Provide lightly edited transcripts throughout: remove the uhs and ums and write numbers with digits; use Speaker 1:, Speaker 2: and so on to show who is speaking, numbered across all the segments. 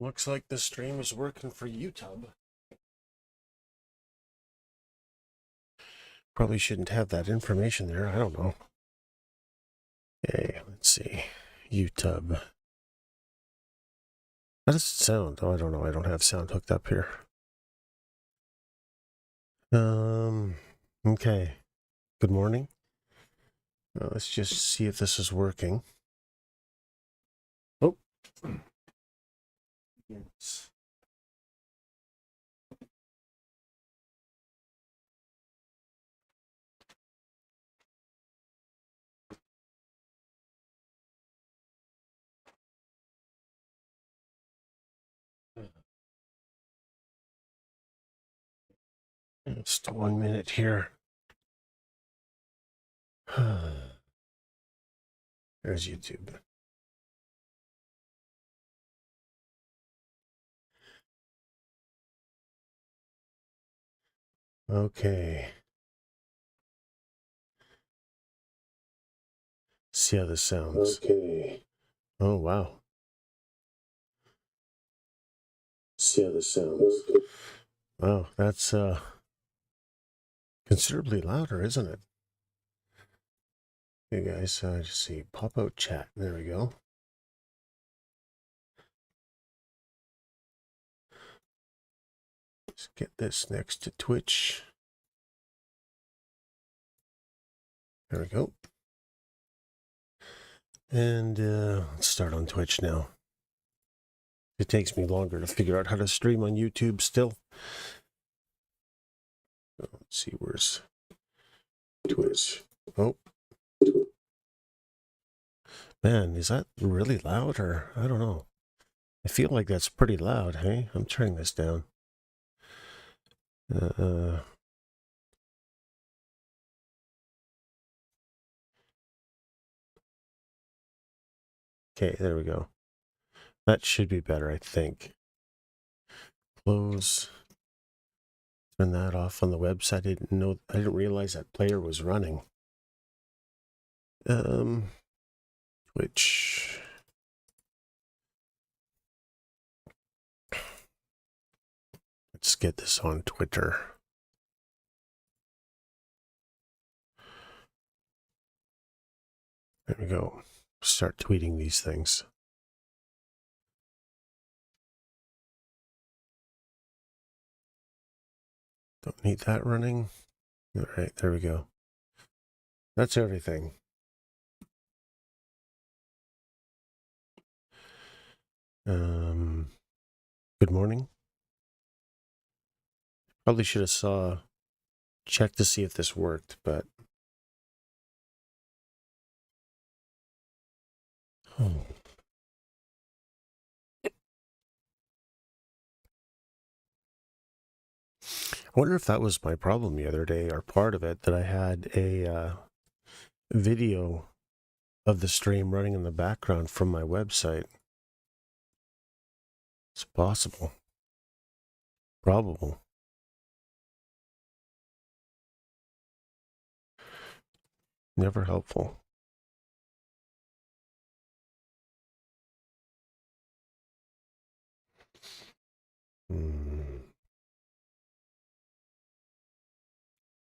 Speaker 1: Looks like the stream is working for YouTube. Probably shouldn't have that information there. I don't know. Okay, let's see. YouTube. How does it sound? Oh, I don't know. I don't have sound hooked up here. Okay. Good morning. Let's just see if this is working. Oh. Yes. Just 1 minute here. There's YouTube. Okay. See how this sounds. Okay. Oh, wow. See how this sounds. Wow, that's considerably louder, isn't it? Okay, guys, just see. Pop out chat. There we go. Let's get this next to Twitch. There we go. And let's start on Twitch now. It takes me longer to figure out how to stream on YouTube still. Let's see, where's Twitch? Oh. Man, is that really loud, or I don't know. I feel like that's pretty loud, hey? I'm turning this down. Okay, there we go. That should be better, I think. Close. Turn that off on the website. I didn't realize that player was running. Twitch. Let's get this on Twitter. There we go. Start tweeting these things. Don't need that running. All right, there we go. That's everything. Good morning. Probably should have checked to see if this worked, but I wonder if that was my problem the other day, or part of it, that I had a video of the stream running in the background from my website. It's possible. Probable. Never helpful.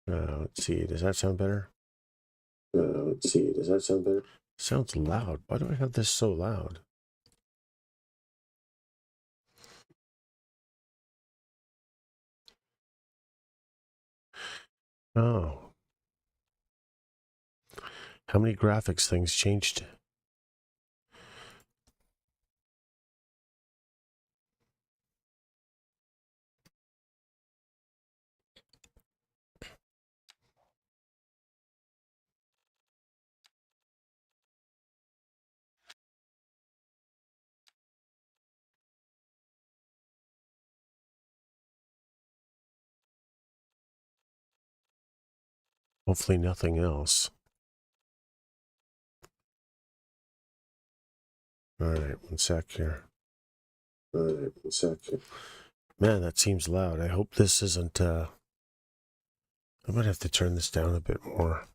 Speaker 1: Let's see. Does that sound better? Let's see. Does that sound better? Sounds loud. Why do I have this so loud? Oh. How many graphics things changed? Hopefully nothing else. All right, 1 sec here. All right, 1 sec here. Man, that seems loud. I hope this isn't, I might have to turn this down a bit more.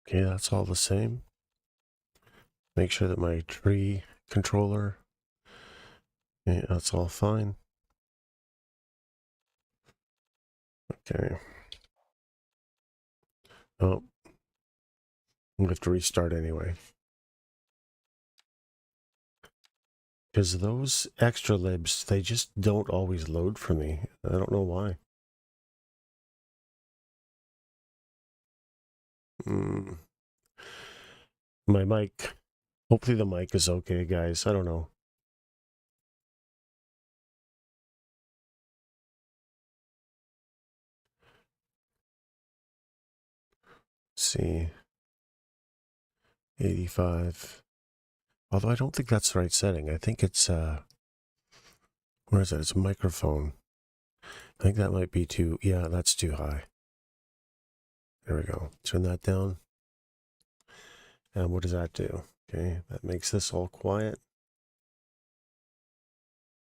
Speaker 1: Okay, that's all the same. Make sure that my tree controller, yeah, that's all fine. Okay. Oh, I'm going to have to restart anyway. Because those extra libs, they just don't always load for me. I don't know why. My mic. Hopefully the mic is okay, guys. I don't know. Let's see. 85. Although I don't think that's the right setting. I think it's, where is it? It's a microphone. I think that might be too, yeah, that's too high. There we go. Turn that down. And what does that do? Okay, that makes this all quiet.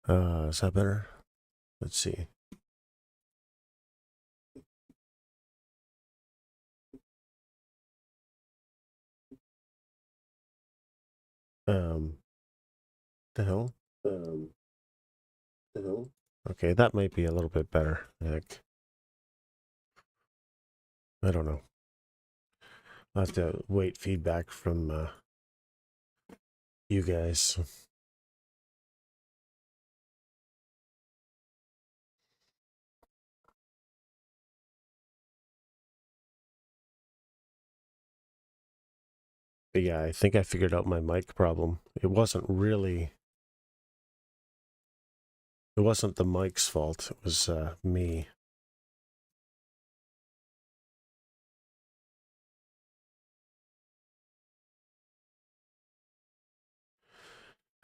Speaker 1: Is that better? Let's see. The hell? The hell? Okay, that might be a little bit better, I think. I don't know. I'll have to wait feedback from you guys. But yeah, I think I figured out my mic problem. It wasn't the mic's fault. It was me.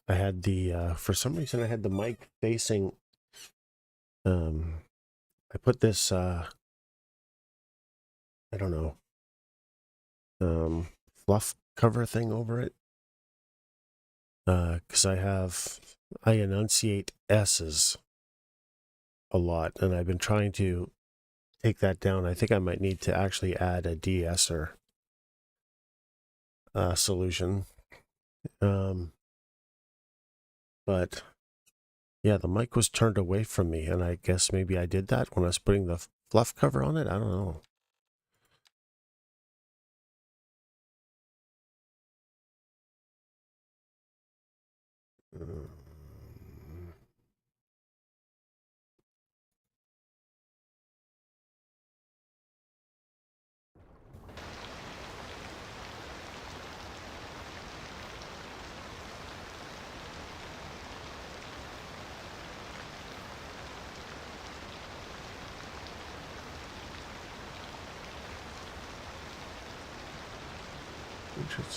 Speaker 1: I had for some reason I had the mic facing, I put this, I don't know, fluff cover thing over it. Because I enunciate S's a lot, and I've been trying to take that down. I think I might need to actually add a de-esser solution. But yeah, the mic was turned away from me, and I guess maybe I did that when I was putting the fluff cover on it. I don't know.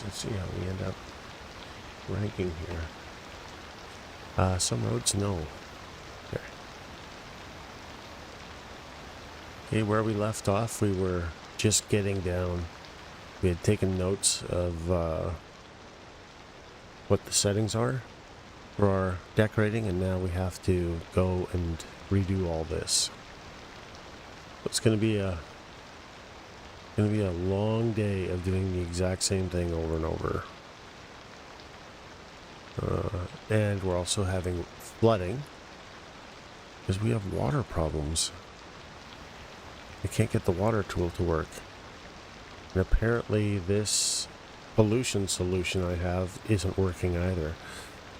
Speaker 1: Let's see how we end up ranking here. Some roads, no. Okay. Okay, where we left off, we were just getting down. We had taken notes of what the settings are for our decorating, and now we have to go and redo all this. It's going to be a long day of doing the exact same thing over and over. And we're also having flooding because we have water problems. I can't get the water tool to work. And apparently this pollution solution I have isn't working either.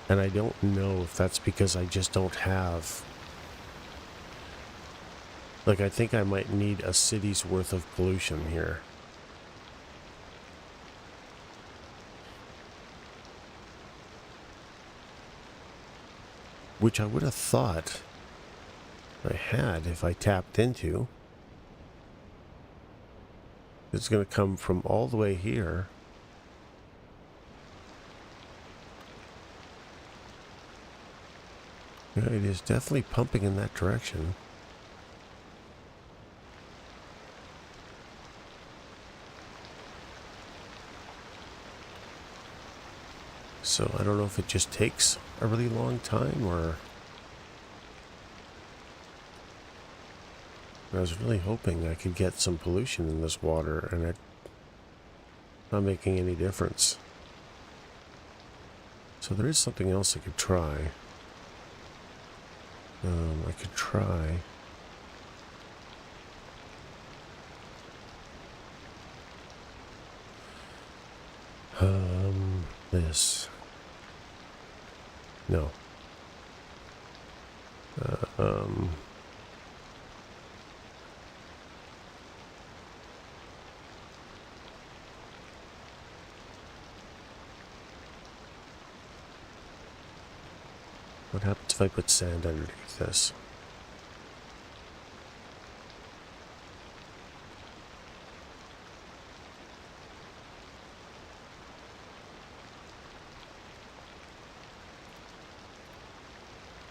Speaker 1: And I don't know if that's because I just don't have... Like, I think I might need a city's worth of pollution here. Which I would have thought I had if I tapped into. It's going to come from all the way here. Yeah, it is definitely pumping in that direction. So I don't know if it just takes a really long time or... I was really hoping I could get some pollution in this water, and Not making any difference. So there is something else I could try. I could try... this. No. What happens if I put sand underneath this?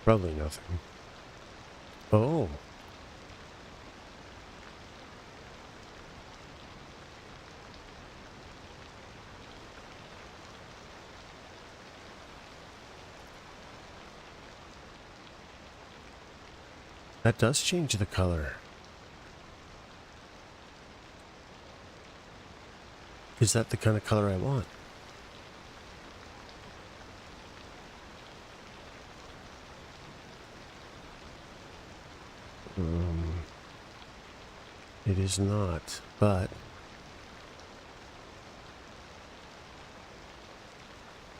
Speaker 1: Probably nothing. Oh. That does change the color. Is that the kind of color I want? It is not, but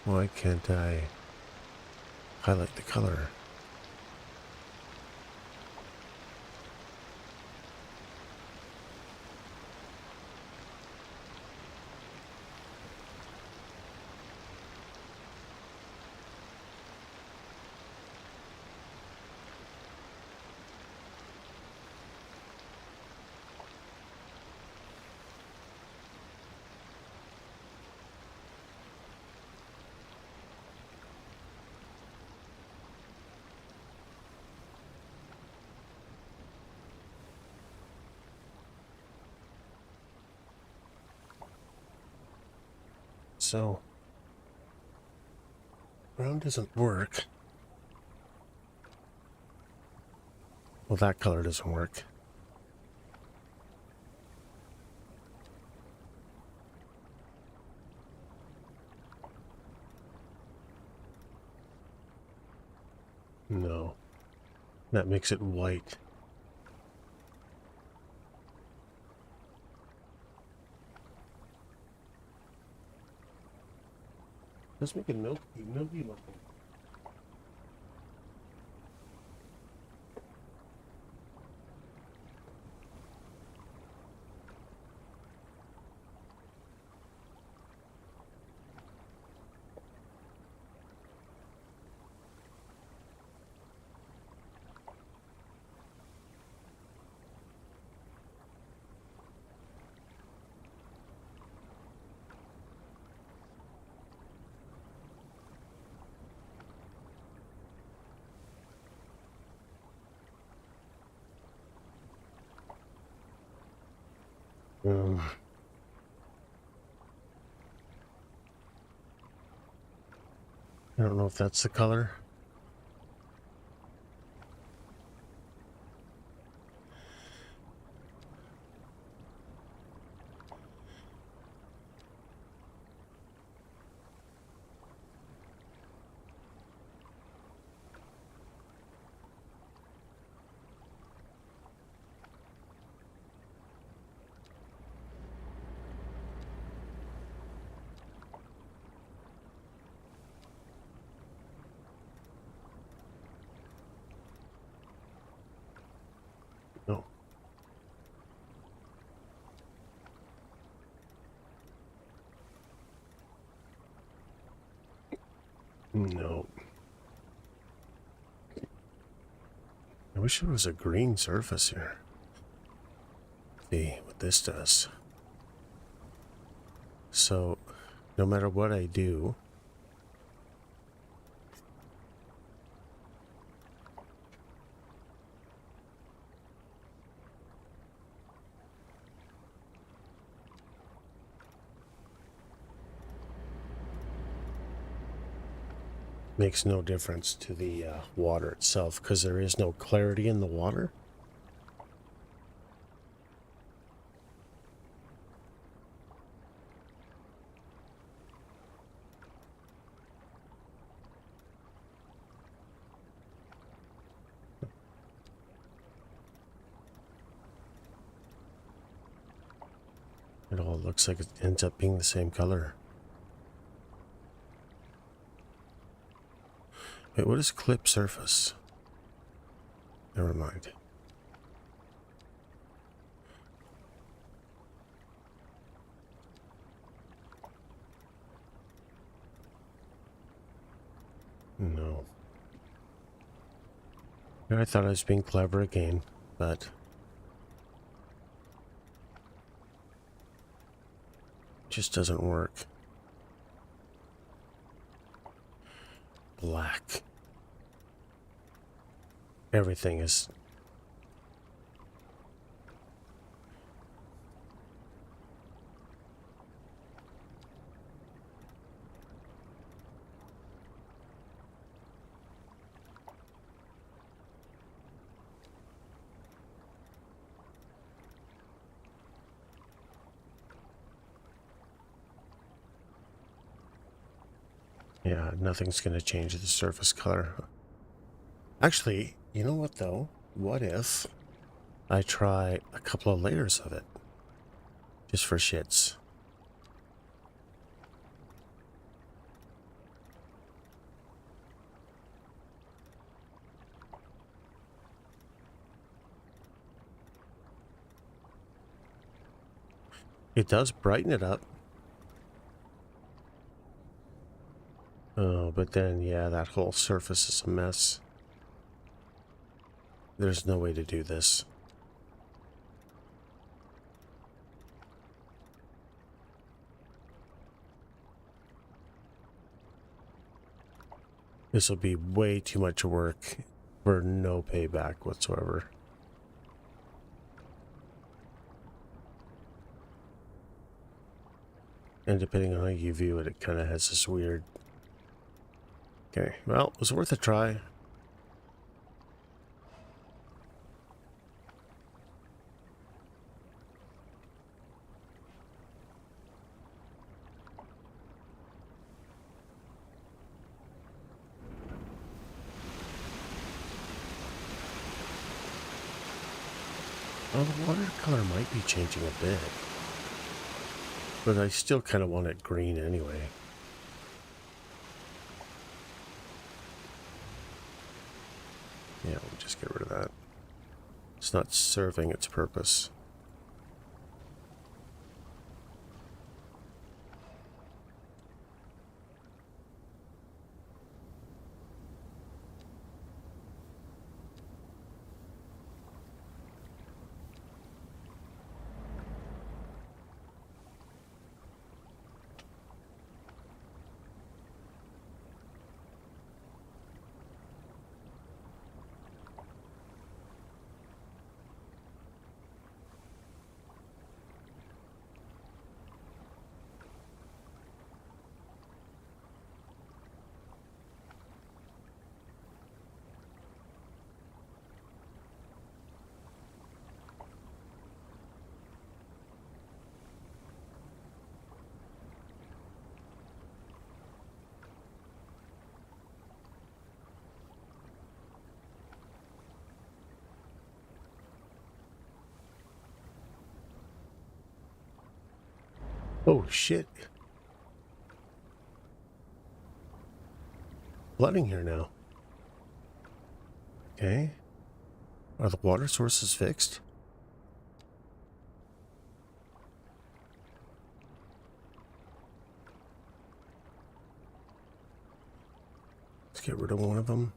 Speaker 1: why can't I highlight the color? So, brown doesn't work. Well, that color doesn't work. No. That makes it white. Let's make it milky looking. I don't know if that's the color. No. No. I wish it was a green surface here. See what this does. So, no matter what I do, makes no difference to the water itself because there is no clarity in the water. It all looks like it ends up being the same color. Wait, what is clip surface? Never mind. No. I thought I was being clever again, but it just doesn't work. Black. Everything is... Yeah, nothing's going to change the surface color. Actually, you know what though? What if I try a couple of layers of it? Just for shits. It does brighten it up. Oh, but then, yeah, that whole surface is a mess. There's no way to do this. This will be way too much work for no payback whatsoever. And depending on how you view it, it kind of has this weird... Okay, well, it was worth a try. Well, the watercolor might be changing a bit. But I still kind of want it green anyway. Yeah, we'll just get rid of that. It's not serving its purpose. Oh, shit. Flooding here now. Okay. Are the water sources fixed? Let's get rid of one of them.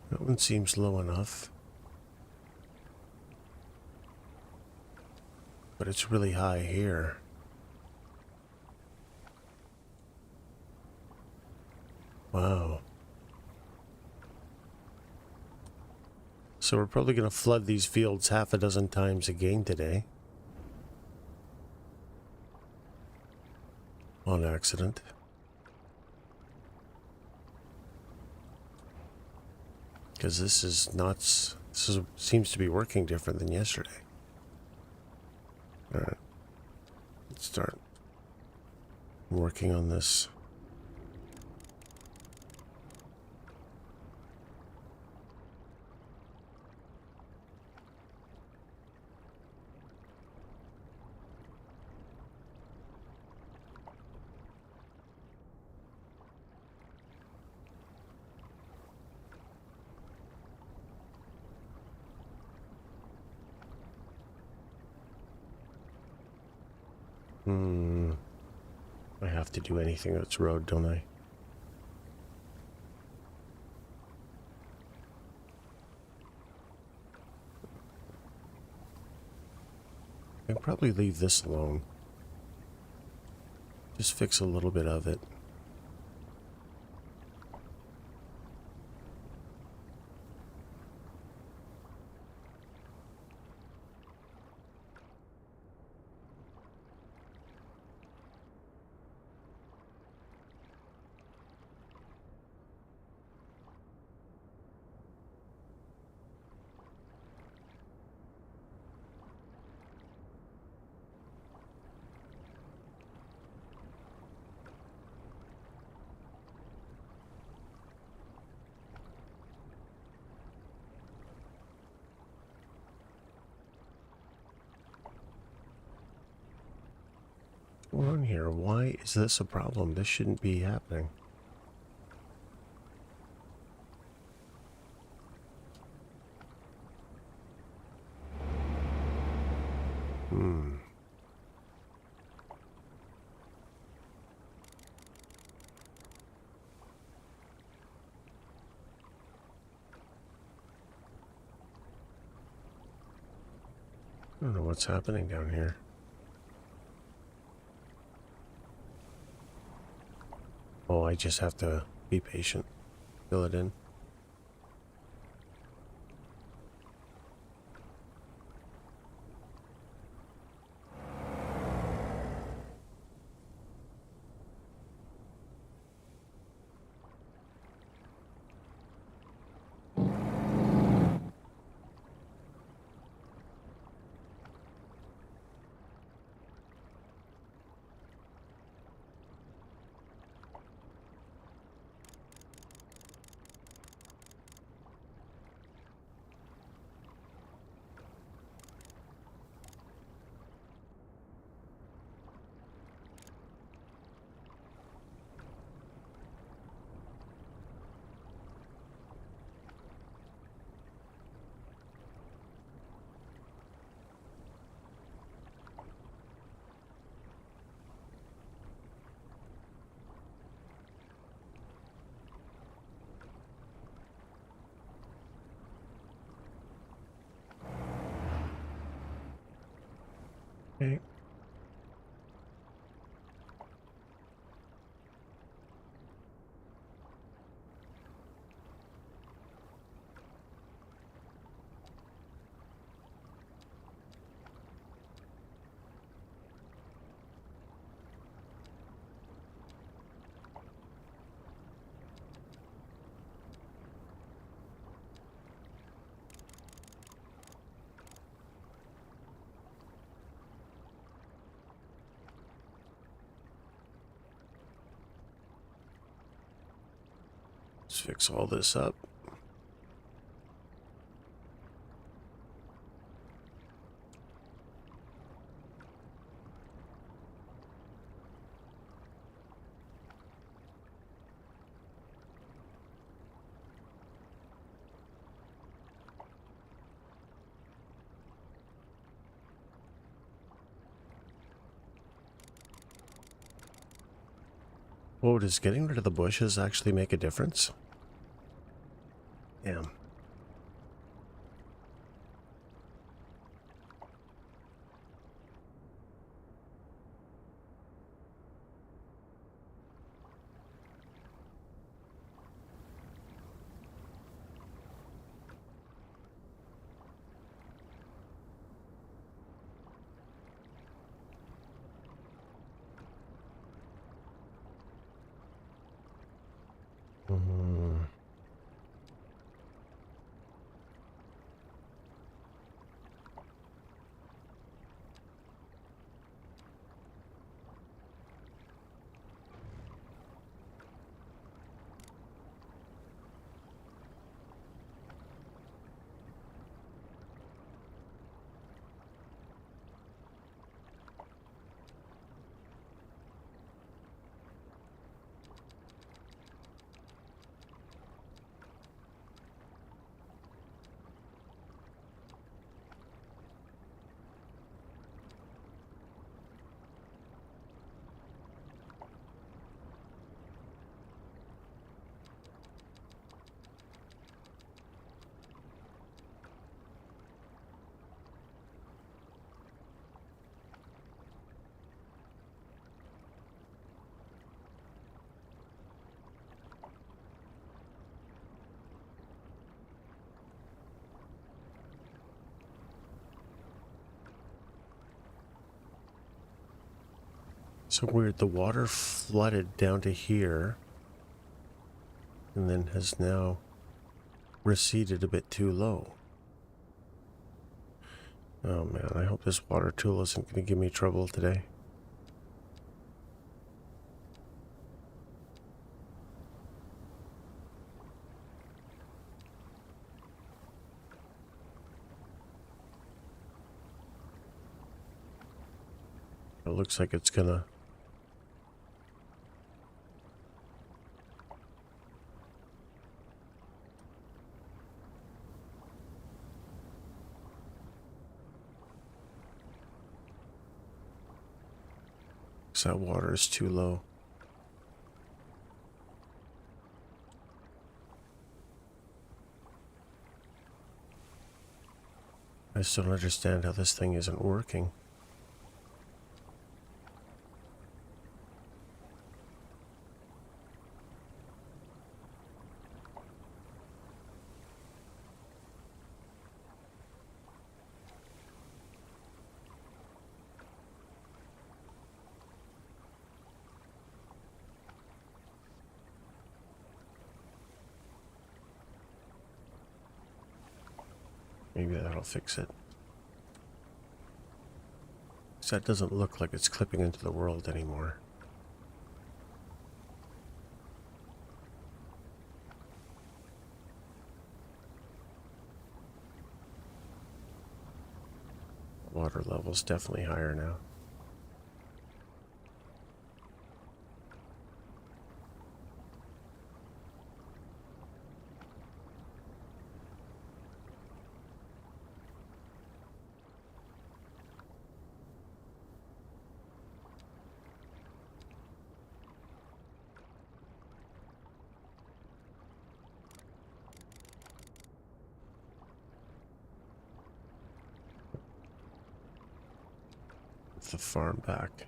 Speaker 1: That one seems low enough. But it's really high here. Wow. So we're probably going to flood these fields half a dozen times again today. On accident. Because this is nuts. Seems to be working different than yesterday. Alright. Let's start working on this. I have to do anything that's road, don't I? I can probably leave this alone. Just fix a little bit of it. What's going on here? Why is this a problem? This shouldn't be happening. I don't know what's happening down here. Oh, I just have to be patient. Fill it in. Okay. Let's fix all this up. Whoa, does getting rid of the bushes actually make a difference? Damn. So weird, the water flooded down to here and then has now receded a bit too low. Oh man, I hope this water tool isn't going to give me trouble today. It looks like it's gonna. That water is too low. I still don't understand how this thing isn't working. Maybe that'll fix it. So that doesn't look like it's clipping into the world anymore. Water level's definitely higher now. The farm back.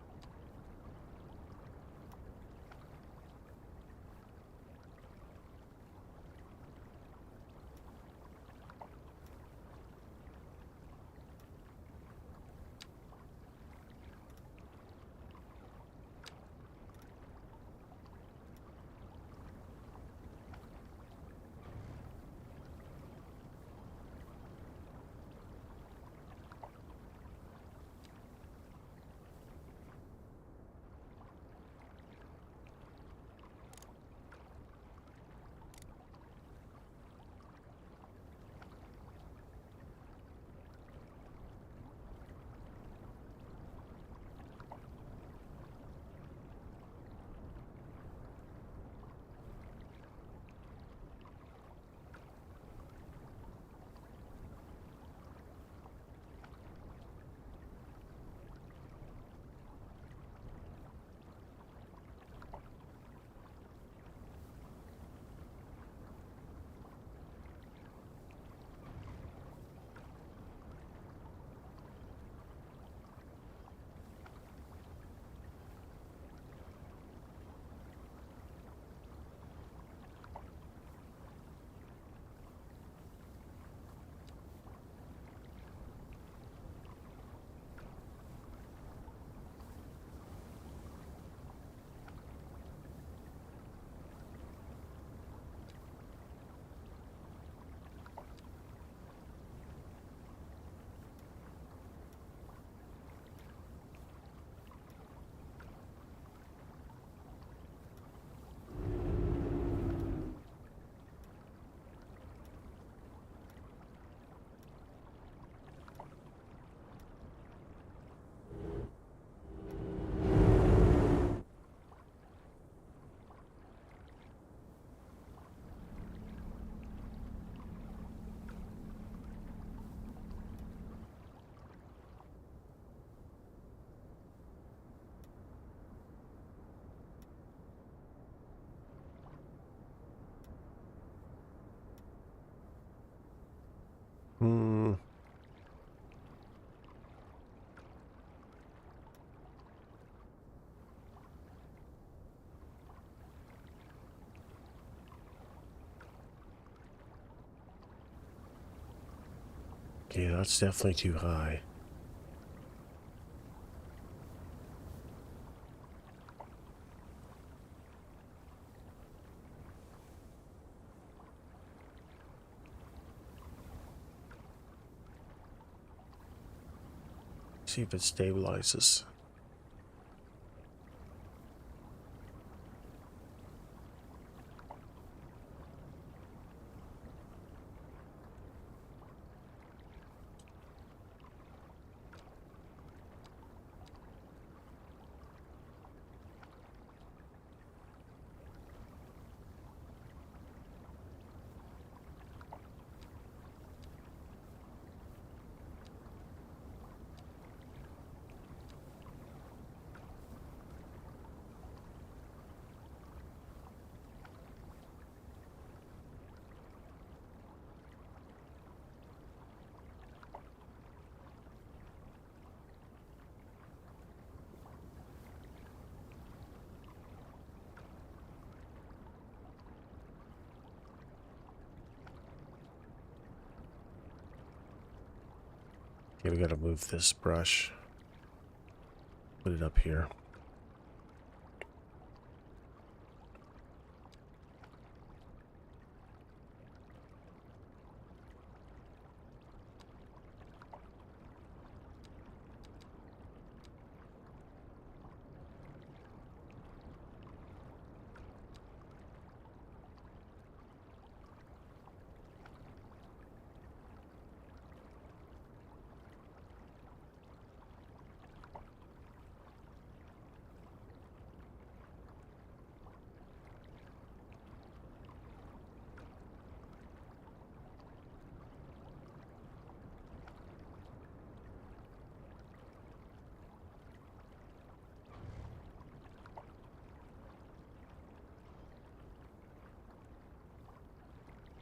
Speaker 1: Hmm. Okay, that's definitely too high. see if it stabilizes. Okay, we gotta move this brush. Put it up here.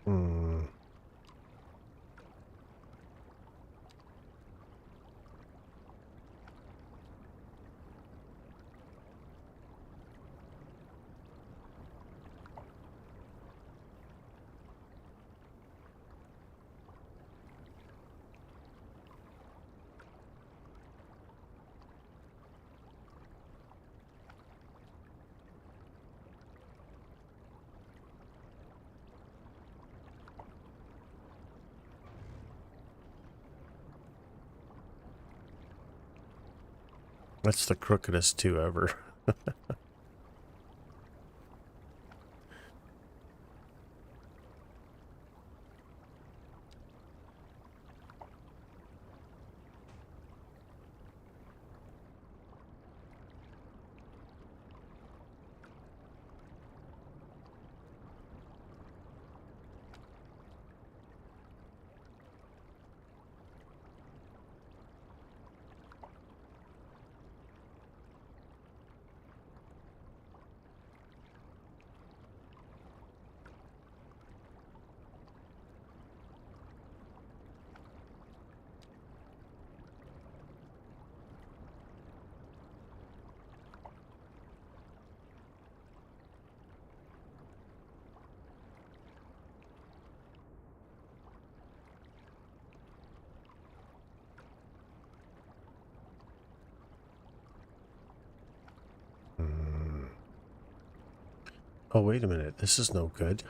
Speaker 1: Hmm. That's the crookedest two ever. Hmm. Oh, wait a minute. This is no good.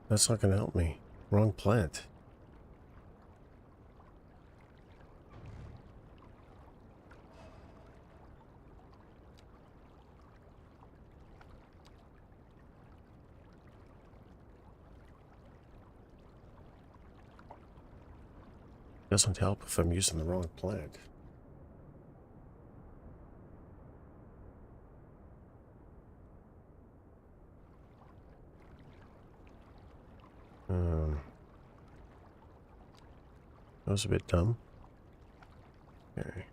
Speaker 1: That's not going to help me. Wrong plant. Doesn't help if I'm using the wrong plant. That was a bit dumb. Okay.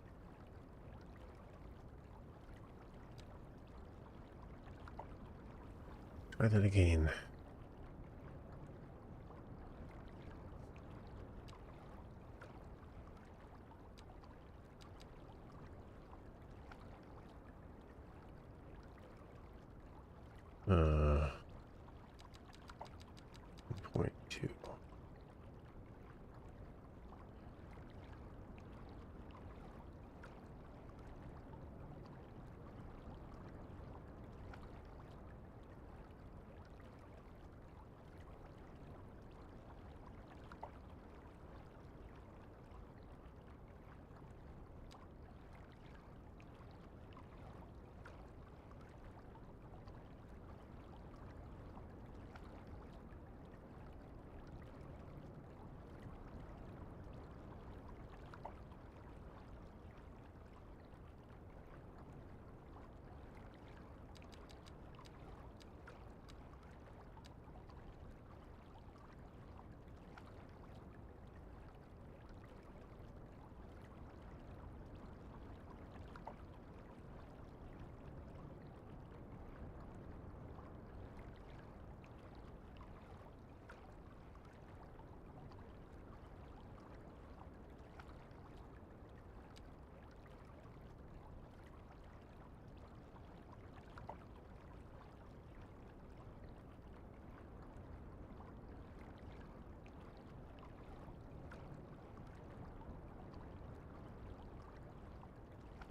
Speaker 1: Try that again. Uh, 0.2.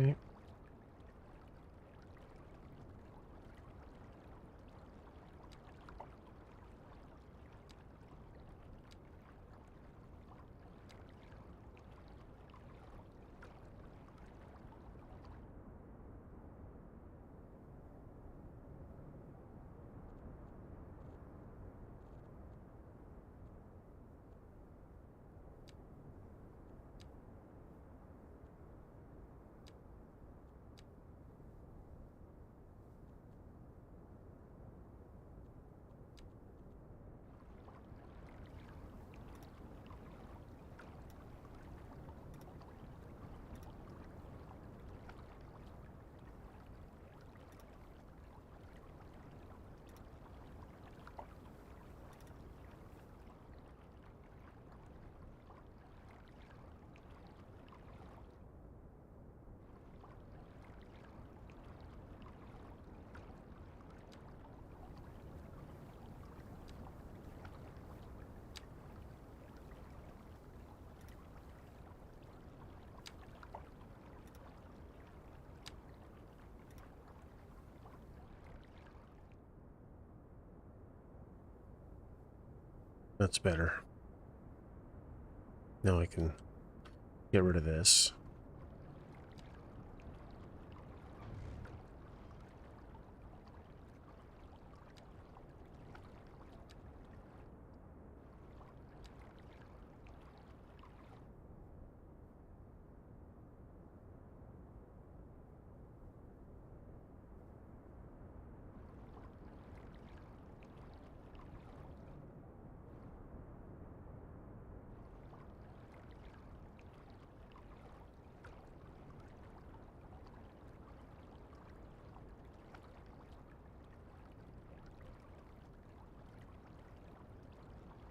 Speaker 1: Okay. That's better. Now I can get rid of this.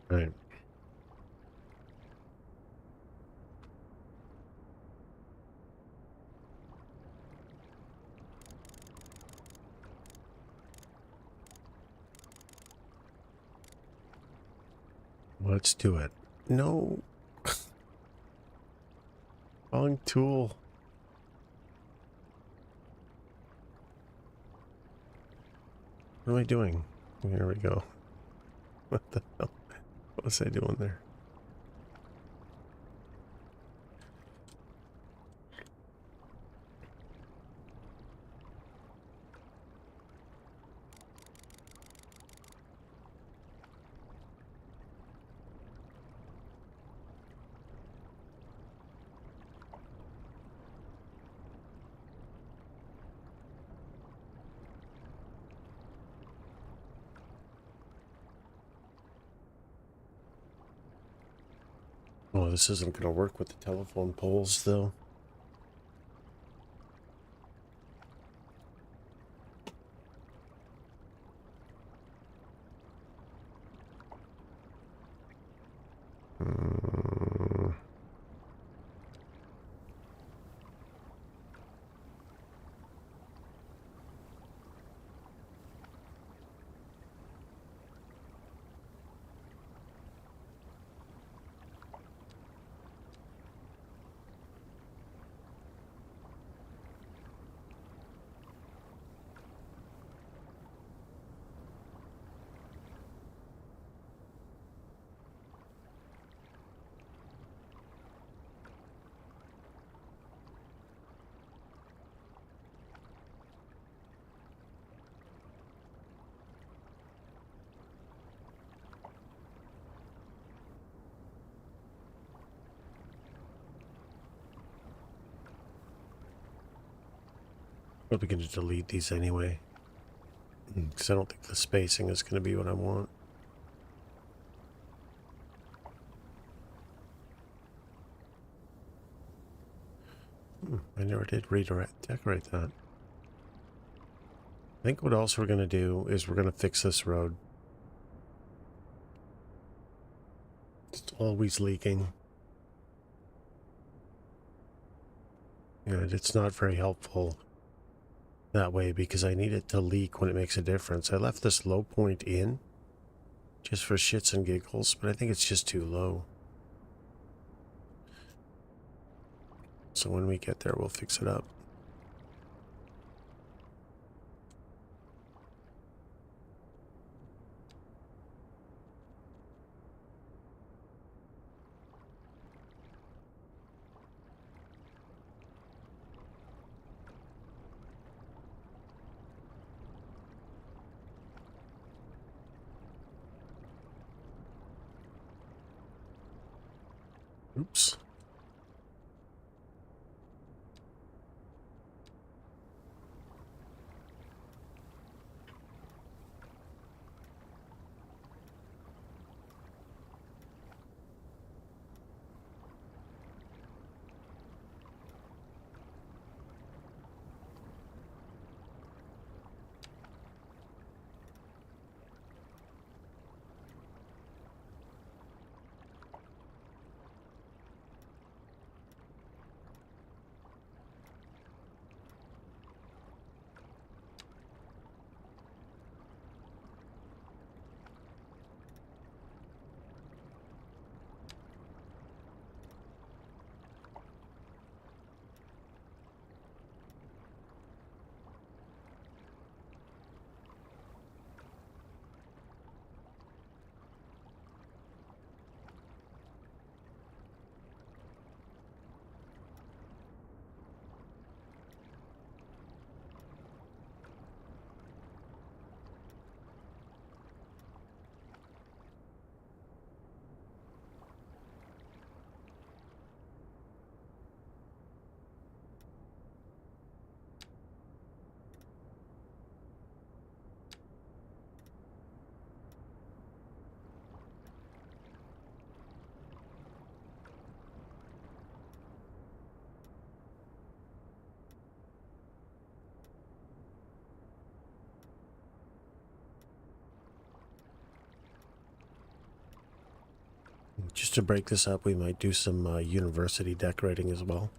Speaker 1: All right. Let's do it. No. Wrong tool. What am I doing? Here we go. What the hell? What was I doing there? Oh, this isn't going to work with the telephone poles, though. Probably going to delete these anyway, because I don't think the spacing is going to be what I want. I never did decorate that. I think what else we're going to do is we're going to fix this road. It's always leaking. And it's not very helpful that way because I need it to leak when it makes a difference. I left this low point in just for shits and giggles, but I think it's just too low. So when we get there, we'll fix it up. Oops. Just to break this up, we might do some university decorating as well.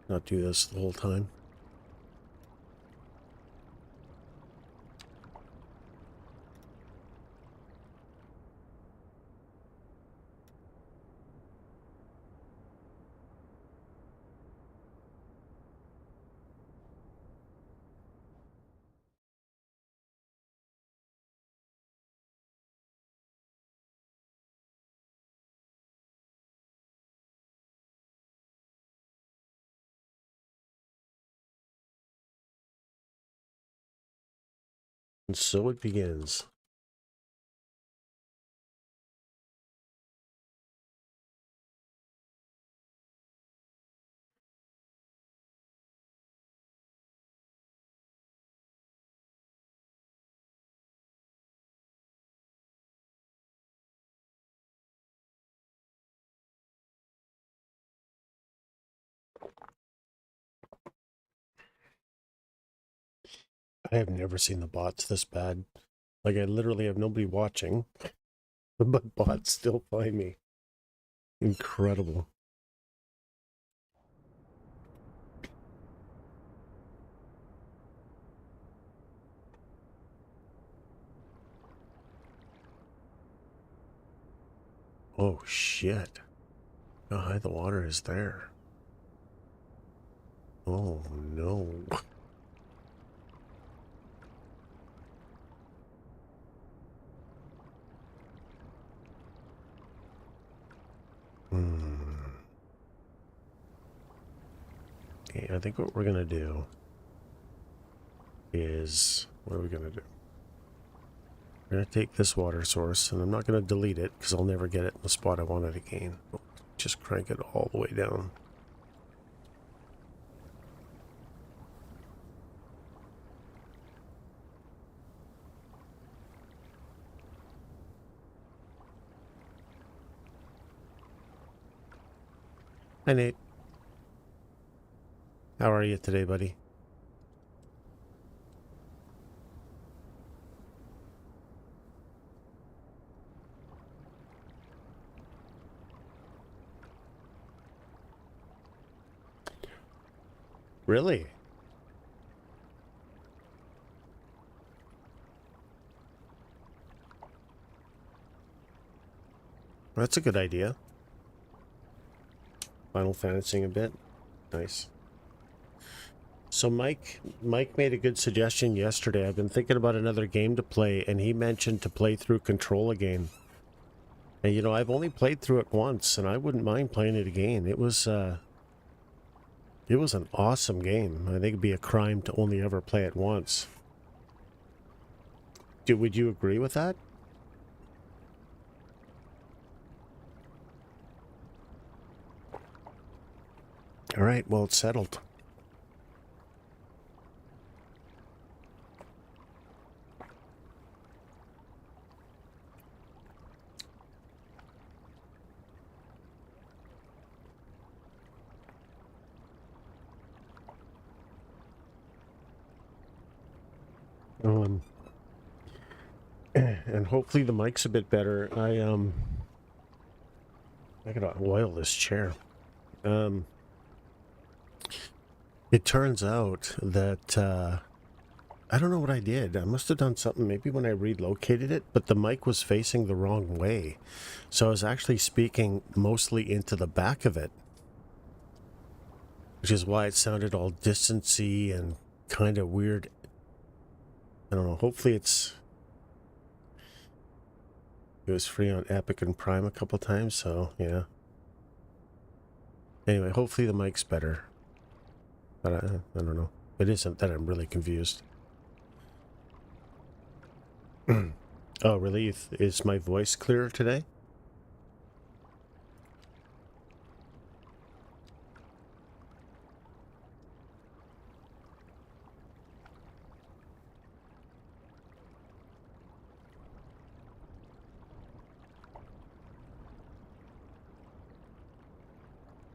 Speaker 1: Not do this the whole time. And so it begins. I have never seen the bots this bad. Like, I literally have nobody watching, but bots still find me. Incredible. Oh, shit. How high the water is there. Oh, no. Okay, I think what we're going to do is... What are we going to do? We're going to take this water source, and I'm not going to delete it, because I'll never get it in the spot I want it again. Just crank it all the way down. Hi, Nate. How are you today, buddy? Really? That's a good idea. Final Fantasying a bit. Nice. So Mike made a good suggestion yesterday. I've been thinking about another game to play, and he mentioned to play through Control again. And you know, I've only played through it once, and I wouldn't mind playing it again. It was an awesome game. I think it'd be a crime to only ever play it once. Would you agree with that? All right, well, it's settled. Um, and hopefully the mic's a bit better. I gotta oil this chair. It turns out that I don't know what I did. I must have done something maybe when I relocated it, but the mic was facing the wrong way. So I was actually speaking mostly into the back of it, which is why it sounded all distancy and kind of weird. I don't know. Hopefully it was free on Epic and Prime a couple times, so yeah. Anyway, hopefully the mic's better. But I don't know. It isn't that I'm really confused. Oh, really? Is my voice clearer today?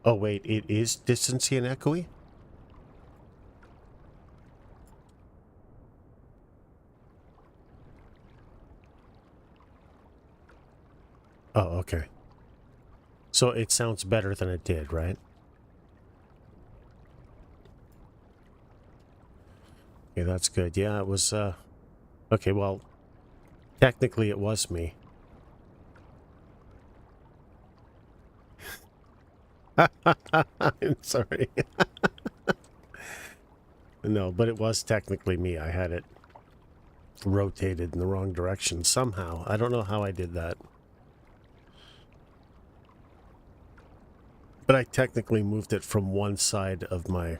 Speaker 1: Oh, wait, it is distancy and echoey? Oh, okay. So it sounds better than it did, right? Okay, that's good. Yeah, it was, okay, well, technically it was me. I'm sorry. No, but it was technically me. I had it rotated in the wrong direction somehow. I don't know how I did that. But I technically moved it from one side of my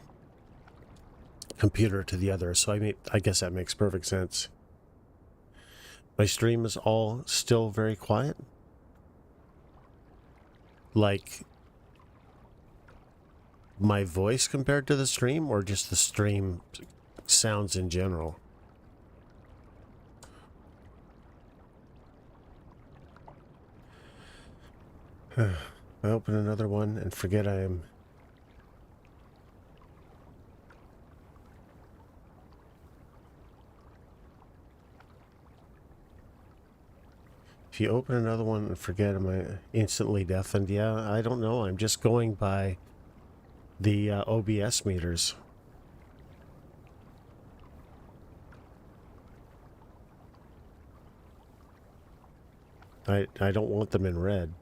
Speaker 1: computer to the other, so I guess that makes perfect sense. My stream is all still very quiet. Like my voice compared to the stream, or just the stream sounds in general? I open another one and forget I am... If you open another one and forget, am I instantly deafened? Yeah, I don't know. I'm just going by the OBS meters. I don't want them in red.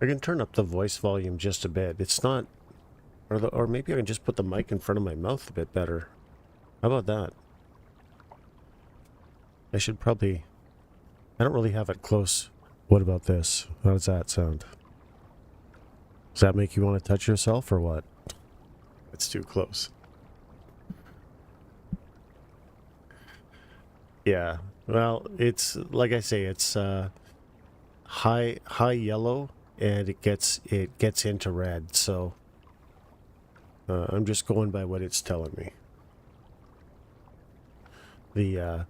Speaker 1: I can turn up the voice volume just a bit. It's not... Or maybe I can just put the mic in front of my mouth a bit better. How about that? I should probably... I don't really have it close. What about this? How does that sound? Does that make you want to touch yourself or what? It's too close. Yeah. Well, it's like I say, it's high yellow and it gets into red, so I'm just going by what it's telling me. The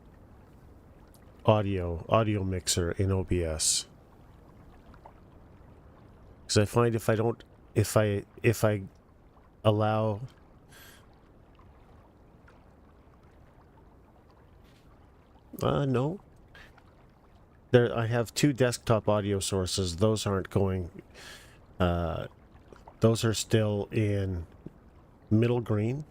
Speaker 1: audio mixer in OBS. Because I find if I allow no. There I have two desktop audio sources. Those aren't going those are still in middle green,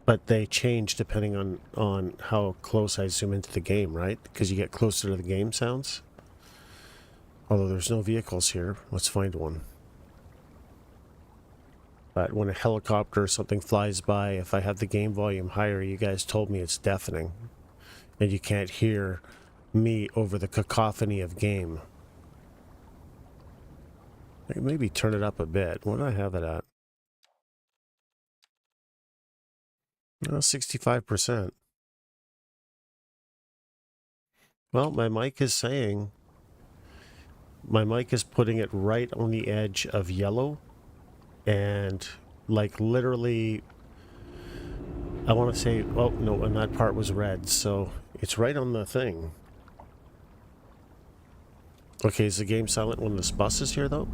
Speaker 1: but they change depending on how close I zoom into the game, right? Because you get closer to the game sounds. Although there's no vehicles here. Let's find one. But when a helicopter or something flies by, if I have the game volume higher, you guys told me it's deafening. And you can't hear me over the cacophony of game. I can maybe turn it up a bit. What do I have it at? 65%. Well, my mic is putting it right on the edge of yellow, and like literally, I want to say, oh no, and that part was red, so it's right on the thing. Okay, is the game silent when this bus is here though?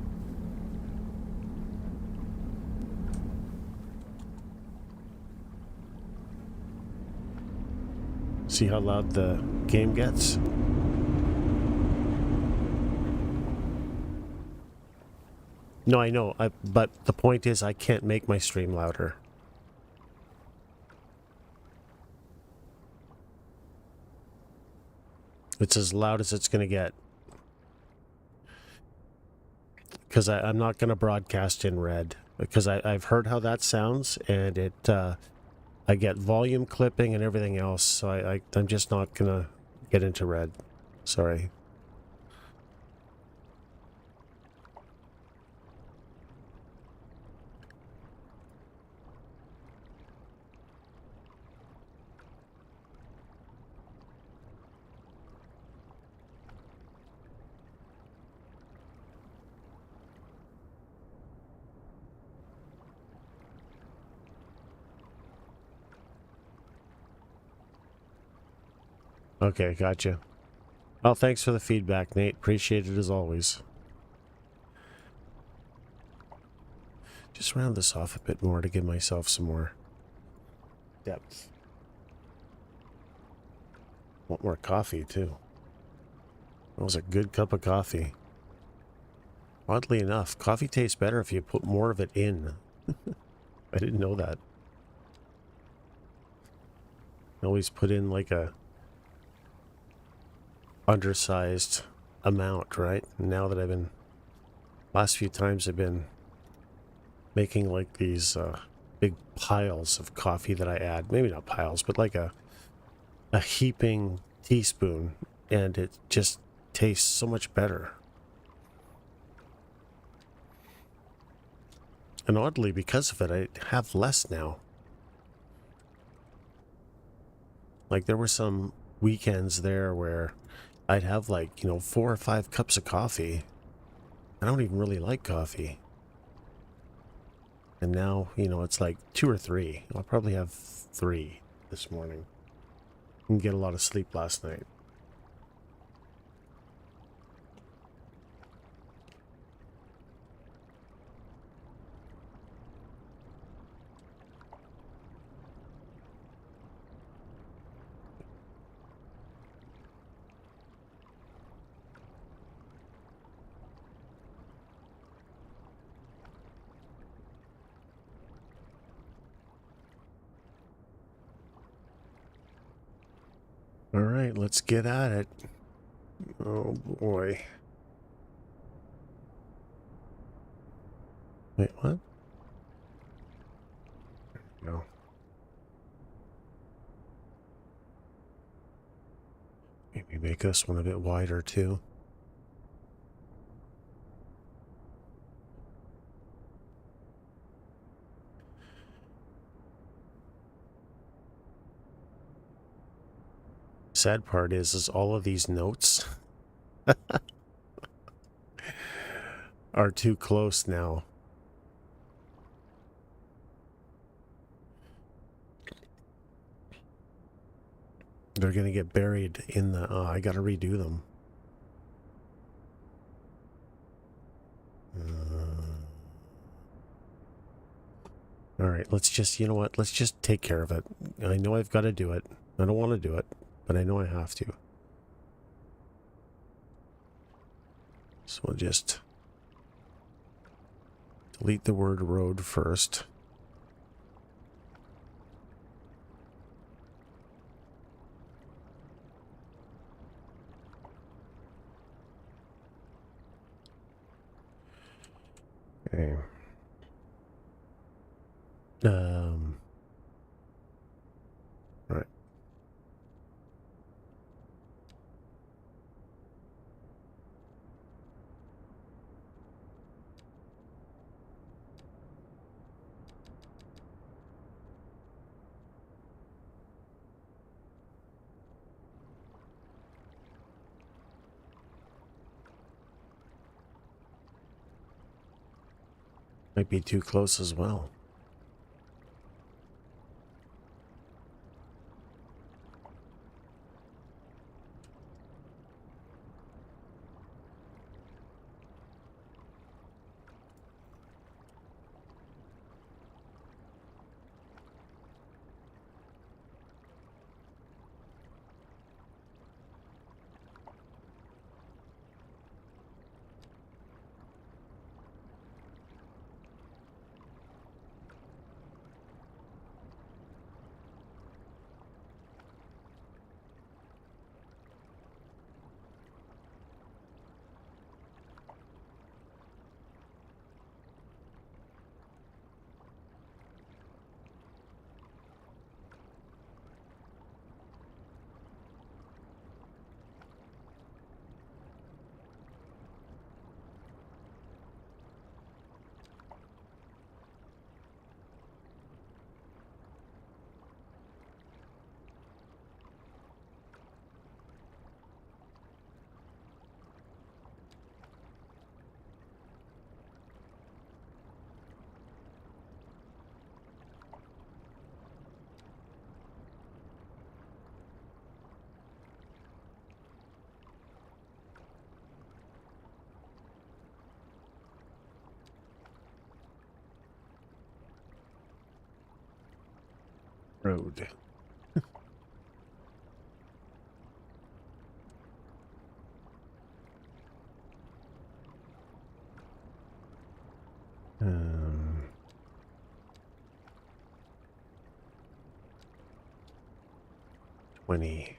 Speaker 1: See how loud the game gets? No, I know, but the point is I can't make my stream louder. It's as loud as it's going to get. Because I'm not going to broadcast in red. Because I've heard how that sounds, and I get volume clipping and everything else, so I'm just not going to get into red. Sorry. Okay, gotcha. Well, thanks for the feedback, Nate. Appreciate it as always. Just round this off a bit more to give myself some more depth. Want more coffee, too. That was a good cup of coffee. Oddly enough, coffee tastes better if you put more of it in. I didn't know that. I always put in like a undersized amount, right? Now that last few times I've been making like these big piles of coffee that I add. Maybe not piles, but like a heaping teaspoon, and it just tastes so much better. And oddly, because of it, I have less now. Like there were some weekends there where I'd have like, 4 or 5 cups of coffee. I don't even really like coffee. And now, it's like 2 or 3. I'll probably have 3 this morning. Didn't get a lot of sleep last night. All right, let's get at it. Oh boy. Wait, what? No. Maybe make this one a bit wider too. Sad part is all of these notes are too close now. They're gonna get buried in the. I gotta redo them. All right, let's just. You know what? Let's just take care of it. I know I've got to do it. I don't want to do it, but I know I have to. So we'll just delete the word road first. Okay. All right. Might be too close as well. Road. um, 20.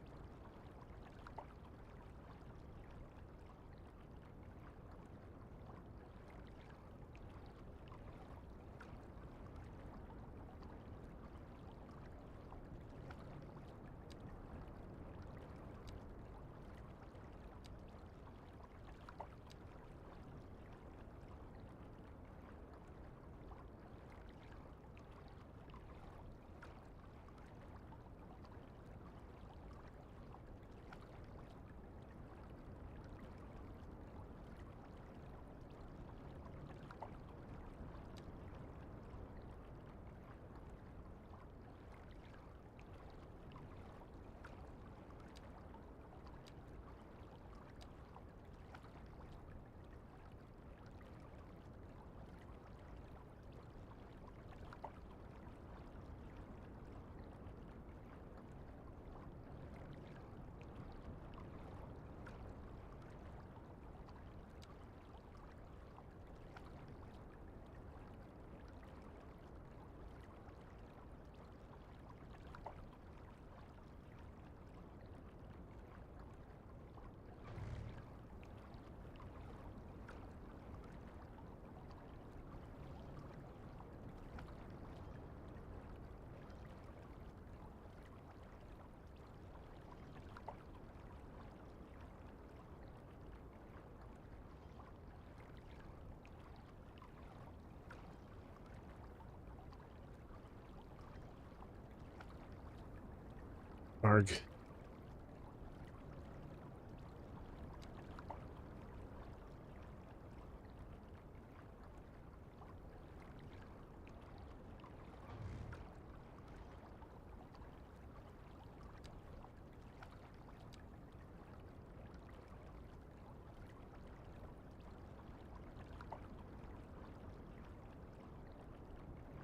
Speaker 1: Arg.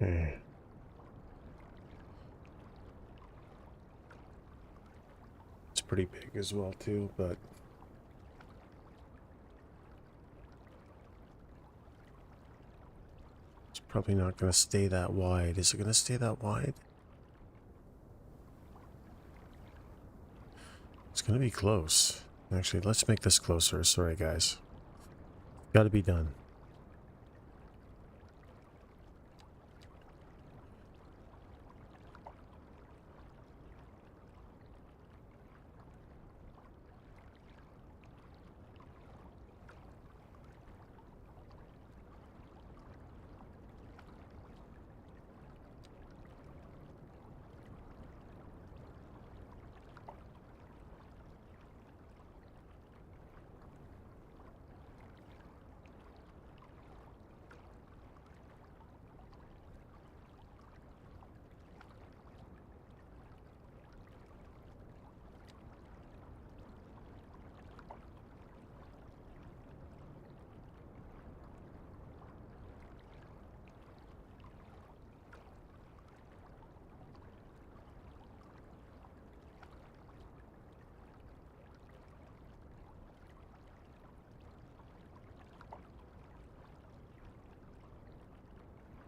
Speaker 1: Okay. It's pretty big as well too, but it's probably not going to stay that wide. Is it going to stay that wide? It's going to be close. Actually, let's make this closer. Sorry, guys. Got to be done.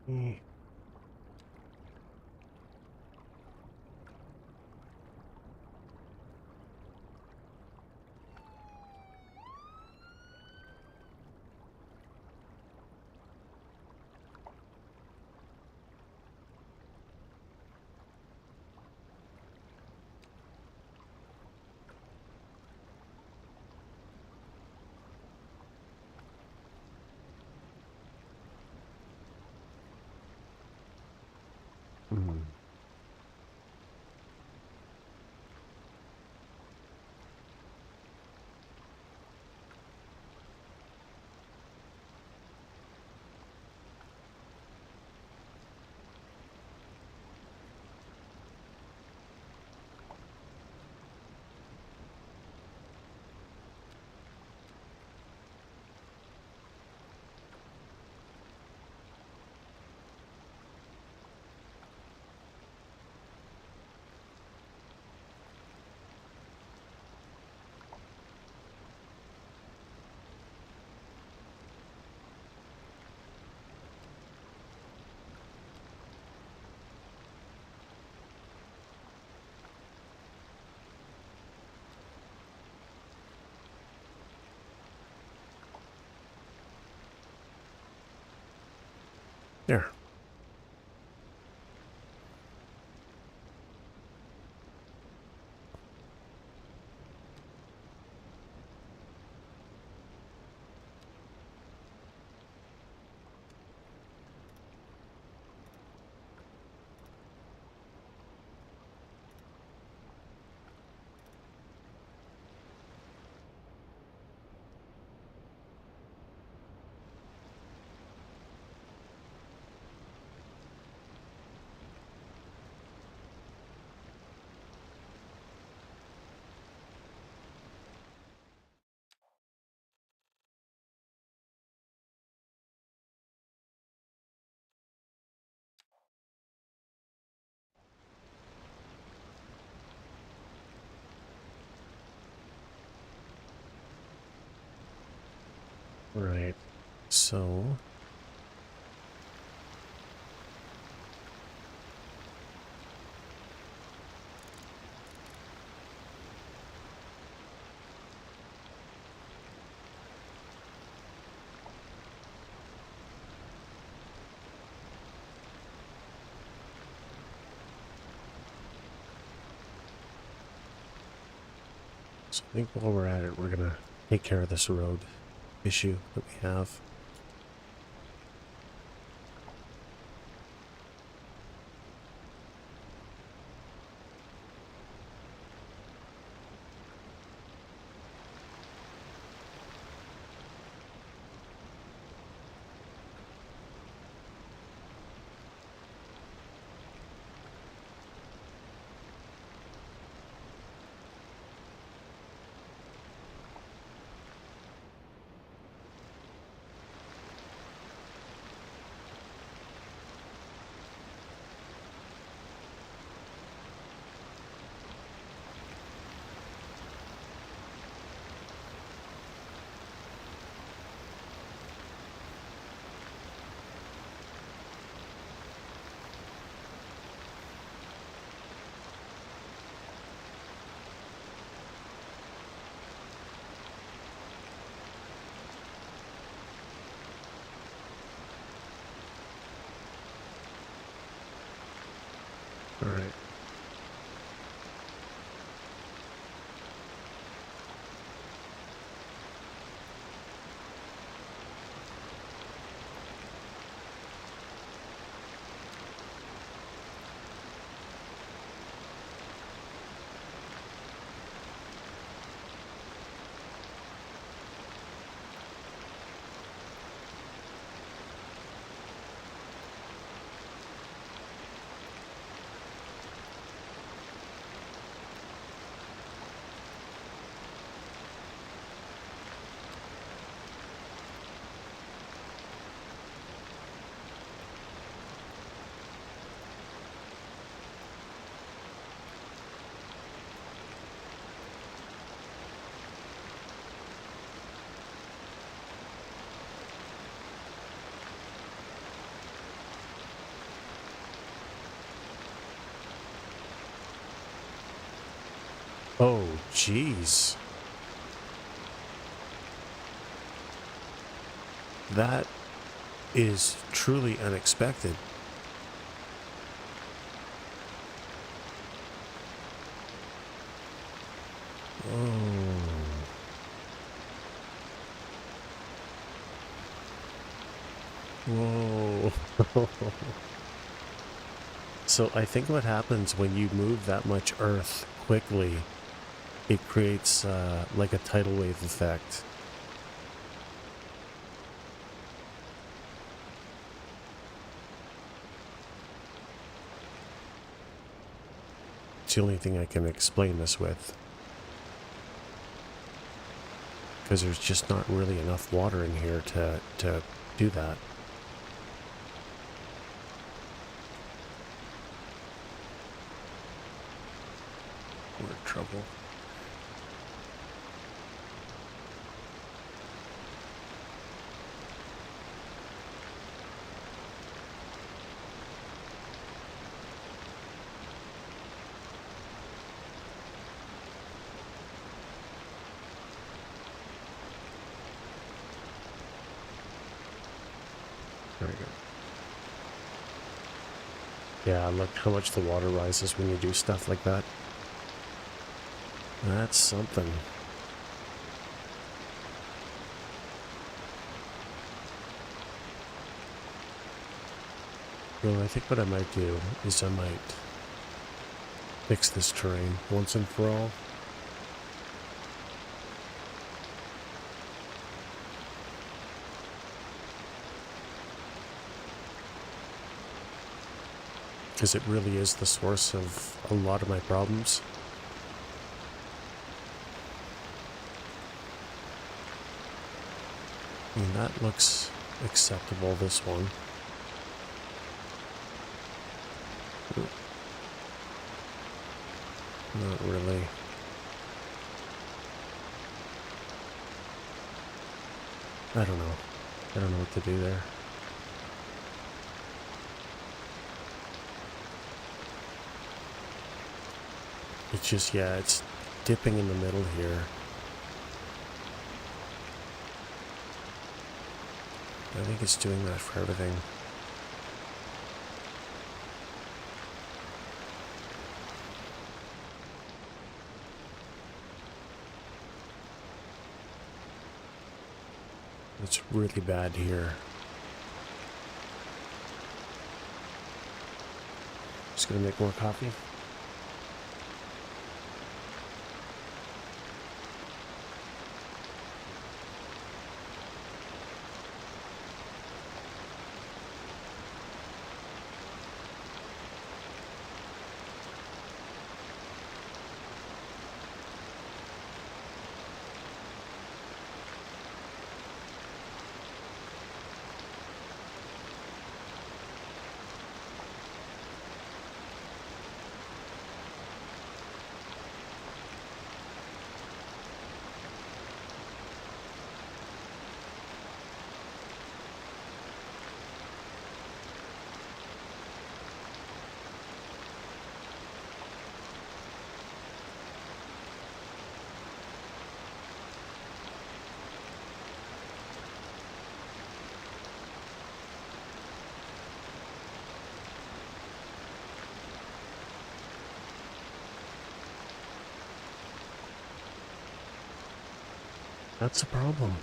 Speaker 1: Mm. Mm. There. Right. So, I think while we're at it, we're gonna take care of this road issue that we have. All right. Oh, jeez. That is truly unexpected. Oh. Whoa. So I think what happens when you move that much earth quickly, it creates like a tidal wave effect. It's the only thing I can explain this with. Because there's just not really enough water in here to do that. We're in trouble. There we go. Yeah, look how much the water rises when you do stuff like that. That's something. Well, I think what I might do is I might fix this terrain once and for all. Because it really is the source of a lot of my problems. I mean, that looks acceptable, this one. Not really. I don't know. I don't know what to do there. It's just, yeah, it's dipping in the middle here. I think it's doing that for everything. It's really bad here. Just gonna make more coffee. That's a problem.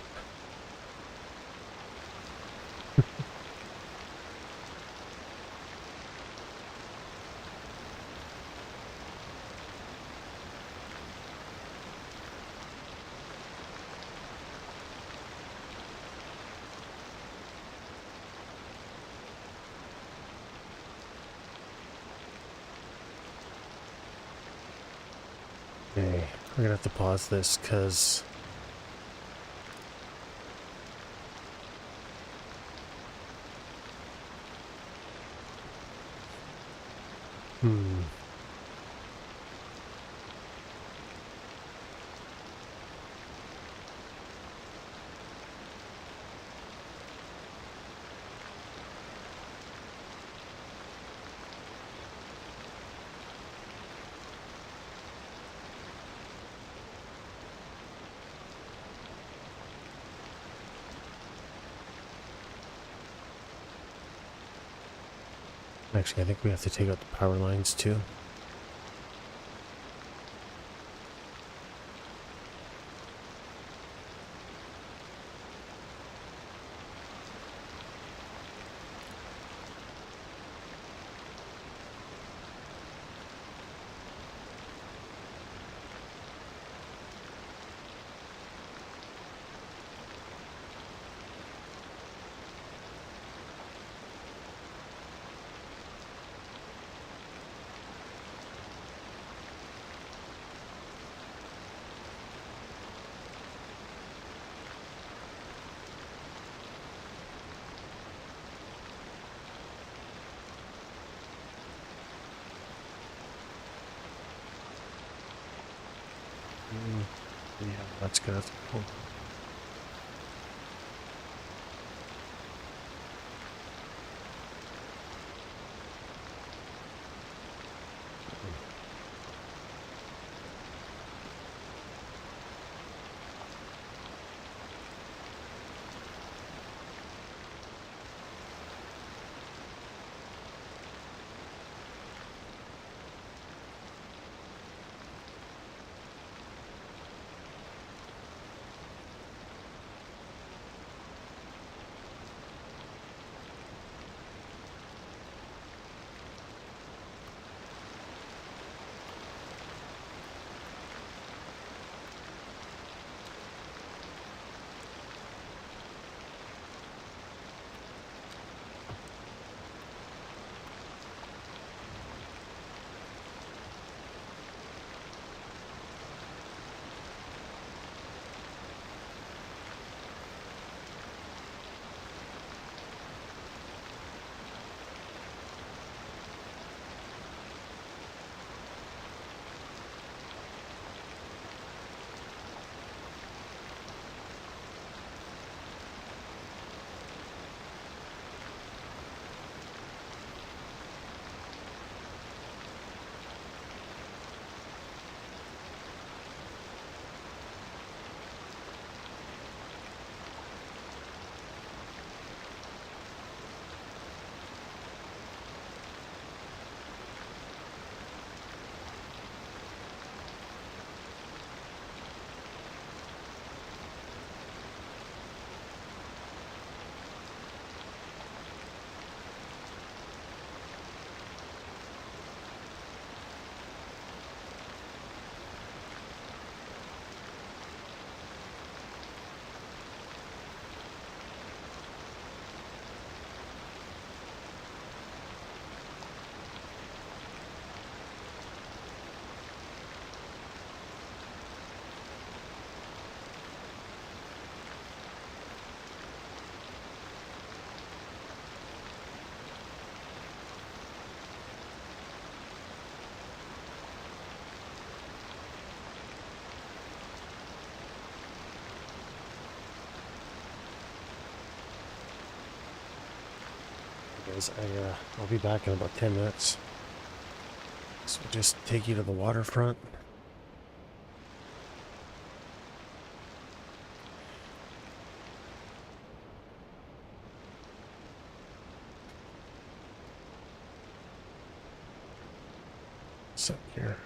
Speaker 1: Okay, we're gonna have to pause this because Actually, I think we have to take out the power lines too. Yeah, that's gonna have to go. Guys, I'll be back in about 10 minutes. So we'll just take you to the waterfront. What's up here?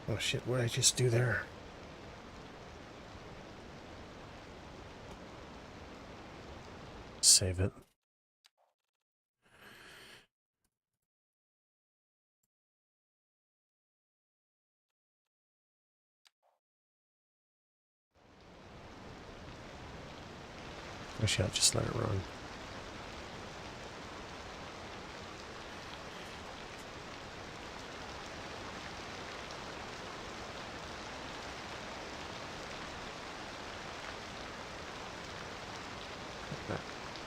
Speaker 1: Oh shit, what did I just do there? Save it. Actually, I'll just let it run.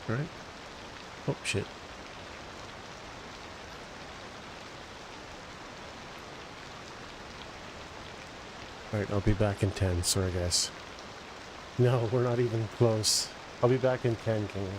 Speaker 1: Alright. Oh, shit. Alright, I'll be back in 10. Sorry, guys. No, we're not even close. I'll be back in 10, King.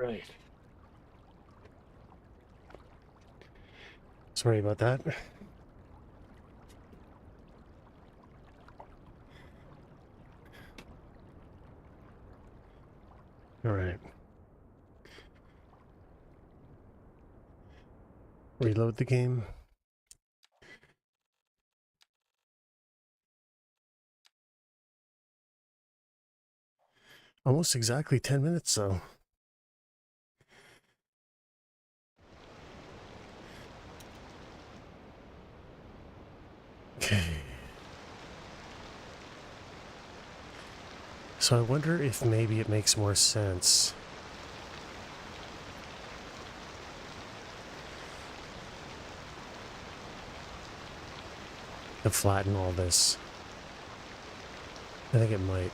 Speaker 1: Right. Sorry about that. All right. Reload the game. Almost exactly 10 minutes, though. Okay. So I wonder if maybe it makes more sense to flatten all this. I think it might.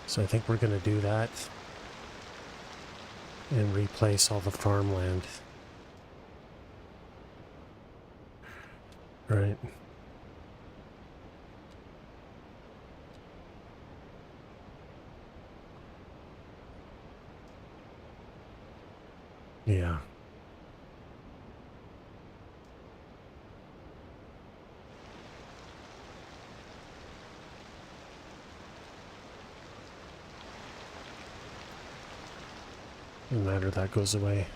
Speaker 1: So I think we're going to do that and replace all the farmland. Right. Yeah. Doesn't matter, that goes away.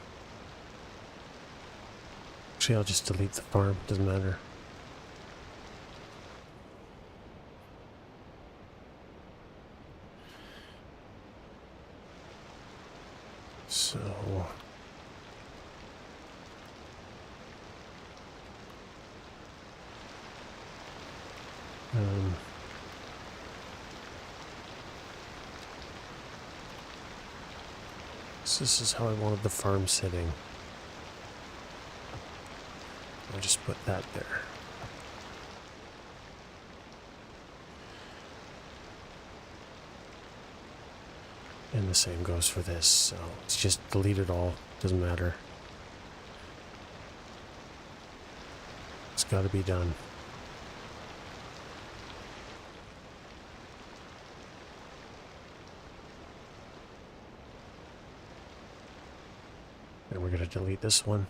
Speaker 1: Actually, I'll just delete the farm. Doesn't matter. So... so this is how I wanted the farm sitting. I'll just put that there. And the same goes for this, so it's just delete it all. Doesn't matter. It's got to be done. And we're going to delete this one.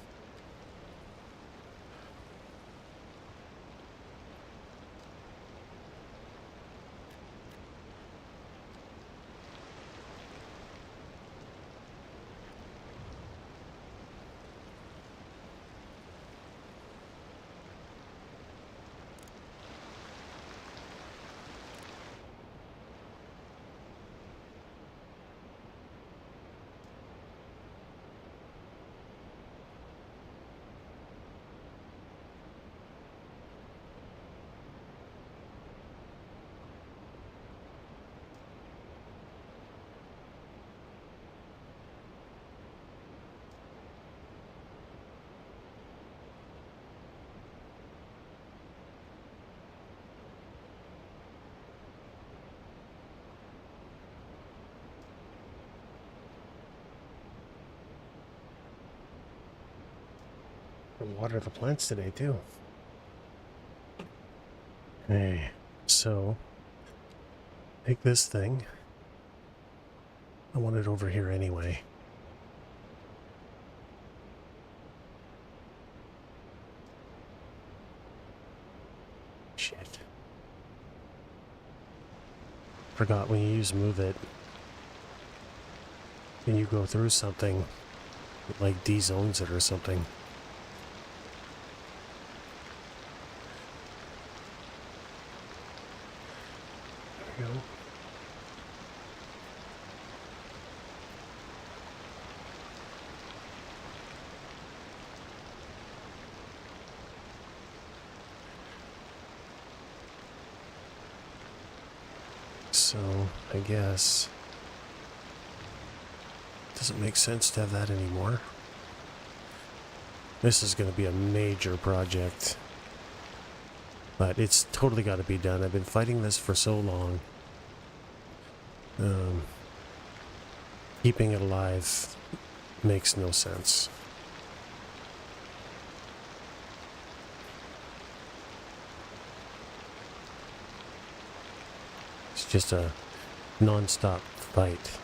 Speaker 1: And water the plants today, too. Okay, so take this thing. I want it over here anyway. Shit. Forgot when you use move it, when you go through something, it like D-zones it or something. There we go. So, I guess it doesn't make sense to have that anymore. This is going to be a major project. But it's totally got to be done. I've been fighting this for so long. Keeping it alive makes no sense. It's just a non-stop fight.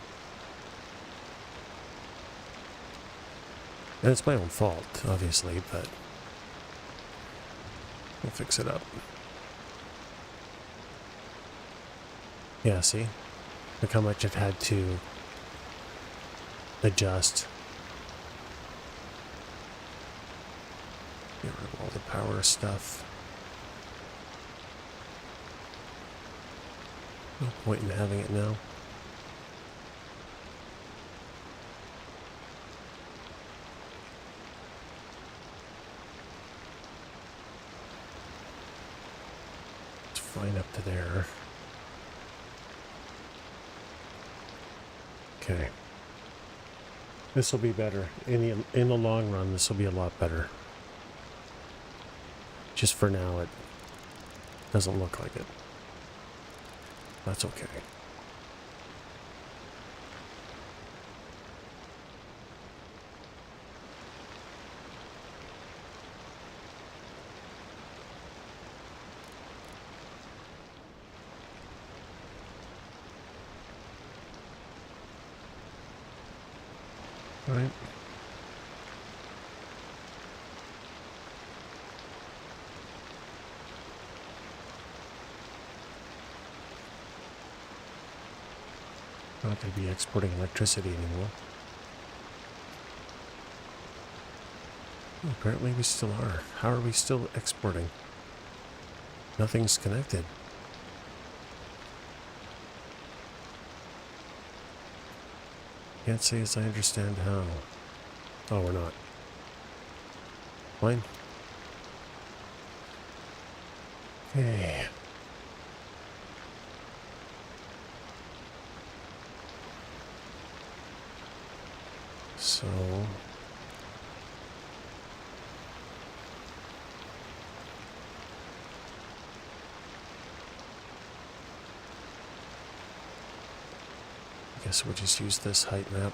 Speaker 1: And it's my own fault, obviously, but we'll fix it up. Yeah, see? Look how much I've had to adjust. Get rid of all the power stuff. No point in having it now. It's fine up to there. Okay. This will be better. In the long run, this will be a lot better. Just for now, it doesn't look like it. That's okay. All right. Not going to be exporting electricity anymore. Oh, apparently we still are. How are we still exporting? Nothing's connected. Can't say as I understand how. Oh, we're not. Fine. Okay. So... I guess we'll just use this height map.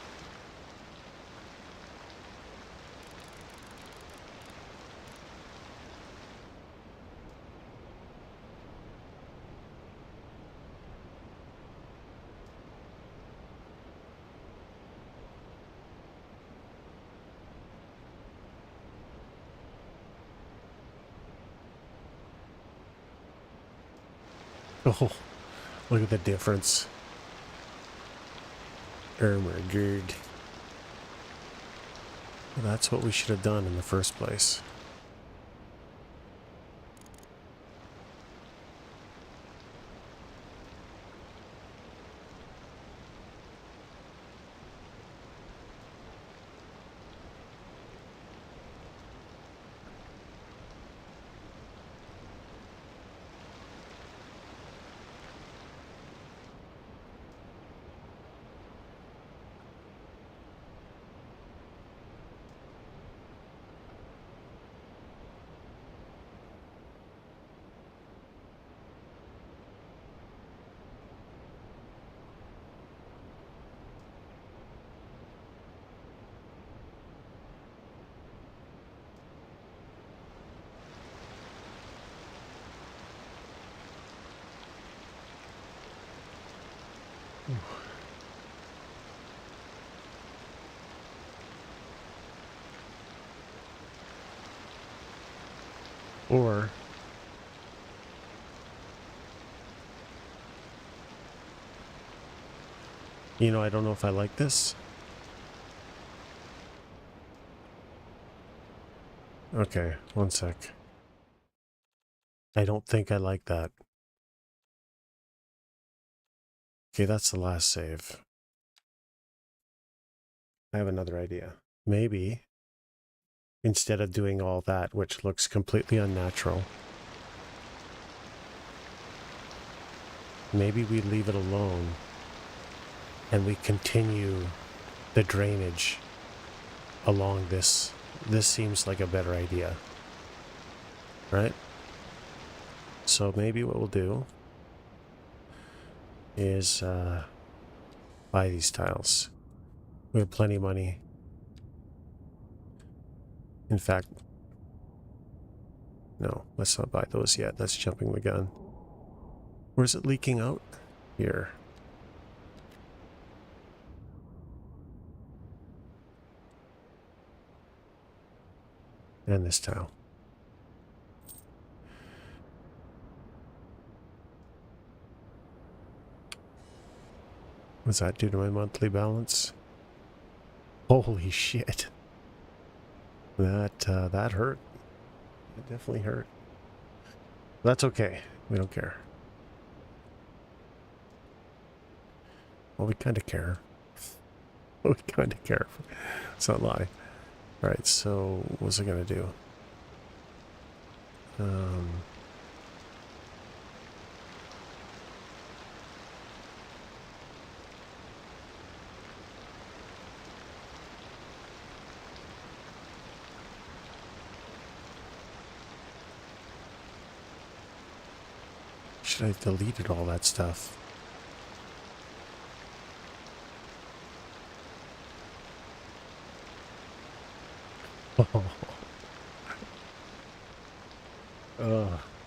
Speaker 1: Oh, look at the difference. Oh my god. Well, that's what we should have done in the first place. Or you know, I don't know if I like this. Okay, one sec. I don't think I like that. Okay, that's the last save. I have another idea. Maybe instead of doing all that, which looks completely unnatural, maybe we leave it alone and we continue the drainage along this. This seems like a better idea, right? So maybe what we'll do is buy these tiles. We have plenty of money. In fact, no, let's not buy those yet. That's jumping the gun. Where's it leaking out? Here. And this tile. What's that do to my monthly balance? Holy shit. That hurt. It definitely hurt. That's okay. We don't care. Well, we kind of care. We kind of care. Let's not lie. Alright, so what was I going to do? Should I have deleted all that stuff?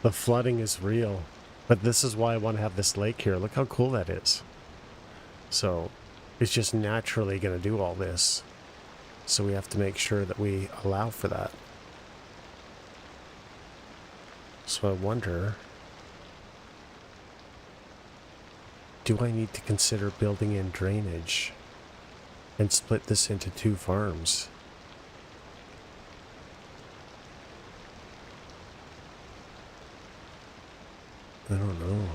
Speaker 1: The flooding is real. But this is why I want to have this lake here. Look how cool that is. So it's just naturally going to do all this. So we have to make sure that we allow for that. So I wonder, do I need to consider building in drainage and split this into 2 farms? I don't know.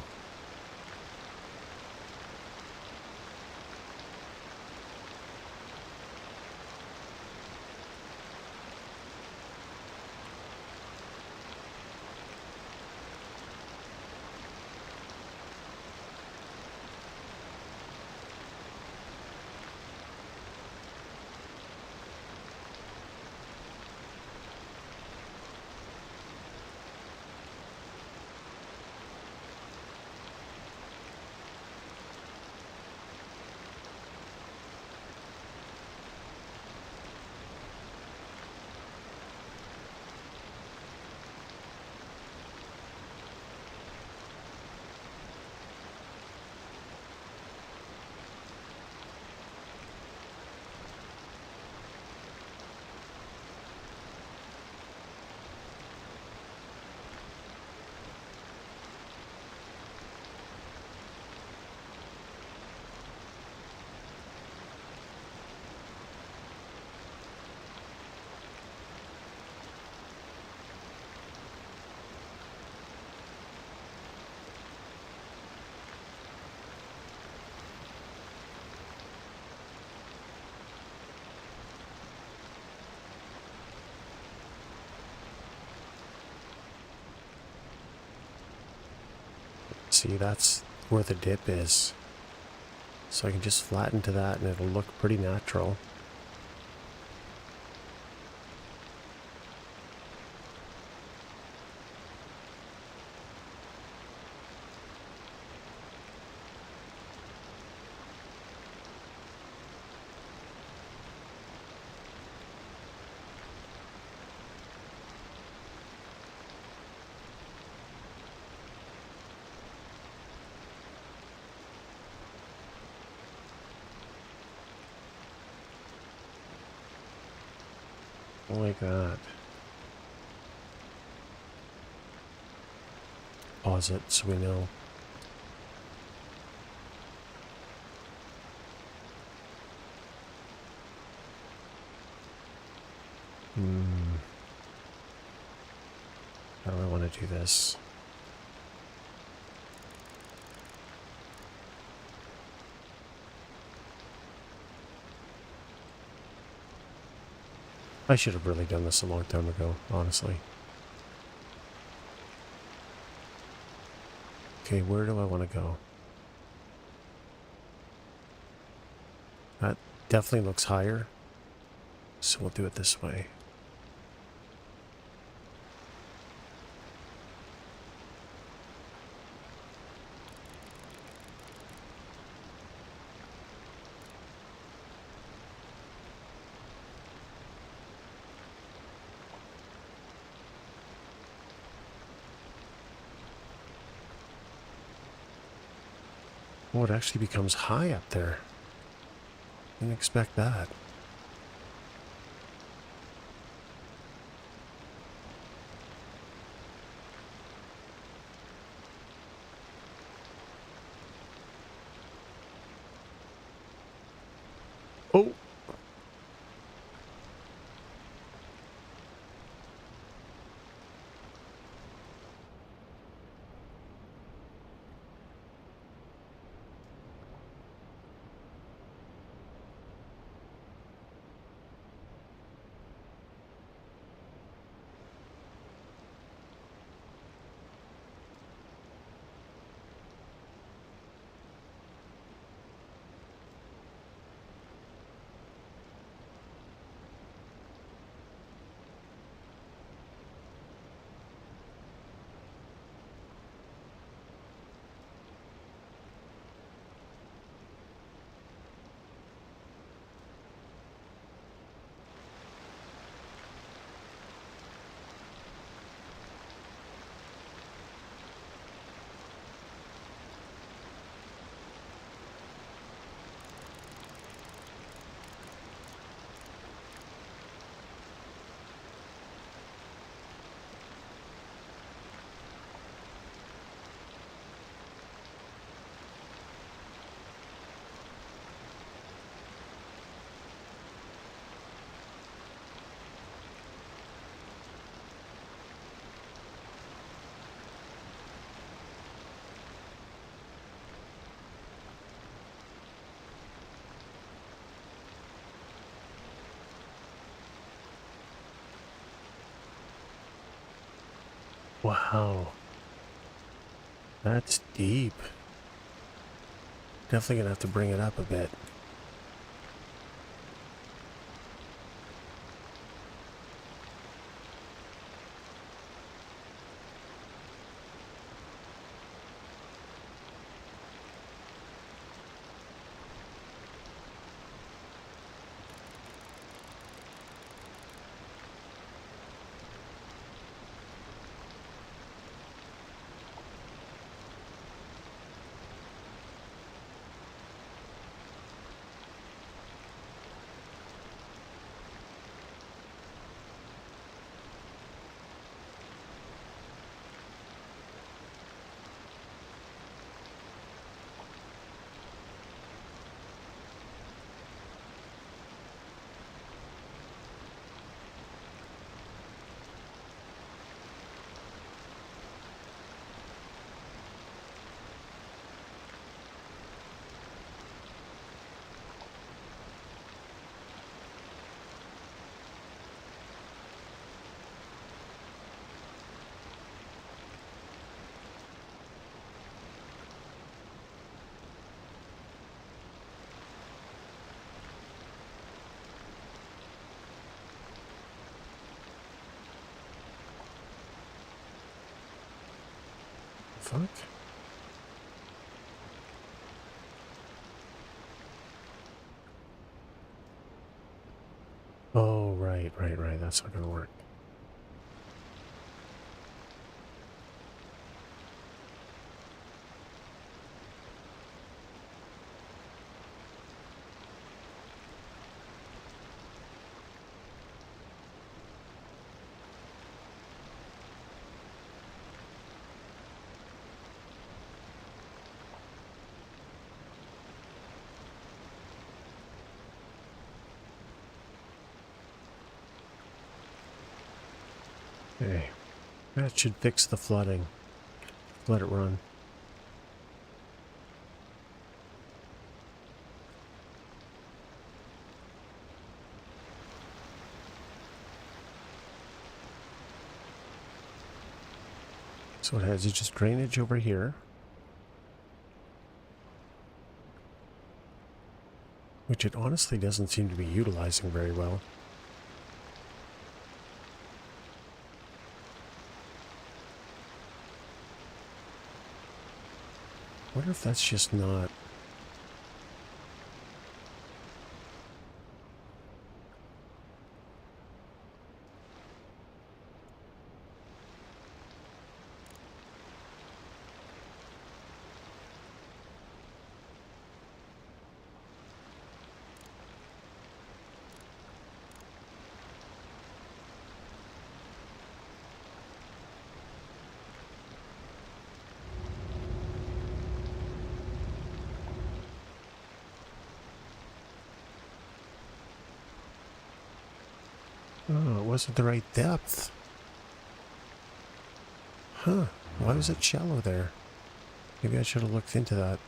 Speaker 1: See, that's where the dip is. So I can just flatten to that and it'll look pretty natural. Like that. Pause it so we know. How do I want to do this? I should have really done this a long time ago, honestly. Okay, where do I want to go? That definitely looks higher, so we'll do it this way. Oh, it actually becomes high up there. Didn't expect that. Oh! Wow. That's deep. Definitely gonna have to bring it up a bit. Fuck? Oh, right. That's not gonna work. Okay. That should fix the flooding. Let it run. So it has just drainage over here, which it honestly doesn't seem to be utilizing very well. Wonder if that's just not... Oh, it wasn't the right depth. Huh. Why was it shallow there? Maybe I should have looked into that.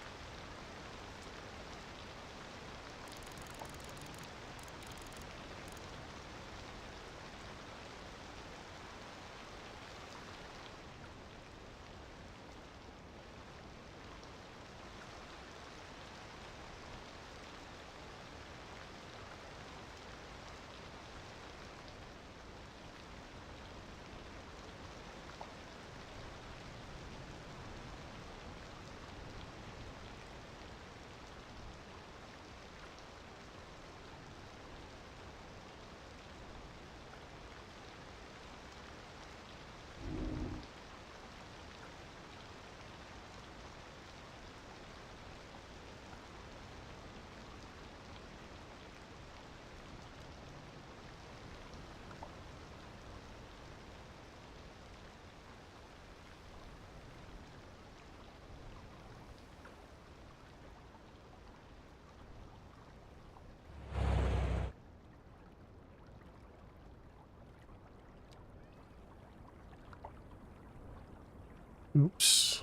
Speaker 1: Oops.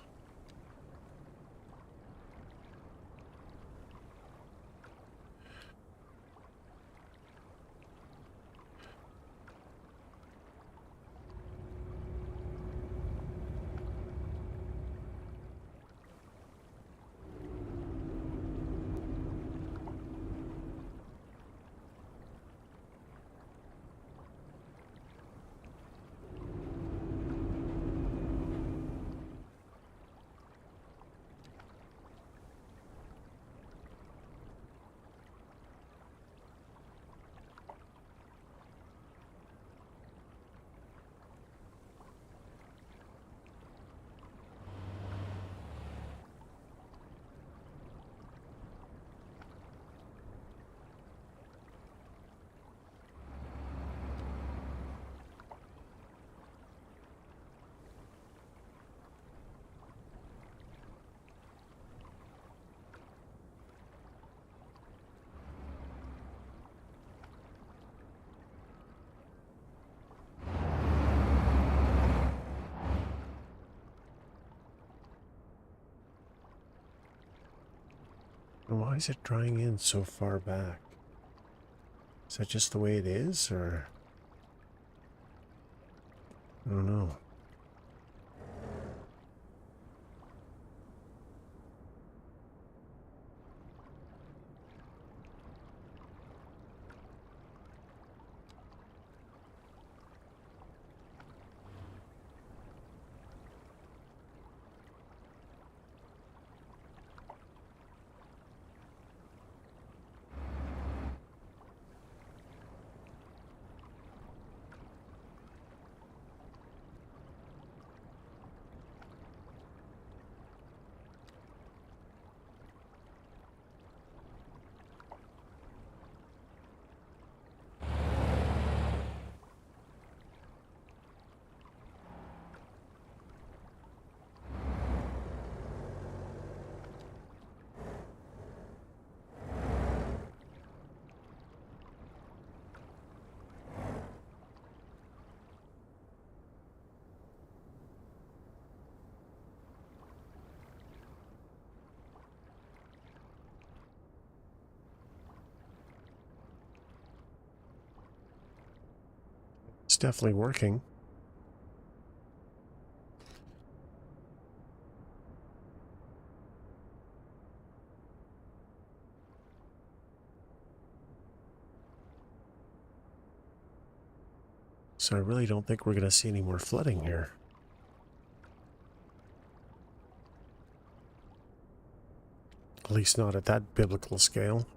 Speaker 1: Why is it drying in so far back? Is that just the way it is, or? I don't know. It's definitely working. So I really don't think we're going to see any more flooding here. At least not at that biblical scale.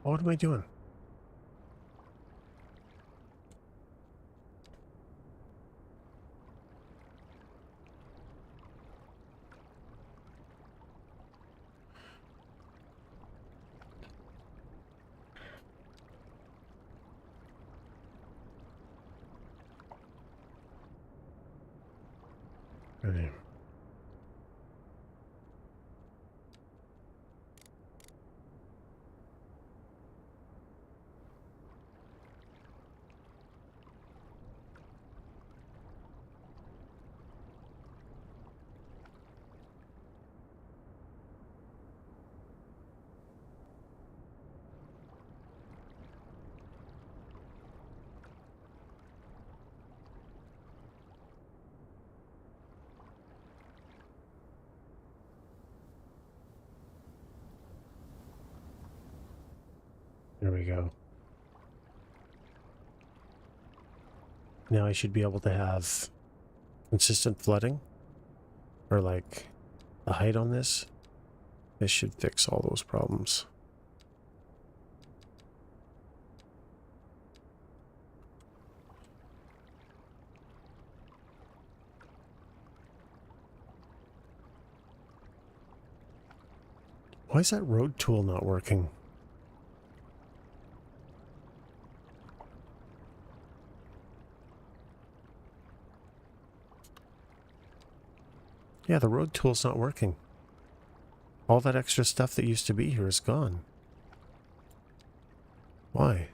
Speaker 1: What am I doing? Okay. There we go. Now I should be able to have consistent flooding, or like the height on this. This should fix all those problems. Why is that road tool not working? Yeah, the road tool's not working. All that extra stuff that used to be here is gone. Why?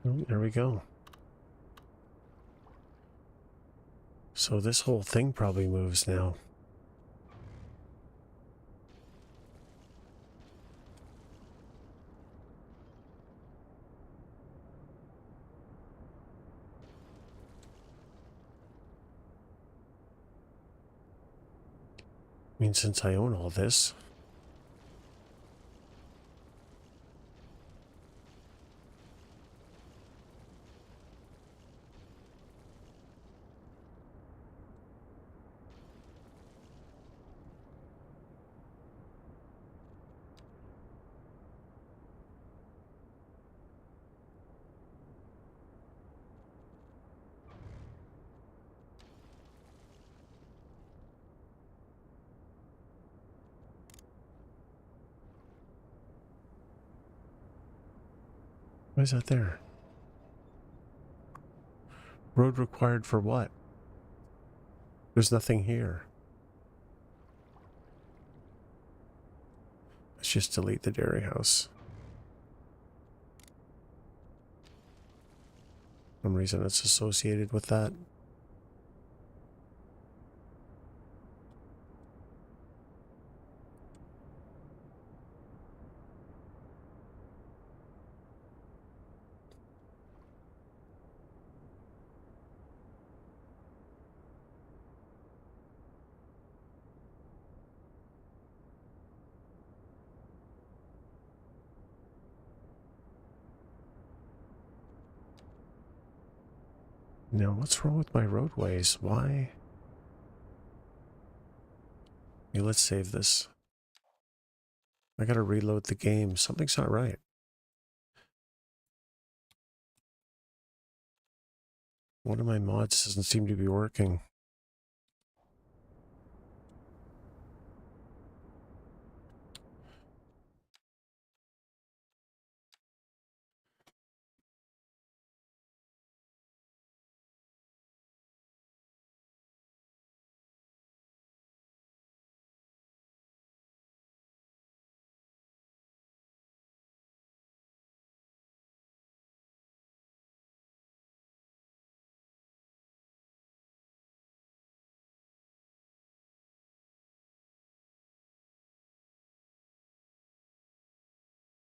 Speaker 1: Oh, there we go. So this whole thing probably moves now. I mean, since I own all this. Why is that there? Road required for what? There's nothing here. Let's just delete the dairy house. For some reason it's associated with that. Now, what's wrong with my roadways? Why? Hey, let's save this. I gotta reload the game. Something's not right. One of my mods doesn't seem to be working.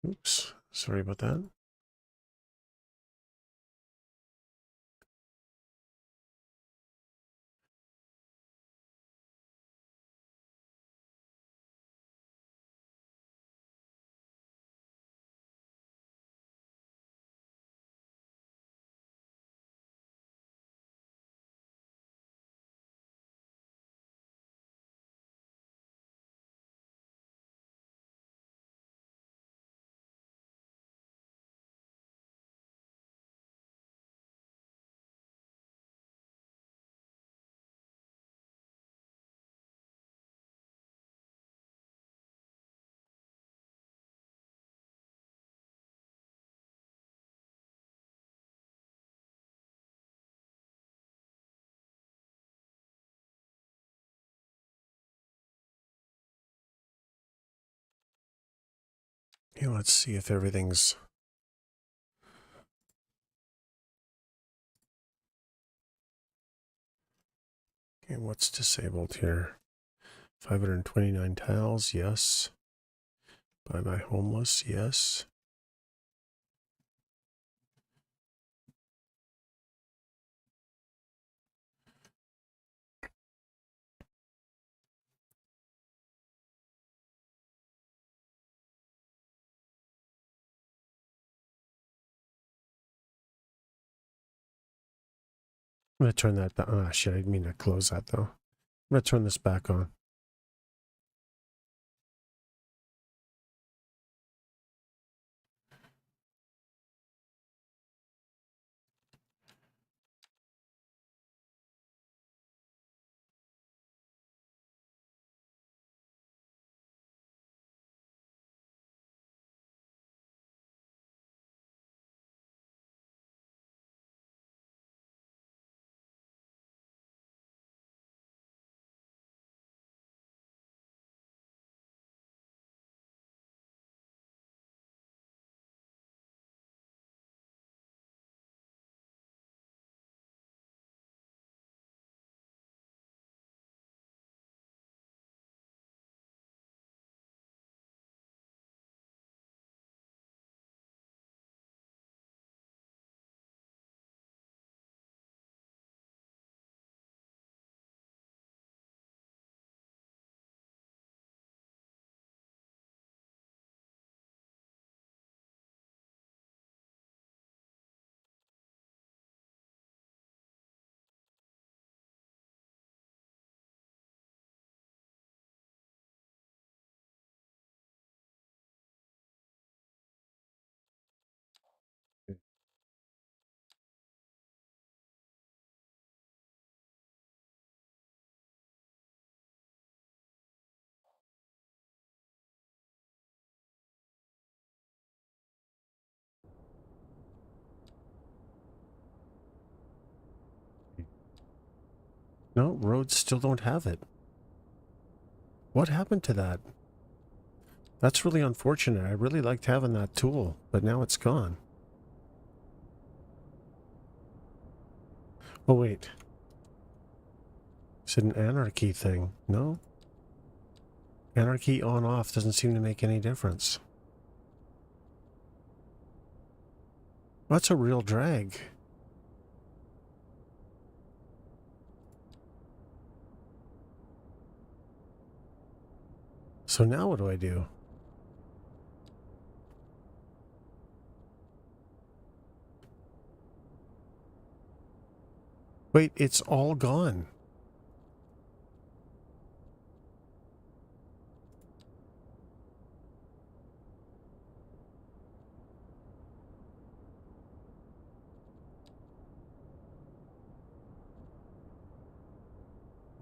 Speaker 1: Oops, sorry about that. Okay, let's see if everything's... Okay, what's disabled here? 529 tiles, yes. Buy my homeless, yes. I'm gonna turn that back. Ah, shit, I didn't mean to close that though. I'm gonna turn this back on. No, roads still don't have it. What happened to that? That's really unfortunate. I really liked having that tool, but now it's gone. Oh, wait. Is it an anarchy thing? No? Anarchy on-off doesn't seem to make any difference. That's a real drag. So now what do I do? Wait, it's all gone.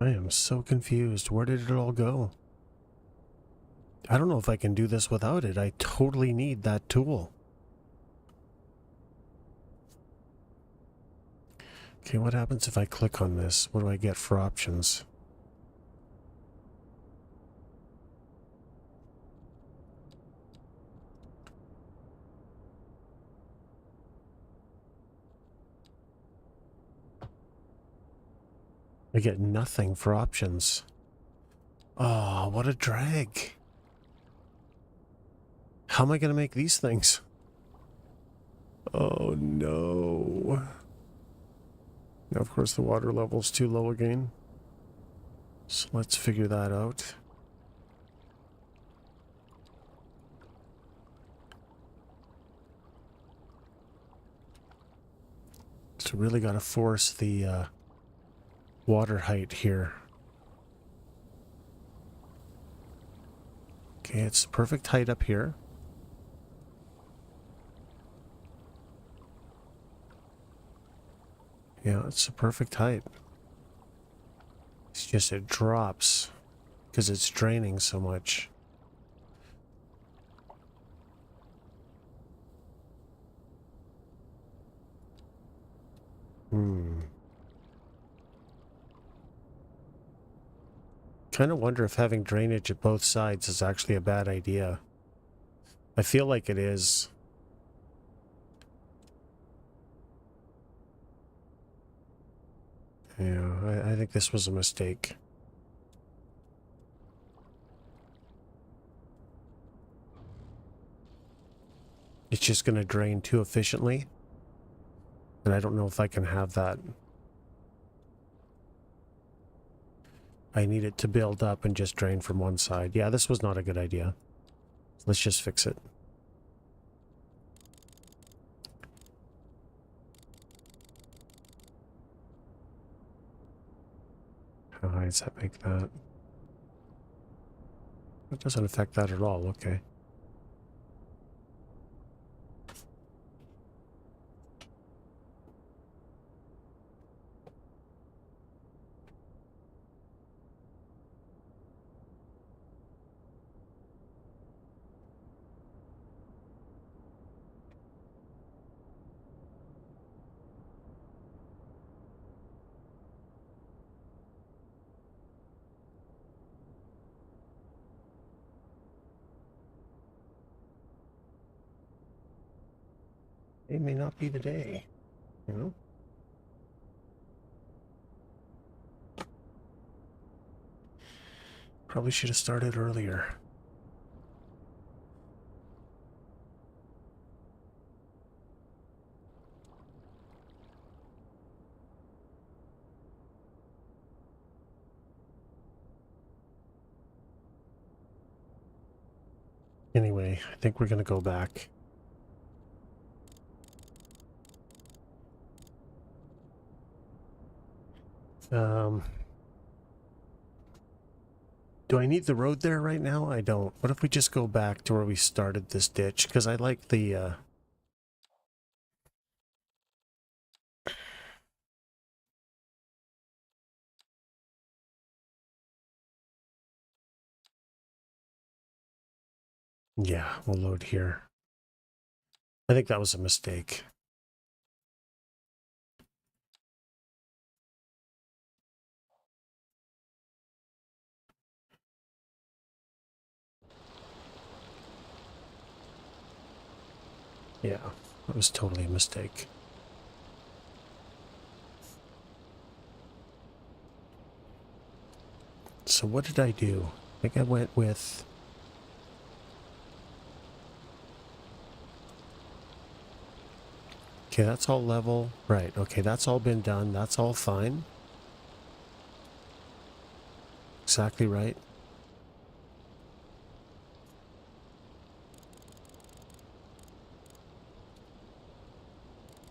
Speaker 1: I am so confused. Where did it all go? I don't know if I can do this without it. I totally need that tool. Okay, what happens if I click on this? What do I get for options? I get nothing for options. Oh, what a drag. How am I going to make these things? Oh, no. Now, of course, the water level's too low again. So let's figure that out. So really got to force the water height here. Okay, it's the perfect height up here. Yeah, it's the perfect height. It's just it drops because it's draining so much. Kind of wonder if having drainage at both sides is actually a bad idea. I feel like it is. Yeah, I think this was a mistake. It's just going to drain too efficiently. And I don't know if I can have that. I need it to build up and just drain from one side. Yeah, this was not a good idea. Let's just fix it. How high does that make that? That doesn't affect that at all. Okay. It may not be the day, you know? Probably should have started earlier. Anyway, I think we're going to go back. Do I need the road there right now? I don't. What if we just go back to where we started this ditch? Because I like the, yeah, we'll load here. I think that was a mistake. Yeah, that was totally a mistake. So what did I do? I think I went with... Okay, that's all level. Right, okay, that's all been done. That's all fine. Exactly right.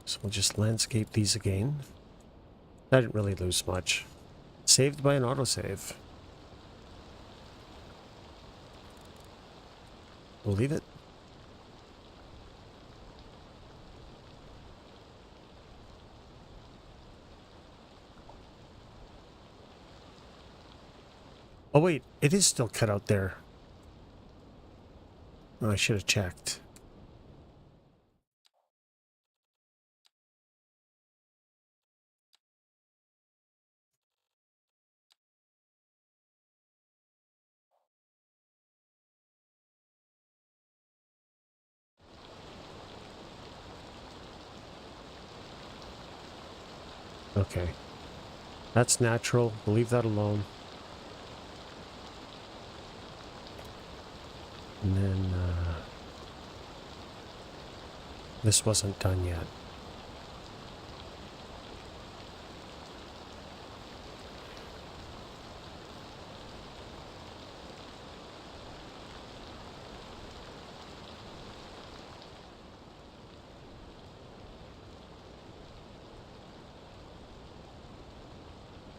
Speaker 1: So we'll just landscape these again. I didn't really lose much. Saved by an autosave. We'll leave it. Oh wait, it is still cut out there. Oh, I should have checked. Okay. That's natural. We'll leave that alone. And then, this wasn't done yet.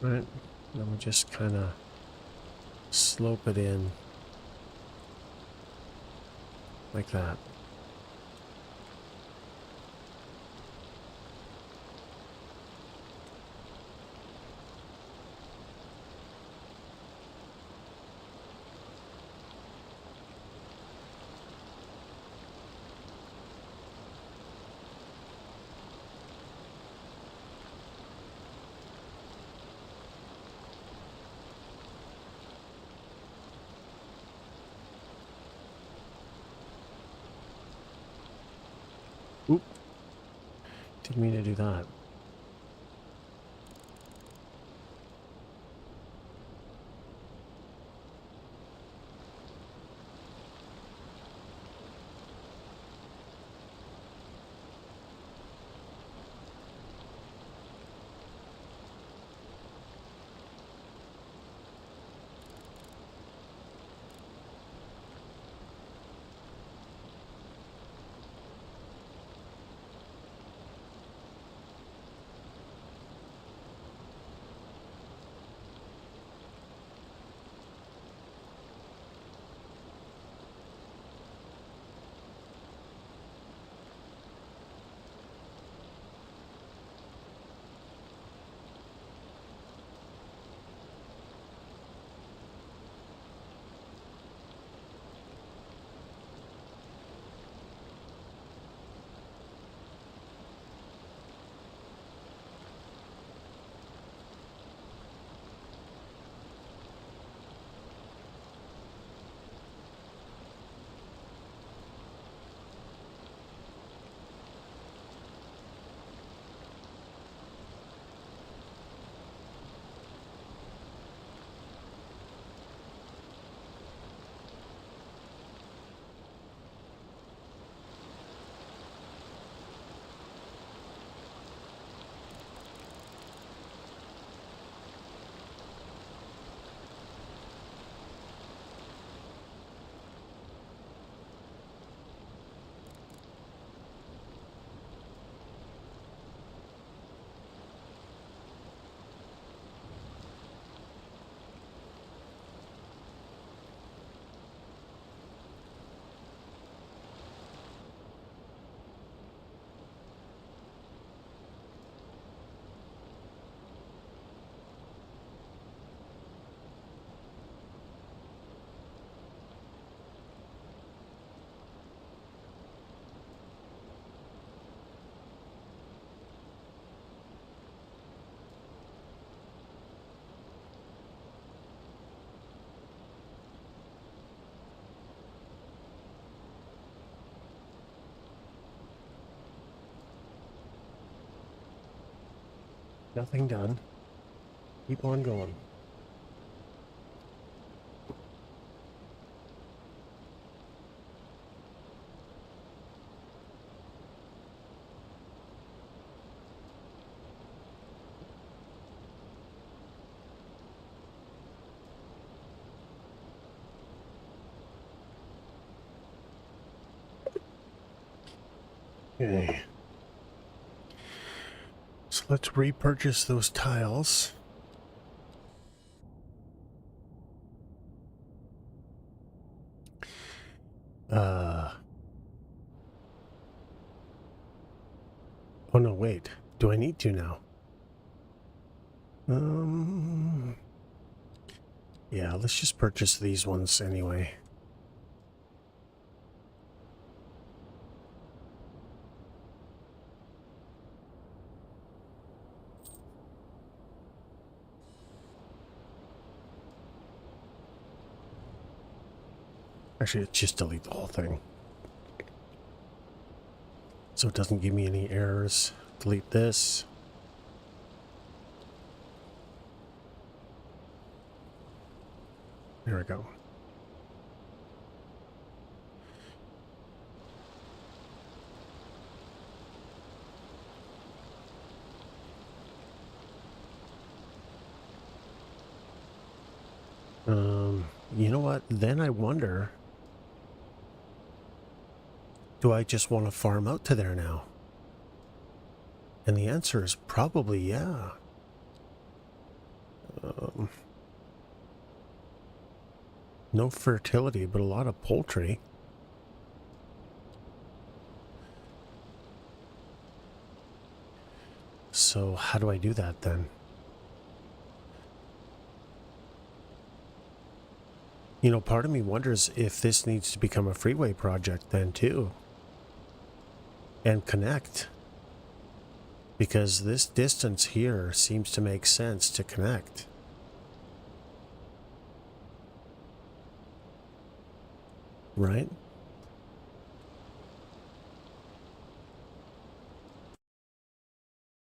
Speaker 1: Right. Then we just kind of slope it in like that. Oop. Didn't mean to do that. Nothing done. Keep on going. Okay. So let's repurchase those tiles. Oh no, wait. Do I need to now? Yeah, let's just purchase these ones anyway. Actually, just delete the whole thing, so it doesn't give me any errors. Delete this. There we go. You know what? Then I wonder, do I just want to farm out to there now? And the answer is probably yeah. No fertility, but a lot of poultry. So how do I do that then? You know, part of me wonders if this needs to become a freeway project then too. And connect. Because this distance here seems to make sense to connect. Right?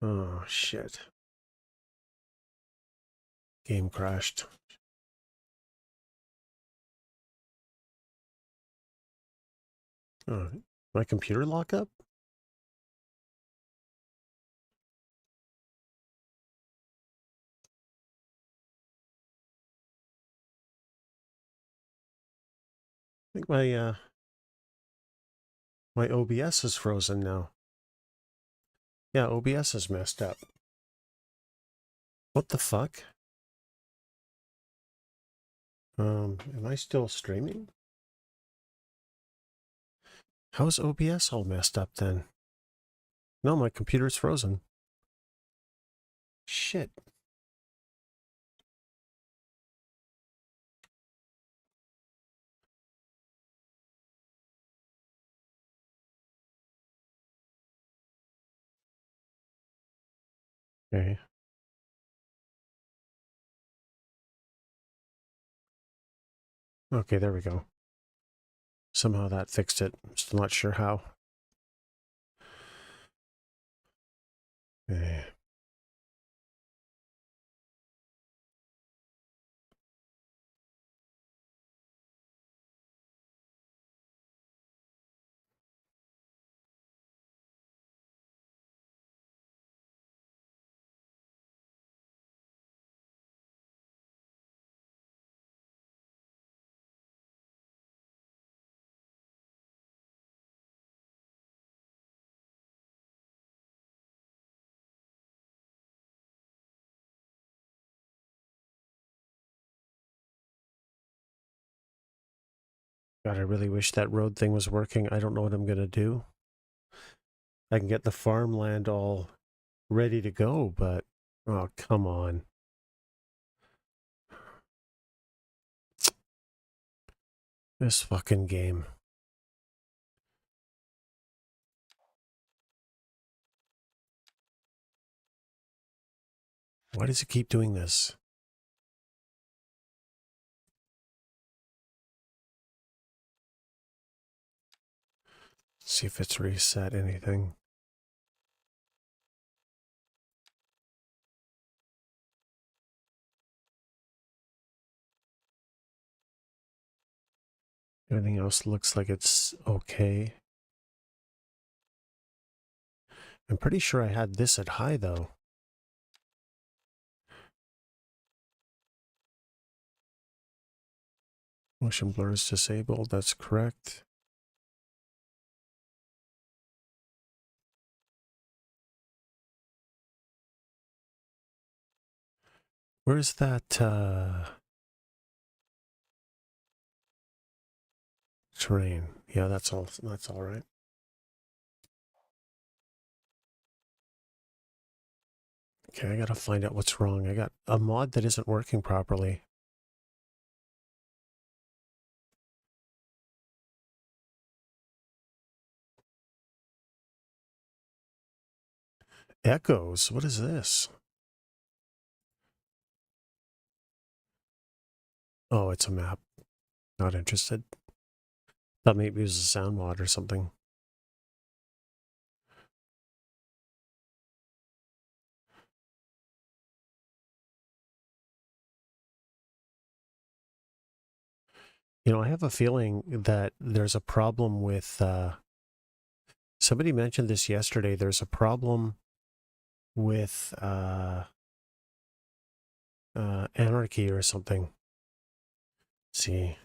Speaker 1: Oh, shit. Game crashed. Oh, my computer lock up? I think my OBS is frozen now. Yeah, OBS is messed up. What the fuck? Am I still streaming? How's OBS all messed up then? No, my computer's frozen. Shit. Okay. Okay, there we go. Somehow that fixed it. Still not sure how. Okay. God, I really wish that road thing was working. I don't know what I'm going to do. I can get the farmland all ready to go, but... Oh, come on. This fucking game. Why does it keep doing this? See if it's reset anything. Everything else looks like it's okay. I'm pretty sure I had this at high, though. Motion blur is disabled, that's correct. Where's that terrain? Yeah, that's all right. Okay, I gotta find out what's wrong. I got a mod that isn't working properly. Echoes? What is this? Oh, it's a map. Not interested. Thought maybe it was a sound mod or something. You know, I have a feeling that there's a problem with, somebody mentioned this yesterday, there's a problem with anarchy or something. Let's see.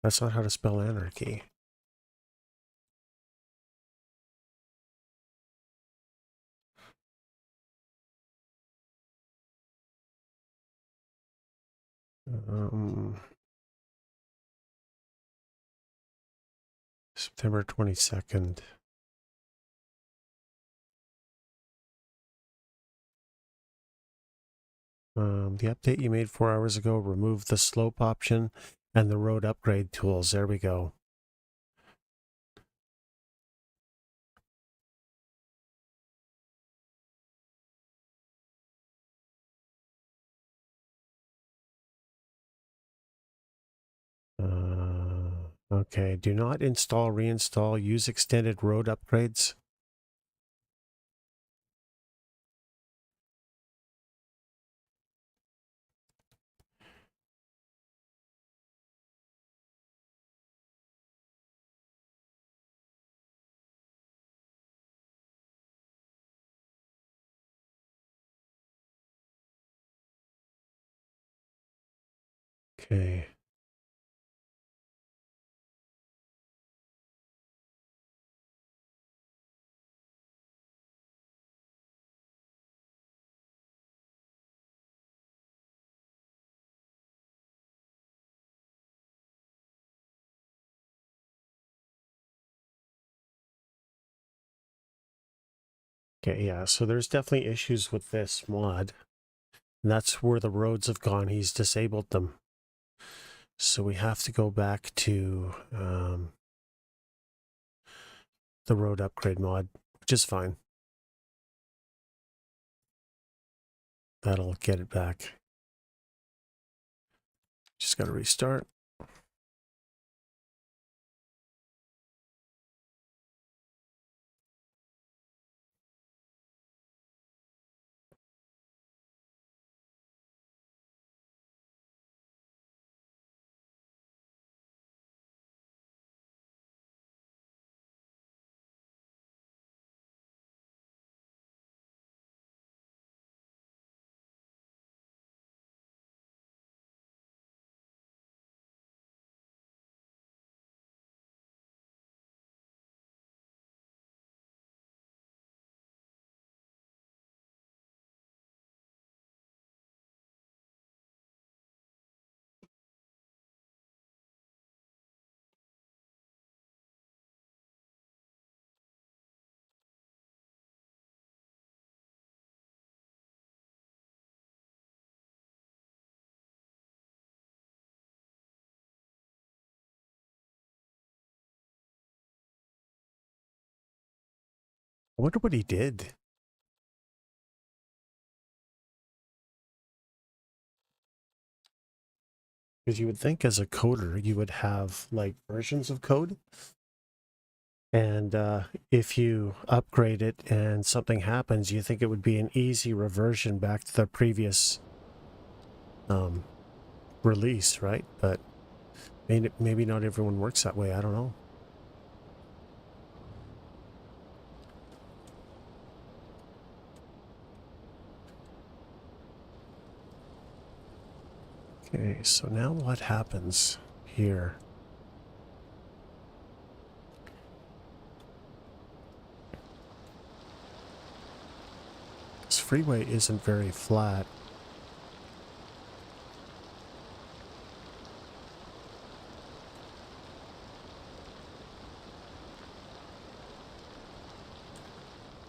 Speaker 1: That's not how to spell anarchy. September 22nd. The update you made 4 hours ago removed the slope option and the road upgrade tools. There we go. Okay, do not install, reinstall, use extended road upgrades. Okay. Okay, yeah, so there's definitely issues with this mod. And that's where the roads have gone. He's disabled them. So we have to go back to the road upgrade mod, which is fine. That'll get it back. Just got to restart. I wonder what he did. Because you would think as a coder, you would have like versions of code. And if you upgrade it and something happens, you think it would be an easy reversion back to the previous release, right? But maybe not everyone works that way. I don't know. Okay, so now what happens here? As freeway isn't very flat.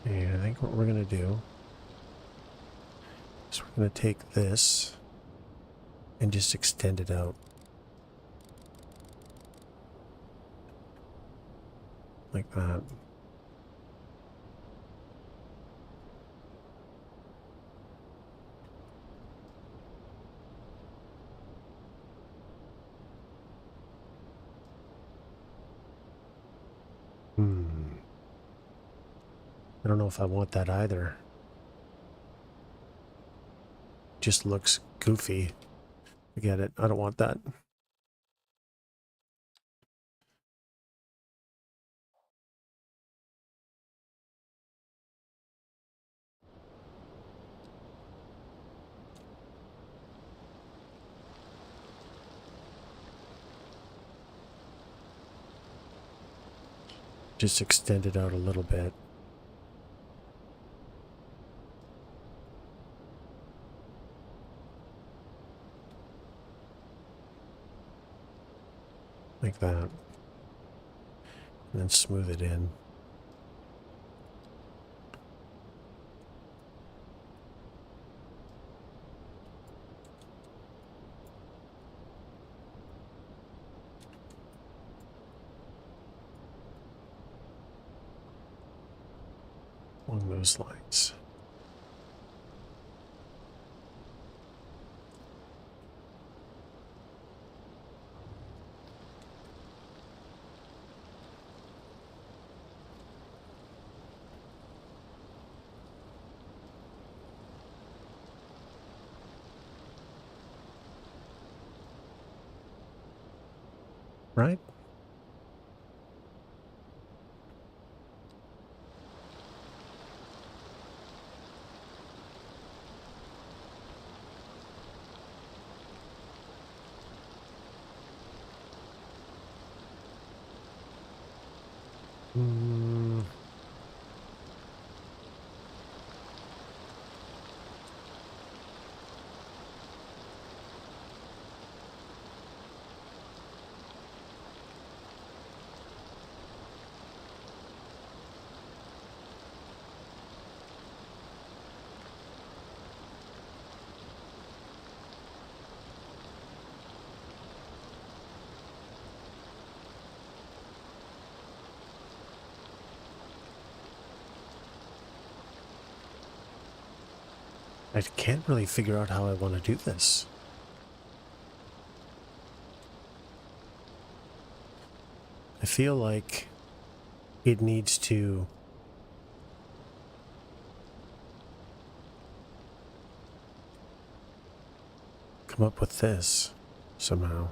Speaker 1: And I think what we're going to do is we're going to take this and just extend it out. Like that. I don't know if I want that either. Just looks goofy. Forget it. I don't want that. Just extend it out a little bit. Like that. And then smooth it in. Along those lines. Right? I can't really figure out how I want to do this. I feel like it needs to come up with this somehow.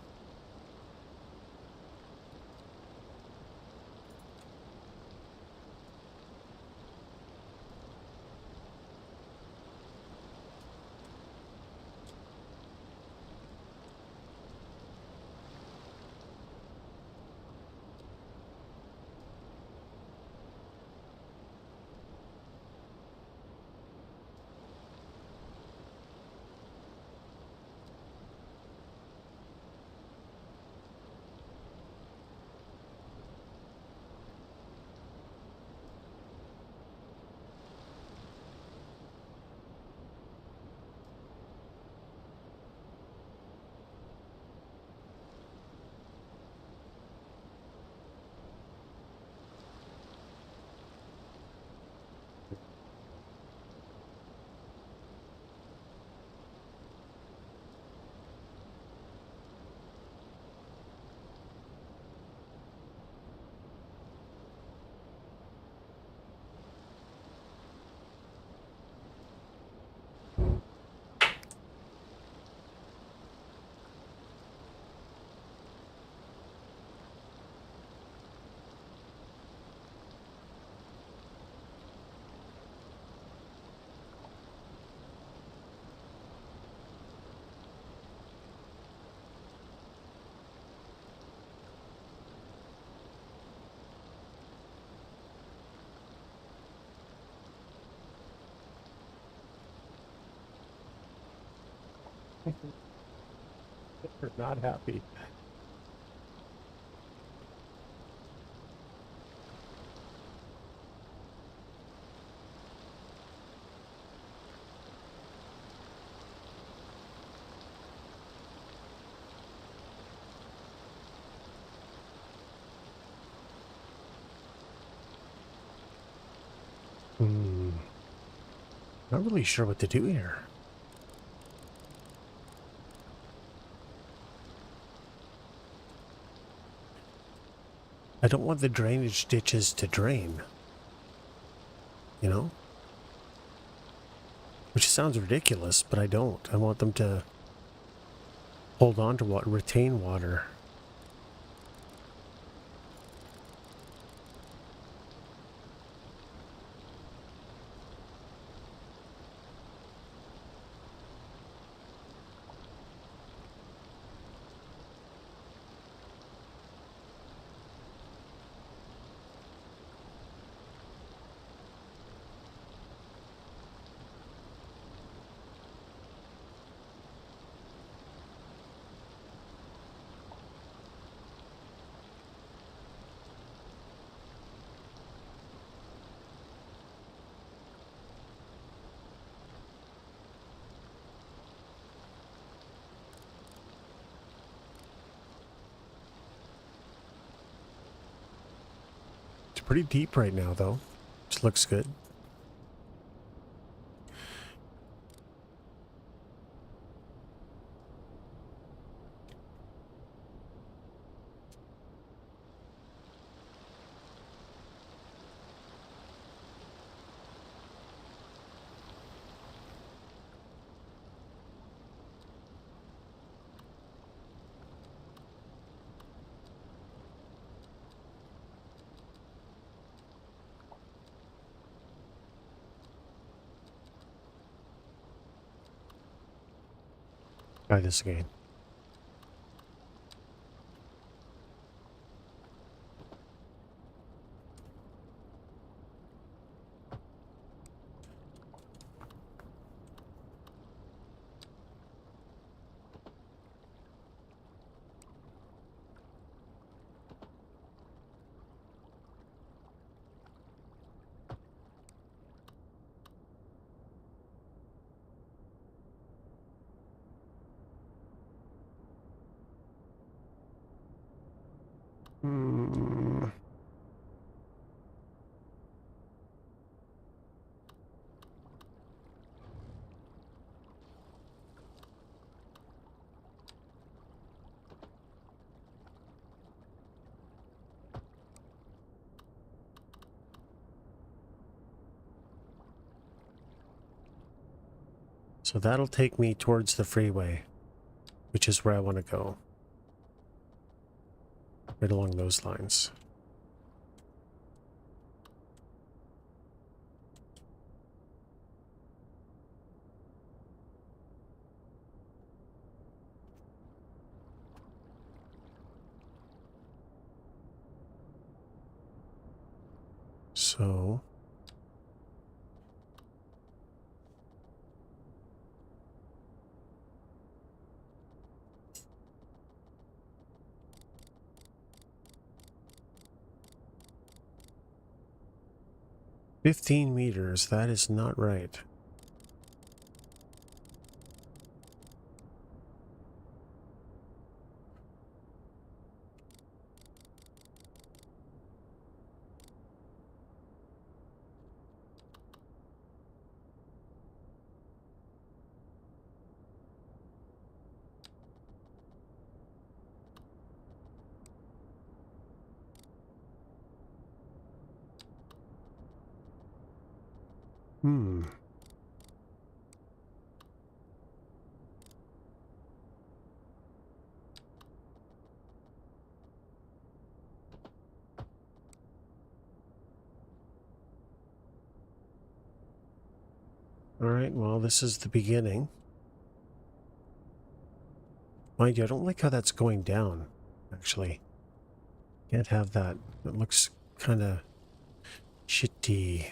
Speaker 1: They're not happy. Not really sure what to do here. I don't want the drainage ditches to drain. You know? Which sounds ridiculous, but I don't. I want them to hold on to what, retain water. It's pretty deep right now, though. Which looks good. Try this again. So that'll take me towards the freeway, which is where I want to go. Right along those lines. So... $15 meters, that is not right. Alright, well, this is the beginning. Mind you, I don't like how that's going down, actually. Can't have that. It looks kind of shitty.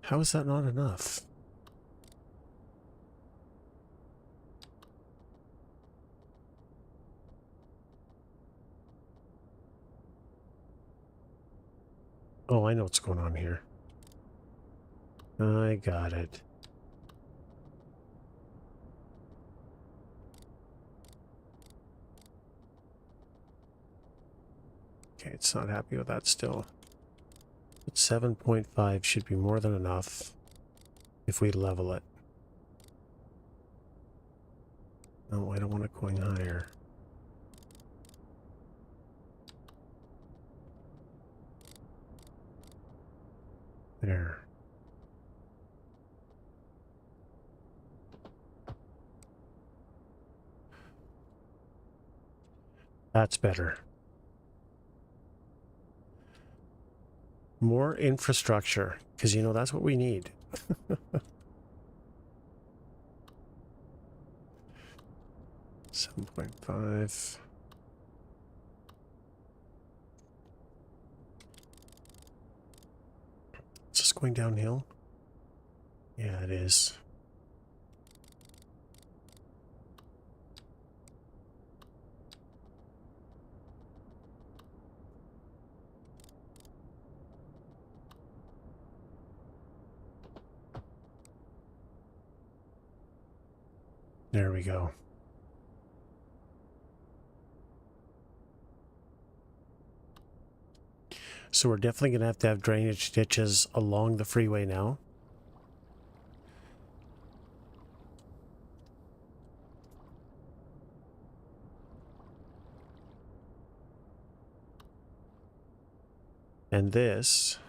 Speaker 1: How is that not enough? Oh, I know what's going on here. I got it. Okay, it's not happy with that still. But 7.5 should be more than enough if we level it. No, I don't want it going higher. There. That's better. More infrastructure, because, you know, that's what we need. 7.5. Is this going downhill? Yeah, it is. There we go. So we're definitely going to have drainage ditches along the freeway now. And this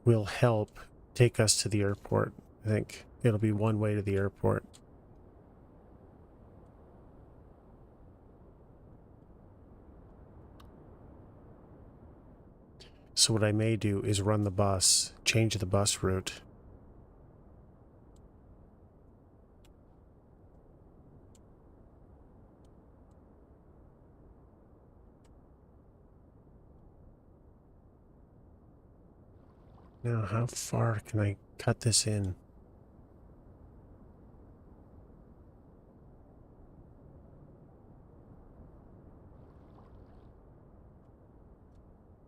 Speaker 1: will help take us to the airport. I think it'll be one way to the airport. So what I may do is run the bus, change the bus route. Now, how far can I cut this in?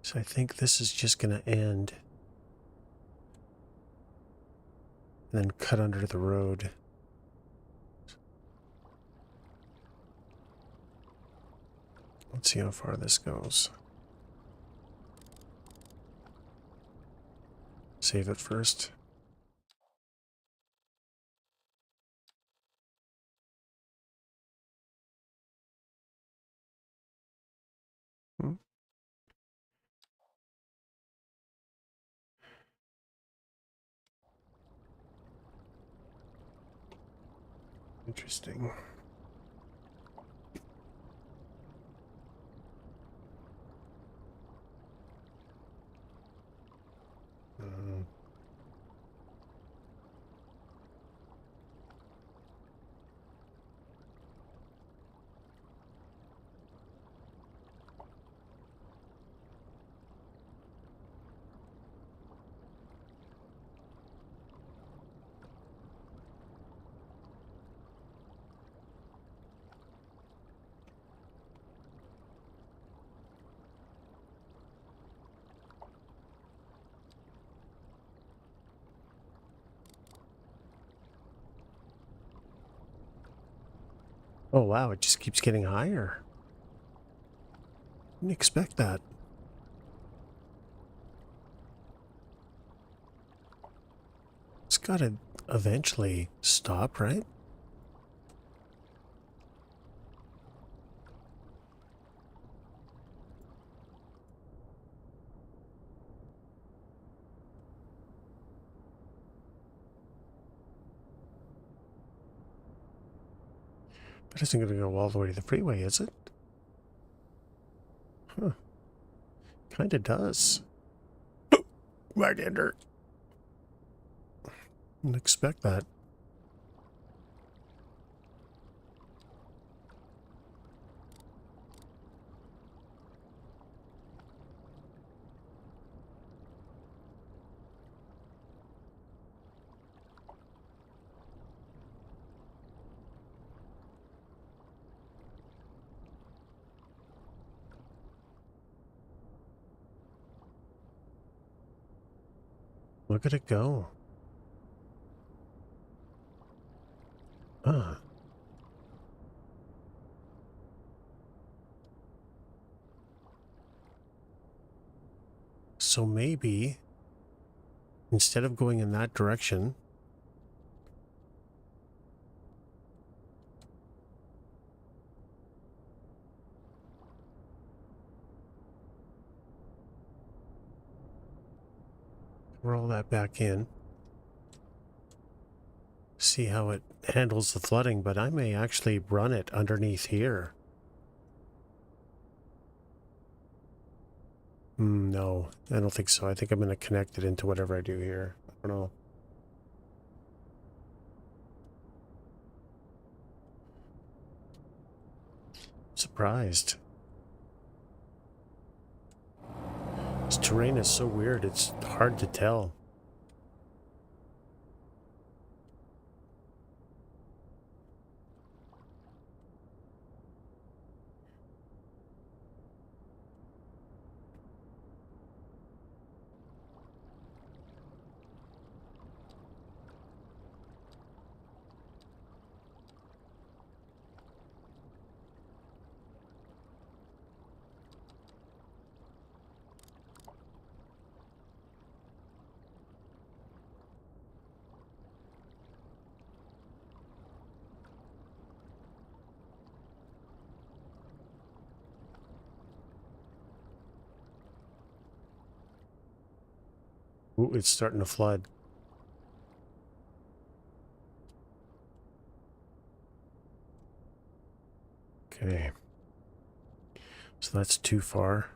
Speaker 1: So I think this is just going to end and then cut under the road. Let's see how far this goes. Save it first. Hmm. Interesting. Uh, oh wow, it just keeps getting higher. Didn't expect that. It's got to eventually stop, right? But it isn't going to go all the way to the freeway, is it? Huh. Kind of does. Right under. Didn't expect that. Look at it go. Ah. So maybe instead of going in that direction, roll that back in, see how it handles the flooding, but I may actually run it underneath here. No, I don't think so. I think I'm going to connect it into whatever I do here. I don't know. Surprised. This terrain is so weird, it's hard to tell. Ooh, it's starting to flood. Okay. So that's too far.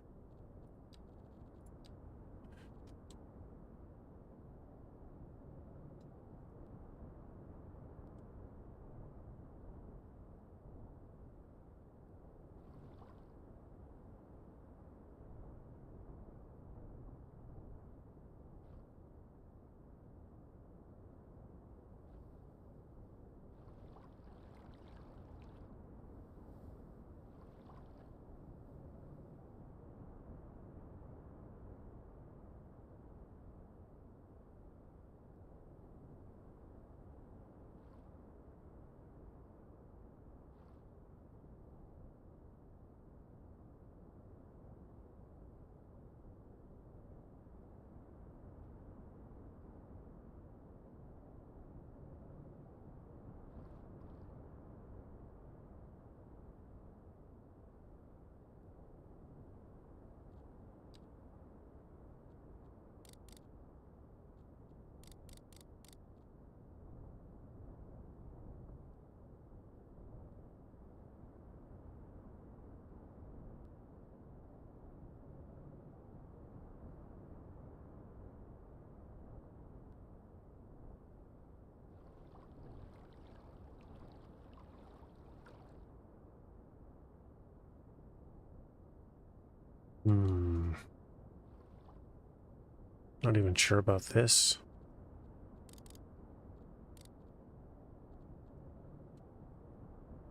Speaker 1: Not even sure about this.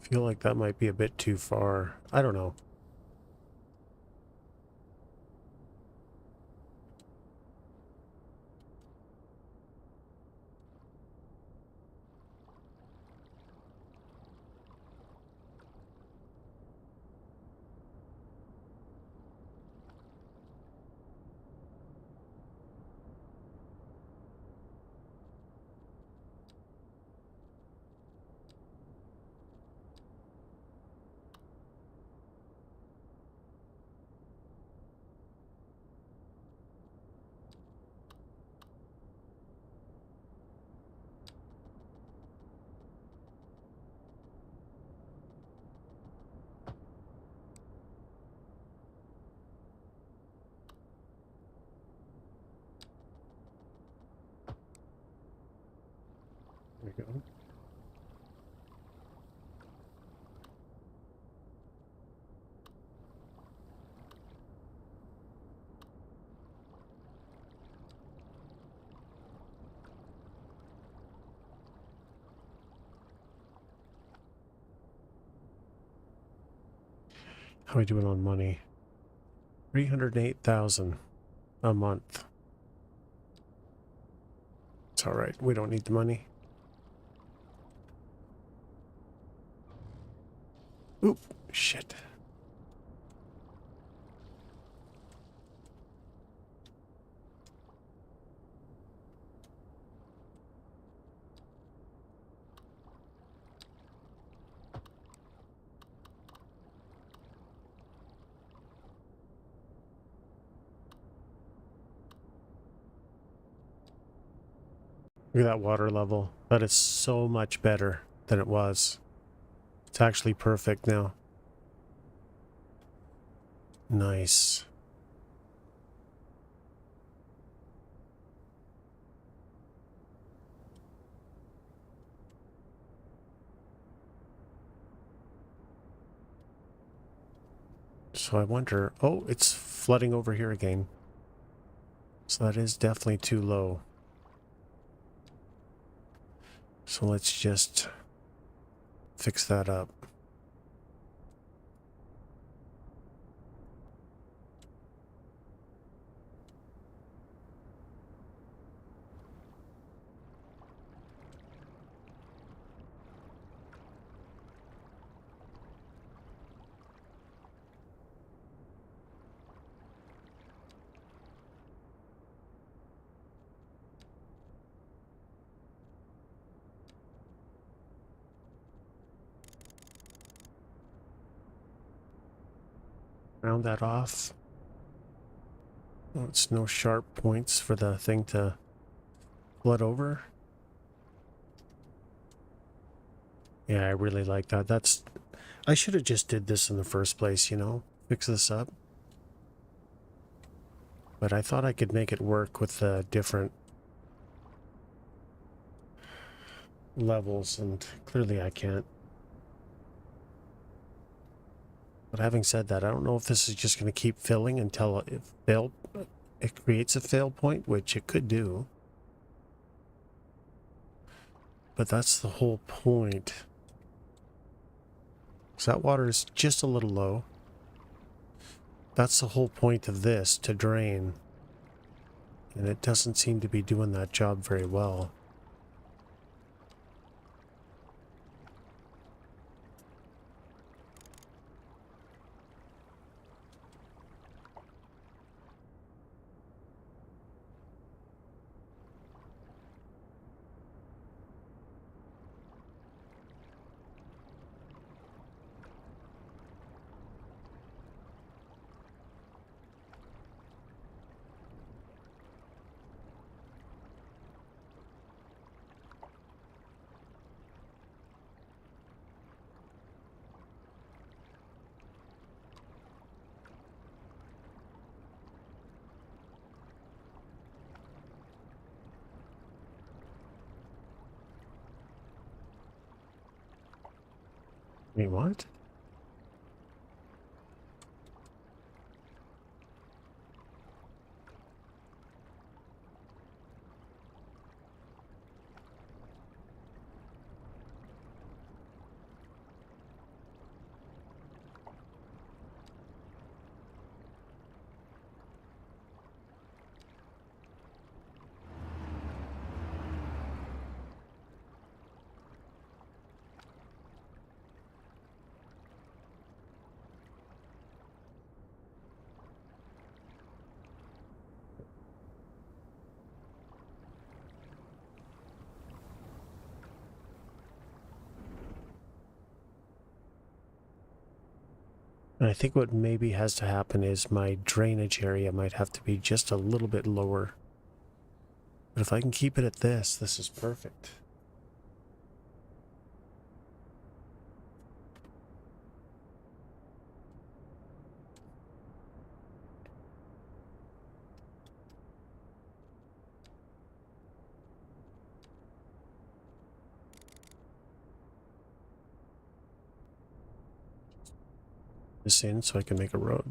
Speaker 1: Feel like that might be a bit too far. I don't know. There we go. How are we doing on money? 308,000 a month. It's all right. We don't need the money. Oop, shit. Look at that water level. That is so much better than it was. It's actually perfect now. Nice. So I wonder... Oh, it's flooding over here again. So that is definitely too low. So let's just fix that up. Round that off. Oh, it's no sharp points for the thing to flood over. Yeah, I really like that. That's... I should have just did this in the first place, you know? Fix this up. But I thought I could make it work with the different levels, and clearly I can't. But having said that, I don't know if this is just going to keep filling until it creates a fail point, which it could do. But that's the whole point. So that water is just a little low. That's the whole point of this, to drain. And it doesn't seem to be doing that job very well. Wait, what? And I think what maybe has to happen is my drainage area might have to be just a little bit lower. But if I can keep it at this is perfect. This in so I can make a road.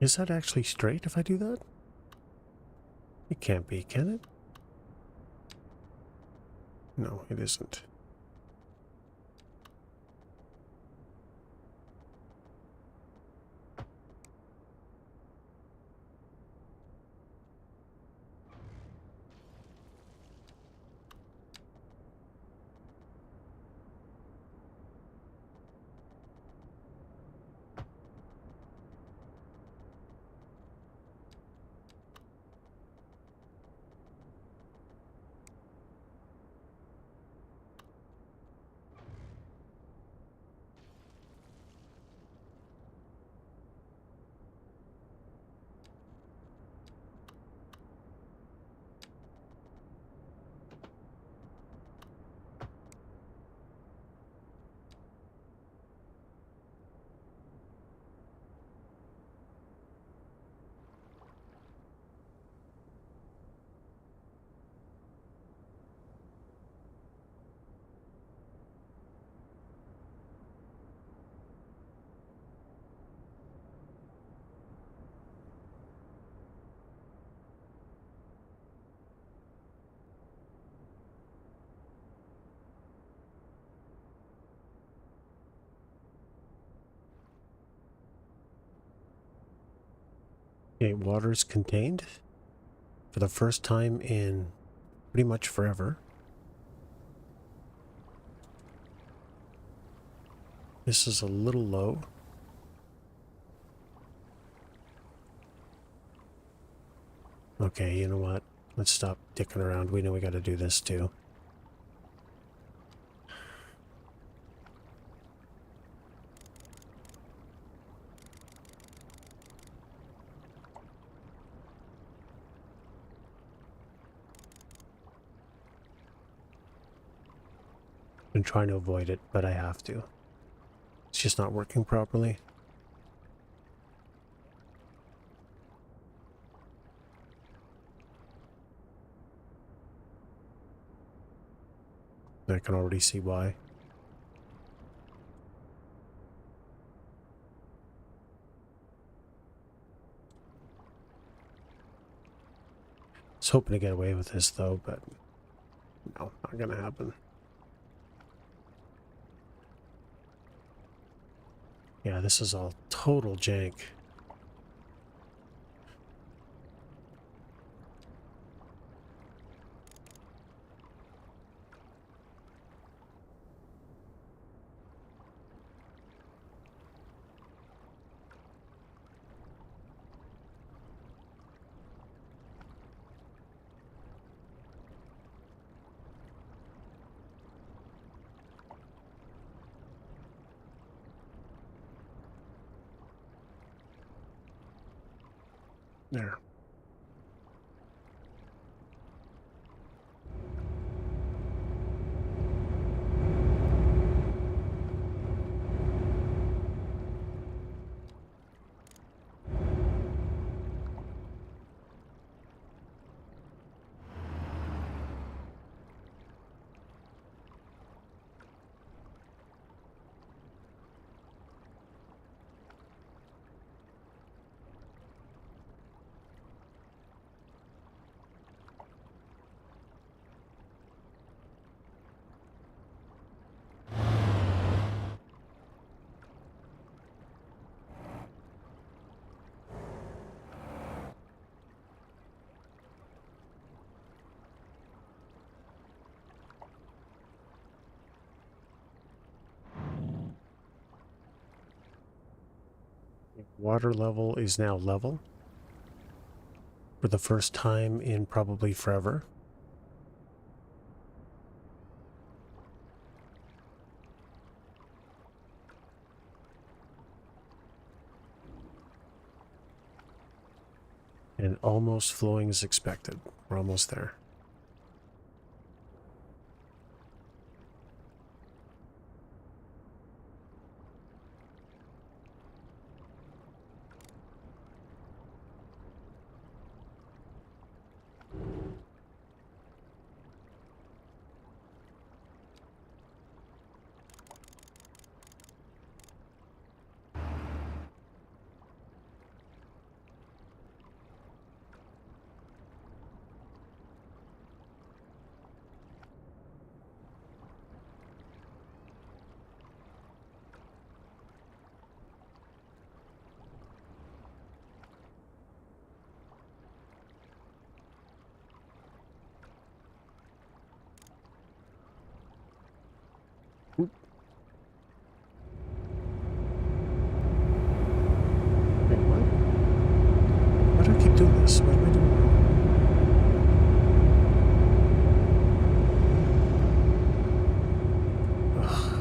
Speaker 1: Is that actually straight if I do that? It can't be, can it? No, it isn't. Okay, water's contained for the first time in pretty much forever. This is a little low. Okay, you know what? Let's stop dicking around. We know we got to do this too. Been trying to avoid it, but I have to. It's just not working properly. I can already see why. I was hoping to get away with this though, but no, not gonna happen. Yeah, this is all total jank. There. Water level is now level for the first time in probably forever. And almost flowing as expected. We're almost there. this? What am I doing? Ugh.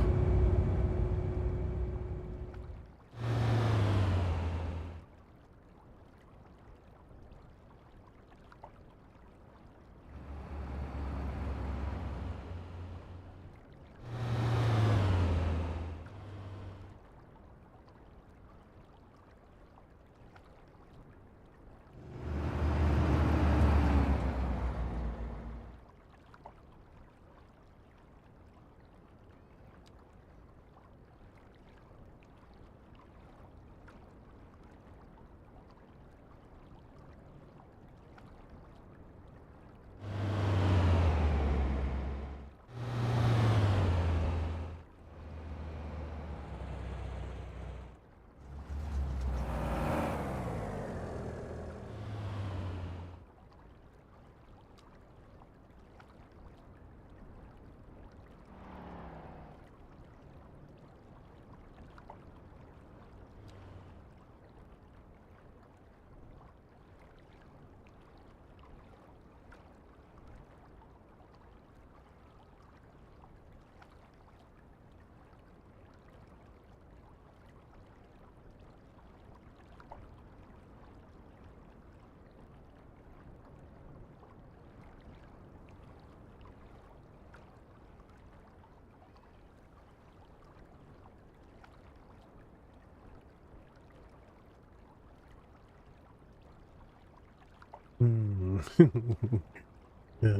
Speaker 1: Hmm. Yeah.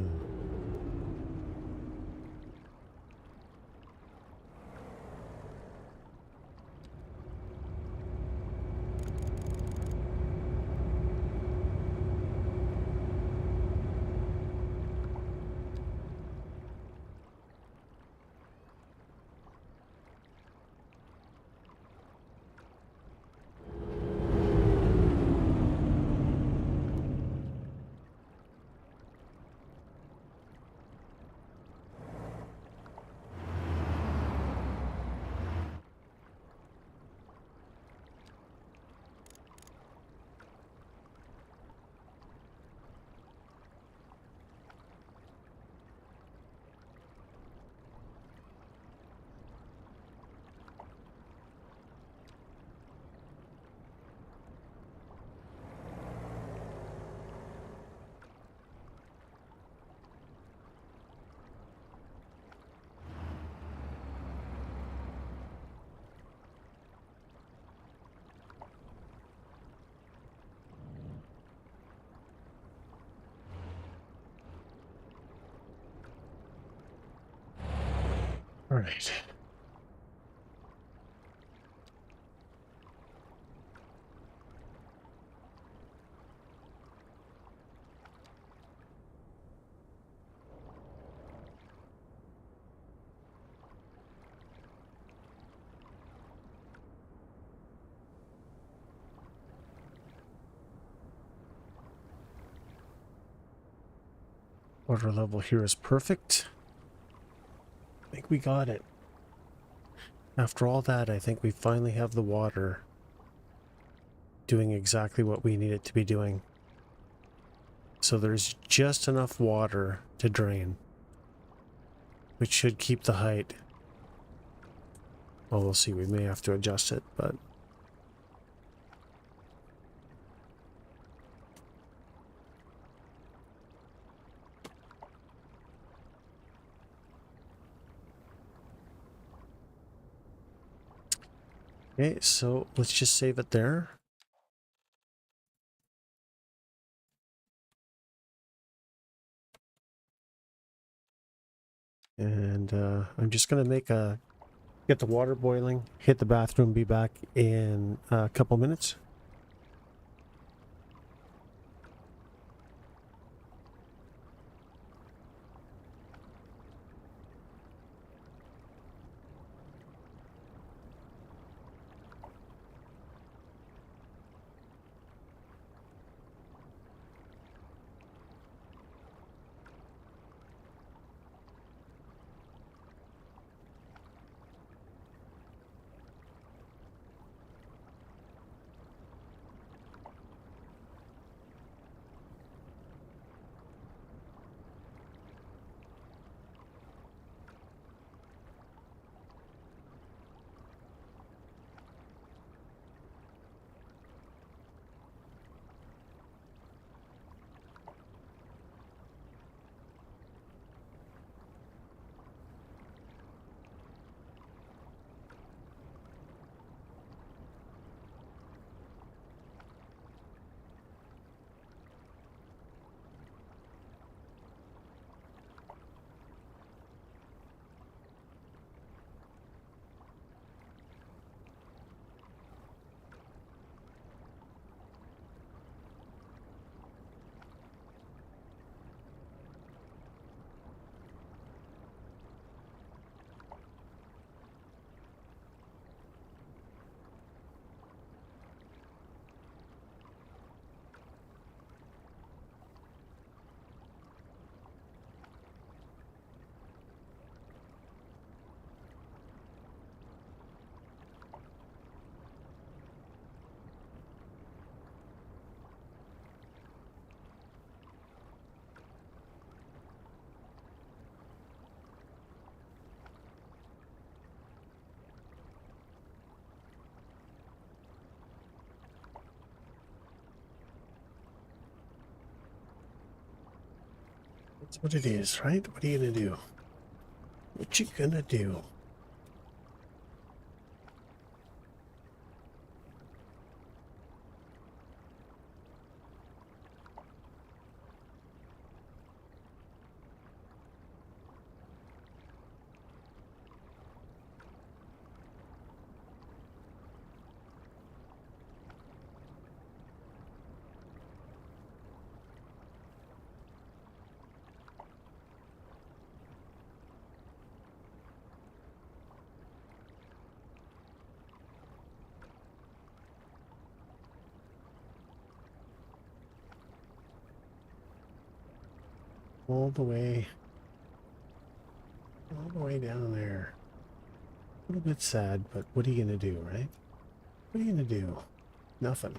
Speaker 1: All right. Water level here is perfect. I think we got it. After all that, I think we finally have the water doing exactly what we need it to be doing. So there's just enough water to drain, which should keep the height. Well, we'll see. We may have to adjust it, but... Okay, so let's just save it there. And I'm just going to get the water boiling, hit the bathroom, be back in a couple minutes. That's what it is, right? What are you gonna do? What you gonna do? All the way down there. A little bit sad, but what are you gonna do, right? What are you gonna do? Nothing.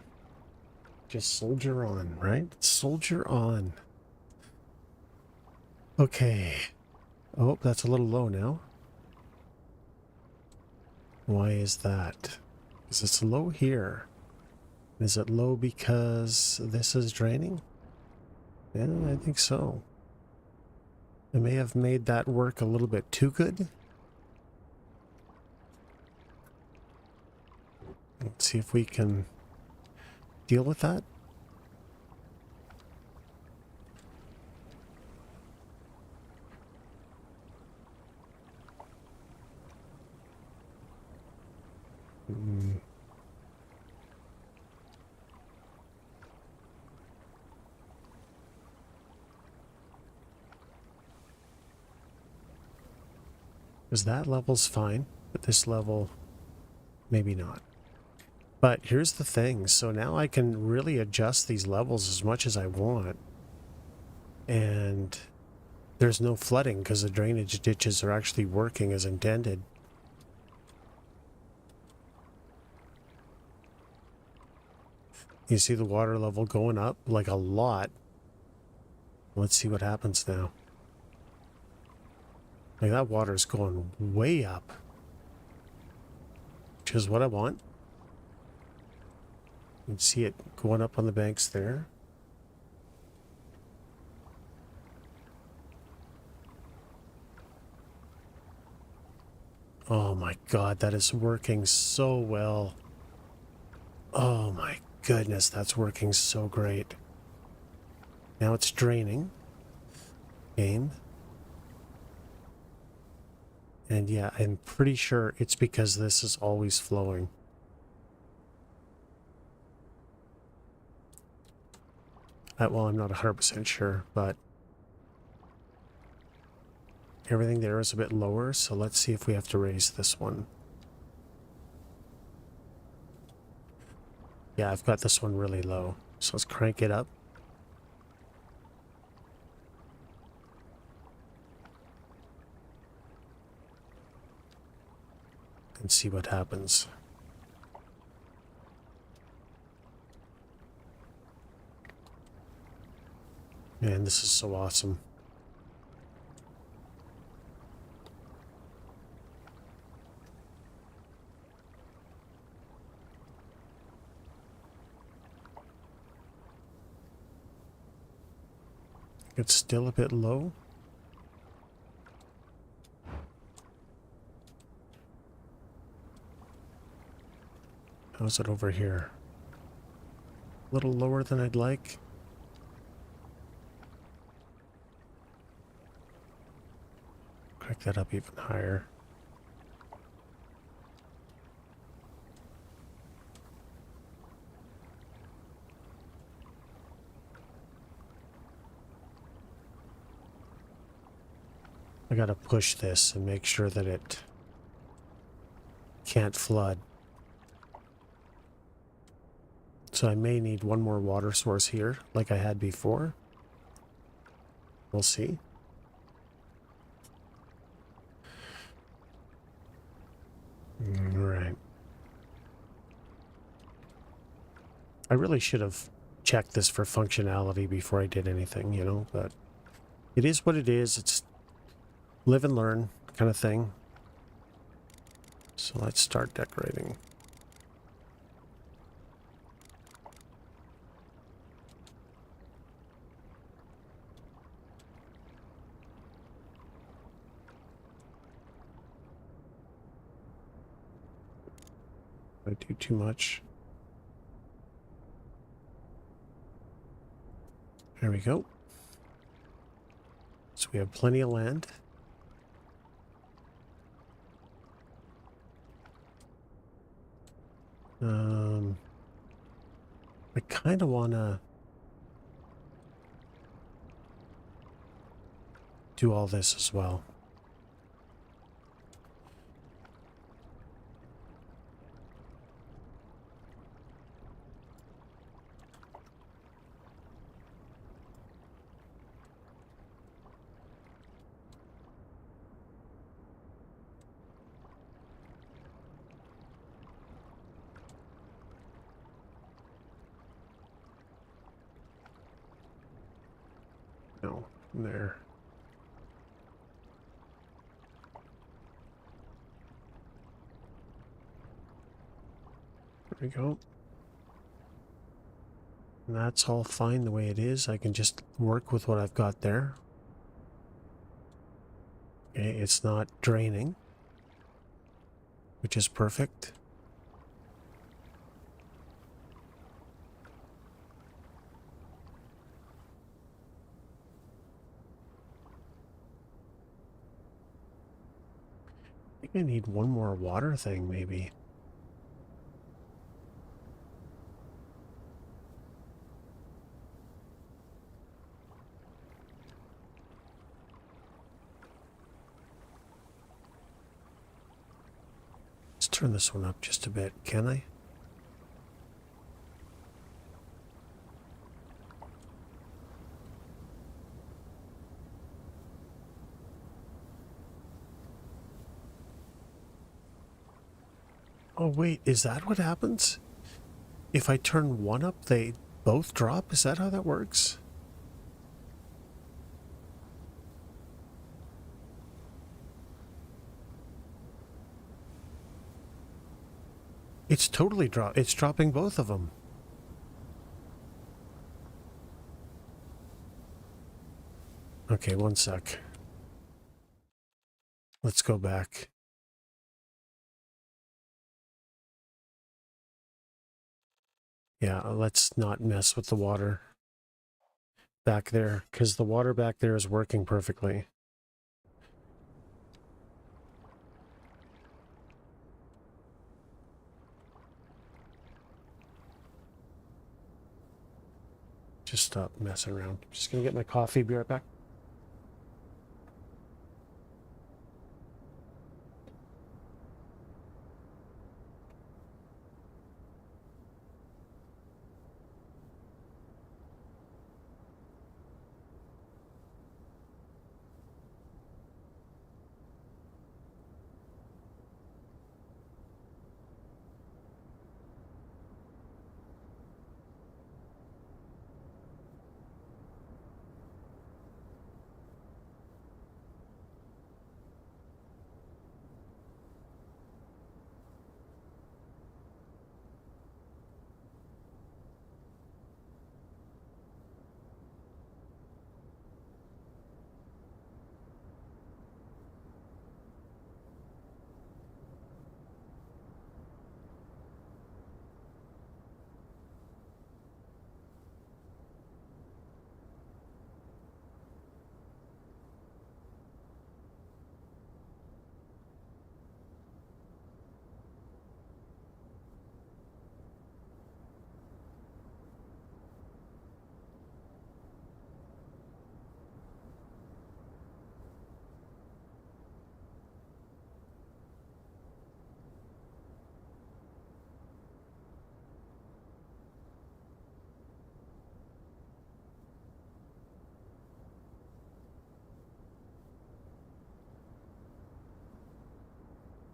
Speaker 1: Just soldier on, right? Soldier on. Okay. Oh, that's a little low now. Why is that? Is it low here? Is it low because this is draining? Yeah, I think so. I may have made that work a little bit too good. Let's see if we can deal with that. Because that level's fine, but this level, maybe not. But here's the thing. So now I can really adjust these levels as much as I want. And there's no flooding because the drainage ditches are actually working as intended. You see the water level going up like a lot. Let's see what happens now. Like that water's going way up. Which is what I want. You can see it going up on the banks there. Oh my god, that is working so well. Oh my goodness, that's working so great. Now it's draining. Game. And yeah, I'm pretty sure it's because this is always flowing. Well, I'm not 100% sure, but everything there is a bit lower, so let's see if we have to raise this one. Yeah, I've got this one really low, so let's crank it up. And see what happens. Man, this is so awesome. It's still a bit low. How's it over here? A little lower than I'd like. Crank that up even higher. I gotta push this and make sure that it can't flood. So I may need one more water source here, like I had before. We'll see. Right. I really should have checked this for functionality before I did anything, you know, but it is what it is. It's live and learn kind of thing. So let's start decorating. I do too much. There we go. So we have plenty of land. I kind of want to do all this as well. No, there. There we go. And that's all fine the way it is. I can just work with what I've got there. Okay, it's not draining, which is perfect. I think I need one more water thing, maybe. Let's turn this one up just a bit, can I? Oh wait, is that what happens? If I turn one up, they both drop? Is that how that works? It's totally it's dropping both of them. Okay, one sec. Let's go back. Yeah, let's not mess with the water back there, because the water back there is working perfectly. Just stop messing around. Just gonna get my coffee, be right back.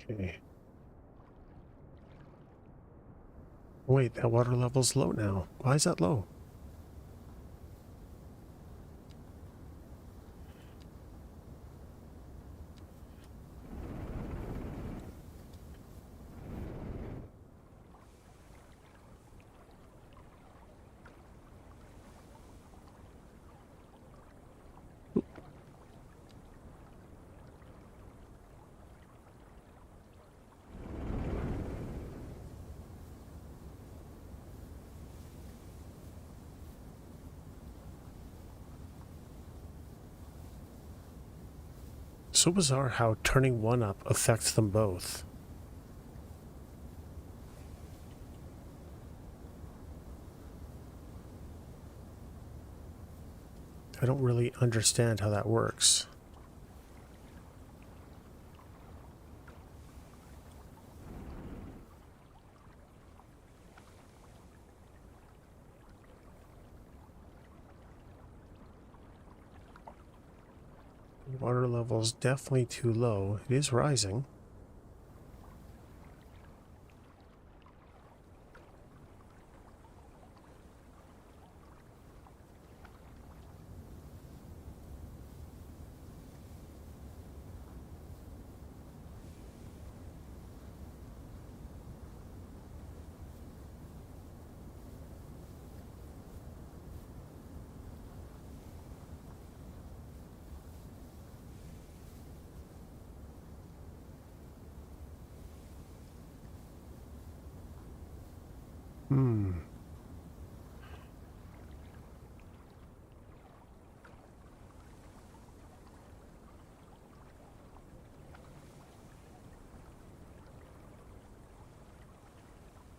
Speaker 1: Okay. Wait, that water level's low now. Why is that low? So bizarre how turning one up affects them both. I don't really understand how that works. Water level is definitely too low. It is rising.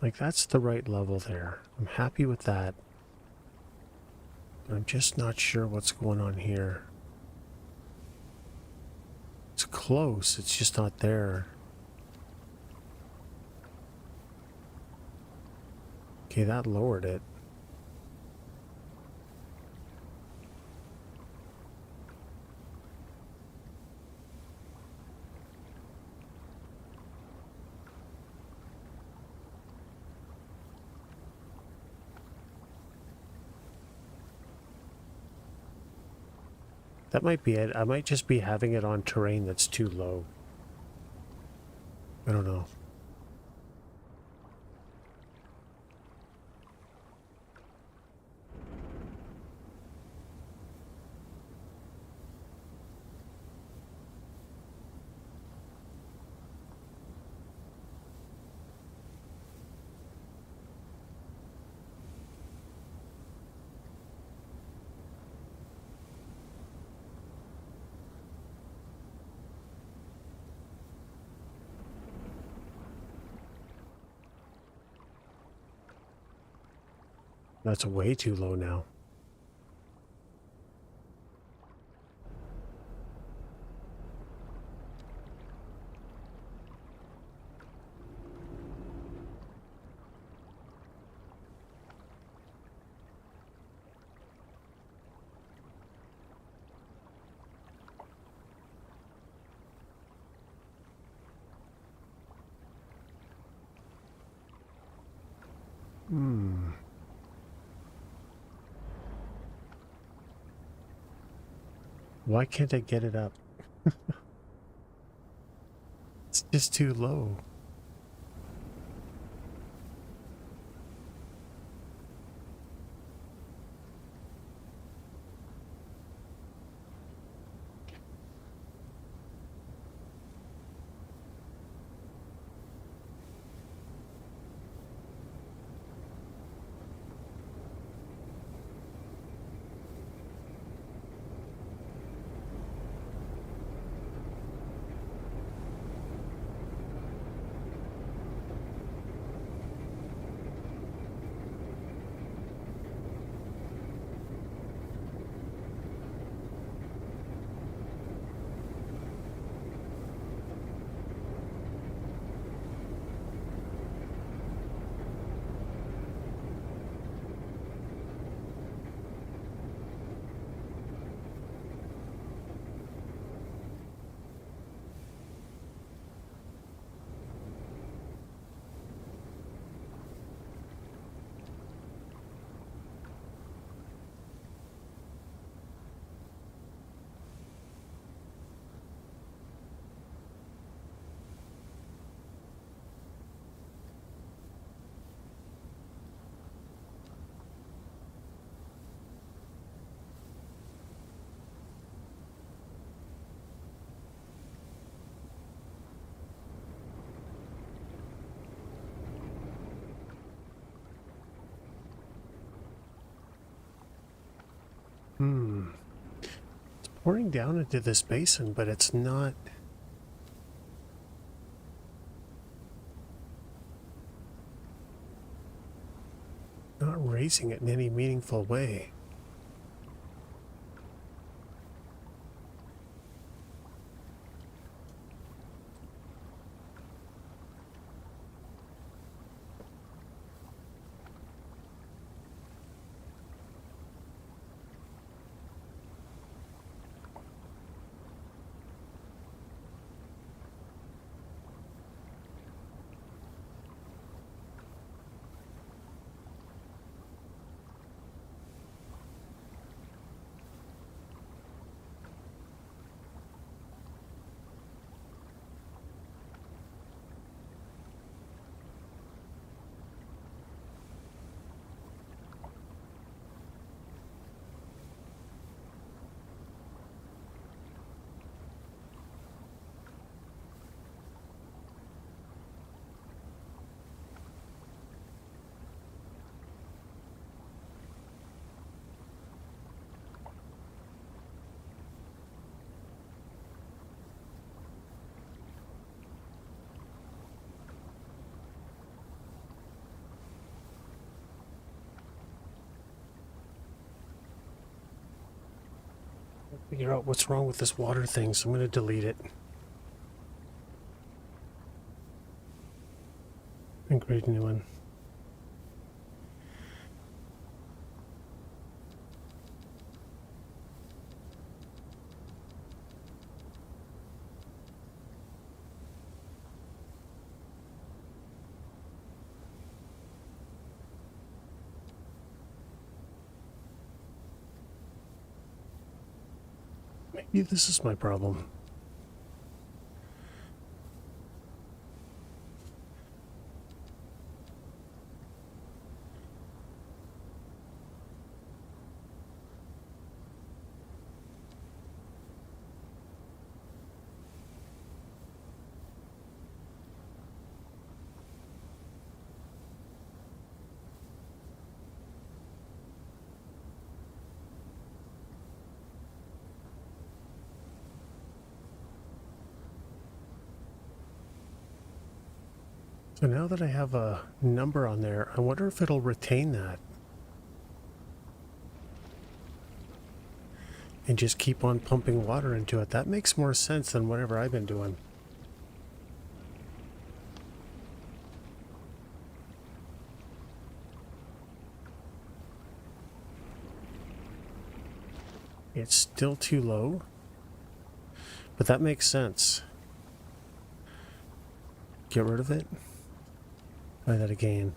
Speaker 1: Like, that's the right level there. I'm happy with that. I'm just not sure what's going on here. It's close, it's just not there. Okay, that lowered it. That might be it. I might just be having it on terrain that's too low. I don't know. That's way too low now. Why can't I get it up? It's just too low. pouring down into this basin, but it's not raising it in any meaningful way. Figure out what's wrong with this water thing, so I'm going to delete it and create a new one. Maybe this is my problem. So now that I have a number on there, I wonder if it'll retain that and just keep on pumping water into it. That makes more sense than whatever I've been doing. It's still too low, but that makes sense. Get rid of it. Try that again.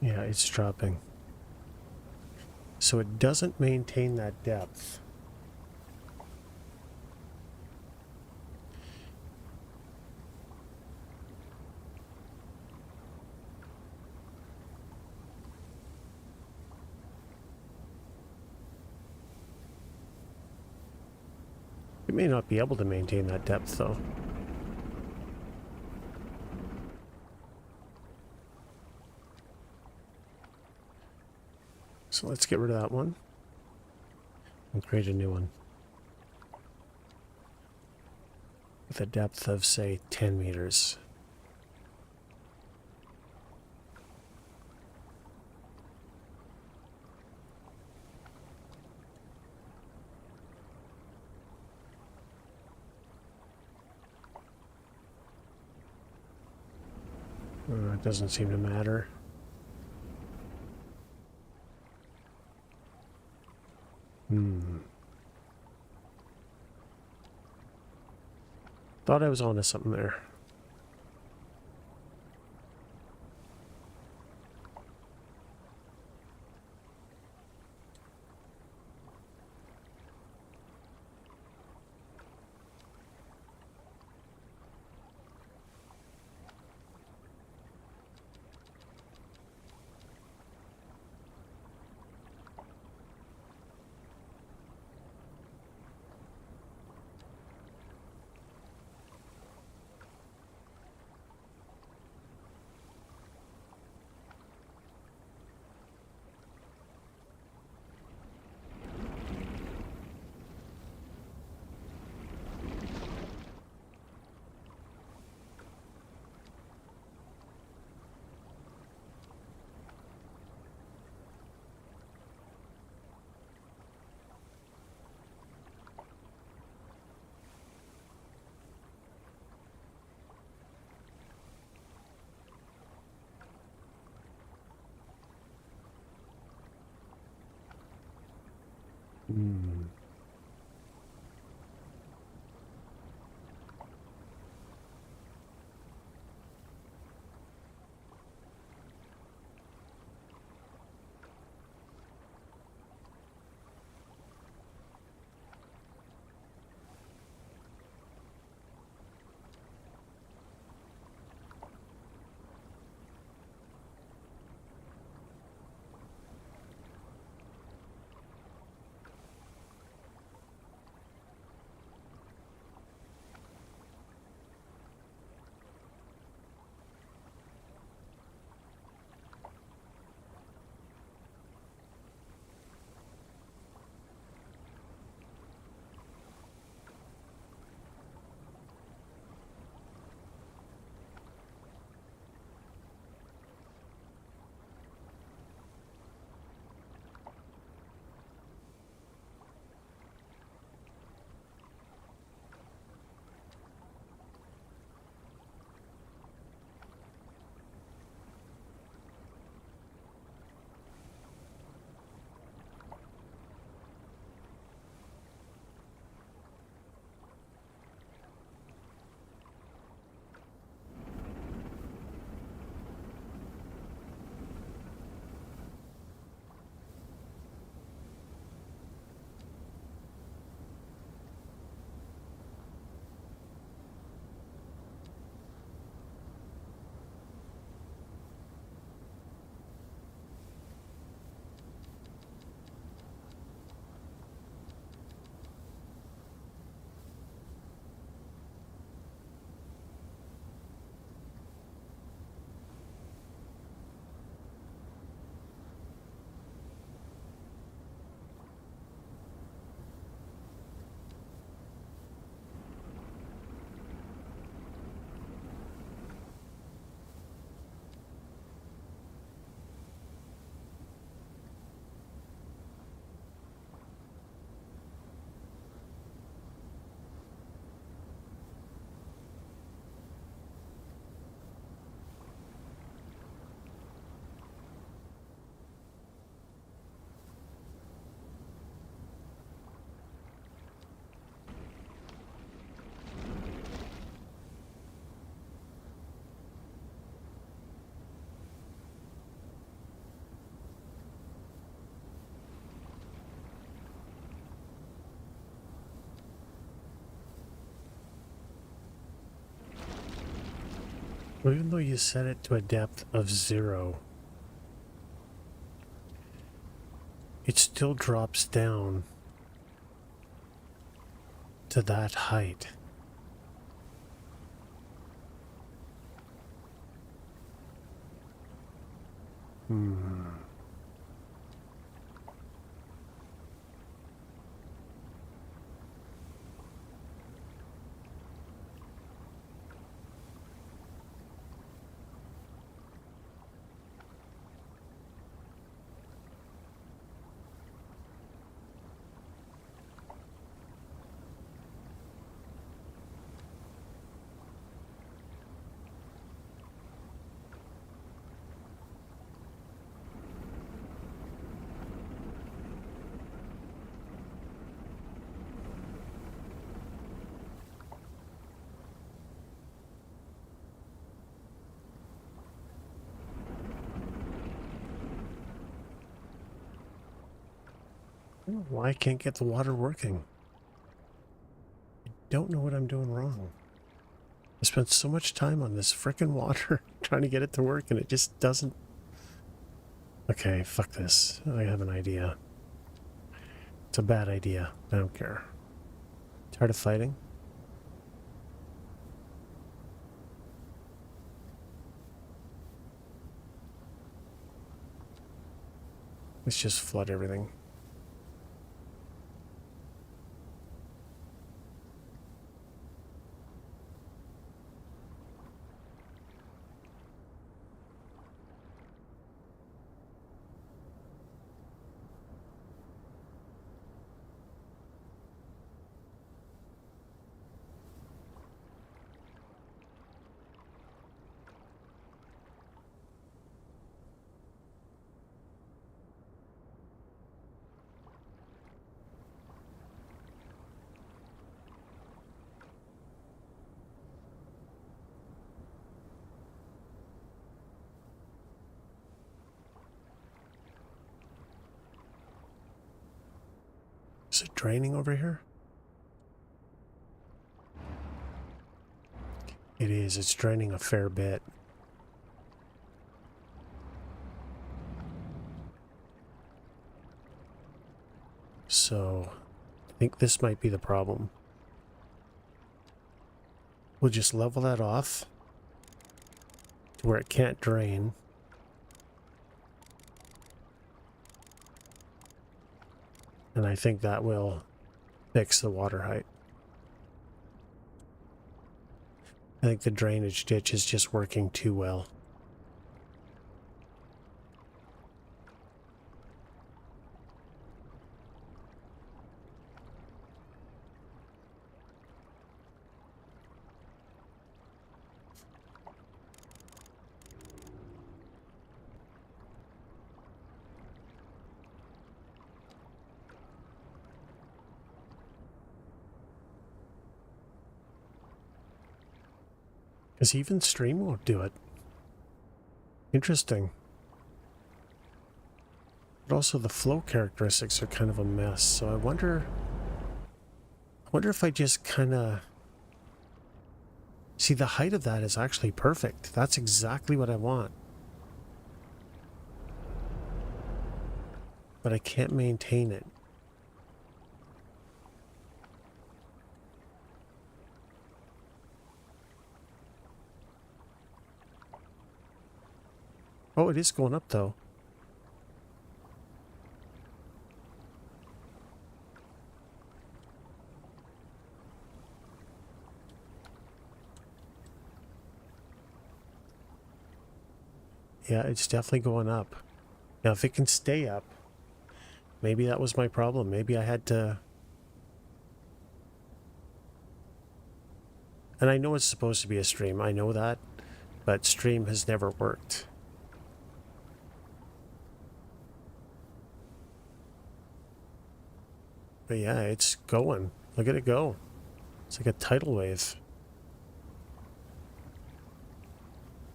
Speaker 1: Yeah, it's dropping. So it doesn't maintain that depth. It may not be able to maintain that depth, though. So let's get rid of that one and create a new one with a depth of, say, 10 meters. It doesn't seem to matter. Thought I was onto something there. Hmm. Well, even though you set it to a depth of 0, it still drops down to that height. Hmm. Why I can't get the water working? I don't know what I'm doing wrong. I spent so much time on this frickin' water trying to get it to work and it just doesn't. Okay, fuck this. I have an idea. It's a bad idea. I don't care. Tired of fighting? Let's just flood everything. Is it draining over here? It is. It's draining a fair bit. So, I think this might be the problem. We'll just level that off to where it can't drain. And I think that will fix the water height. I think the drainage ditch is just working too well. Because even stream won't do it. Interesting. But also the flow characteristics are kind of a mess, so I wonder if I just kind of... See, the height of that is actually perfect. That's exactly what I want. But I can't maintain it. Oh, it is going up, though. Yeah, it's definitely going up. Now, if it can stay up, maybe that was my problem. Maybe I had to... And I know it's supposed to be a stream. I know that. But stream has never worked. But yeah, it's going. Look at it go. It's like a tidal wave.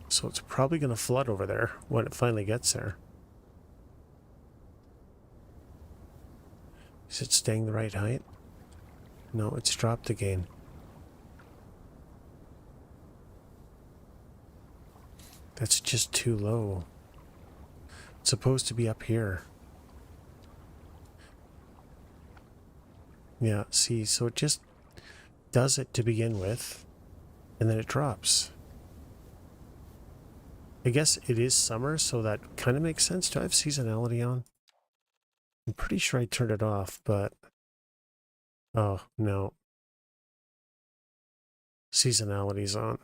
Speaker 1: So it's probably going to flood over there when it finally gets there. Is it staying the right height? No, it's dropped again. That's just too low. It's supposed to be up here. Yeah, see, so it just does it to begin with, and then it drops. I guess it is summer, so that kind of makes sense. Do I have seasonality on? I'm pretty sure I turned it off, but... Oh, no. Seasonality's on.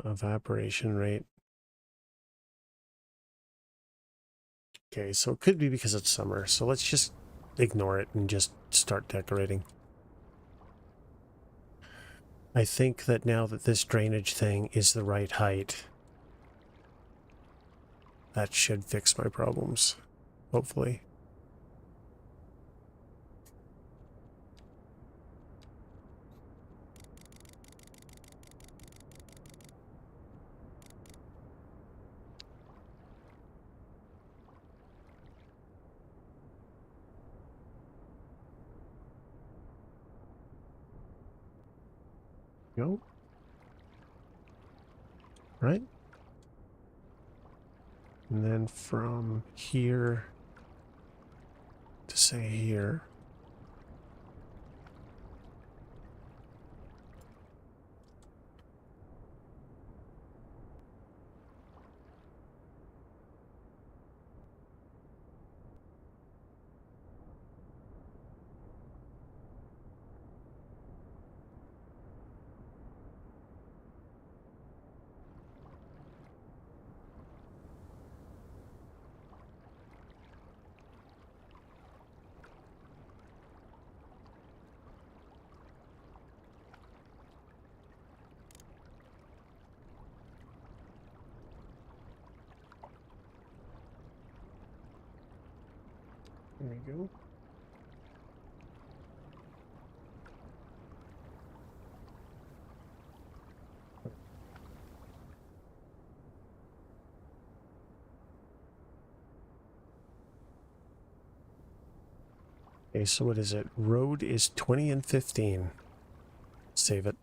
Speaker 1: Evaporation rate. Okay, so it could be because it's summer, so let's just ignore it and just start decorating. I think that now that this drainage thing is the right height, that should fix my problems, hopefully. Go. Right? And then from here to say here. There we go. Okay, so what is it? Road is 20 and 15. Save it.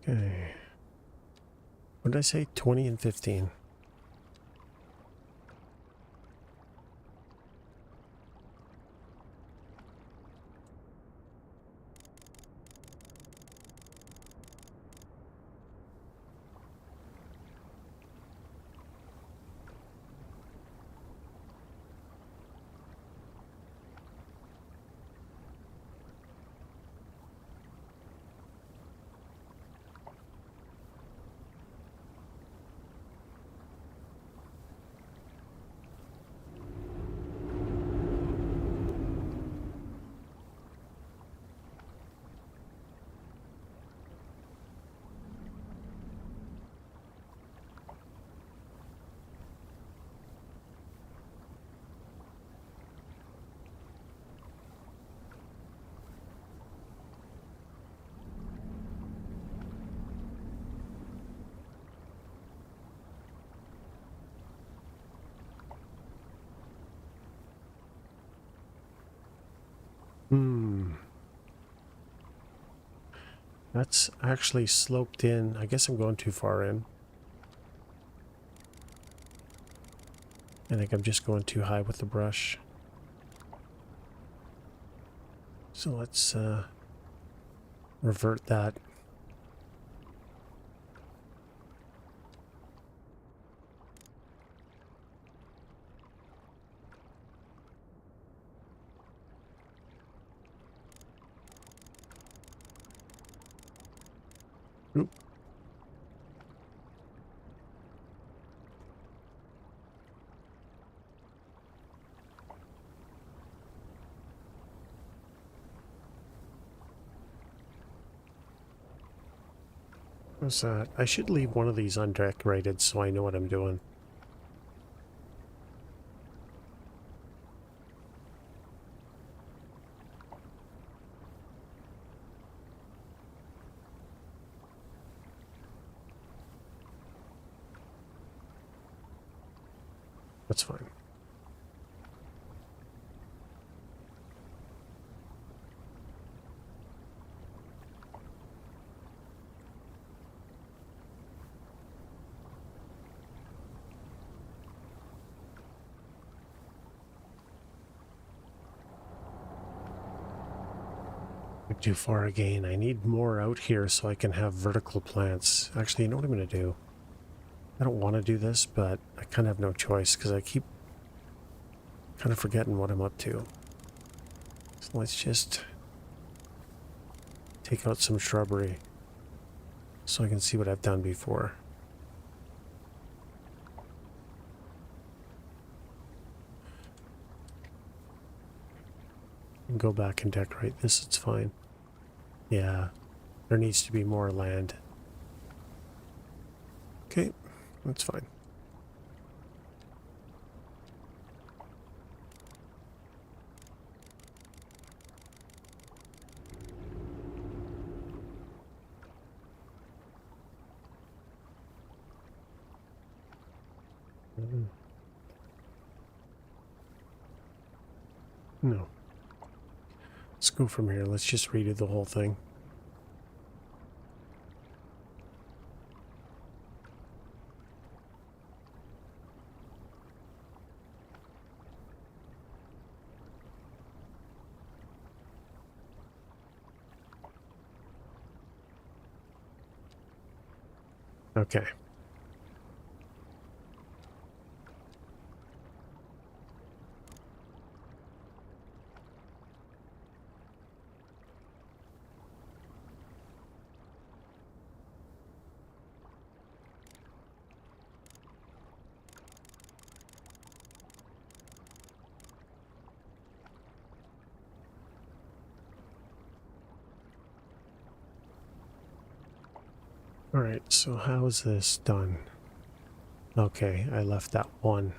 Speaker 1: Okay. What did I say? 20 and 15. That's actually sloped in. I guess I'm going too far in. I think I'm just going too high with the brush. So let's revert that. Oop. What's that? I should leave one of these undecorated so I know what I'm doing. That's fine. Too far again. I need more out here so I can have vertical plants. Actually, you know what I'm going to do? I don't want to do this, but I kind of have no choice because I keep kind of forgetting what I'm up to. So let's just take out some shrubbery so I can see what I've done before. And go back and decorate this, it's fine. Yeah, there needs to be more land. Okay, that's fine. No. Let's go from here. Let's just redo the whole thing. Okay. Alright, so how is this done? Okay, I left that one.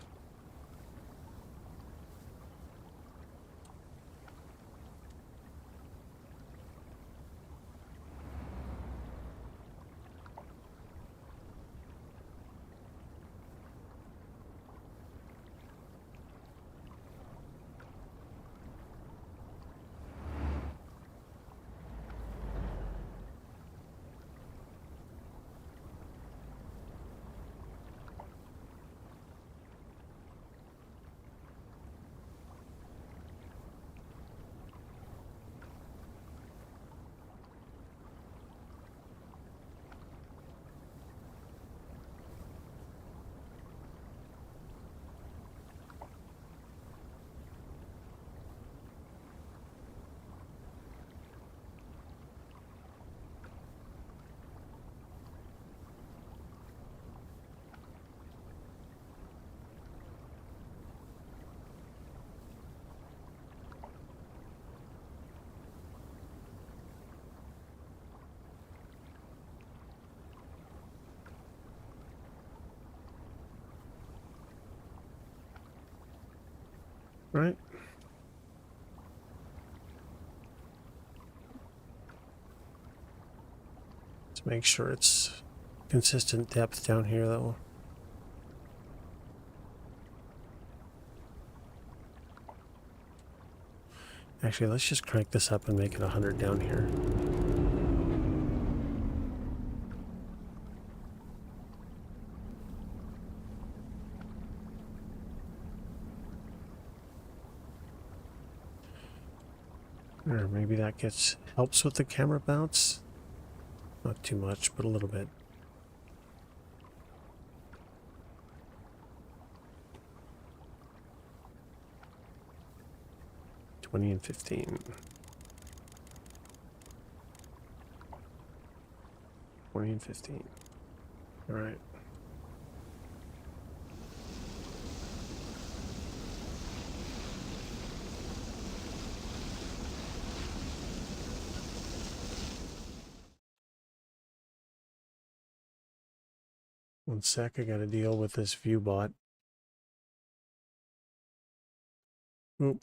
Speaker 1: Right? Let's make sure it's consistent depth down here, though. Actually, let's just crank this up and make it 100 down here. Or maybe that helps with the camera bounce. Not too much, but a little bit. $20 and $15. 20 and 15. All right. One sec, I gotta deal with this view bot. Oop.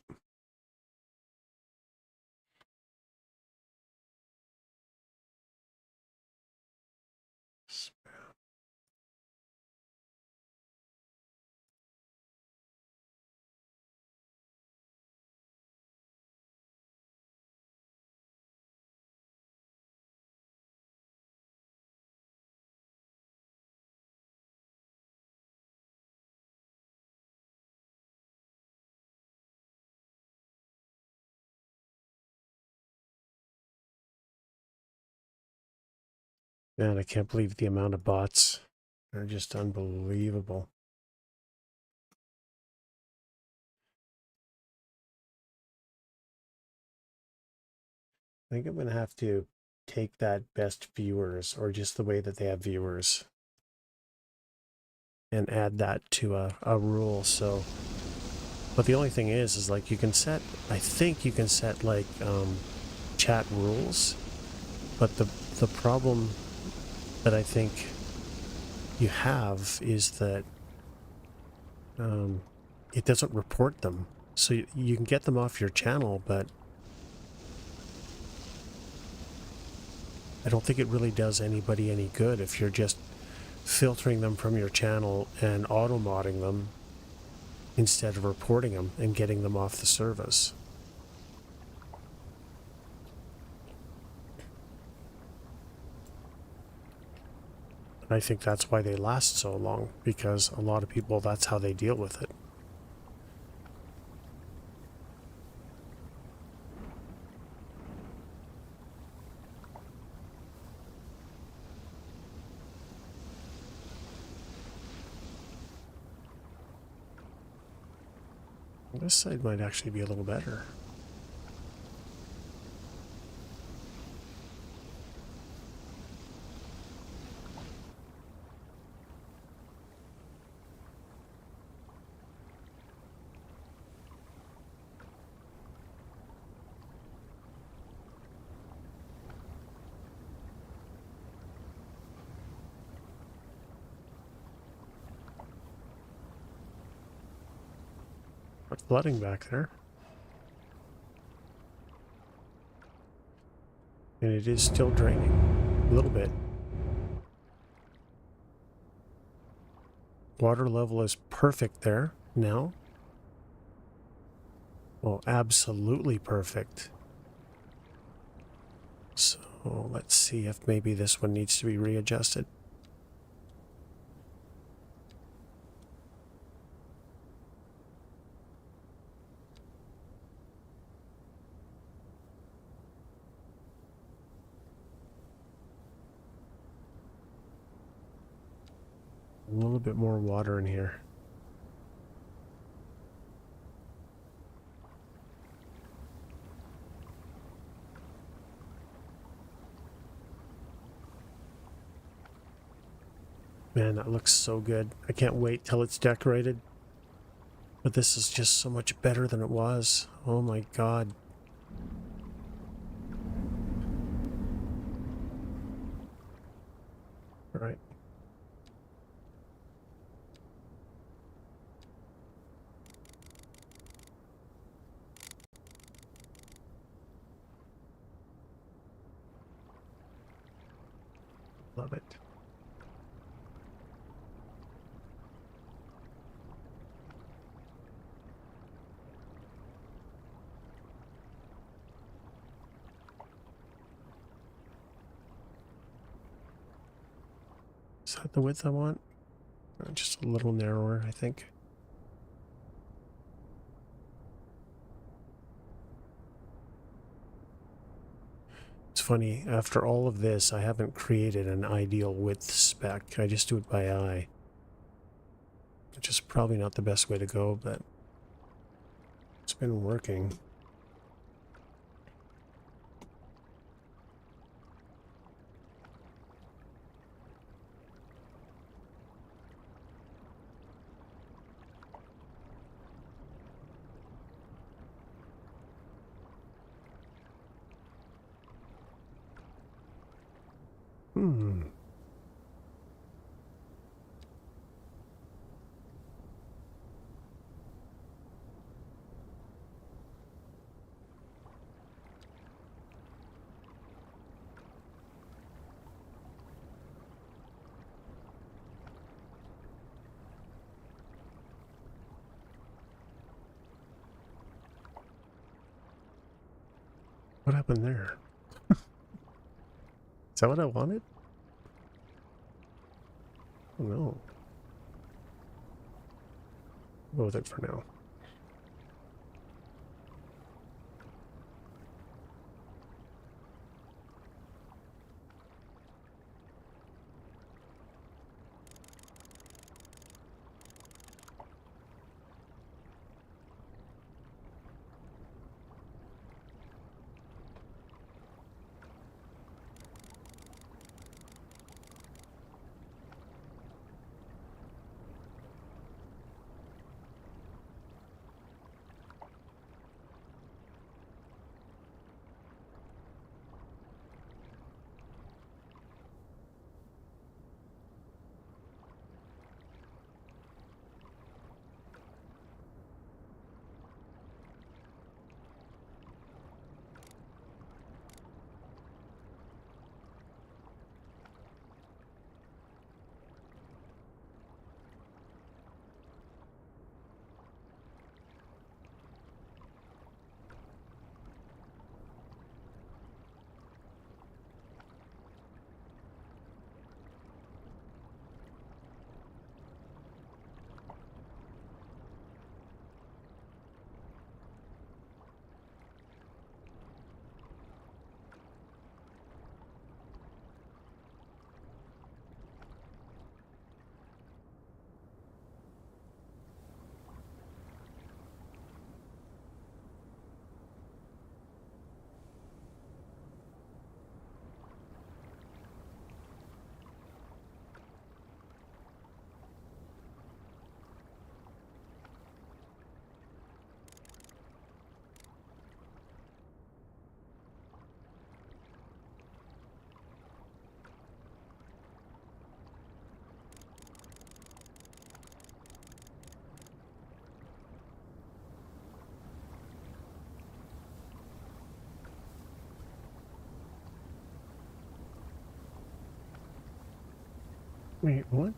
Speaker 1: Man, I can't believe the amount of bots. They're just unbelievable. I think I'm going to have to take that best viewers, or just the way that they have viewers, and add that to a rule. So, but the only thing is like you can set, I think you can set like chat rules, but the problem that I think you have is that it doesn't report them. So you can get them off your channel, but I don't think it really does anybody any good if you're just filtering them from your channel and auto-modding them instead of reporting them and getting them off the service. I think that's why they last so long, because a lot of people, that's how they deal with it. This side might actually be a little better. But flooding back there. And it is still draining a little bit. Water level is perfect there now. Well, absolutely perfect. So let's see if maybe this one needs to be readjusted. A little bit more water in here. Man, that looks so good. I can't wait till it's decorated. But this is just so much better than it was. Oh my god. All right. Is that the width I want? Just a little narrower, I think. It's funny, after all of this, I haven't created an ideal width spec. I just do it by eye. Which is probably not the best way to go, but it's been working. What happened there? Is that what I wanted? Oh no. I'll go with it for now. Wait, what?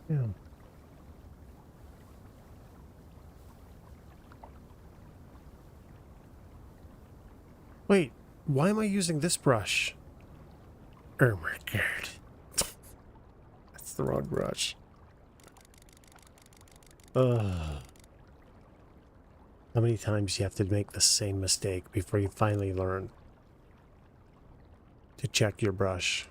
Speaker 1: Yeah. Wait, why am I using this brush? Oh my god. That's the wrong brush. Ugh. How many times you have to make the same mistake before you finally learn to check your brush?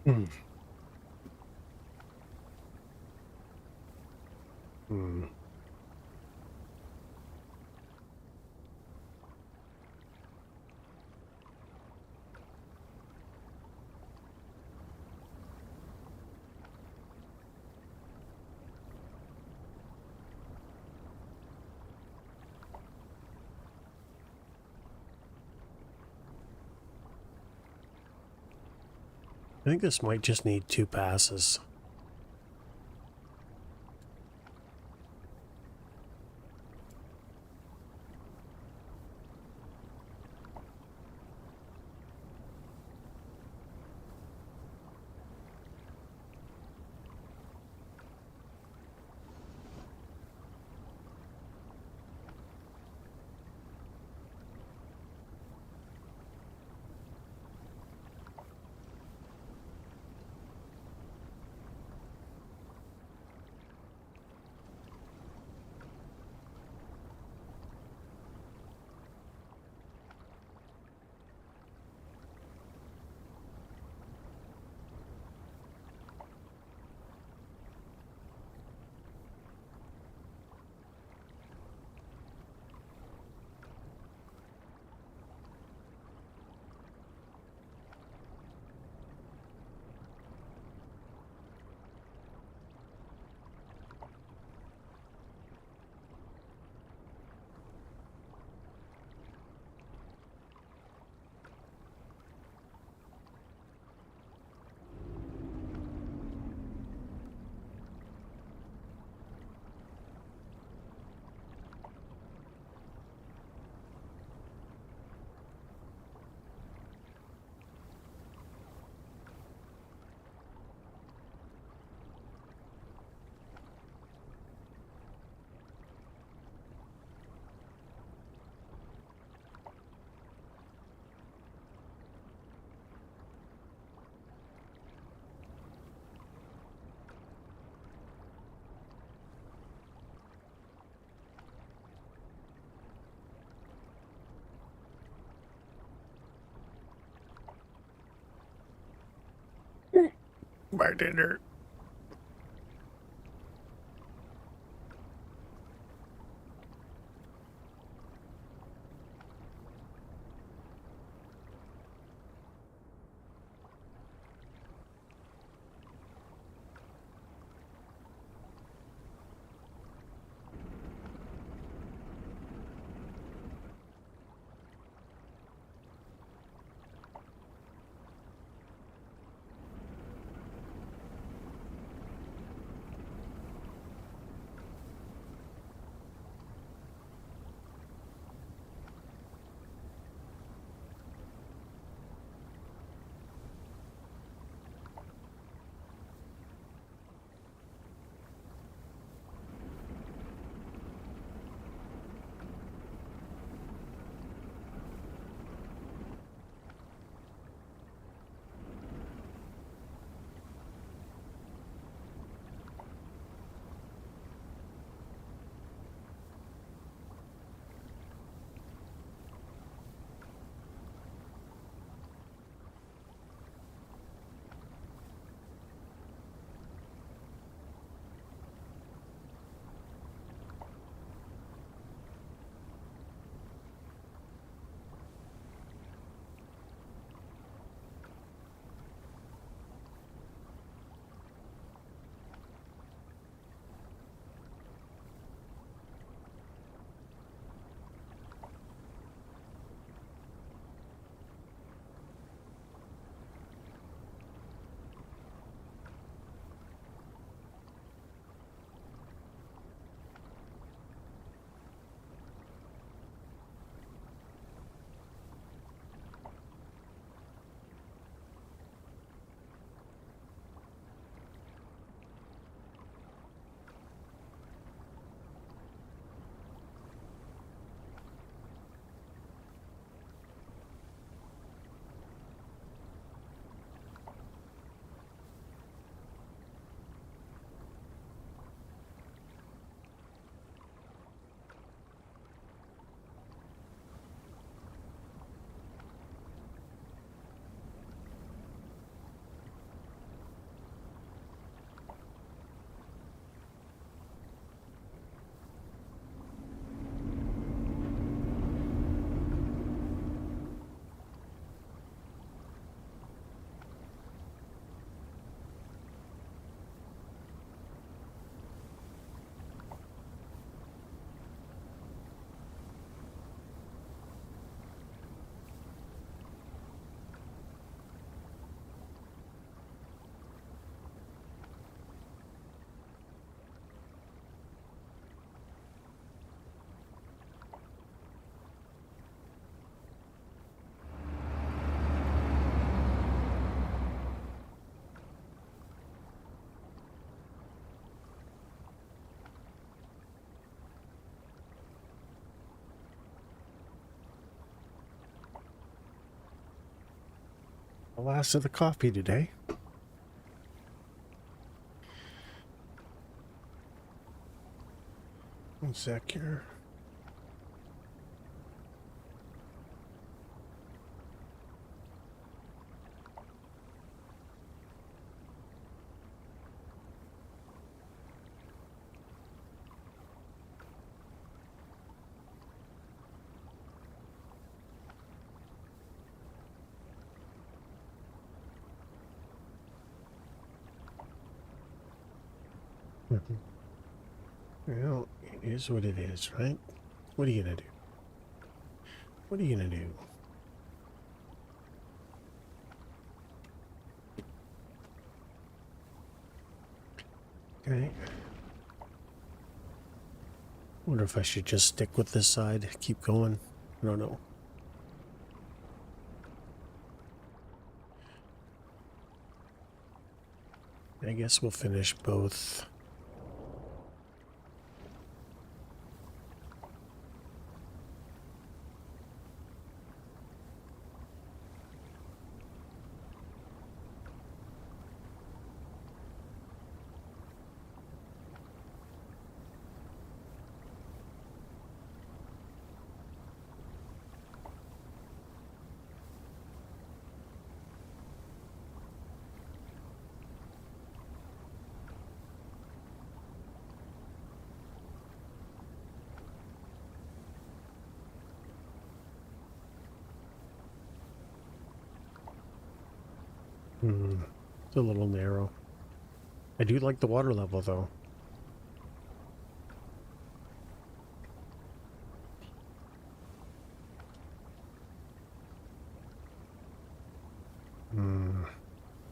Speaker 1: Hmm. Hmm. I think this might just need 2 passes. Bartender. The last of the coffee today. One sec here. Well, it is what it is, right? What are you gonna do? What are you gonna do? Okay. Wonder if I should just stick with this side, keep going. I don't know. I guess we'll finish both. It's a little narrow. I do like the water level, though.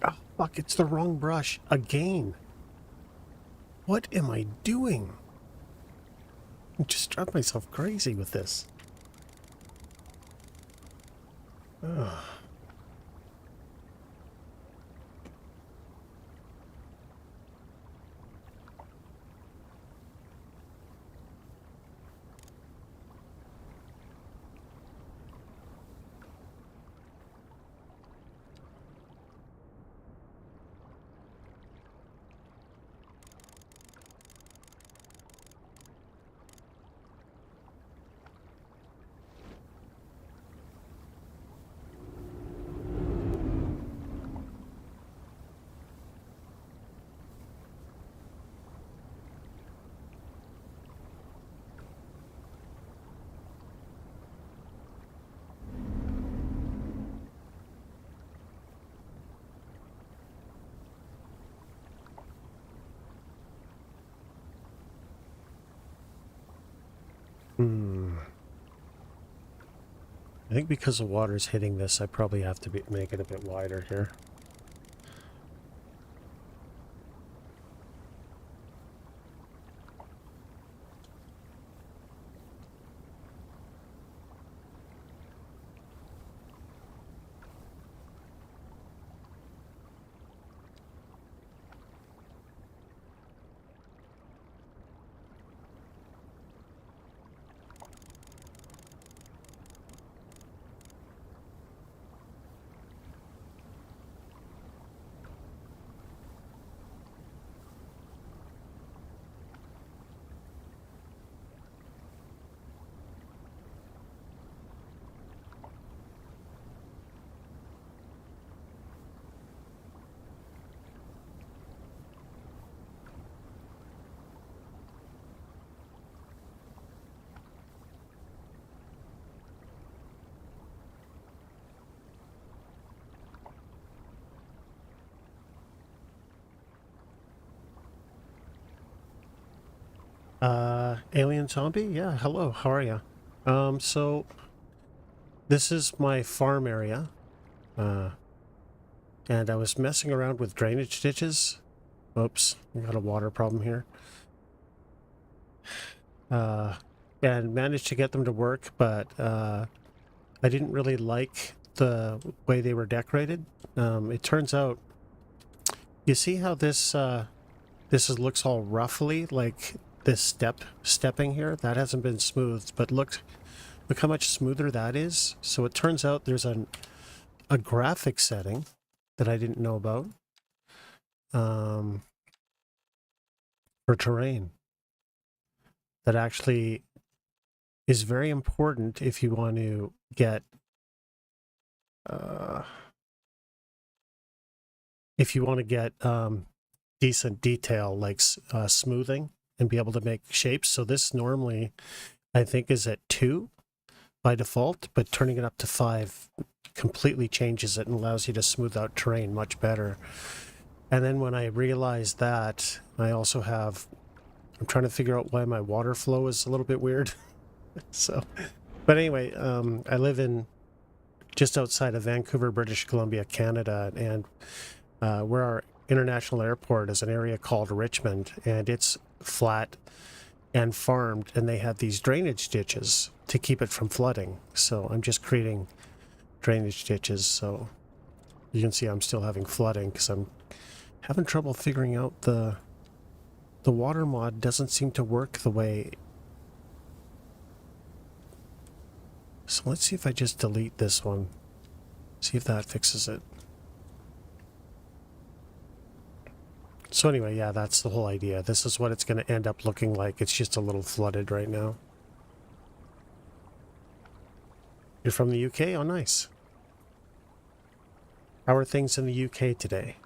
Speaker 1: Oh, fuck, it's the wrong brush. Again. What am I doing? I just drive myself crazy with this. Ugh. I think because the water's hitting this, I probably have to make it a bit wider here. Alien zombie? Yeah, hello, how are you? So this is my farm area. And I was messing around with drainage ditches. Oops, we got a water problem here. And managed to get them to work, but I didn't really like the way they were decorated. It turns out, you see how this looks all roughly, like this stepping here? That hasn't been smoothed, but look how much smoother that is. So it turns out there's a graphic setting that I didn't know about for terrain that actually is very important if you want to get decent detail, like smoothing, and be able to make shapes. So this normally, I think, is at 2 by default, but turning it up to 5 completely changes it and allows you to smooth out terrain much better. And then when I realized that, I'm trying to figure out why my water flow is a little bit weird. So, but anyway, I live in just outside of Vancouver, British Columbia, Canada, and where our international airport is an area called Richmond, and it's flat and farmed, and they have these drainage ditches to keep it from flooding. So I'm just creating drainage ditches, so you can see I'm still having flooding because I'm having trouble figuring out the water mod doesn't seem to work the way. So let's see if I just delete this one, see if that fixes it. So anyway, yeah, that's the whole idea. This is what it's going to end up looking like. It's just a little flooded right now. You're from the UK? Oh, nice. How are things in the UK today?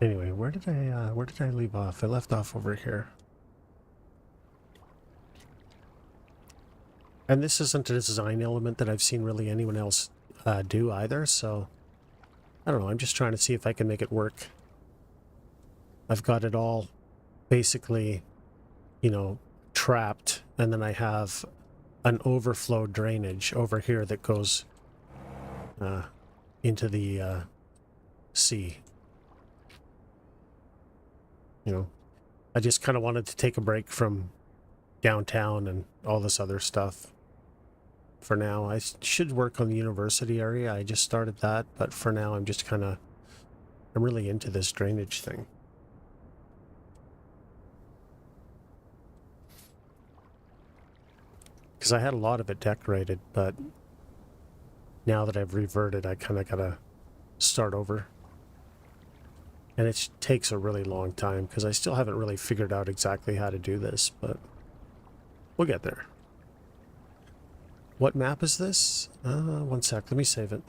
Speaker 1: Anyway, where did I leave off? I left off over here. And this isn't a design element that I've seen really anyone else do either, so I don't know, I'm just trying to see if I can make it work. I've got it all basically, you know, trapped, and then I have an overflow drainage over here that goes into the sea. You know, I just kind of wanted to take a break from downtown and all this other stuff. For now, I should work on the university area. I just started that, but for now, I'm just kind of, I'm really into this drainage thing. Because I had a lot of it decorated, but now that I've reverted, I kind of got to start over. And it takes a really long time because I still haven't really figured out exactly how to do this, but we'll get there. What map is this? One sec, let me save it.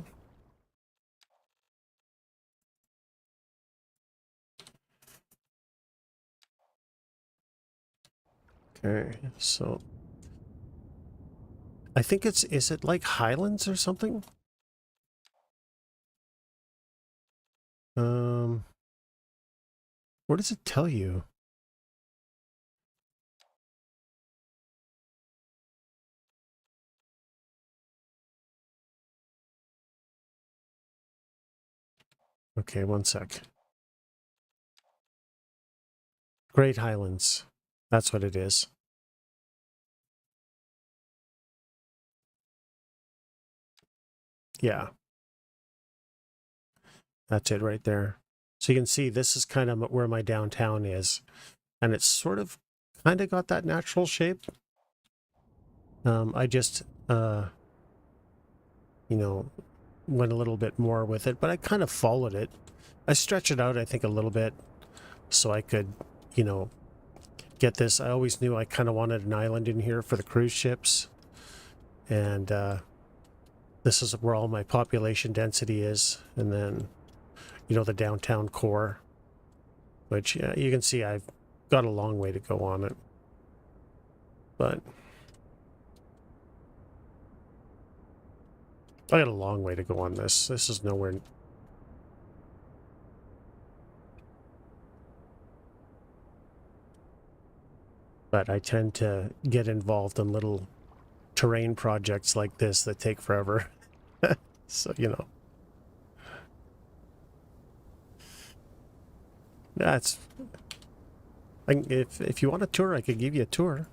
Speaker 1: Okay, so I think is it like Highlands or something? What does it tell you? Okay, one sec. Great Highlands. That's what it is. Yeah. That's it right there. So you can see this is kind of where my downtown is. And it's sort of kind of got that natural shape. I just, you know, went a little bit more with it, but I kind of followed it. I stretched it out, I think, a little bit so I could, you know, get this. I always knew I kind of wanted an island in here for the cruise ships. And this is where all my population density is. And then, you know, the downtown core, which you can see I've got a long way to go on it. But I got a long way to go on this. This is nowhere. But I tend to get involved in little terrain projects like this that take forever. So, you know. Yeah, it's... if you want a tour, I could give you a tour.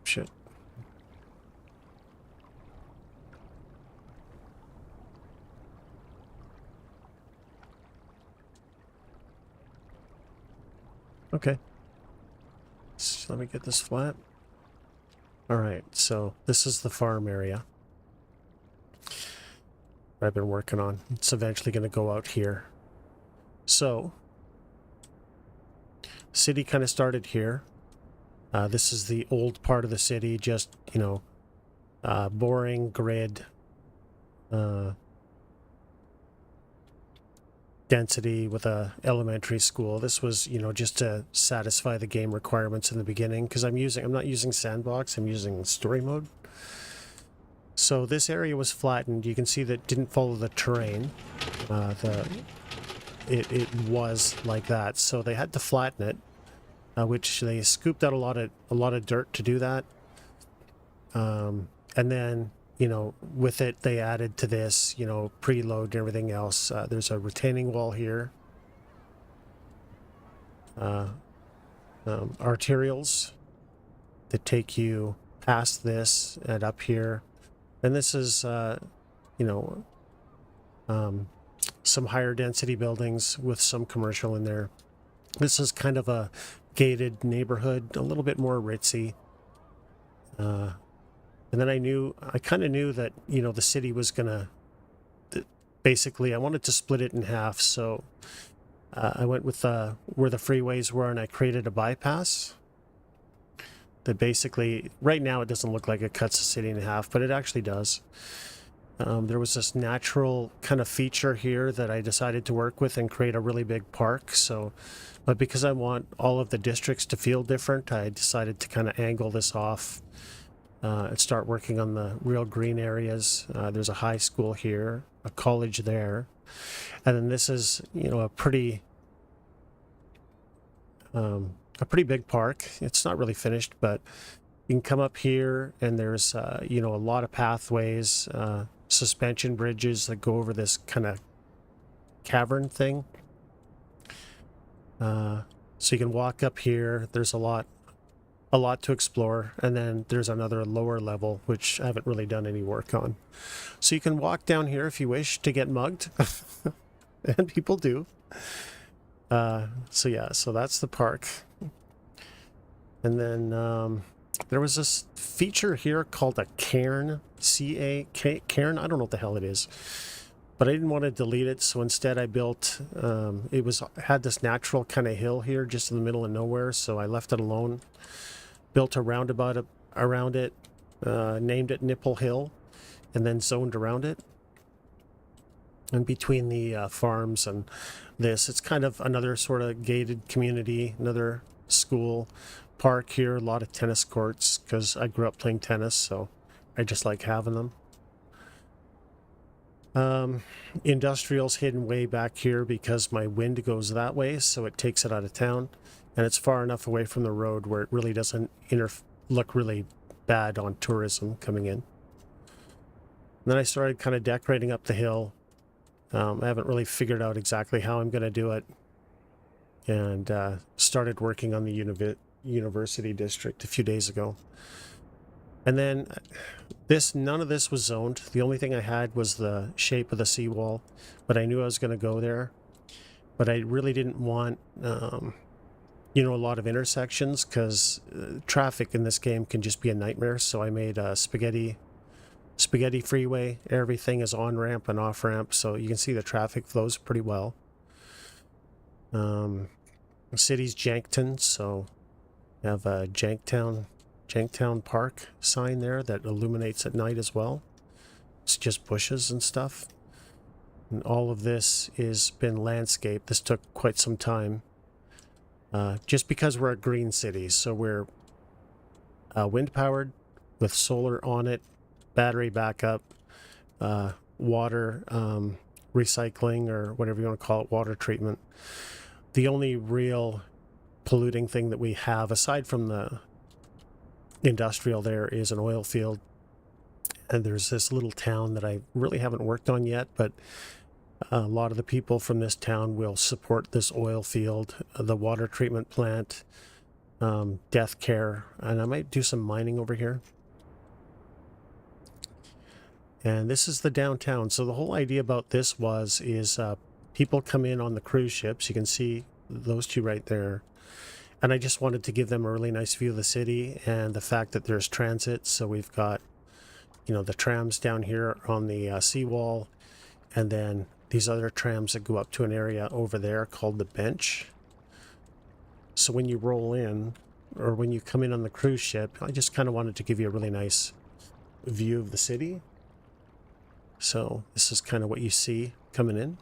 Speaker 1: Shit. Okay. So let me get this flat. All right, so this is the farm area I've been working on. It's eventually going to go out here. So, city kind of started here. This is the old part of the city, just, you know, boring grid, density with a elementary school. This was, you know, just to satisfy the game requirements in the beginning, because I'm not using sandbox, I'm using story mode. So this area was flattened. You can see that it didn't follow the terrain. It was like that, so they had to flatten it, which they scooped out a lot of dirt to do that. And then, you know, with it, they added to this, you know, preload and everything else. There's a retaining wall here. Arterials that take you past this and up here. And this is, you know, some higher density buildings with some commercial in there. This is kind of a gated neighborhood, a little bit more ritzy. And then I kind of knew that, you know, the city was gonna, basically I wanted to split it in half, so I went with where the freeways were, and I created a bypass that basically, right now it doesn't look like it cuts the city in half, but it actually does. There was this natural kind of feature here that I decided to work with and create a really big park. So, but because I want all of the districts to feel different, I decided to kind of angle this off and start working on the real green areas. There's a high school here, a college there, and then this is, you know, a pretty big park. It's not really finished, but you can come up here and there's, you know, a lot of pathways, suspension bridges that go over this kind of cavern thing. So you can walk up here. There's a lot to explore. And then there's another lower level, which I haven't really done any work on. So you can walk down here if you wish to get mugged. And people do. So yeah, so that's the park. And then there was this feature here called a cairn, cairn. I don't know what the hell it is, but I didn't want to delete it, so instead I built. Had this natural kind of hill here, just in the middle of nowhere, so I left it alone. Built a roundabout around it, named it Nipple Hill, and then zoned around it. And between the farms and this, it's kind of another sort of gated community, another school. Park here, a lot of tennis courts, because I grew up playing tennis, so I just like having them. Industrial's hidden way back here because my wind goes that way, so it takes it out of town, and it's far enough away from the road where it really doesn't look really bad on tourism coming in. And then I started kind of decorating up the hill. I haven't really figured out exactly how I'm going to do it, and started working on the University District a few days ago. And then none of this was zoned. The only thing I had was the shape of the seawall, but I knew I was going to go there. But I really didn't want, you know, a lot of intersections, because traffic in this game can just be a nightmare. So I made a spaghetti freeway. Everything is on ramp and off ramp, so you can see the traffic flows pretty well. The city's Janktown, so I have a Janktown Park sign there that illuminates at night as well. It's just bushes and stuff. And all of this has been landscaped. This took quite some time. Just because we're a green city, so we're wind powered with solar on it, battery backup, water recycling, or whatever you want to call it, water treatment. The only real polluting thing that we have, aside from the industrial, there is an oil field, and there's this little town that I really haven't worked on yet, but a lot of the people from this town will support this oil field, the water treatment plant, death care, and I might do some mining over here. And this is the downtown. So the whole idea about this is people come in on the cruise ships. You can see those two right there. And I just wanted to give them a really nice view of the city and the fact that there's transit. So we've got, you know, the trams down here on the seawall, and then these other trams that go up to an area over there called the bench. So when you roll in, or when you come in on the cruise ship, I just kind of wanted to give you a really nice view of the city. So this is kind of what you see coming in.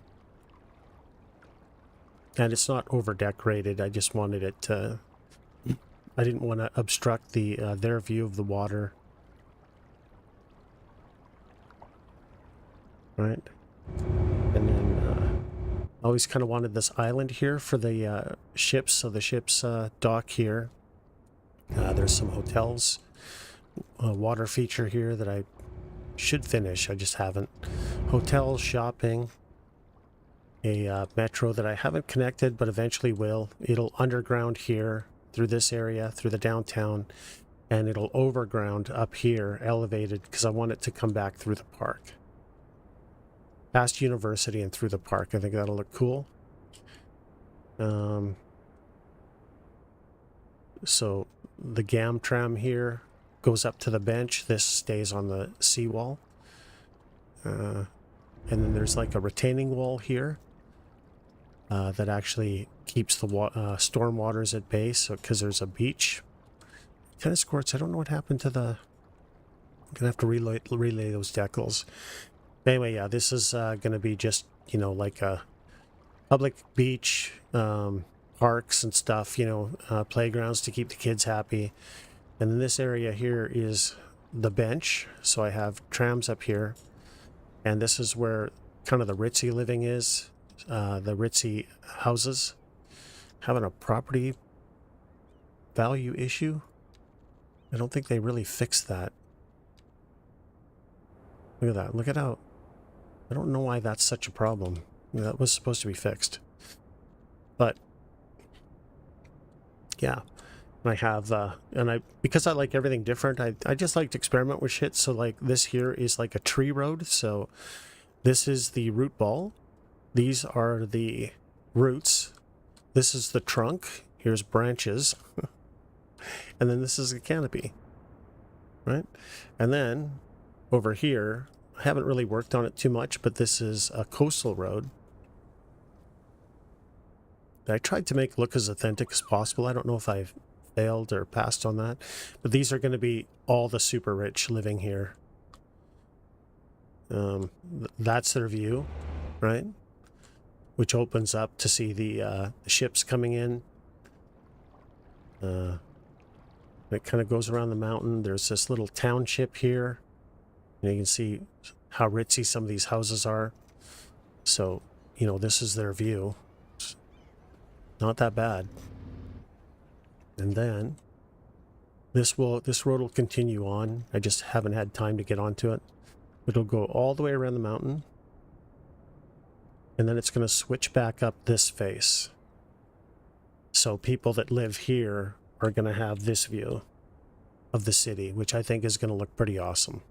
Speaker 1: And it's not over decorated. I just wanted it to, I didn't want to obstruct their view of the water. Right. And then I always kind of wanted this island here for the ships. So the ships dock here. There's some hotels, a water feature here that I should finish. I just haven't. Hotels, shopping. A metro that I haven't connected, but eventually will. It'll underground here through this area, through the downtown, and it'll overground up here, elevated, because I want it to come back through the park. Past University and through the park. I think that'll look cool. So the GAM tram here goes up to the bench. This stays on the seawall. And then there's like a retaining wall here that actually keeps the storm waters at bay, so because there's a beach. Tennis courts, I don't know what happened to the... I'm going to have to relay those decals. Anyway, yeah, this is going to be just, you know, like a public beach, parks and stuff, you know, playgrounds to keep the kids happy. And then this area here is the bench. So I have trams up here. And this is where kind of the ritzy living is, the ritzy houses. Having a property value issue. I don't think they really fixed that. Look at that. Look at how... I don't know why that's such a problem. Yeah, that was supposed to be fixed. But yeah, I have because I like everything different, I just like to experiment with shit. So like this here is like a tree road. So this is the root ball. These are the roots. This is the trunk. Here's branches. And then this is a canopy. Right? And then over here, I haven't really worked on it too much, but this is a coastal road. I tried to make it look as authentic as possible. I don't know if I've failed or passed on that, but these are going to be all the super rich living here. That's their view, right? Which opens up to see the ships coming in. It kind of goes around the mountain. There's this little township here. And you can see how ritzy some of these houses are. So, you know, this is their view. It's not that bad. And then this road will continue on. I just haven't had time to get onto it. It'll go all the way around the mountain. And then it's going to switch back up this face. So people that live here are going to have this view of the city, which I think is going to look pretty awesome.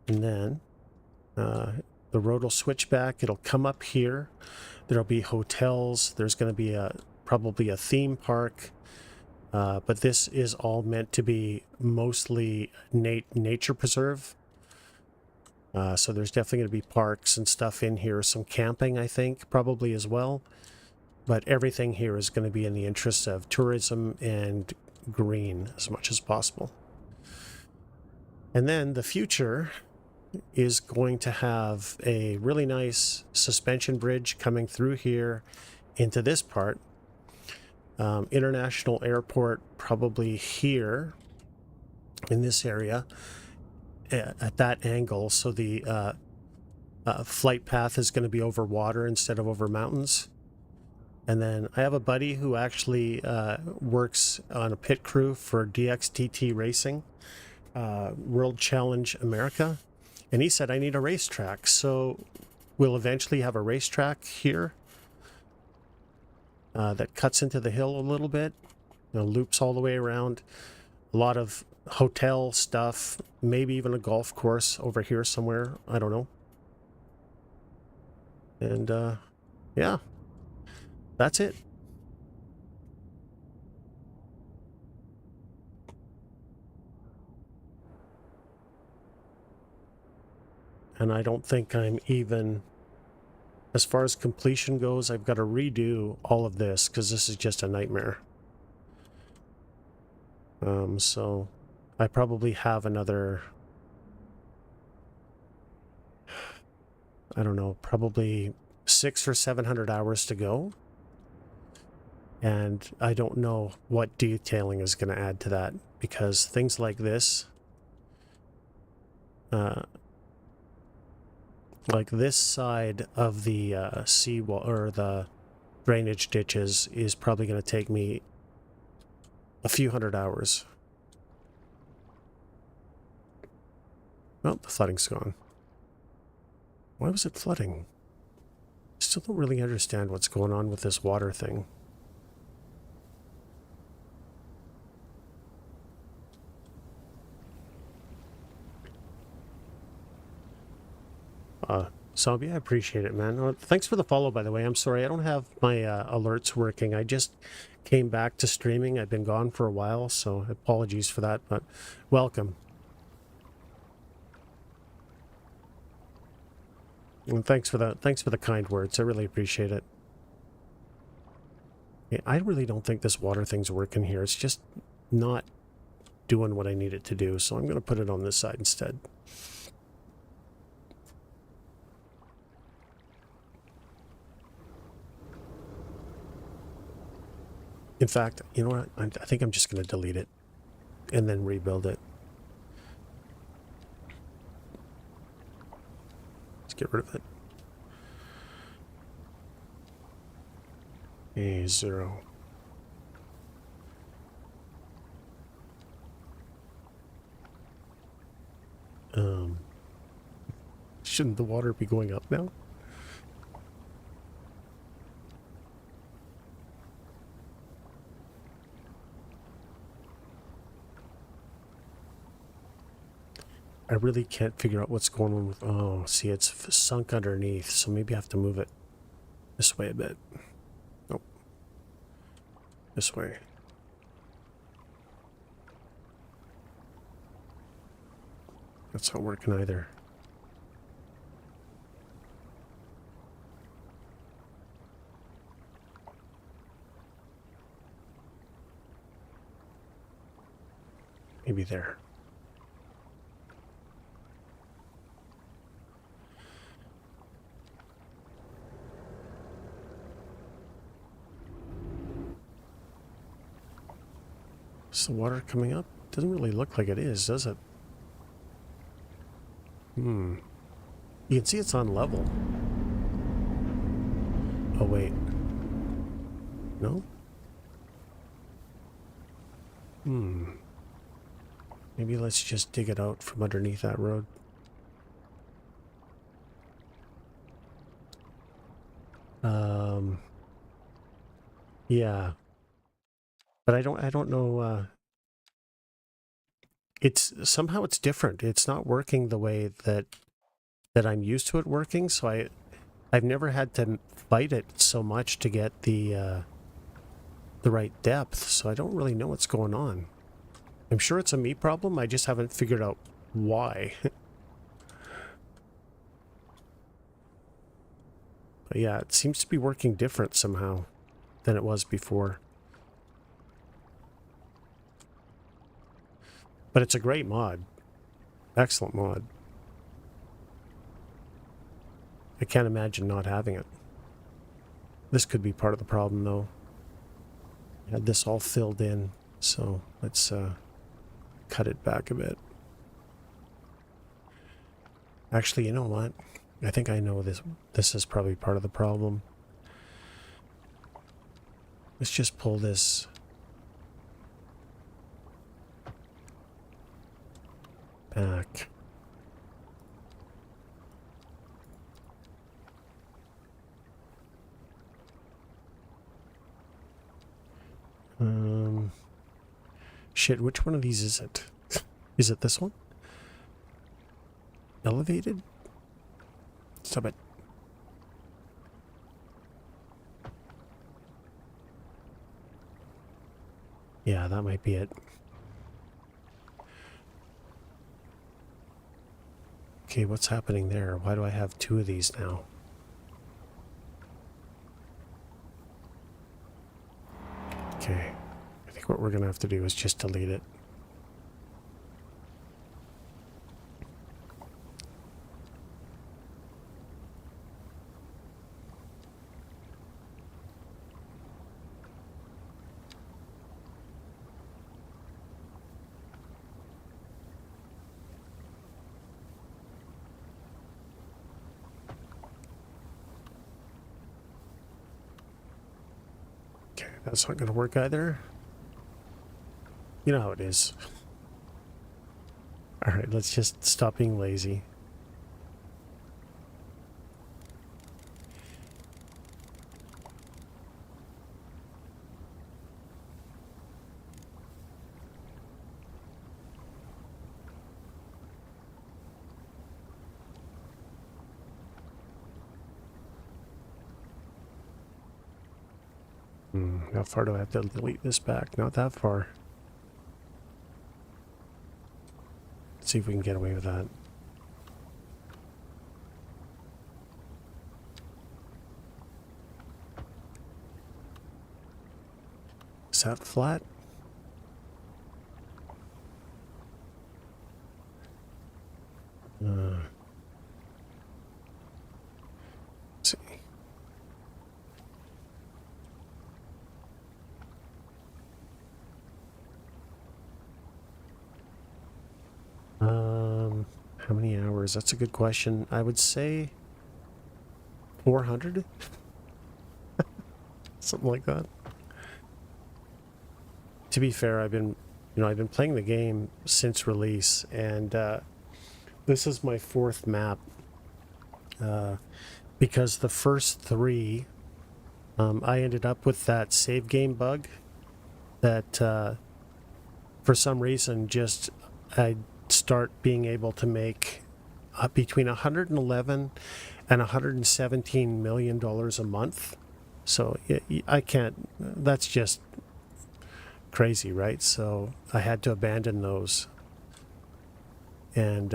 Speaker 1: And then the road will switch back. It'll come up here. There'll be hotels. There's going to be probably a theme park. But this is all meant to be mostly nature preserve. So there's definitely going to be parks and stuff in here. Some camping, I think, probably as well. But everything here is going to be in the interest of tourism and green as much as possible. And then the future is going to have a really nice suspension bridge coming through here into this part. International airport probably here in this area at that angle. So the flight path is going to be over water instead of over mountains. And then I have a buddy who actually works on a pit crew for DXTT Racing, World Challenge America. And he said, I need a racetrack. So we'll eventually have a racetrack here that cuts into the hill a little bit, you know, loops all the way around. A lot of hotel stuff, maybe even a golf course over here somewhere. I don't know. And yeah, that's it. And I don't think I'm even, as far as completion goes, I've got to redo all of this because this is just a nightmare. So I probably have another, I don't know, probably 600 or 700 hours to go. And I don't know what detailing is going to add to that, because things like this, like this side of the seawall or the drainage ditches is probably going to take me a few hundred hours. Well, the flooding's gone. Why was it flooding? I still don't really understand what's going on with this water thing. Zombie, I appreciate it, man. Thanks for the follow, by the way. I'm sorry, I don't have my alerts working. I just came back to streaming. I've been gone for a while, so apologies for that, but welcome. And thanks for the kind words. I really appreciate it. Yeah, I really don't think this water thing's working here. It's just not doing what I need it to do, so I'm going to put it on this side instead. In fact, you know what? I think I'm just going to delete it and then rebuild it. Let's get rid of it. A0. Shouldn't the water be going up now? I really can't figure out what's going on with... Oh, see, it's sunk underneath, so maybe I have to move it this way a bit. Nope. This way. That's not working either. Maybe there. Is the water coming up? Doesn't really look like it is, does it? You can see it's on level. Oh, wait. No? Maybe let's just dig it out from underneath that road. Yeah. But I don't know, somehow it's different. It's not working the way that I'm used to it working, so I've never had to fight it so much to get the right depth, so I don't really know what's going on. I'm sure it's a me problem, I just haven't figured out why. But yeah, it seems to be working different somehow than it was before. But it's a great mod. Excellent mod. I can't imagine not having it. This could be part of the problem, though. I had this all filled in, so let's cut it back a bit. Actually, you know what? I think I know this. This is probably part of the problem. Let's just pull this back. Shit, which one of these is it? Is it this one? Elevated? Stop it. Yeah, that might be it. Okay, what's happening there? Why do I have two of these now? Okay. I think what we're going to have to do is just delete it. Okay, that's not going to work either. You know how it is. Alright, let's just stop being lazy. How far do I have to delete this back? Not that far. Let's see if we can get away with that. Is that flat? Let's see. How many hours? That's a good question. I would say 400, something like that. To be fair, I've been playing the game since release, and this is my fourth map. Because the first three, I ended up with that save game bug that for some reason just I start being able to make between 111 and 117 million dollars a month. So I can't. That's just crazy, right? So I had to abandon those, and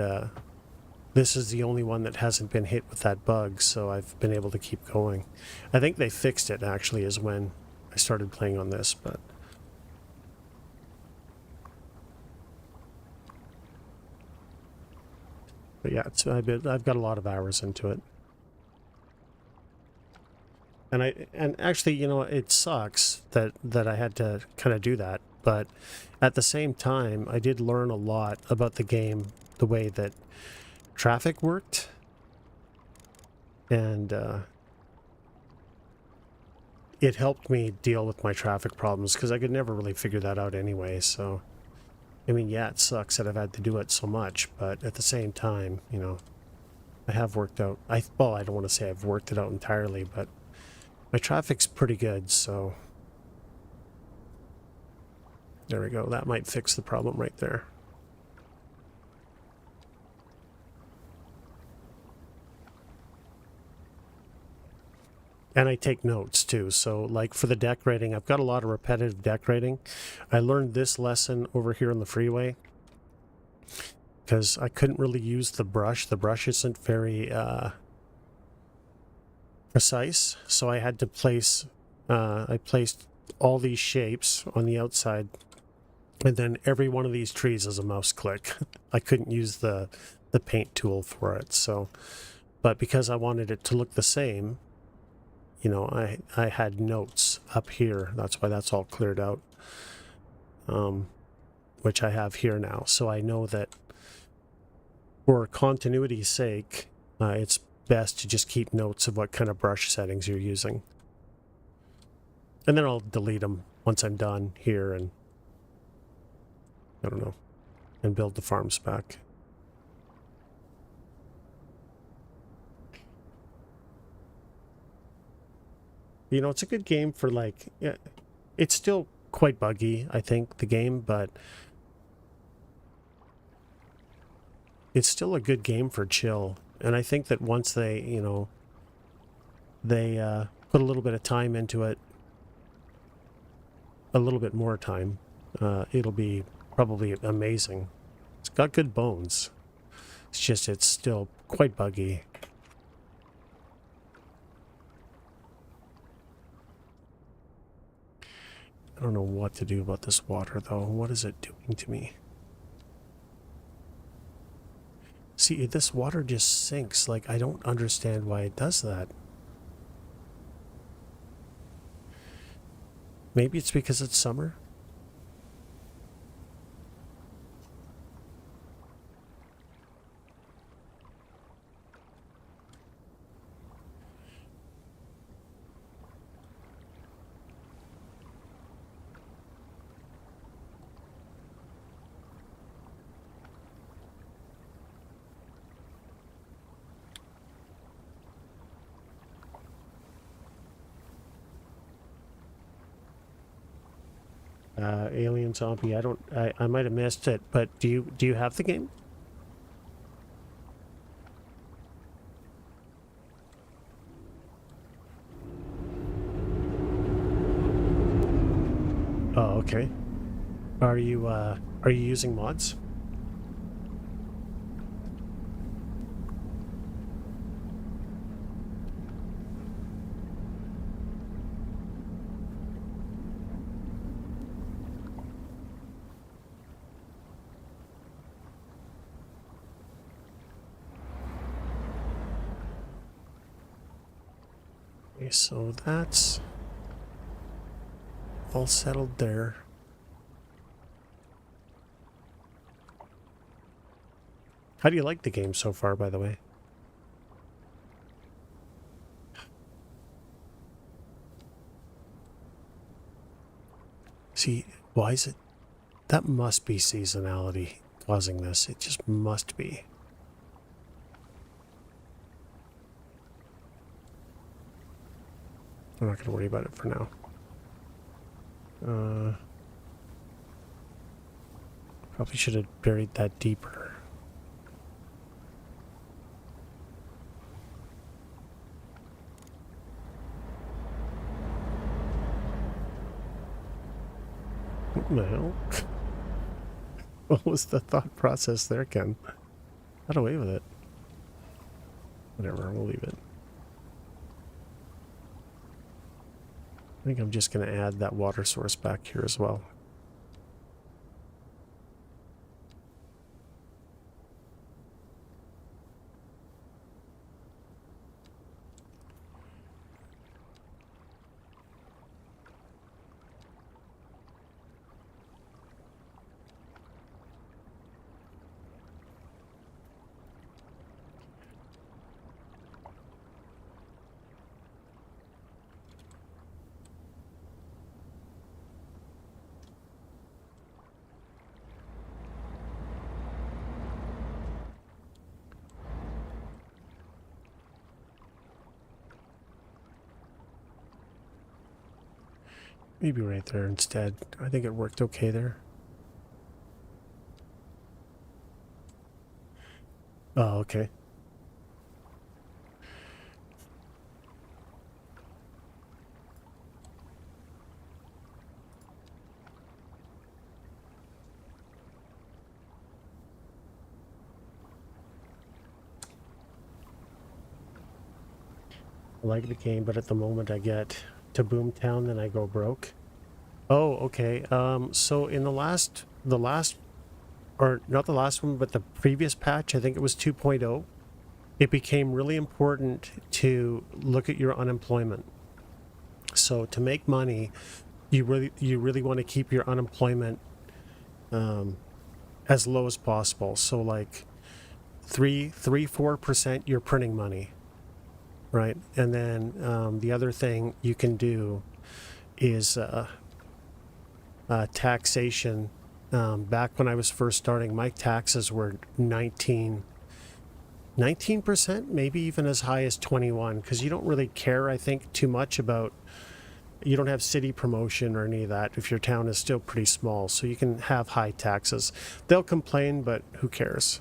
Speaker 1: this is the only one that hasn't been hit with that bug, so I've been able to keep going. I think they fixed it, actually, is when I started playing on this, but yeah, I've got a lot of hours into it. And actually, it sucks that I had to kind of do that, but at the same time, I did learn a lot about the game, the way that traffic worked, and it helped me deal with my traffic problems because I could never really figure that out anyway. So, I mean, yeah, it sucks that I've had to do it so much, but at the same time, I have worked out. Well, I don't want to say I've worked it out entirely, but my traffic's pretty good. So there we go. That might fix the problem right there. And I take notes too. So like for the decorating, I've got a lot of repetitive decorating. I learned this lesson over here on the freeway because I couldn't really use the brush. The brush isn't very precise. So I had to I placed all these shapes on the outside, and then every one of these trees is a mouse click. I couldn't use the paint tool for it. So, but because I wanted it to look the same, I had notes up here. That's why that's all cleared out, which I have here now. So I know that for continuity's sake, it's best to just keep notes of what kind of brush settings you're using. And then I'll delete them once I'm done here and, I don't know, and build the farms back. It's a good game for yeah, it's still quite buggy, I think, the game, but it's still a good game for chill. And I think that once they, they put a little bit of time into it, a little bit more time, it'll be probably amazing. It's got good bones. It's still quite buggy. I don't know what to do about this water, though. What is it doing to me? See, this water just sinks. Like, I don't understand why it does that. Maybe it's because it's summer? Alien Zombie. I might have missed it, but do you have the game? Oh, okay. Are you using mods? Okay, so that's all settled there. How do you like the game so far, by the way? See, why is it? That must be seasonality causing this. It just must be. I'm not going to worry about it for now. Probably should have buried that deeper. What the hell? What was the thought process there, Ken? Got away with it. Whatever, we'll leave it. I think I'm just going to add that water source back here as well. Maybe right there instead. I think it worked okay there. Oh, okay. I like the game, but at the moment I get to Boomtown, then I go broke. Oh, okay. So in the last, or not the last one, but the previous patch, I think it was 2.0, it became really important to look at your unemployment. So to make money, you really want to keep your unemployment as low as possible. So like 4% you're printing money, right? And then the other thing you can do is taxation. Back when I was first starting, my taxes were 19%, maybe even as high as 21, because you don't really care, I think, too much about, you don't have city promotion or any of that if your town is still pretty small, so you can have high taxes. They'll complain, but who cares?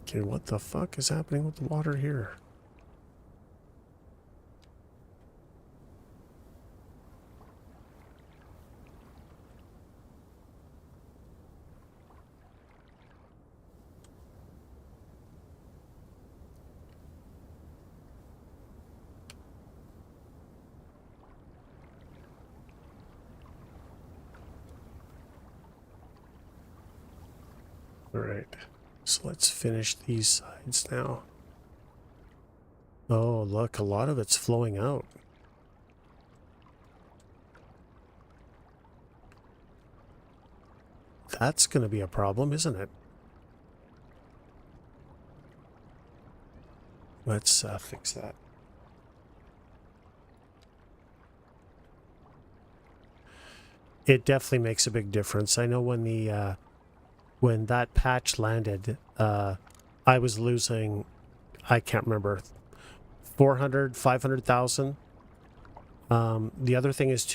Speaker 1: Okay, what the fuck is happening with the water here? All right, so let's finish these sides now. Oh, look, a lot of it's flowing out. That's going to be a problem, isn't it? Let's fix that. It definitely makes a big difference. I know when that patch landed, I was losing, I can't remember, 400, 500,000. The other thing is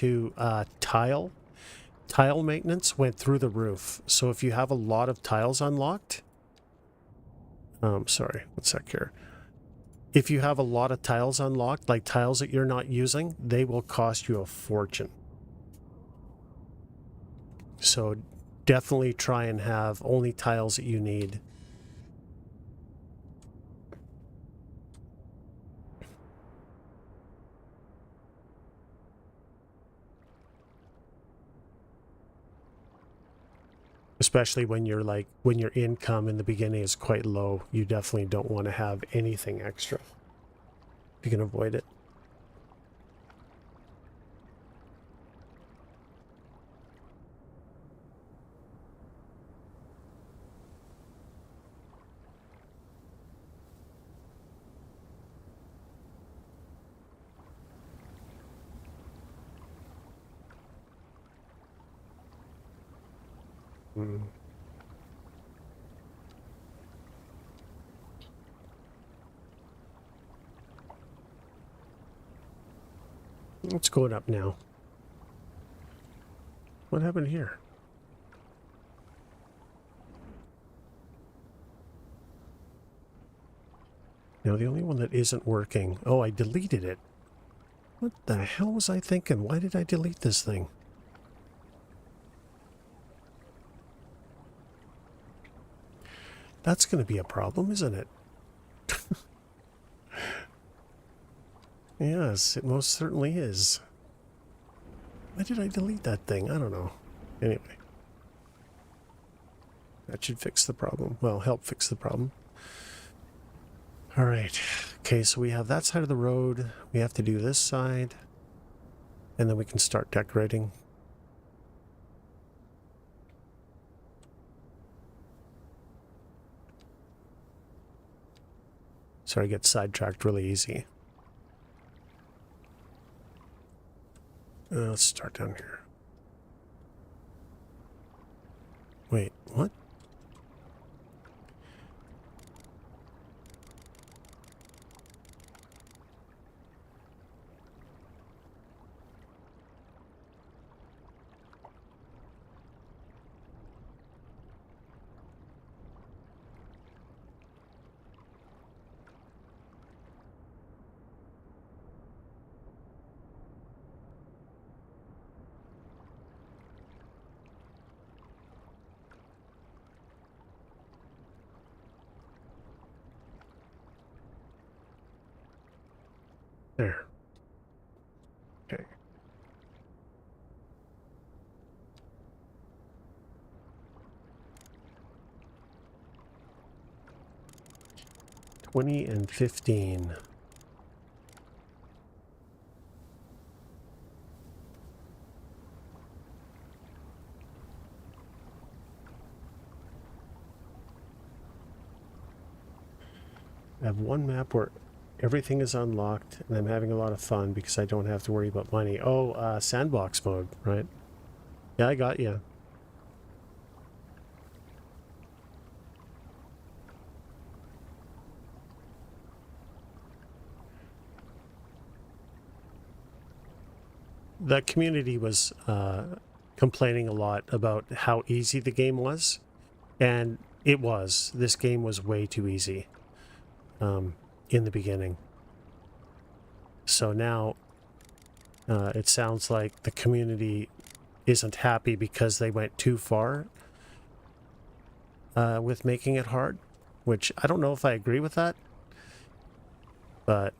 Speaker 1: tile maintenance went through the roof. So if you have a lot of tiles unlocked, sorry, one sec here. If you have a lot of tiles unlocked, like tiles that you're not using, they will cost you a fortune. So definitely try and have only tiles that you need. Especially when when your income in the beginning is quite low, you definitely don't want to have anything extra if you can avoid it. Mm. It's going up now. What happened here? Now, the only one that isn't working... Oh, I deleted it. What the hell was I thinking? Why did I delete this thing? That's going to be a problem, isn't it? Yes, it most certainly is. Why did I delete that thing? I don't know. Anyway. That should fix the problem. Well, help fix the problem. All right. Okay, so we have that side of the road. We have to do this side. And then we can start decorating. Sorry, I get sidetracked really easy. Let's start down here. Wait, what? There. Okay. $20 and $15. I have one map where everything is unlocked, and I'm having a lot of fun because I don't have to worry about money. Oh, sandbox mode, right? Yeah, I got you. The community was complaining a lot about how easy the game was, and it was. This game was way too easy in the beginning. So now it sounds like the community isn't happy because they went too far with making it hard, which I don't know if I agree with that, but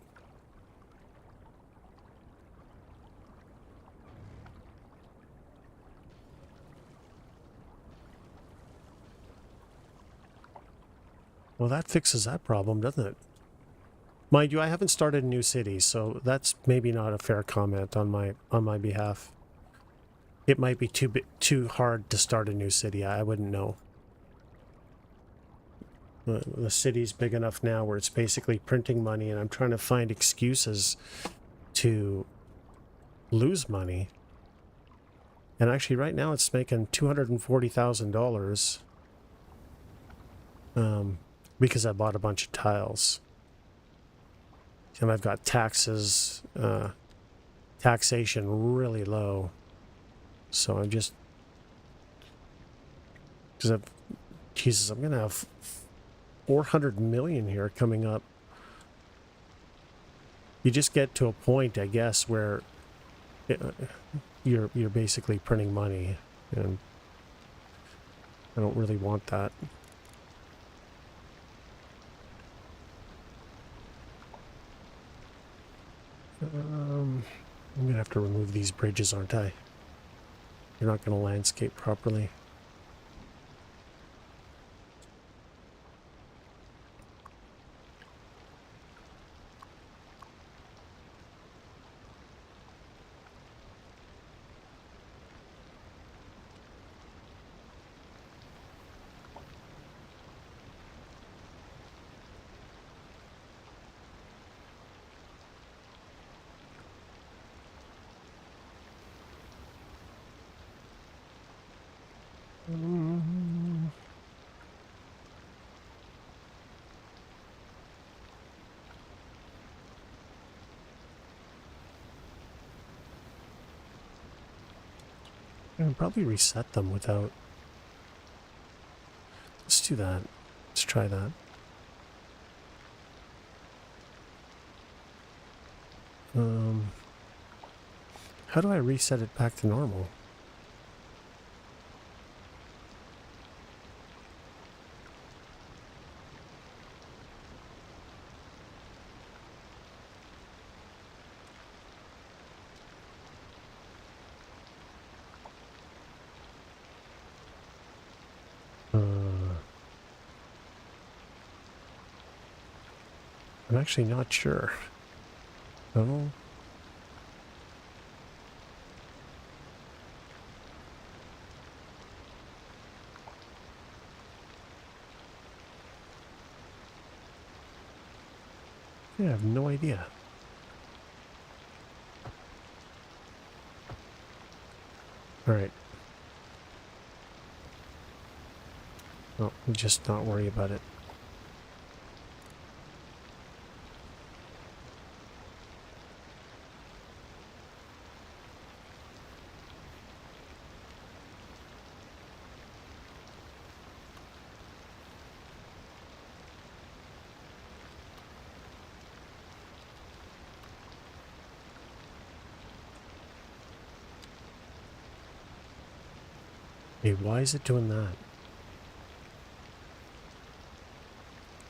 Speaker 1: well, that fixes that problem, doesn't it? Mind you, I haven't started a new city, so that's maybe not a fair comment on my behalf. It might be too hard to start a new city. I wouldn't know. The city's big enough now where it's basically printing money, and I'm trying to find excuses to lose money. And actually, right now it's making $240,000 because I bought a bunch of tiles. And I've got taxes, taxation really low. So I'm just, because Jesus, I'm going to have 400 million here coming up. You just get to a point, I guess, where you're basically printing money, and I don't really want that. I'm gonna have to remove these bridges, aren't I? You're not gonna landscape properly. Mm. I can probably reset them without... Let's do that. Let's try that. How do I reset it back to normal? I'm actually not sure. No. Yeah, I have no idea. Alright. Well, just not worry about it. Hey, why is it doing that?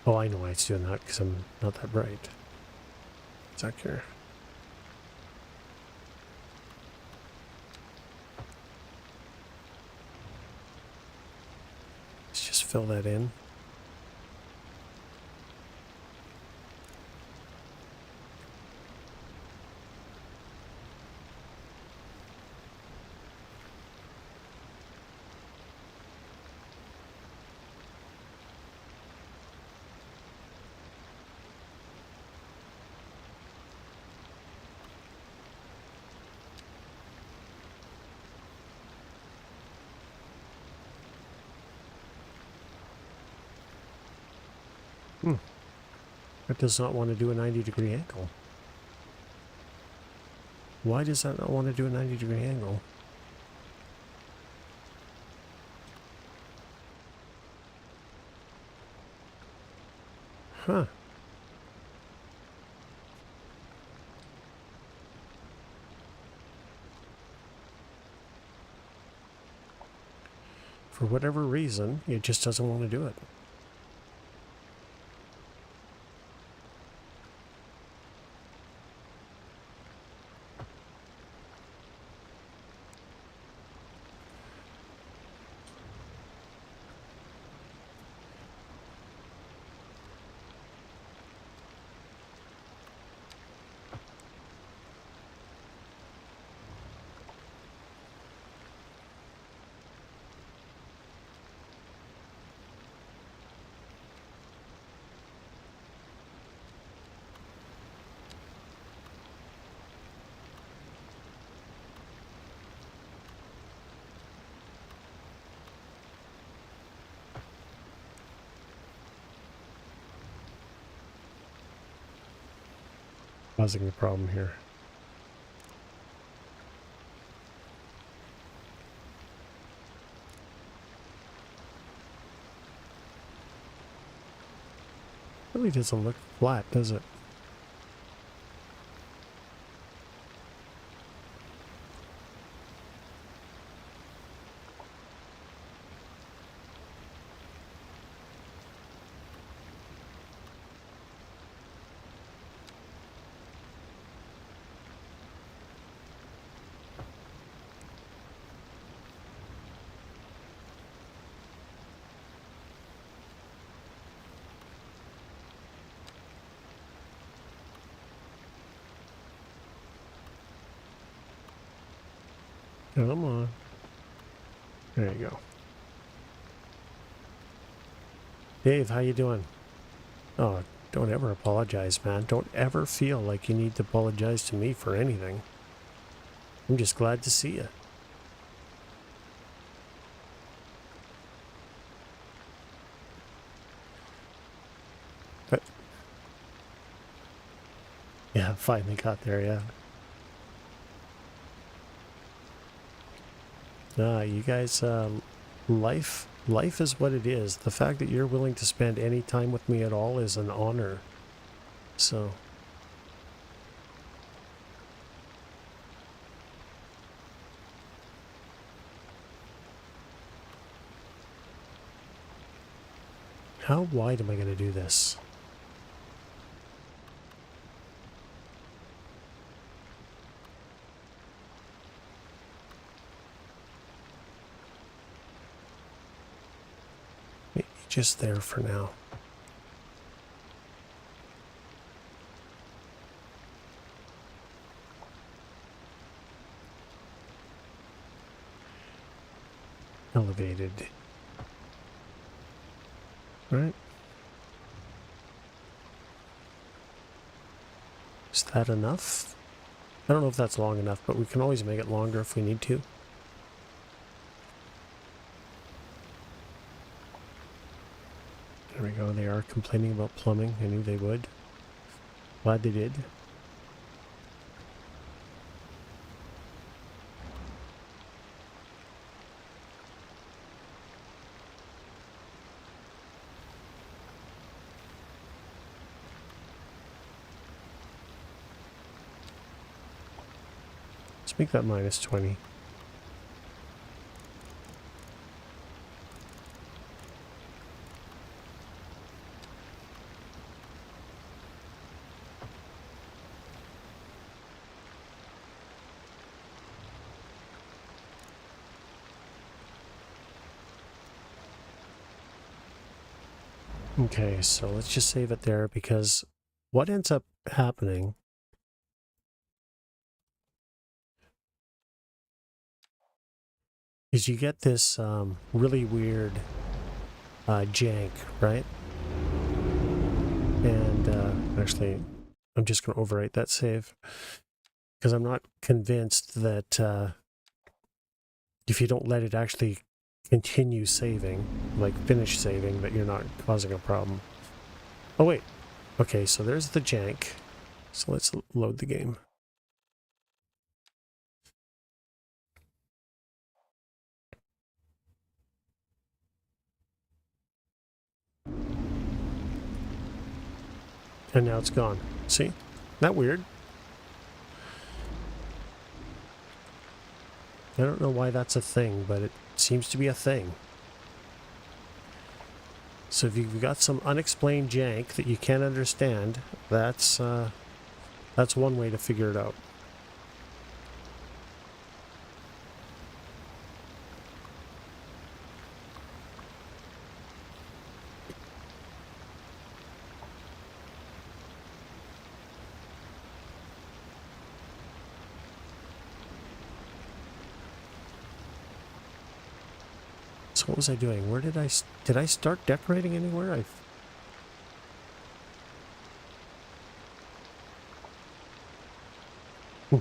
Speaker 1: Oh, I know why it's doing that, because I'm not that bright. Stuck here. Let's just fill that in. It does not want to do a 90-degree angle. Why does that not want to do a 90-degree angle? Huh. For whatever reason, it just doesn't want to do it. Causing the problem here. Really doesn't look flat, does it? Come on. There you go. Dave, how you doing? Oh, don't ever apologize, man. Don't ever feel like you need to apologize to me for anything. I'm just glad to see you. But yeah, finally got there, yeah. You guys, life is what it is. The fact that you're willing to spend any time with me at all is an honor. So, how wide am I going to do this? Maybe just there for now. Elevated. Right? Is that enough? I don't know if that's long enough, but we can always make it longer if we need to. There we go. They are complaining about plumbing. I knew they would. Glad they did. Let's make that -20. Okay, so let's just save it there, because what ends up happening is you get this really weird jank, right? And actually, I'm just going to overwrite that save, because I'm not convinced that if you don't let it actually continue saving, like finish saving, that you're not causing a problem. Oh wait, okay, so there's the jank. So let's load the game. And now it's gone. See? Isn't that weird? I don't know why that's a thing, but it seems to be a thing. So if you've got some unexplained jank that you can't understand, that's one way to figure it out. So what was I doing? Where did I start decorating anywhere?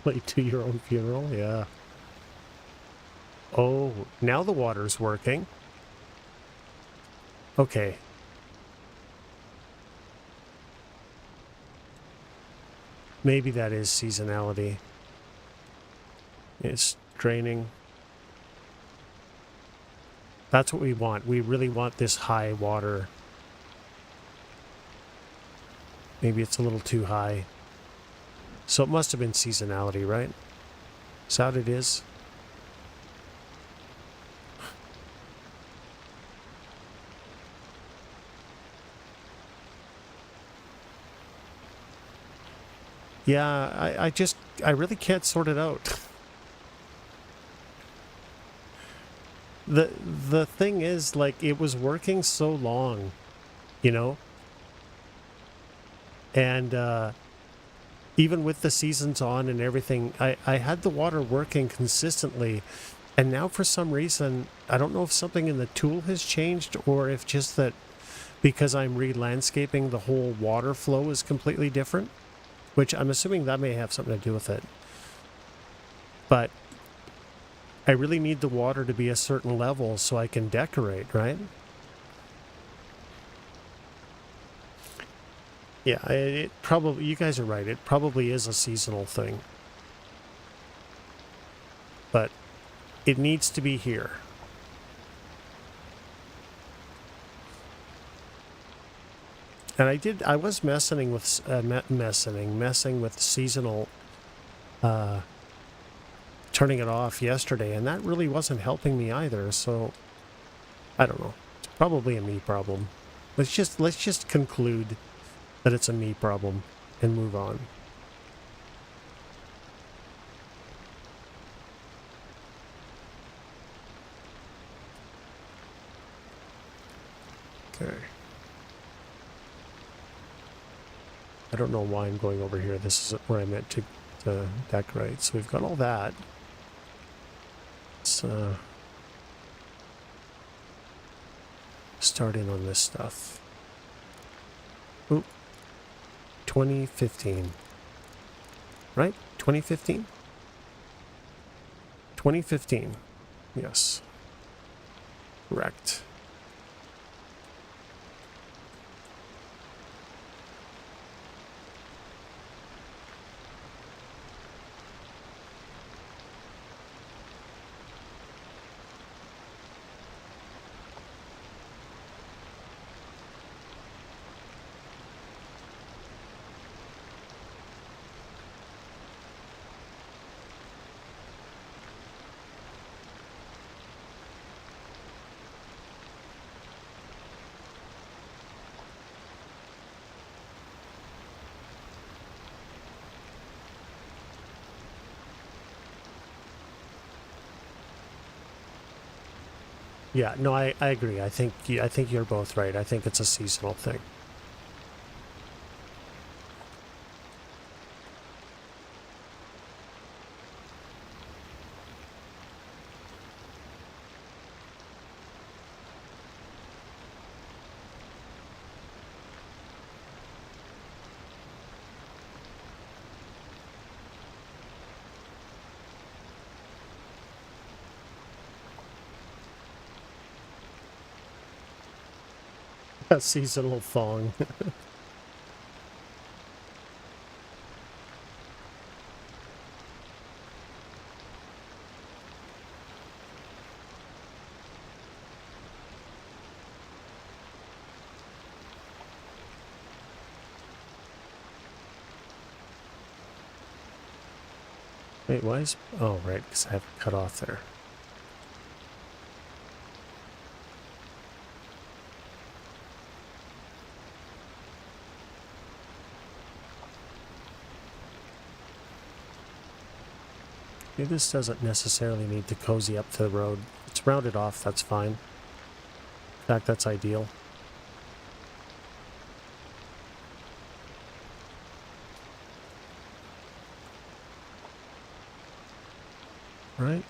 Speaker 1: Late to your own funeral? Yeah. Oh, now the water's working. Okay. Maybe that is seasonality. It's draining. That's what we want. We really want this high water. Maybe it's a little too high. So it must have been seasonality, right? Is that what it is? Yeah, I really can't sort it out. The thing is, like, it was working so long, you know? And even with the seasons on and everything, I had the water working consistently. And now for some reason, I don't know if something in the tool has changed, or if just that because I'm re-landscaping, the whole water flow is completely different, which I'm assuming that may have something to do with it. But I really need the water to be a certain level so I can decorate, right? Yeah, it probably, you guys are right. It probably is a seasonal thing. But it needs to be here. And I was messing with seasonal, turning it off yesterday, and that really wasn't helping me either. So I don't know. It's probably a me problem. Let's just conclude that it's a me problem and move on. Okay. I don't know why I'm going over here. This is where I meant to decorate. So we've got all that. Let's start in on this stuff. Oop. 2015. Right? 2015? 2015. Yes. Correct. Yeah, no, I agree. I think you're both right. I think it's a seasonal thing. A seasonal thong. Wait, why is... Oh, right, because I have it cut off there. Okay, this doesn't necessarily need to cozy up to the road. It's rounded off, that's fine. In fact, that's ideal. Right?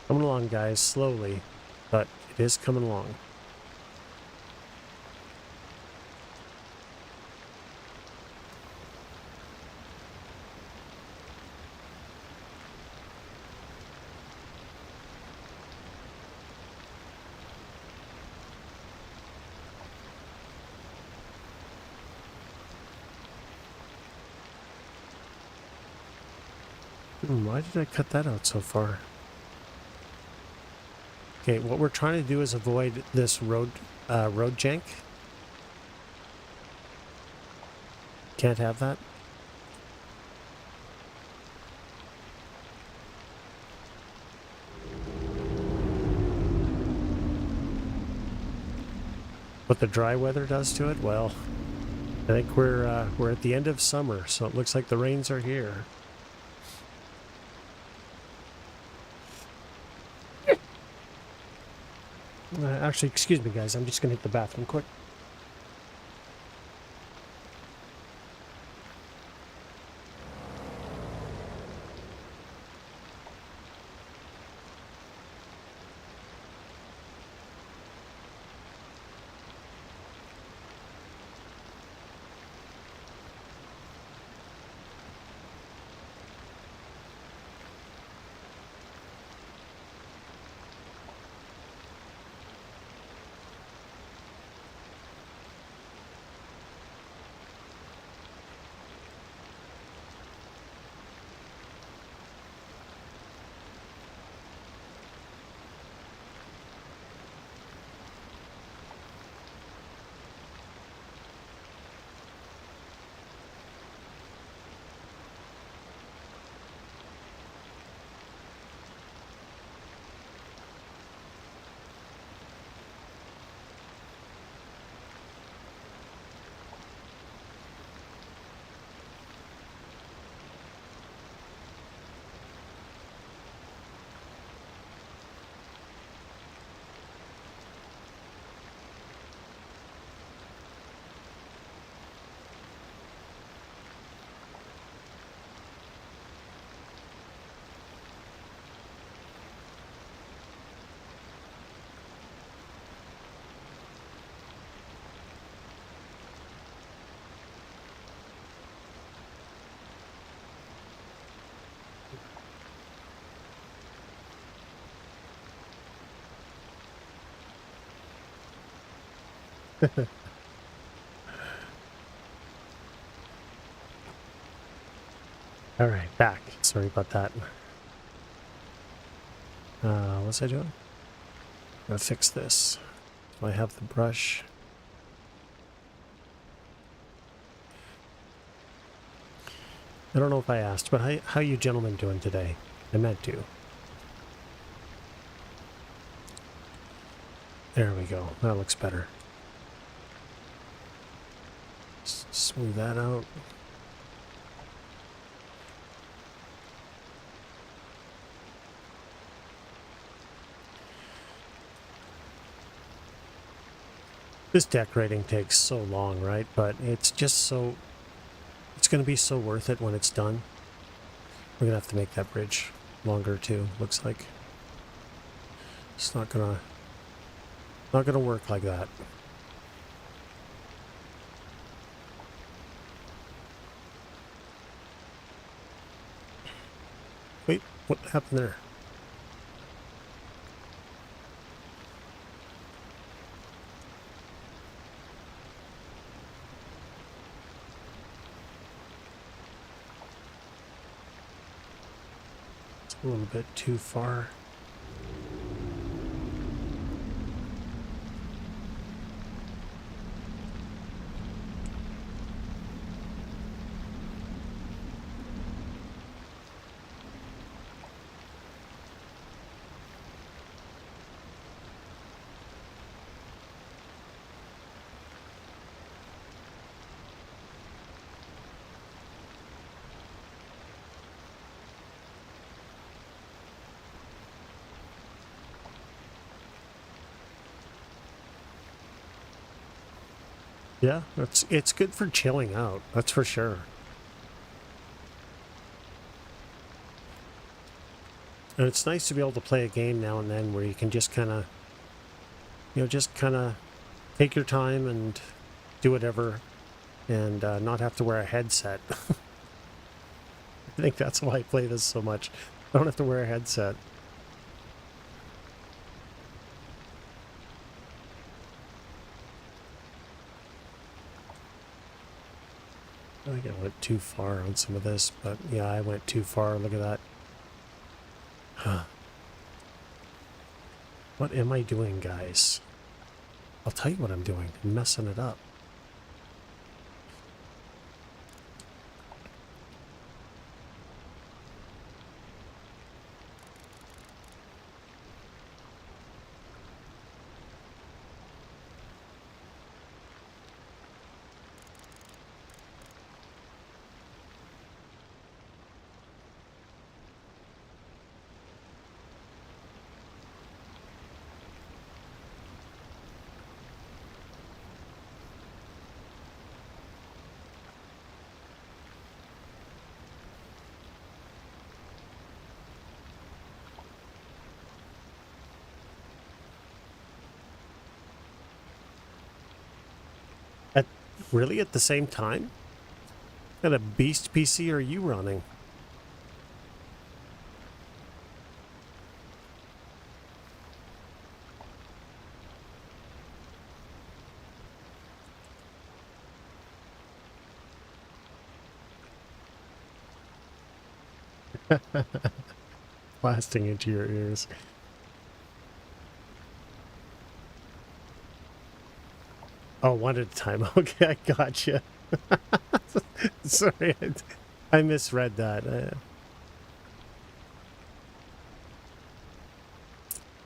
Speaker 1: Coming along, guys, slowly, but it is coming along. Why did I cut that out so far? Okay, what we're trying to do is avoid this road jank. Can't have that. What the dry weather does to it? Well, I think we're at the end of summer, so it looks like the rains are here. Actually, excuse me, guys. I'm just going to hit the bathroom quick. All right, back. Sorry about that. What was I doing? Gotta fix this. Do I have the brush? I don't know if I asked, but how you gentlemen doing today? I meant to. There we go. That looks better. Smooth that out. This decorating takes so long, right? But it's just so... It's going to be so worth it when it's done. We're going to have to make that bridge longer too, looks like. It's not gonna work like that. Wait, what happened there? It's a little bit too far. Yeah, it's good for chilling out, that's for sure. And it's nice to be able to play a game now and then where you can just kind of, just kind of take your time and do whatever and not have to wear a headset. I think that's why I play this so much. I don't have to wear a headset. I think I went too far on some of this, but yeah, I went too far. Look at that. Huh. What am I doing, guys? I'll tell you what I'm doing. I'm messing it up. Really at the same time? What kind of beast PC are you running? Blasting into your ears. Oh, one at a time. Okay, I gotcha. Sorry, I misread that.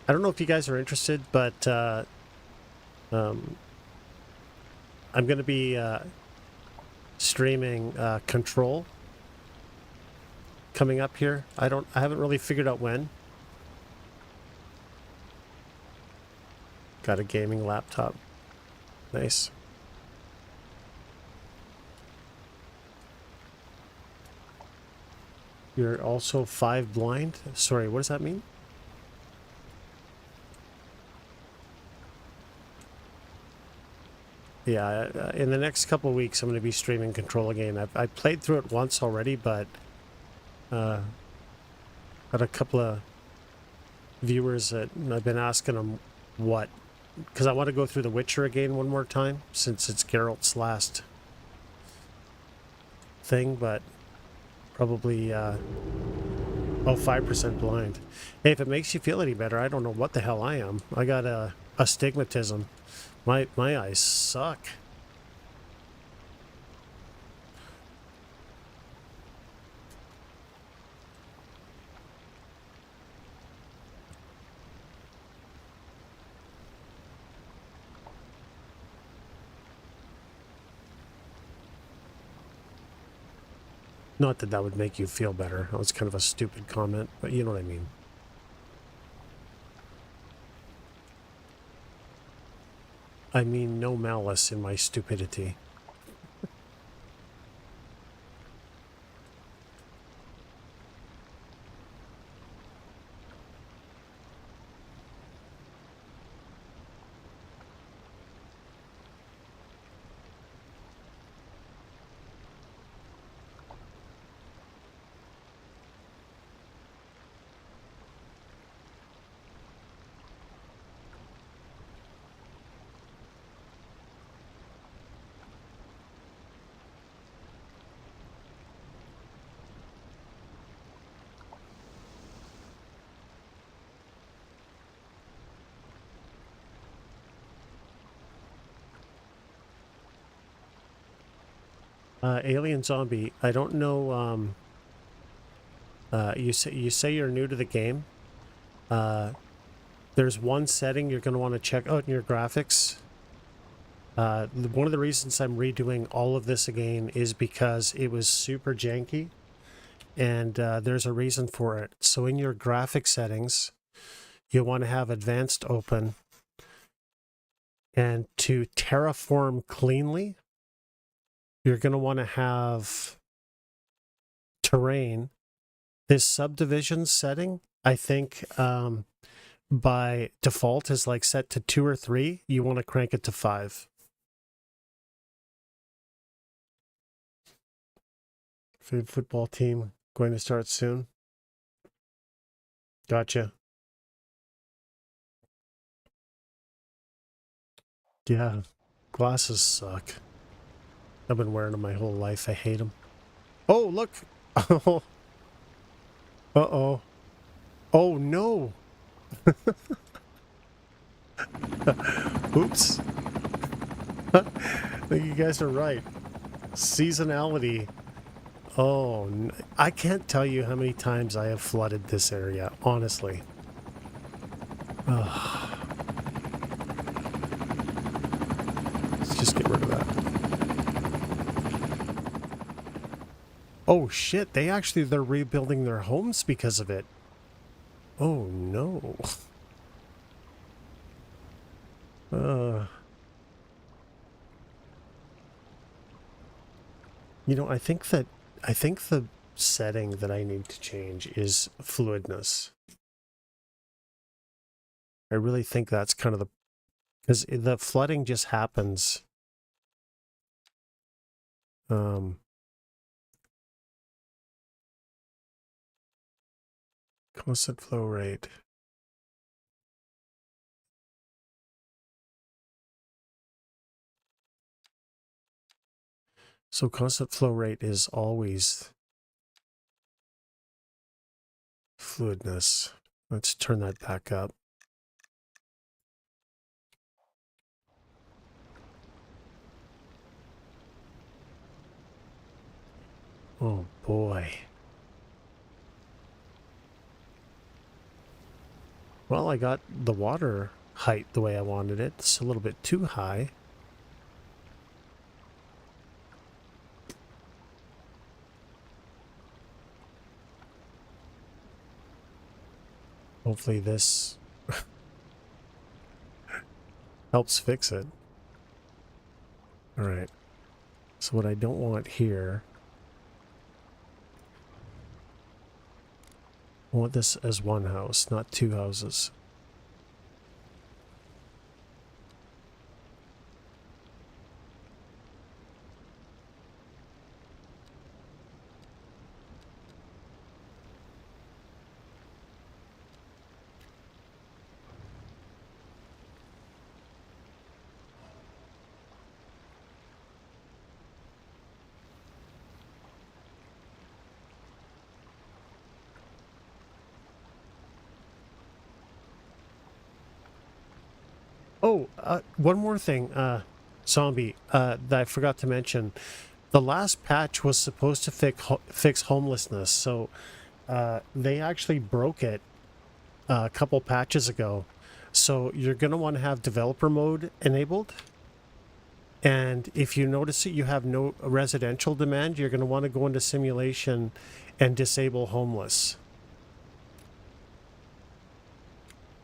Speaker 1: I don't know if you guys are interested, but I'm going to be streaming Control coming up here. I haven't really figured out when. Got a gaming laptop. Nice. You're also 5 blind? Sorry, what does that mean? Yeah, in the next couple of weeks, I'm going to be streaming Control again. I played through it once already, but got a couple of viewers that I've been asking them what because I want to go through The Witcher again one more time, since it's Geralt's last thing, but probably, 5% blind. Hey, if it makes you feel any better, I don't know what the hell I am. I got a astigmatism. My eyes suck. Not that that would make you feel better. That was kind of a stupid comment, but you know what I mean. I mean no malice in my stupidity. Alien Zombie, I don't know, you say you're new to the game. There's one setting you're going to want to check out in your graphics. One of the reasons I'm redoing all of this again is because it was super janky, and there's a reason for it. So in your graphic settings, you want to have advanced open, and to terraform cleanly, you're going to want to have terrain. This subdivision setting, I think, by default is like set to 2 or 3. You want to crank it to 5. Football team going to start soon. Gotcha. Yeah, glasses suck. I've been wearing them my whole life. I hate them. Oh, look. Oh. Uh-oh. Oh, no. Oops. I think you guys are right. Seasonality. Oh, I can't tell you how many times I have flooded this area, honestly. Let's just get rid of that. Oh shit, they're rebuilding their homes because of it. Oh no. You know, I think the setting that I need to change is fluidness. I really think that's kind of because the flooding just happens. Constant flow rate. So constant flow rate is always fluidness. Let's turn that back up. Oh boy. Well, I got the water height the way I wanted it. It's a little bit too high. Hopefully this helps fix it. All right. So what I don't want here, I want this as one house, not 2 houses. Oh, one more thing, Zombie, that I forgot to mention. The last patch was supposed to fix homelessness, so they actually broke it a couple patches ago. So you're going to want to have developer mode enabled. And if you notice that you have no residential demand, you're going to want to go into simulation and disable homeless.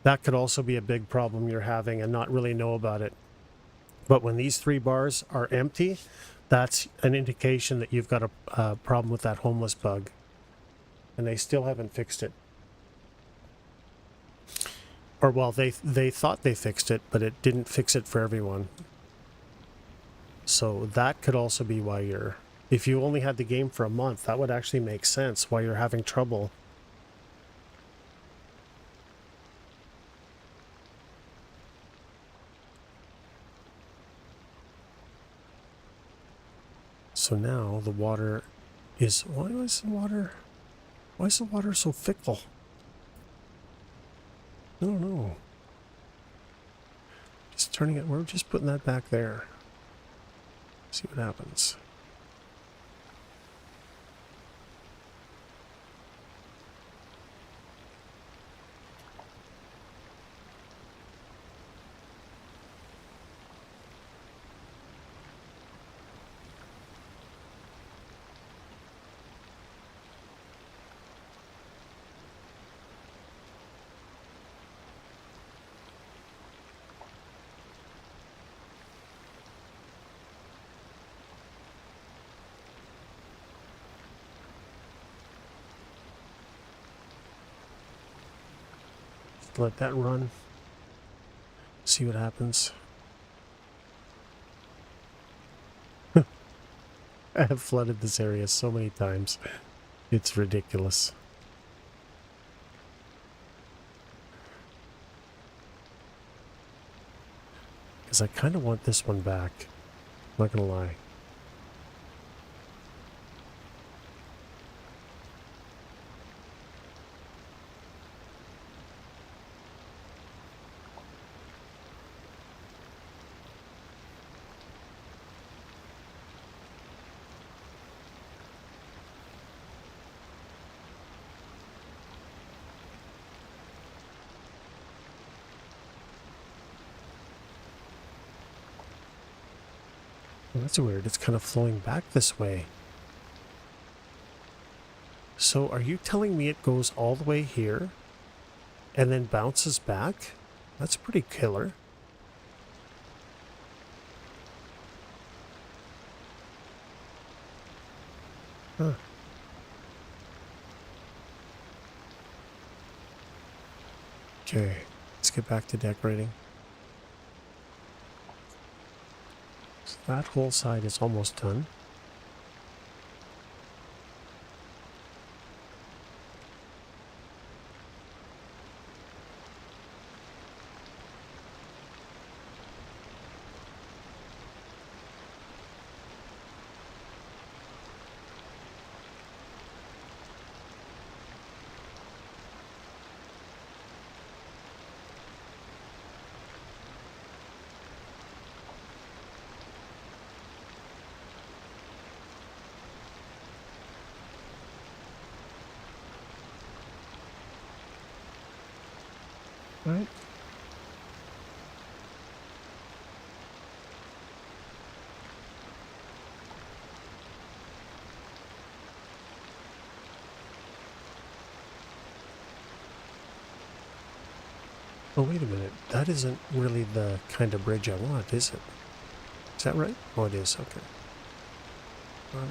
Speaker 1: That could also be a big problem you're having and not really know about it. But when these 3 bars are empty, that's an indication that you've got a problem with that homeless bug. And they still haven't fixed it. Or, well, they thought they fixed it, but it didn't fix it for everyone. So that could also be why you're... If you only had the game for a month, that would actually make sense why you're having trouble. So now the water is... Why is the water so fickle? I don't know. Just turning it... We're just putting that back there. See what happens. Let that run. See what happens. I have flooded this area so many times. It's ridiculous. Because I kind of want this one back. I'm not going to lie. Well, that's weird. It's kind of flowing back this way. So are you telling me it goes all the way here and then bounces back? That's pretty killer. Huh. Okay, let's get back to decorating. So that whole side is almost done. Right. Oh, wait a minute. That isn't really the kind of bridge I want, is it? Is that right? Oh, it is. Okay. All right.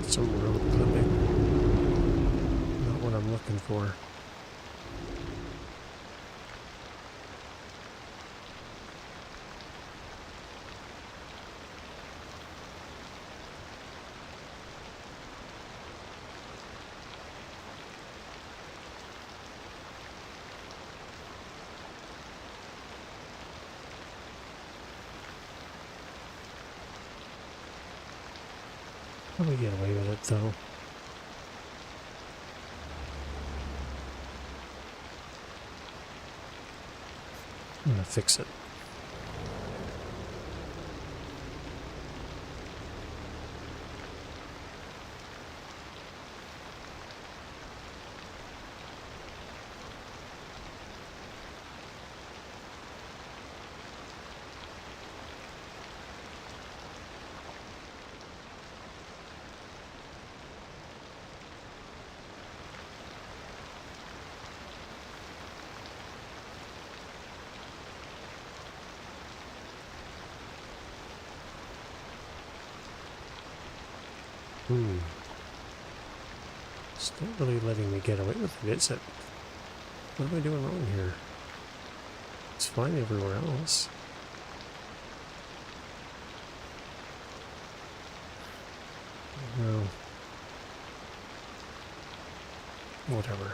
Speaker 1: Some road clipping. Not what I'm looking for. Probably get away with it though. I'm gonna fix it. It's not really letting me get away with it, is it? What am I doing wrong here? It's fine everywhere else. No. Whatever.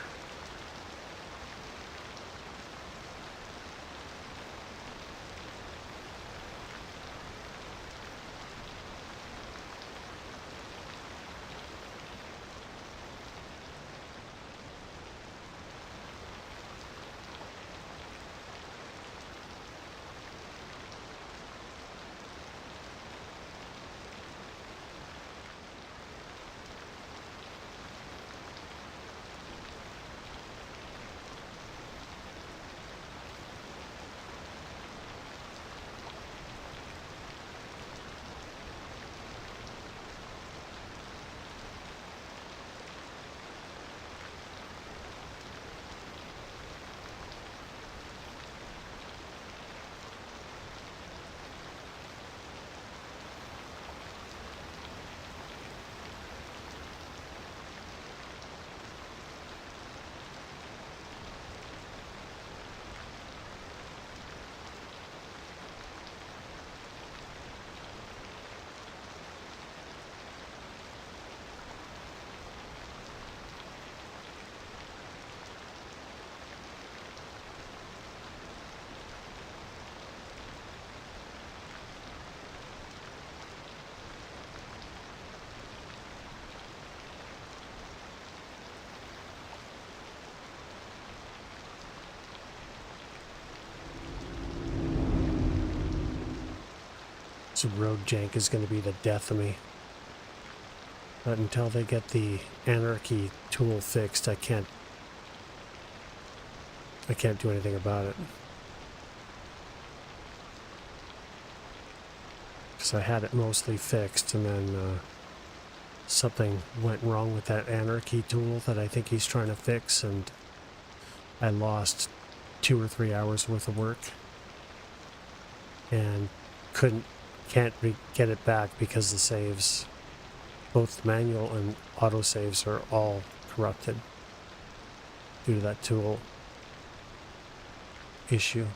Speaker 1: So road jank is going to be the death of me. But until they get the anarchy tool fixed, I can't do anything about it. Because I had it mostly fixed, and then something went wrong with that anarchy tool that I think he's trying to fix, and I lost 2 or 3 hours worth of work. And can't get it back because the saves, both manual and auto saves, are all corrupted due to that tool issue.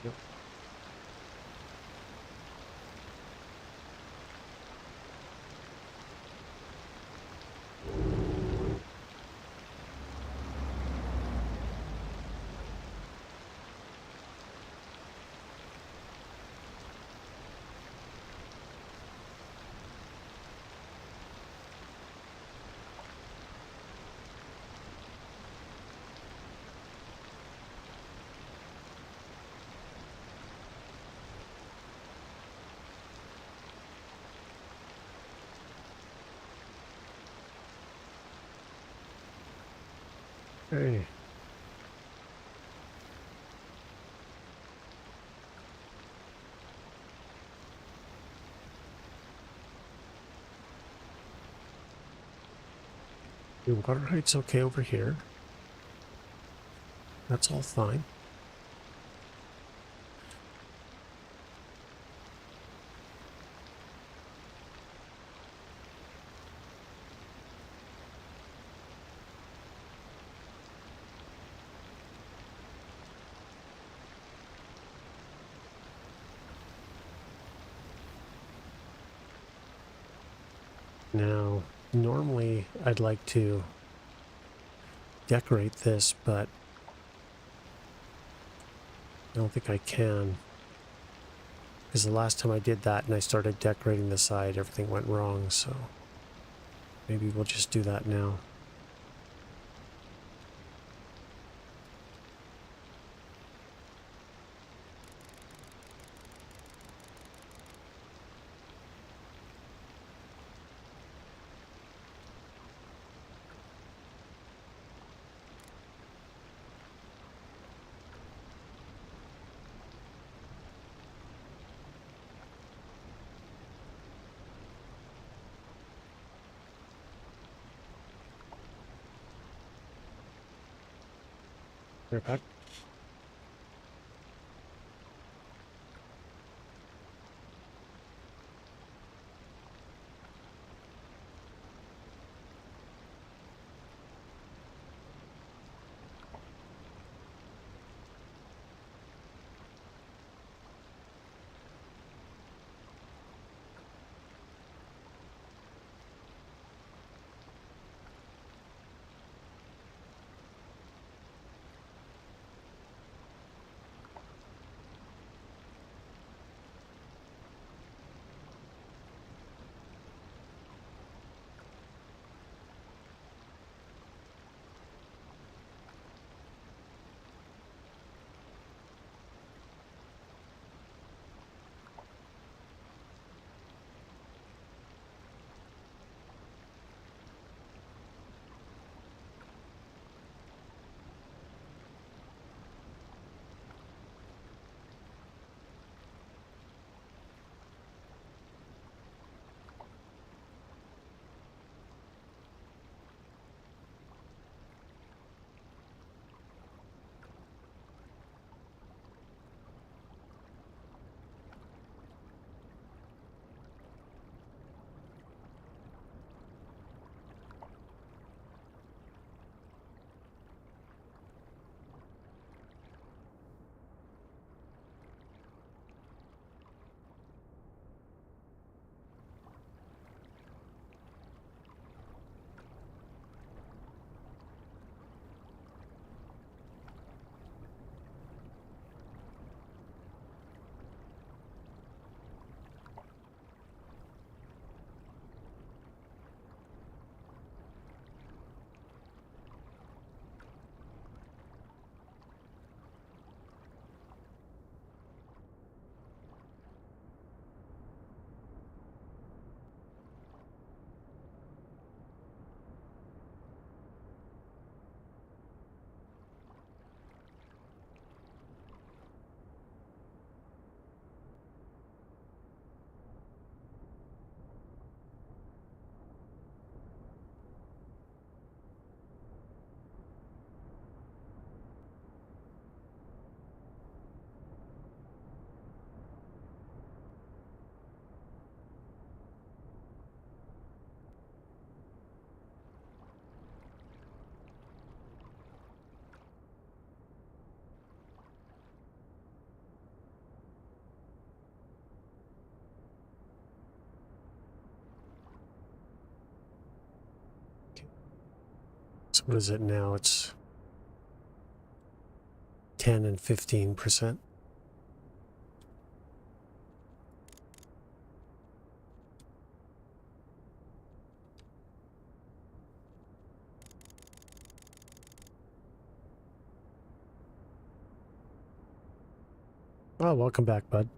Speaker 1: Yep. Hey. Your water height's okay over here. That's all fine. Now, normally I'd like to decorate this, but I don't think I can. Because the last time I did that and I started decorating the side, everything went wrong, so maybe we'll just do that now. Right back. So what is it now? It's 10 and 15%. Oh, welcome back, bud.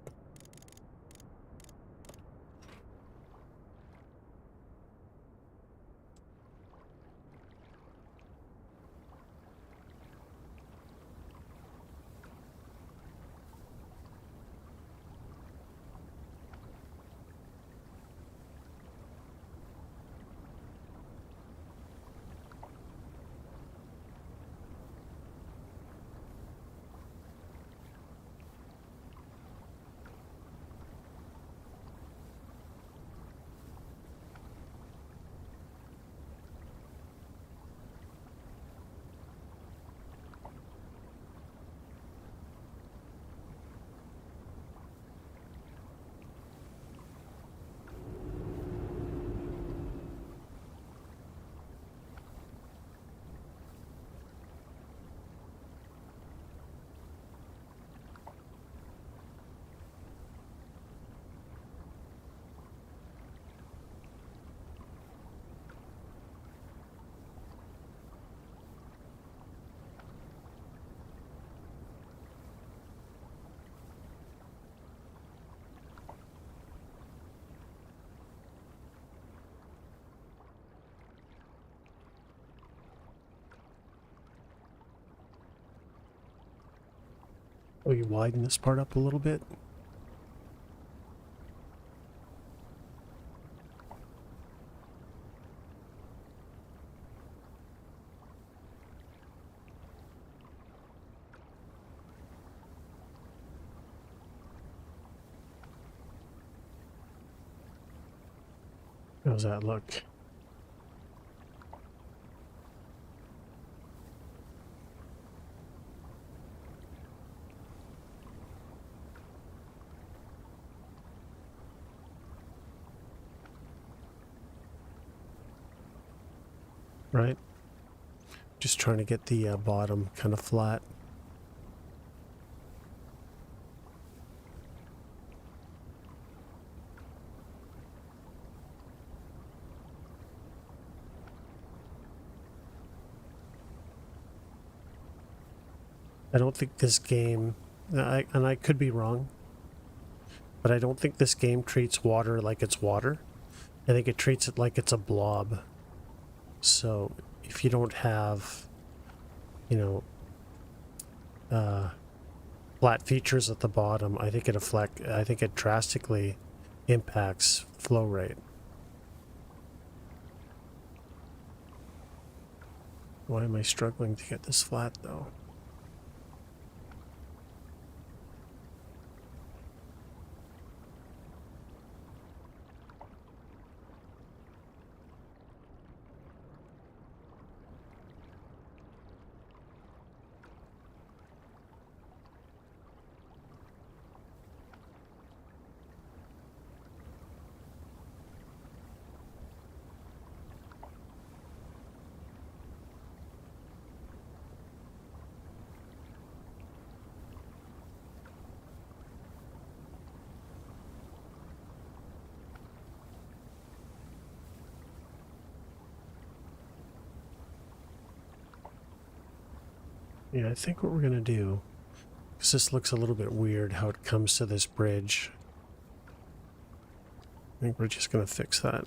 Speaker 1: Will you widen this part up a little bit? How's that look? Right? Just trying to get the bottom kind of flat. I don't think this game, and I could be wrong, but I don't think this game treats water like it's water. I think it treats it like it's a blob. So if you don't have, you know, flat features at the bottom, I think it drastically impacts flow rate. Why am I struggling to get this flat though? Yeah, I think what we're gonna do, because this looks a little bit weird how it comes to this bridge. I think we're just gonna fix that.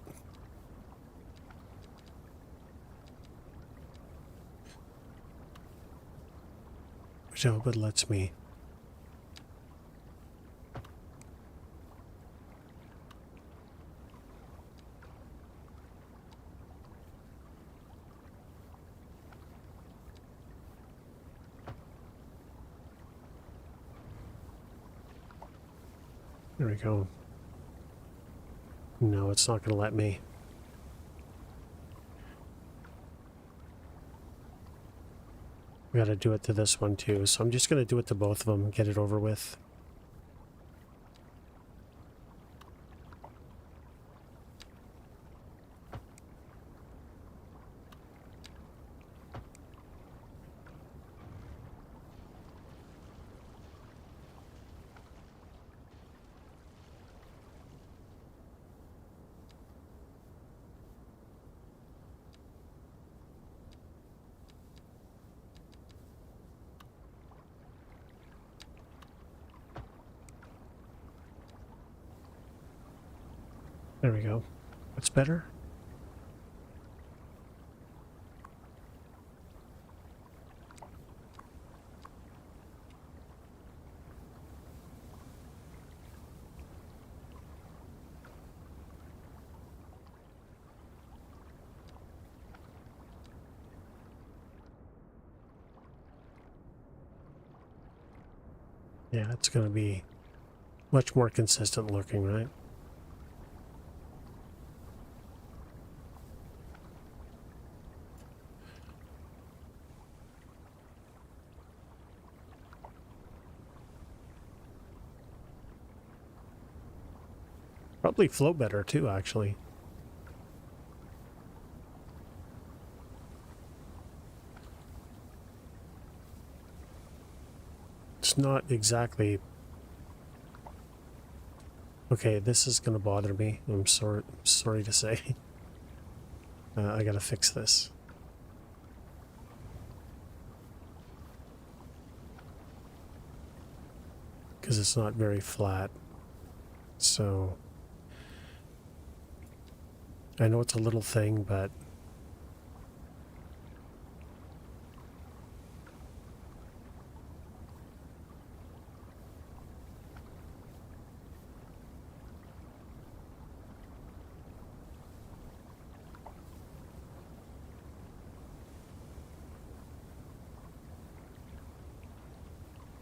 Speaker 1: Which I hope it lets me. There we go. No, it's not going to let me. We got to do it to this one too, so I'm just going to do it to both of them, get it over with. There we go. What's better? Yeah, it's going to be much more consistent looking, right? Probably flow better too, actually. It's not exactly... Okay, this is going to bother me. I'm sorry to say. I gotta fix this. Because it's not very flat. So... I know it's a little thing, but...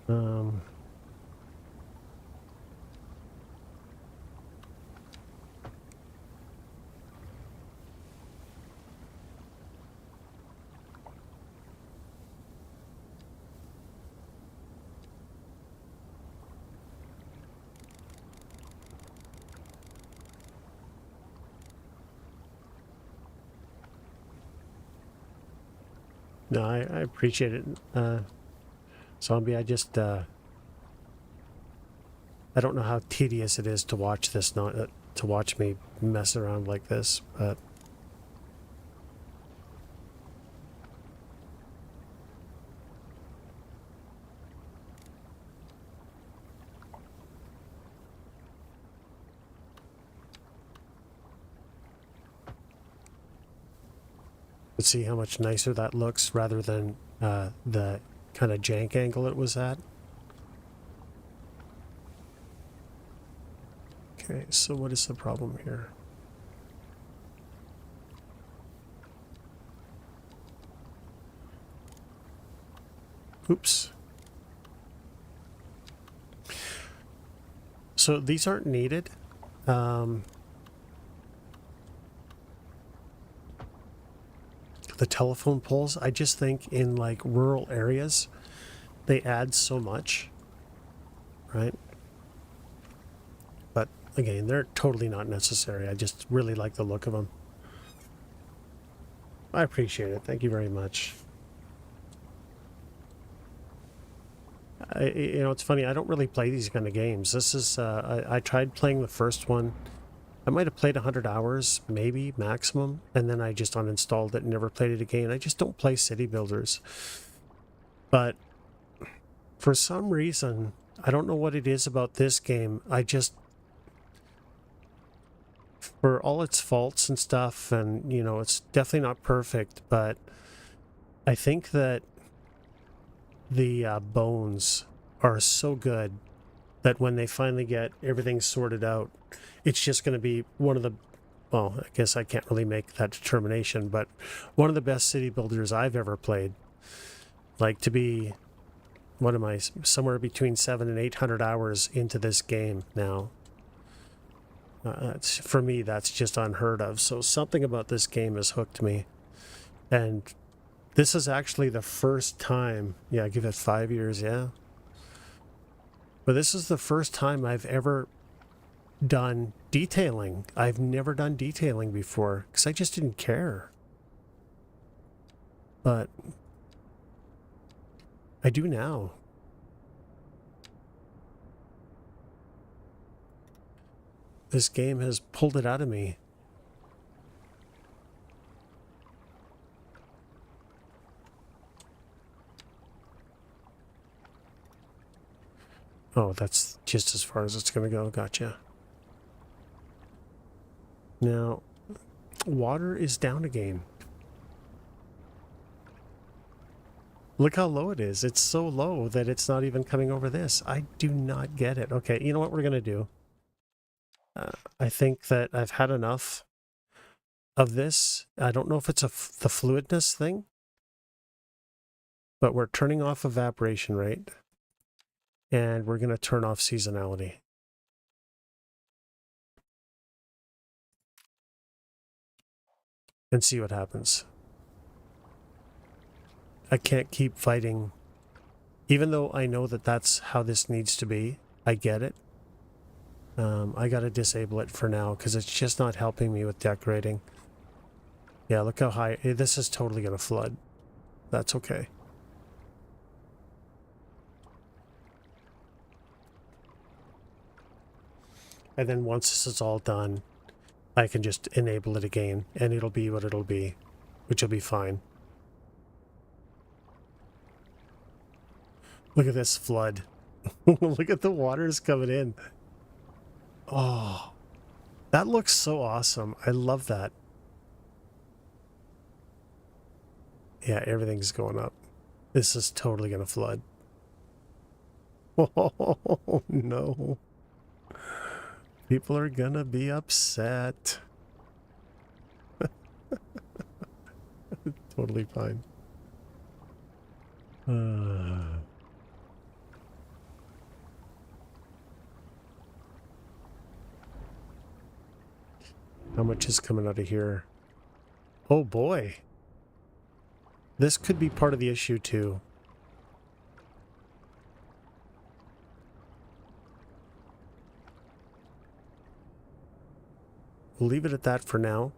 Speaker 1: Um, no, I appreciate it, Zombie. I don't know how tedious it is to watch this, not to watch me mess around like this, but see how much nicer that looks rather than the kind of jank angle it was at. Okay, so what is the problem here? Oops. So these aren't needed. The telephone poles, I just think in like rural areas, they add so much, right? But again, they're totally not necessary. I just really like the look of them. I appreciate it. Thank you very much. It's funny. I don't really play these kind of games. This is, I tried playing the first one. I might have played 100 hours, maybe maximum, and then I just uninstalled it and never played it again. I just don't play city builders. But for some reason, I don't know what it is about this game. For all its faults and stuff, and, it's definitely not perfect, but I think that the bones are so good that when they finally get everything sorted out, it's just going to be one of the, well, I guess I can't really make that determination, but one of the best city builders I've ever played. Like, to be, what am I, somewhere between 700 and 800 hours into this game now. For me, that's just unheard of. So something about this game has hooked me. And this is actually the first time, yeah, give it 5 years, yeah. But this is the first time I've ever done detailing. I've never done detailing before because I just didn't care. But I do now. This game has pulled it out of me. Oh, that's just as far as it's going to go. Gotcha. Now, water is down again. Look how low it is. It's so low that it's not even coming over this. I do not get it. Okay, you know what we're going to do? I think that I've had enough of this. I don't know if it's the fluidness thing, but we're turning off evaporation rate, and we're going to turn off seasonality. And see what happens. I can't keep fighting. Even though I know that that's how this needs to be, I get it. I got to disable it for now because it's just not helping me with decorating. Yeah, look how high. This is totally going to flood. That's okay. And then once this is all done, I can just enable it again and it'll be what it'll be, which will be fine. Look at this flood. Look at the waters coming in. Oh, that looks so awesome. I love that. Yeah, everything's going up. This is totally going to flood. Oh, no. People are going to be upset. Totally fine. How much is coming out of here? Oh boy. This could be part of the issue too. We'll leave it at that for now.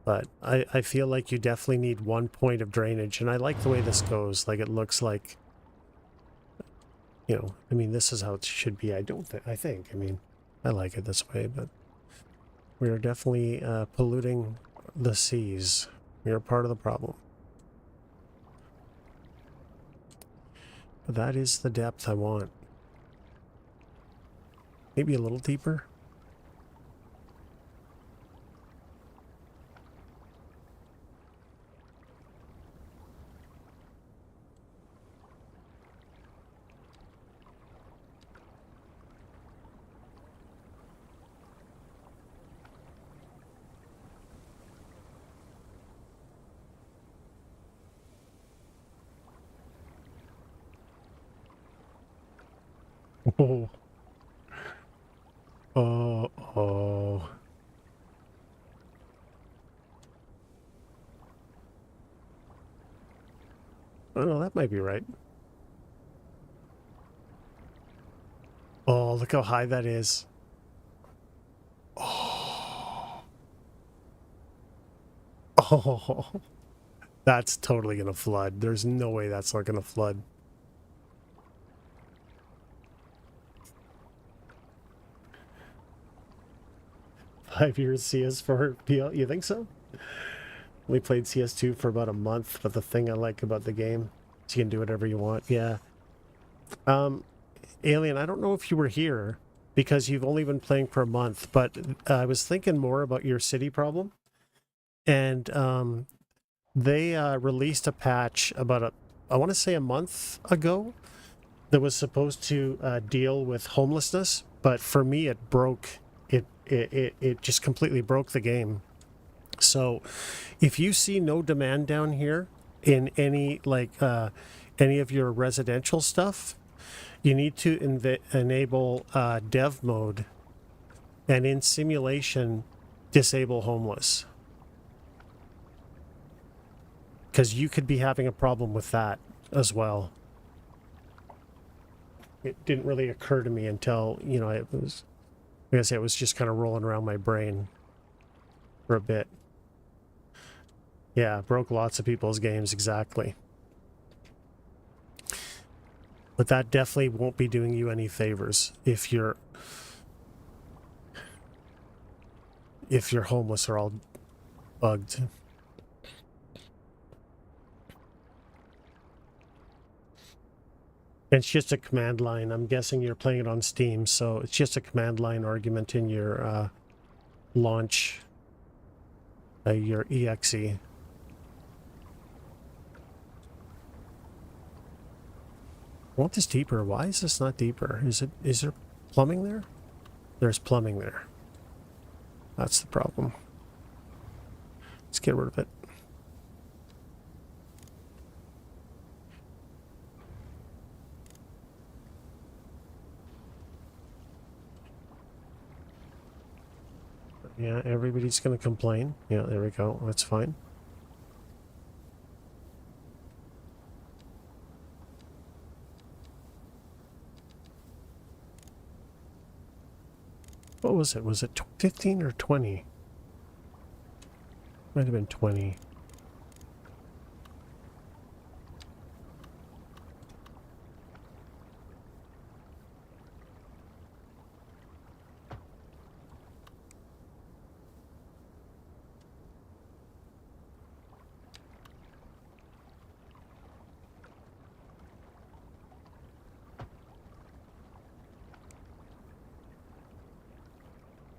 Speaker 1: But I feel like you definitely need one point of drainage, and I like the way this goes. Like, it looks like, you know, I mean, this is how it should be. I think, I mean, I like it this way, but we are definitely polluting the seas. We are part of the problem. But that is the depth I want. Maybe a little deeper. Oh. Oh, oh. Oh, no, that might be right. Oh, look how high that is. Oh. Oh. That's totally going to flood. There's no way that's not going to flood. Five years CS4 PL? You think so? We played CS2 for about a month, but the thing I like about the game is you can do whatever you want. Yeah. Alien, I don't know if you were here because you've only been playing for a month, but I was thinking more about your city problem. And they released a patch about I want to say a month ago that was supposed to deal with homelessness, but for me it broke it just completely broke the game. So if you see no demand down here in any any of your residential stuff, you need to enable dev mode, and in simulation disable homeless, because you could be having a problem with that as well. It didn't really occur to me until, you know, it was, like I say, it was just kind of rolling around my brain for a bit. Yeah, broke lots of people's games, exactly. But that definitely won't be doing you any favors if you're homeless or all bugged. It's just a command line. I'm guessing you're playing it on Steam, so it's just a command line argument in your launch, your exe. I want this deeper. Why is this not deeper? Is there plumbing there? There's plumbing there. That's the problem. Let's get rid of it. Yeah, everybody's going to complain. Yeah, there we go. That's fine. What was it? Was it 15 or 20? Might have been 20.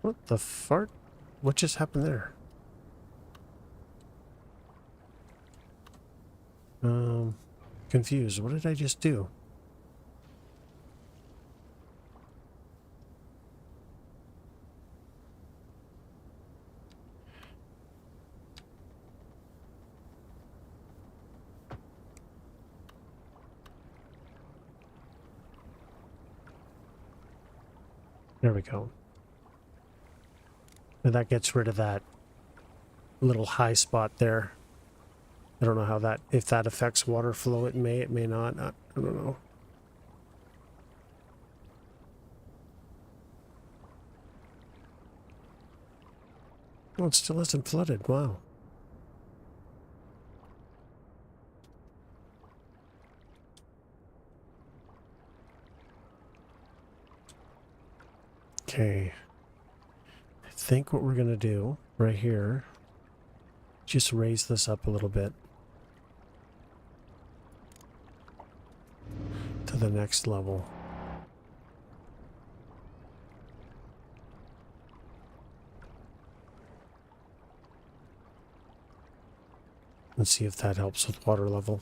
Speaker 1: What the fart? What just happened there? Confused. What did I just do? There we go. And that gets rid of that little high spot there. I don't know how that, if that affects water flow. It may not. I don't know. Oh, it still isn't flooded. Wow. Okay. I think what we're going to do right here, just raise this up a little bit to the next level. And see if that helps with water level.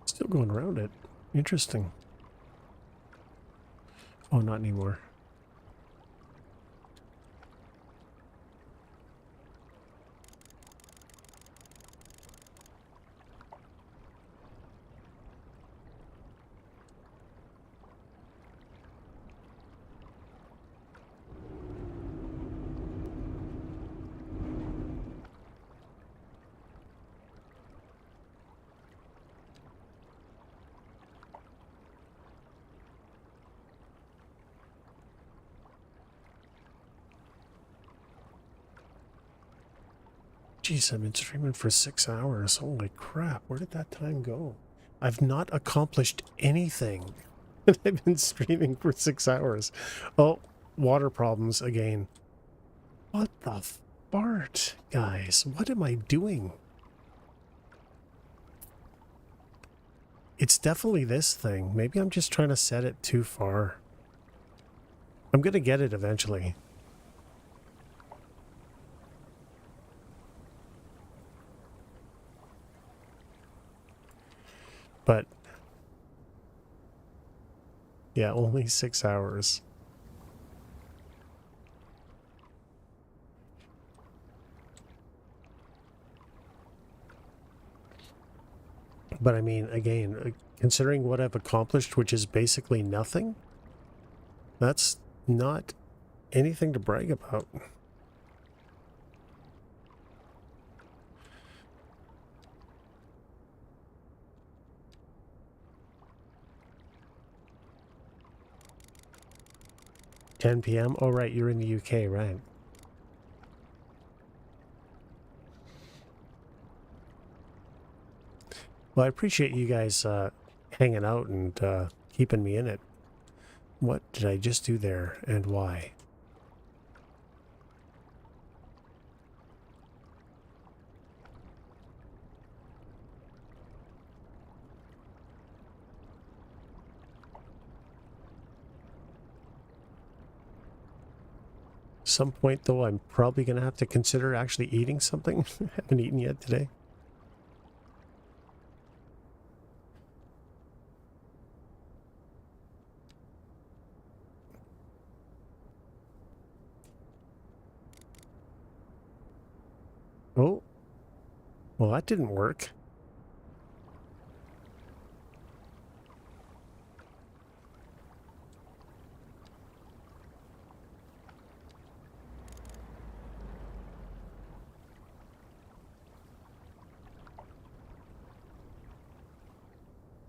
Speaker 1: Still going around it. Interesting. Oh, not anymore. Jeez, I've been streaming for 6 hours. Holy crap, where did that time go? I've not accomplished anything. And I've been streaming for 6 hours. Oh, water problems again. What the fart, guys? What am I doing? It's definitely this thing. Maybe I'm just trying to set it too far. I'm going to get it eventually. But yeah, only 6 hours. But I mean, again, considering what I've accomplished, which is basically nothing, that's not anything to brag about. $10 p.m.? Oh, right, you're in the UK, right. Well, I appreciate you guys hanging out and keeping me in it. What did I just do there, and why? Some point, though, I'm probably going to have to consider actually eating something. I haven't eaten yet today. Oh, well, that didn't work.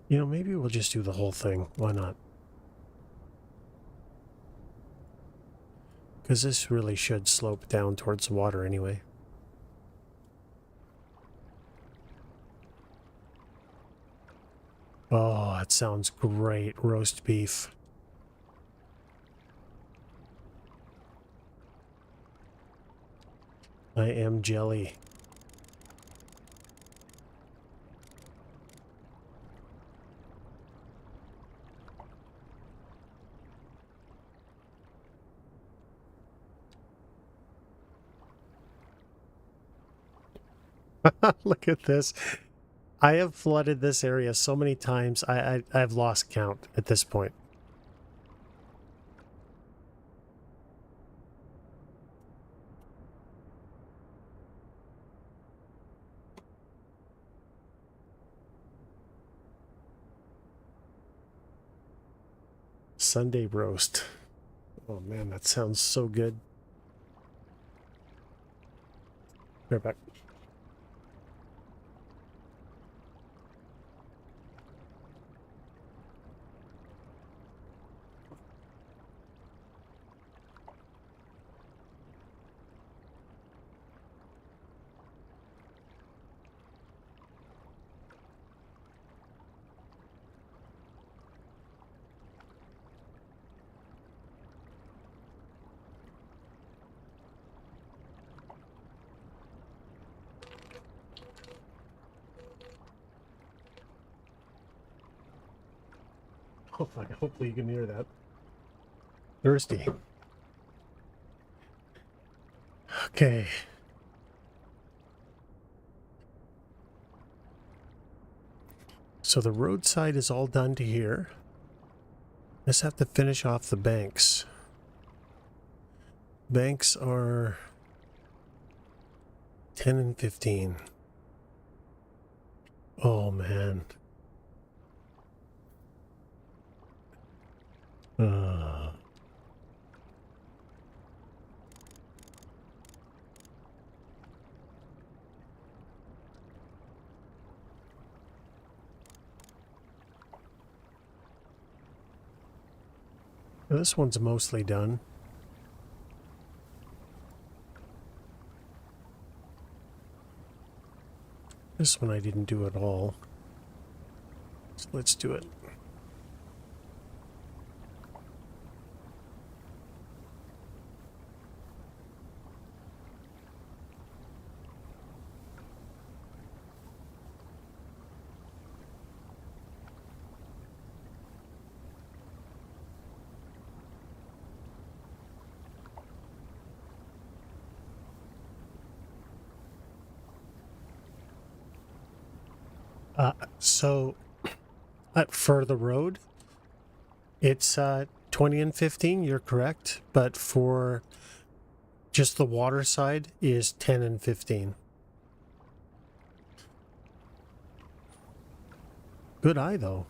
Speaker 1: You know, maybe we'll just do the whole thing. Why not? Because this really should slope down towards the water anyway. Oh, that sounds great. Roast beef. I am jelly. Look at this. I have flooded this area so many times, I've lost count at this point. Sunday roast. Oh man, that sounds so good. Right back. Hopefully you can hear that. Thirsty. Okay. So the roadside is all done to here. Just have to finish off the banks. Banks are 10 and 15. Oh man. This one's mostly done. This one I didn't do at all. So let's do it. So for the road, it's 20 and 15, you're correct. But for just the water side is 10 and 15. Good eye, though.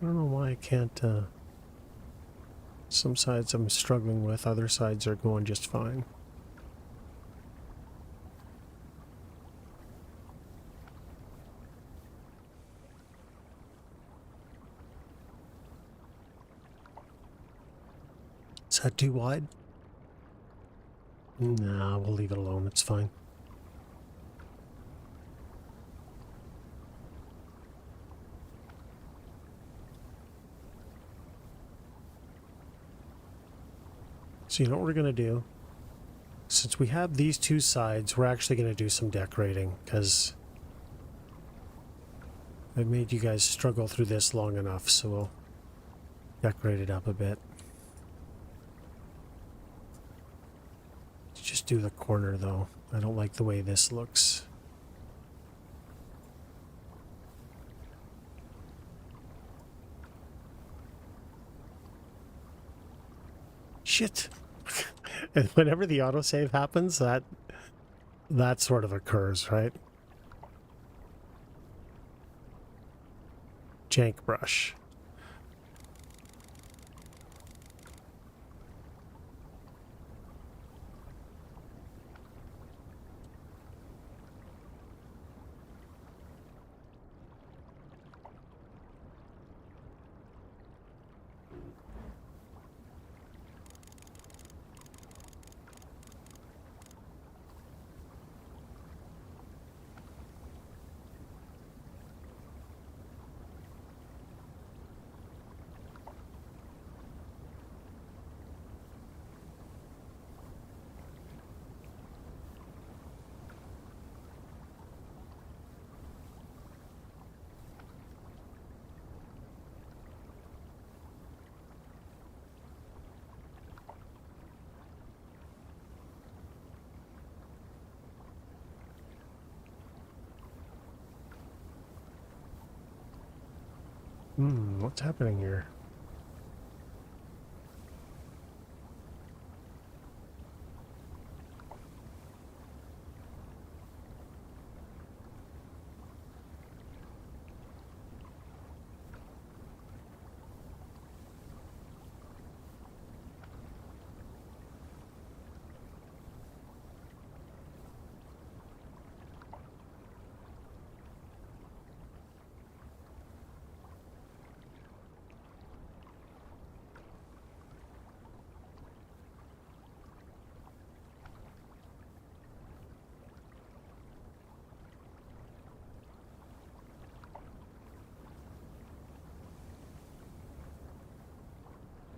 Speaker 1: I don't know why I can't... Some sides I'm struggling with, other sides are going just fine. Is that too wide? Nah, we'll leave it alone. It's fine. So you know what we're going to do? Since we have these two sides, we're actually going to do some decorating, because I've made you guys struggle through this long enough, so we'll decorate it up a bit. Let's just do the corner, though. I don't like the way this looks. Shit! And whenever the autosave happens, that sort of occurs, right? Jank brush. What's happening here?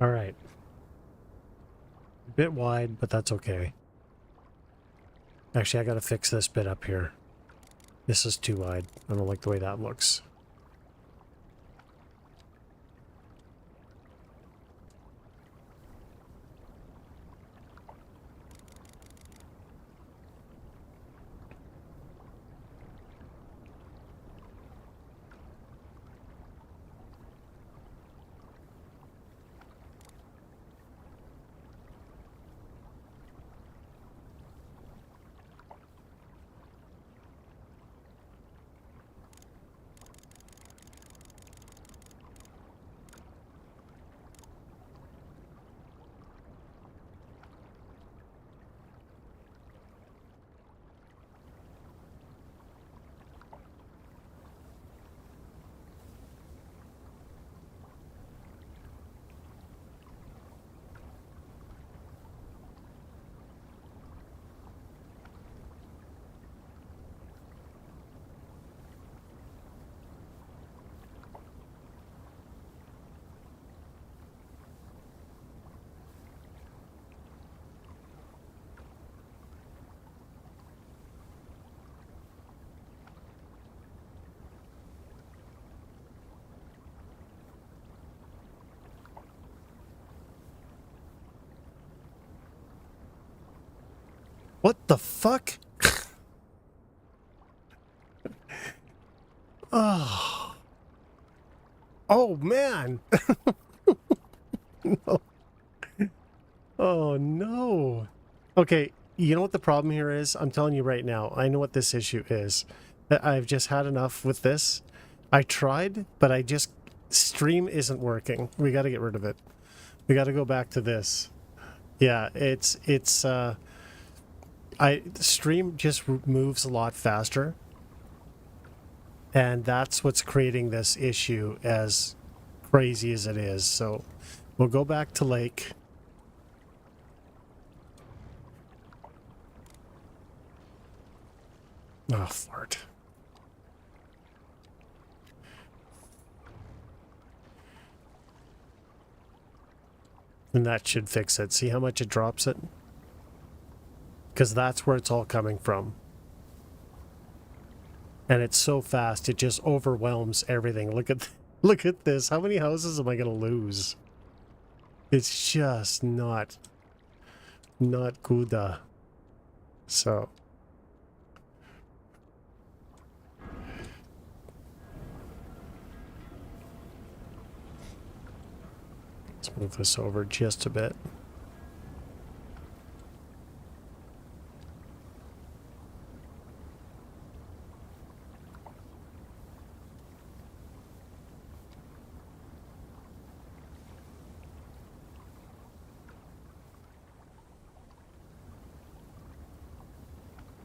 Speaker 1: All right. A bit wide, but that's okay. Actually, I gotta fix this bit up here. This is too wide. I don't like the way that looks. What the fuck? Oh. Oh, man. No. Oh, no. Okay, you know what the problem here is? I'm telling you right now, I know what this issue is. I've just had enough with this. I tried, but stream isn't working. We got to get rid of it. We got to go back to this. Yeah, stream just moves a lot faster. And that's what's creating this issue, as crazy as it is. So we'll go back to Lake. Oh, fart. And that should fix it. See how much it drops it? Because that's where it's all coming from. And it's so fast, it just overwhelms everything. Look at this. How many houses am I going to lose? It's just not good. So let's move this over just a bit.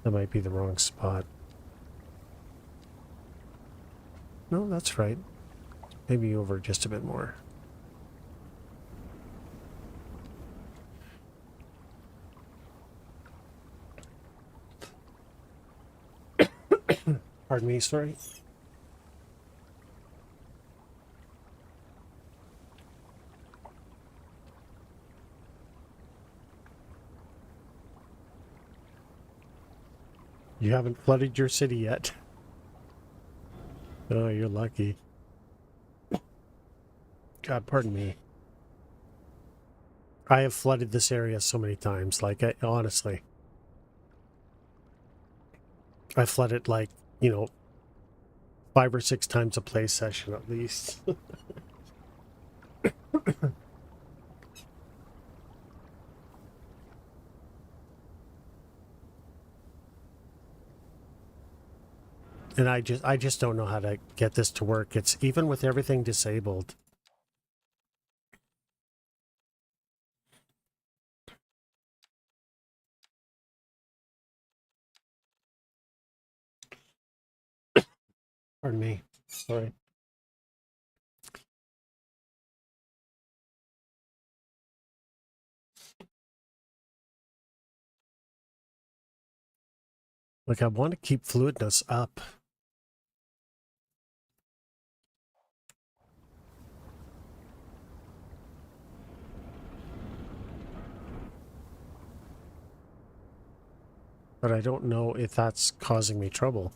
Speaker 1: That might be the wrong spot. No, that's right. Maybe over just a bit more. Pardon me, sorry. You haven't flooded your city yet. Oh, you're lucky. God, pardon me. I have flooded this area so many times. Like, honestly. I flooded, like, 5 or 6 times a play session at least. And I just don't know how to get this to work. It's even with everything disabled. Pardon me. Sorry. Like, I want to keep fluidness up. But I don't know if that's causing me trouble.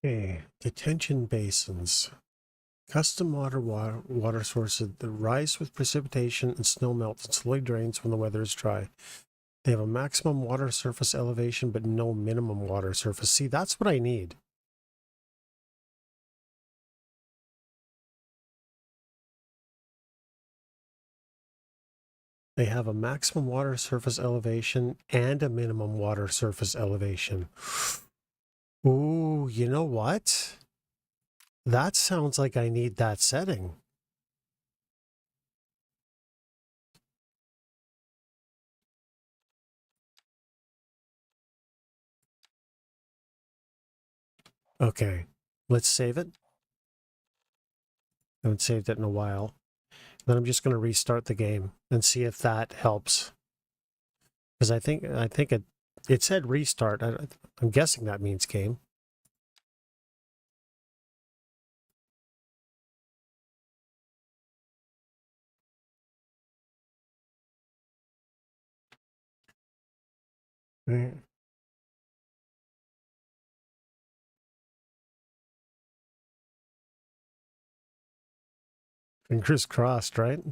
Speaker 1: Okay, detention basins. Custom water sources that rise with precipitation and snow melt and slowly drains when the weather is dry. They have a maximum water surface elevation, but no minimum water surface. See, that's what I need. They have a maximum water surface elevation and a minimum water surface elevation. Ooh, you know what? That sounds like I need that setting. Okay, let's save it. I haven't saved it in a while. Then I'm just going to restart the game and see if that helps. Because I think it said restart. I'm guessing that means game. Right. Fingers crossed, right?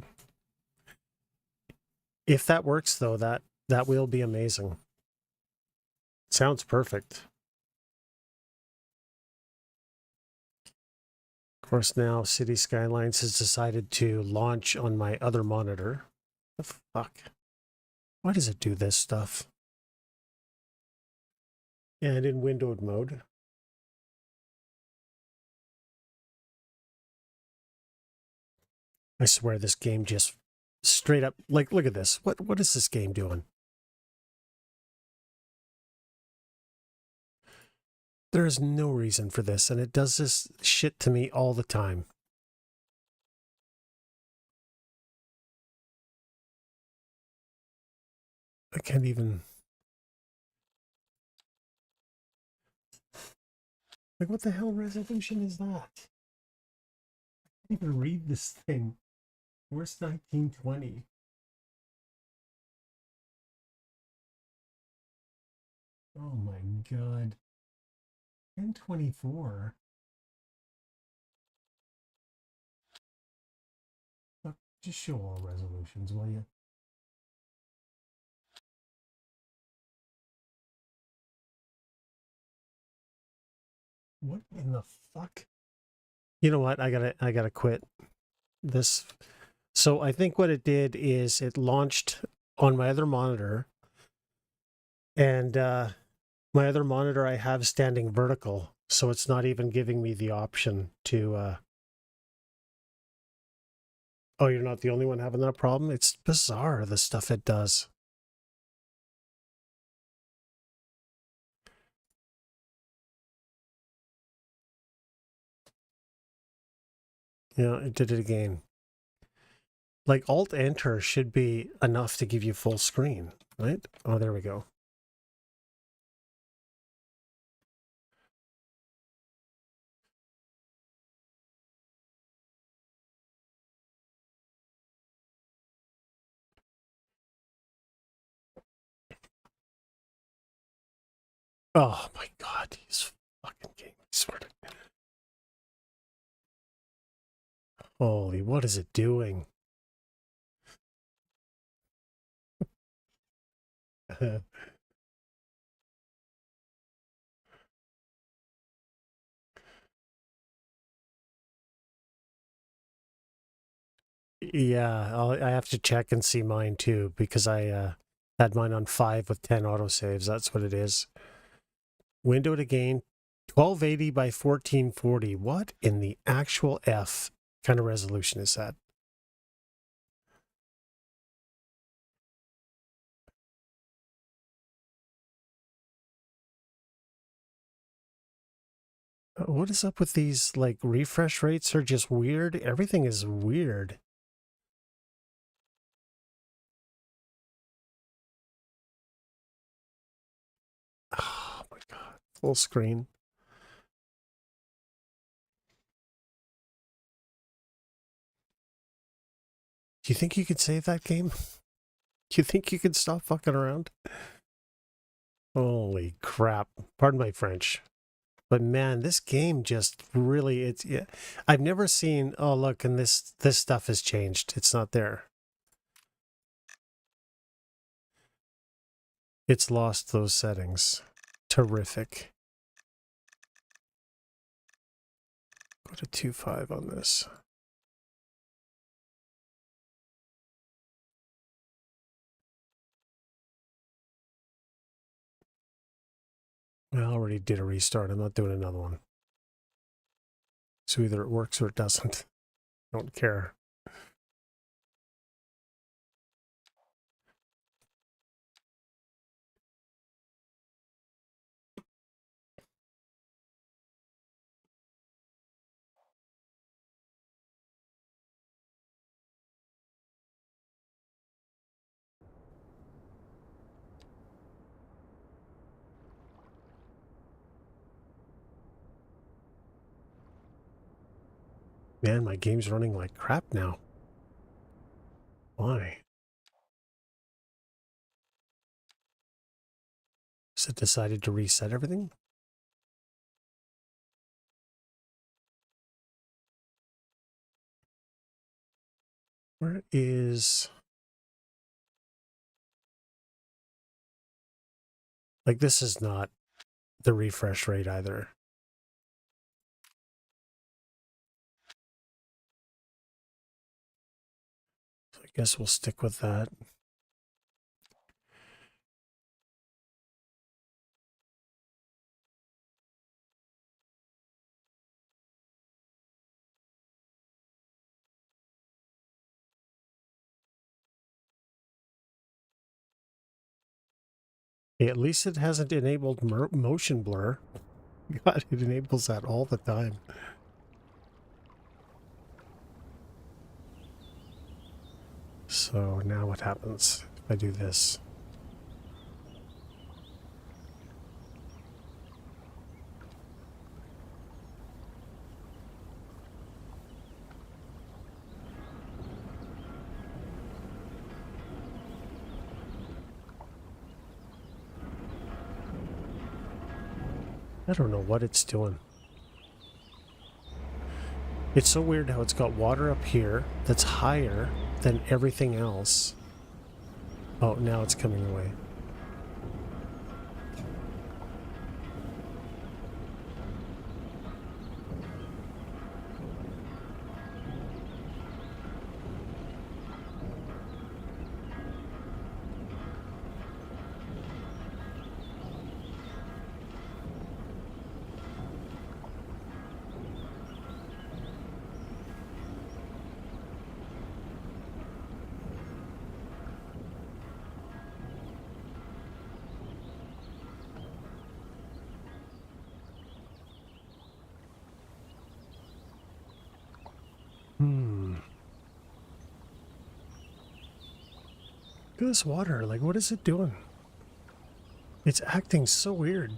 Speaker 1: If that works, though, that will be amazing. Sounds perfect. Of course, now City Skylines has decided to launch on my other monitor. The fuck? Why does it do this stuff? And in windowed mode. I swear this game just straight up, like, look at this. What is this game doing? There is no reason for this, and it does this shit to me all the time. I can't even... Like, what the hell resolution is that? I can't even read this thing. Where's 1920? Oh my god. 1024? Just show all resolutions, will you? What in the fuck? You know what? I gotta quit this. So I think what it did is it launched on my other monitor, and my other monitor I have standing vertical, so it's not even giving me the option to oh, you're not the only one having that problem? It's bizarre, the stuff it does. Yeah, it did it again. Like, Alt-Enter should be enough to give you full screen, right? Oh, there we go. Oh my god, these fucking games. I swear to... Holy, what is it doing? Yeah, I have to check and see mine too because I had mine on 5 with 10 autosaves. That's what it is. Windowed again, 1280 by 1440. What in the actual F kind of resolution is that? What is up with these, like, refresh rates are just weird? Everything is weird. Oh my god. Full screen. Do you think you could save that game? Do you think you could stop fucking around? Holy crap. Pardon my French. But man, this game just really, it's, yeah. I've never seen, oh look, and this stuff has changed. It's not there. It's lost those settings. Terrific. Go to 2.5 on this. I already did a restart. I'm not doing another one. So either it works or it doesn't. Don't care. Man, my game's running like crap now. Why? Has it decided to reset everything? Where is... Like, this is not the refresh rate either. So I guess we'll stick with that. Hey, at least it hasn't enabled motion blur. God, it enables that all the time. So now what happens if I do this? I don't know what it's doing. It's so weird how it's got water up here that's higher than everything else. Oh, now it's coming away. Look at this water. Like, what is it doing? It's acting so weird.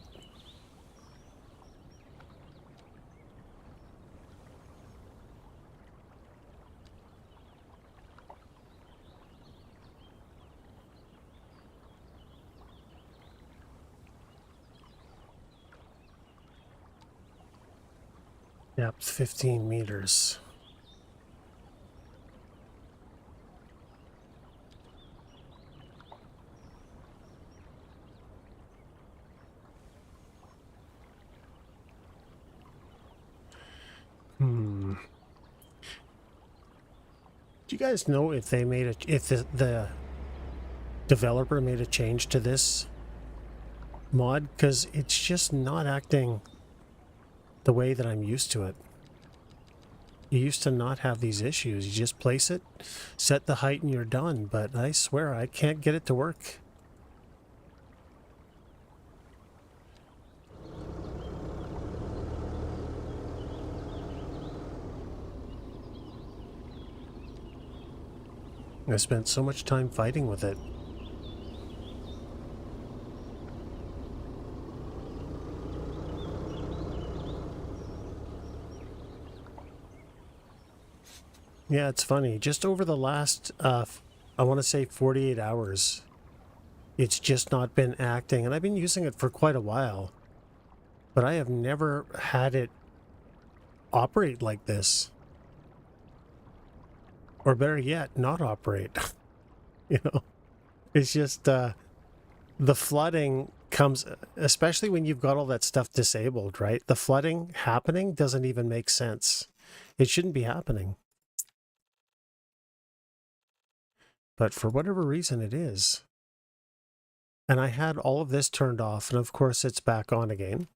Speaker 1: Depth 15 meters. Do you guys know if they made a if the developer made a change to this mod? Because it's just not acting the way that I'm used to it. You used to not have these issues. You just place it, set the height, and you're done. But I swear I can't get it to work. I spent so much time fighting with it. Yeah, it's funny. Just over the last, I want to say 48 hours, it's just not been acting. And I've been using it for quite a while. But I have never had it operate like this. Or better yet, not operate. You know? It's just, the flooding comes, especially when you've got all that stuff disabled, right? The flooding happening doesn't even make sense. It shouldn't be happening. But for whatever reason, it is. And I had all of this turned off, and of course it's back on again.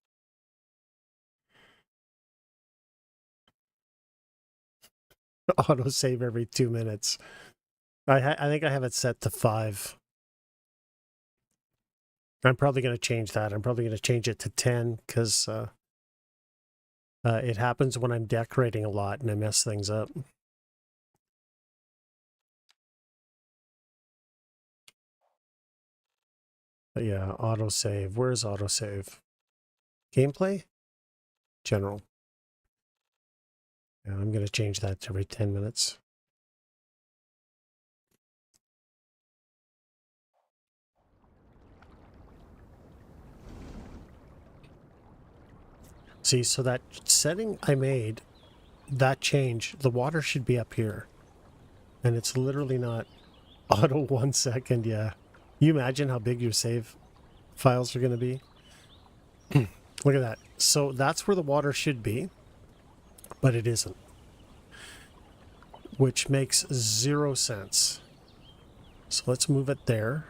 Speaker 1: Autosave every 2 minutes. I think I have it set to 5. I'm probably going to change that. I'm probably going to change it to 10 because it happens when I'm decorating a lot and I mess things up. But yeah, autosave. Where's autosave? Gameplay? General. Yeah, I'm going to change that to every 10 minutes. See, so that setting I made, that change, the water should be up here. And it's literally not auto 1 second, yeah. You imagine how big your save files are going to be? Look at that. So that's where the water should be, but it isn't. Which makes 0 sense. So let's move it there,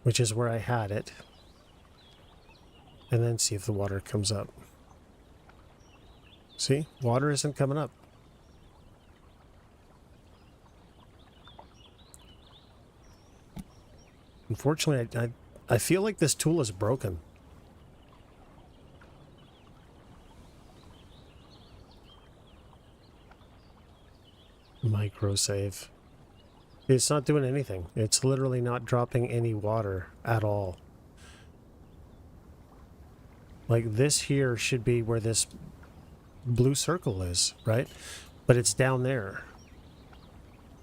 Speaker 1: which is where I had it. And then see if the water comes up. See? Water isn't coming up. Unfortunately, I feel like this tool is broken. Micro save. It's not doing anything. It's literally not dropping any water at all. Like this here should be where this blue circle is, right? But it's down there,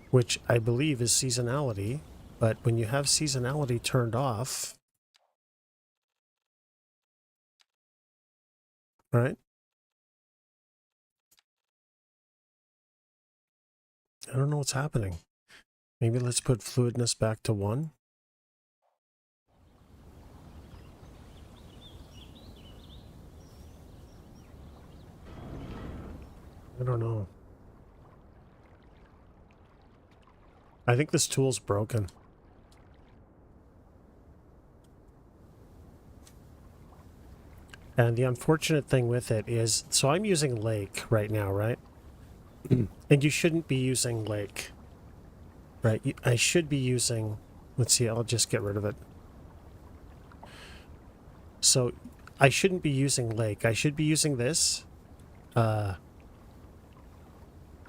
Speaker 1: which I believe is seasonality. But when you have seasonality turned off, right? I don't know what's happening. Maybe let's put fluidness back to 1. I don't know. I think this tool's broken. And the unfortunate thing with it is, so I'm using Lake right now, right? And you shouldn't be using Lake, right? I should be using, let's see, I'll just get rid of it. So I shouldn't be using Lake. I should be using this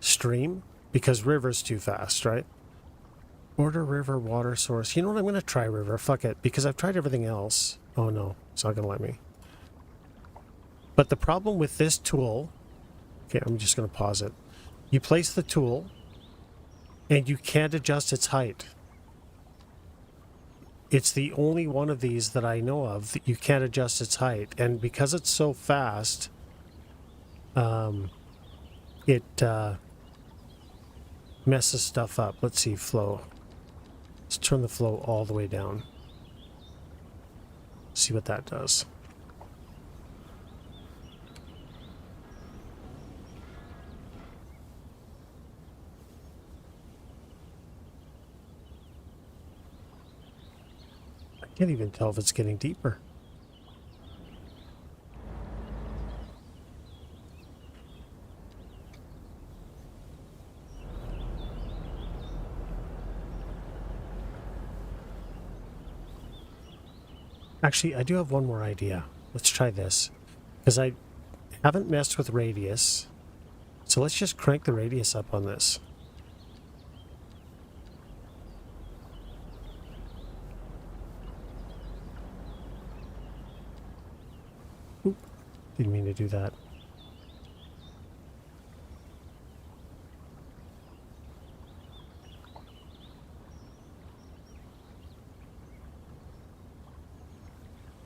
Speaker 1: stream because river's too fast, right? Border river water source. You know what? I'm going to try river. Fuck it. Because I've tried everything else. Oh no, it's not going to let me. But the problem with this tool, okay, I'm just going to pause it. You place the tool and you can't adjust its height. It's the only one of these that I know of that you can't adjust its height. And because it's so fast, it messes stuff up. Let's see, flow. Let's turn the flow all the way down. See what that does. Can't even tell if it's getting deeper. Actually, I do have one more idea. Let's try this. Because I haven't messed with radius. So let's just crank the radius up on this. Oop, didn't mean to do that.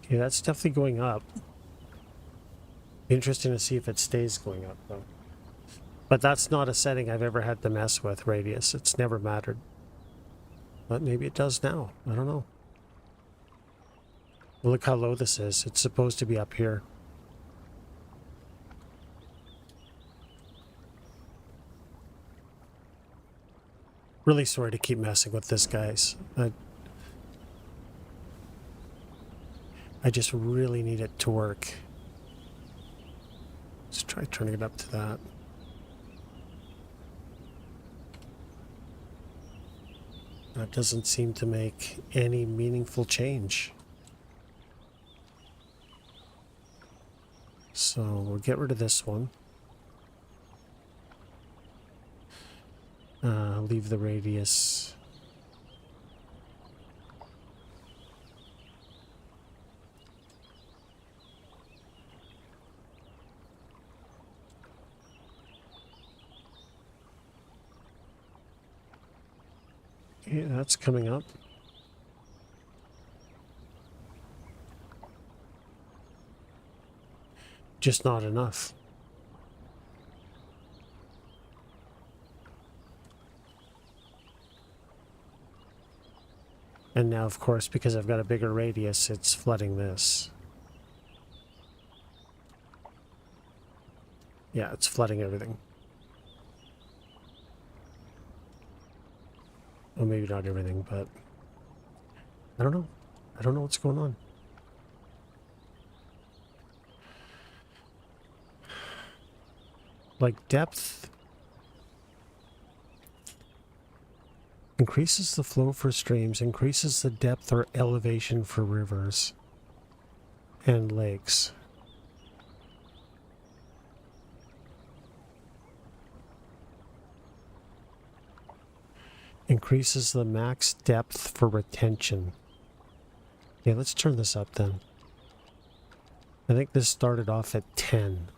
Speaker 1: Okay, that's definitely going up. Interesting to see if it stays going up, though. But that's not a setting I've ever had to mess with, radius. It's never mattered. But maybe it does now. I don't know. Well, look how low this is. It's supposed to be up here. Really sorry to keep messing with this, guys. I just really need it to work. Let's try turning it up to that. That doesn't seem to make any meaningful change. So we'll get rid of this one. Leave the radius. Okay, that's coming up. Just not enough. And now, of course, because I've got a bigger radius, it's flooding this. Yeah, it's flooding everything. Well, maybe not everything, but I don't know. I don't know what's going on. Like depth increases the flow for streams, increases the depth or elevation for rivers and lakes. Increases the max depth for retention. Okay, let's turn this up then. I think this started off at 10.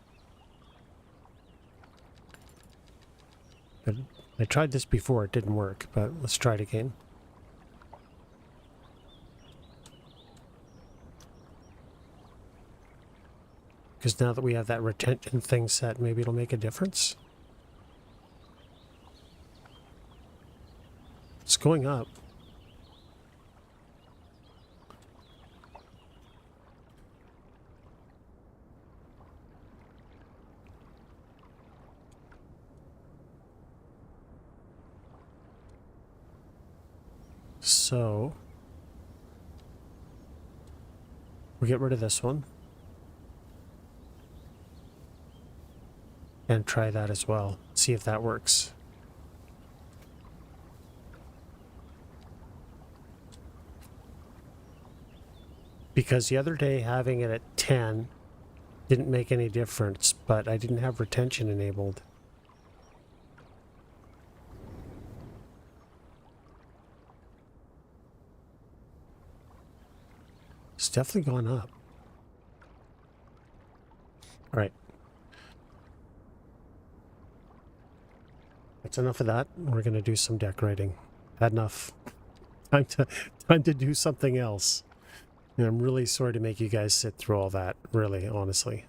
Speaker 1: But I tried this before, it didn't work, but let's try it again. Because now that we have that retention thing set, maybe it'll make a difference. It's going up. So we'll get rid of this one and try that as well. See if that works. Because the other day having it at 10 didn't make any difference, but I didn't have retention enabled. It's definitely gone up. All right. That's enough of that. We're going to do some decorating. Had enough. Time to do something else. And I'm really sorry to make you guys sit through all that, really, honestly.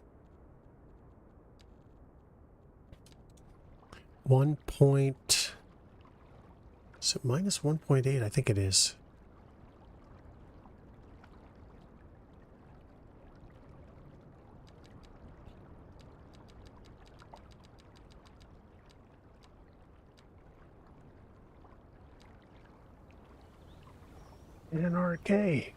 Speaker 1: 1 point... Is it minus 1.8? I think it is. NRK.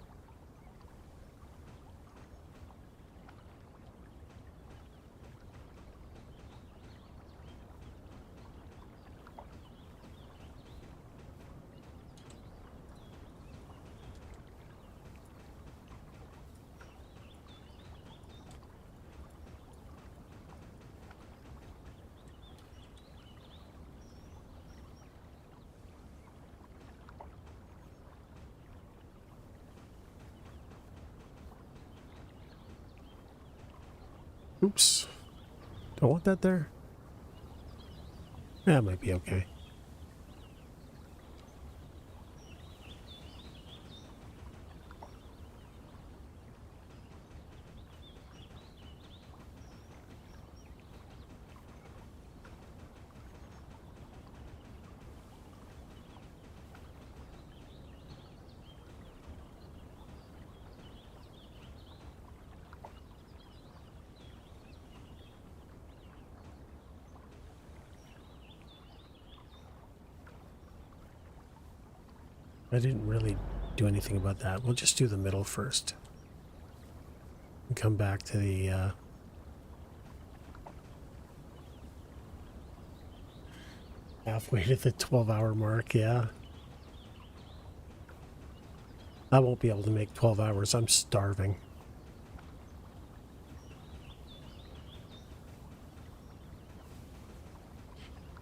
Speaker 1: Oops. Don't want that there. That might be okay. I didn't really do anything about that. We'll just do the middle first. And come back to the halfway to the 12-hour mark, yeah. I won't be able to make 12 hours. I'm starving.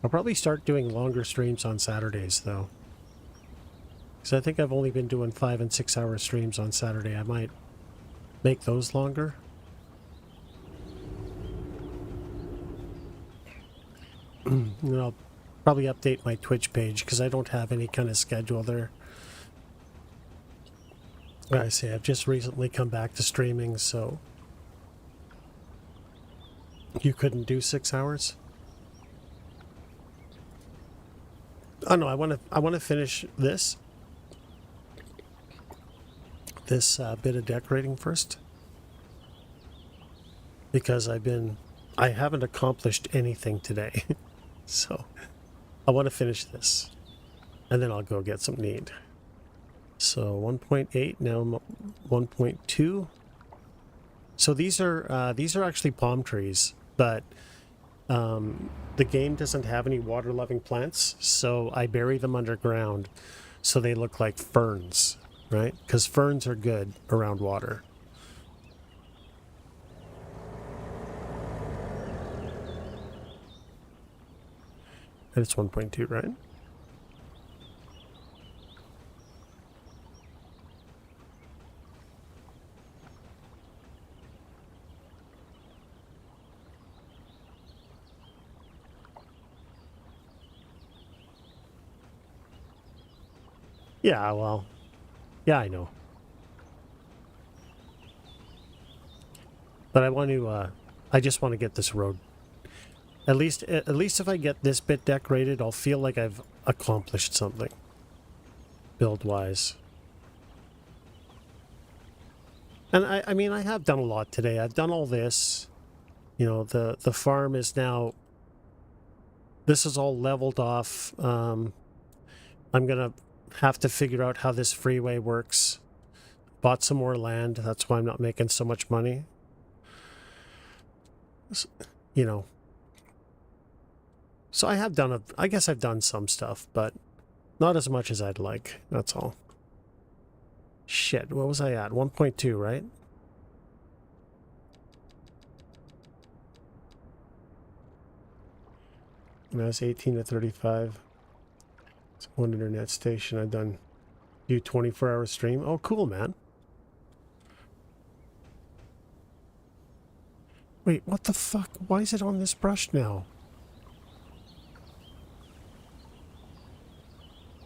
Speaker 1: I'll probably start doing longer streams on Saturdays, though. Because I think I've only been doing 5 and 6 hour streams on Saturday. I might make those longer. And I'll probably update my Twitch page because I don't have any kind of schedule there. Like I say, I've just recently come back to streaming, so you couldn't do 6 hours? Oh no, I want to finish this bit of decorating first, because I haven't accomplished anything today. So I want to finish this and then I'll go get something to eat. So 1.8, now 1.2. So these are actually palm trees, but the game doesn't have any water loving plants, so I bury them underground so they look like ferns, right? Because ferns are good around water. And it's 1.2, right? Yeah, well, yeah, I know. But I just want to get this road. At least if I get this bit decorated, I'll feel like I've accomplished something, build-wise. And I mean, I have done a lot today. I've done all this. You know, the farm is now... This is all leveled off. I'm going to have to figure out how this freeway works. Bought some more land. That's why I'm not making so much money. You know. So I guess I've done some stuff, but not as much as I'd like. That's all. Shit, what was I at? 1.2, right? And I was 18 to 35. It's one internet station. I've done do 24-hour stream. Oh, cool, man. Wait, what the fuck? Why is it on this brush now?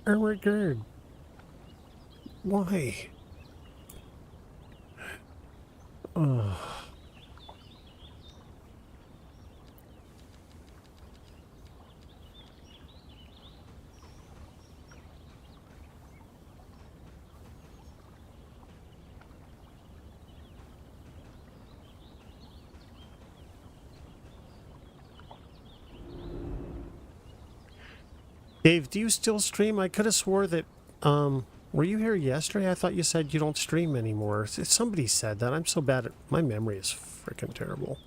Speaker 1: Erward. Why? Ugh. Dave, do you still stream? I could have swore that, were you here yesterday? I thought you said you don't stream anymore. Somebody said that. I'm so bad at... My memory is freaking terrible.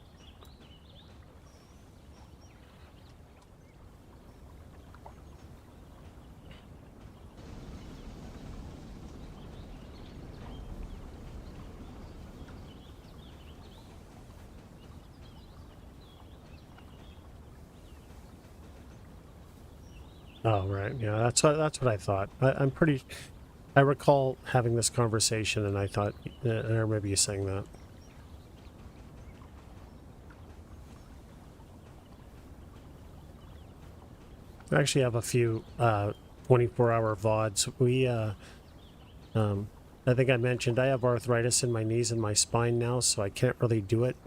Speaker 1: Oh, right. Yeah, that's what I thought. I'm pretty... I recall having this conversation, and I thought... I remember you saying that.
Speaker 2: I actually have a few 24-hour VODs. I think I mentioned I have arthritis in my knees and my spine now, so I can't really do it.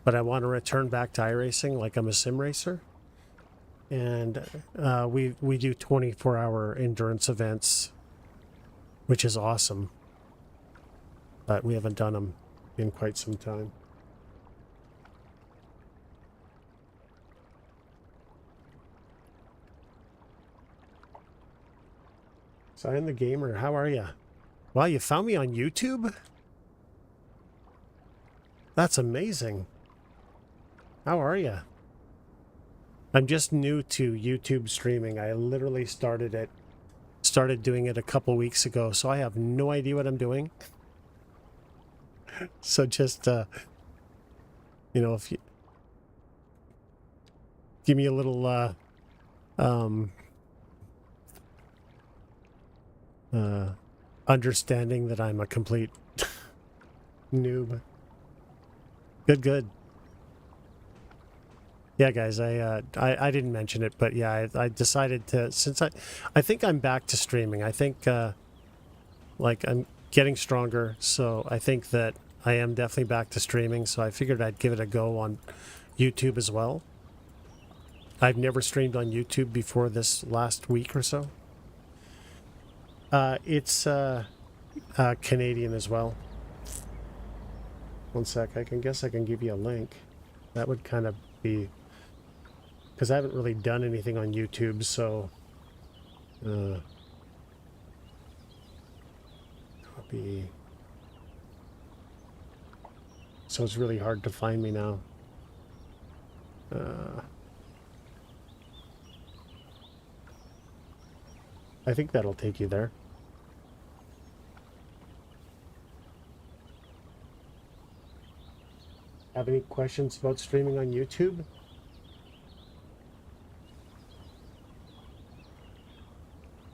Speaker 2: But I want to return back to iRacing like I'm a sim racer. And we do 24-hour endurance events, which is awesome. But we haven't done them in quite some time. Zion the Gamer, how are you? Wow, you found me on YouTube? That's amazing. How are you? I'm just new to YouTube streaming. I literally started doing it a couple weeks ago, so I have no idea what I'm doing. So just you know, if you give me a little understanding that I'm a complete noob. Good. Yeah, guys, I didn't mention it, but yeah, I decided to, since I think I'm back to streaming. I think like I'm getting stronger, so I think that I am definitely back to streaming. So I figured I'd give it a go on YouTube as well. I've never streamed on YouTube before this last week or so. It's Canadian as well. One sec, I guess I can give you a link. That would kind of be, because I haven't really done anything on YouTube, so copy. So it's really hard to find me now. I think that'll take you there. Have any questions about streaming on YouTube?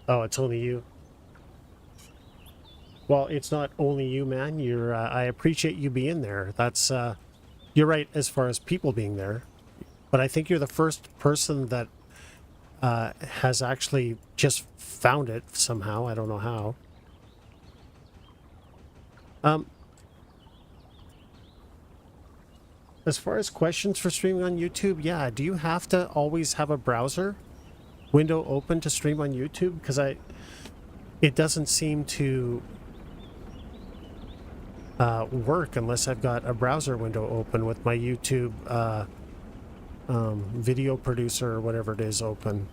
Speaker 2: Oh, it's only you. Well, it's not only you, man. I appreciate you being there. That's, you're right as far as people being there. But I think you're the first person that has actually just found it somehow. I don't know how. As far as questions for streaming on YouTube, yeah, do you have to always have a browser window open to stream on YouTube? Because it doesn't seem to work unless I've got a browser window open with my YouTube video producer or whatever it is open.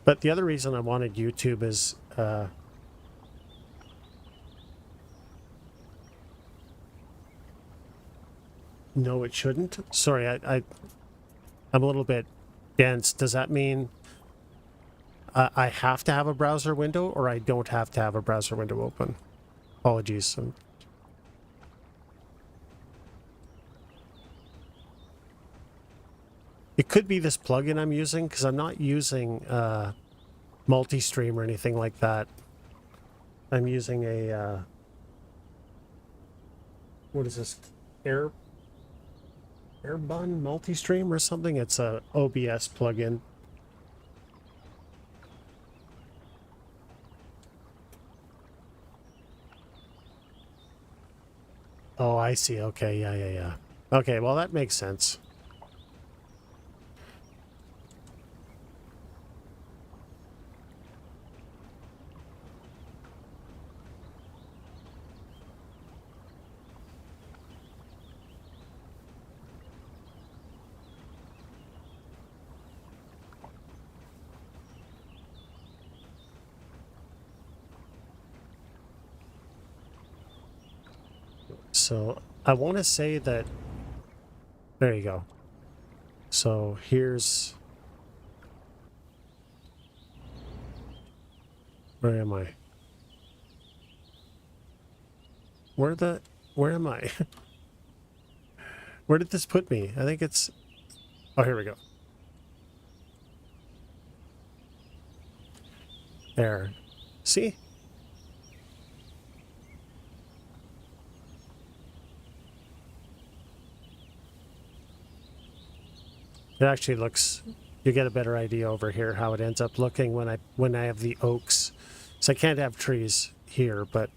Speaker 2: But the other reason I wanted YouTube is no, it shouldn't. Sorry, I'm a little bit dense. Does that mean I have to have a browser window, or I don't have to have a browser window open? Apologies. It could be this plugin I'm using, because I'm not using multi-stream or anything like that. I'm using a what is this? Airbun multi-stream or something? It's a OBS plugin. Oh, I see. Okay, yeah. Okay, well, that makes sense. So I want to say that, there you go. So here's, where am I? Where am I? Where did this put me? I think it's, oh, here we go. There. See? It actually looks, you get a better idea over here how it ends up looking when I have the oaks. So I can't have trees here, but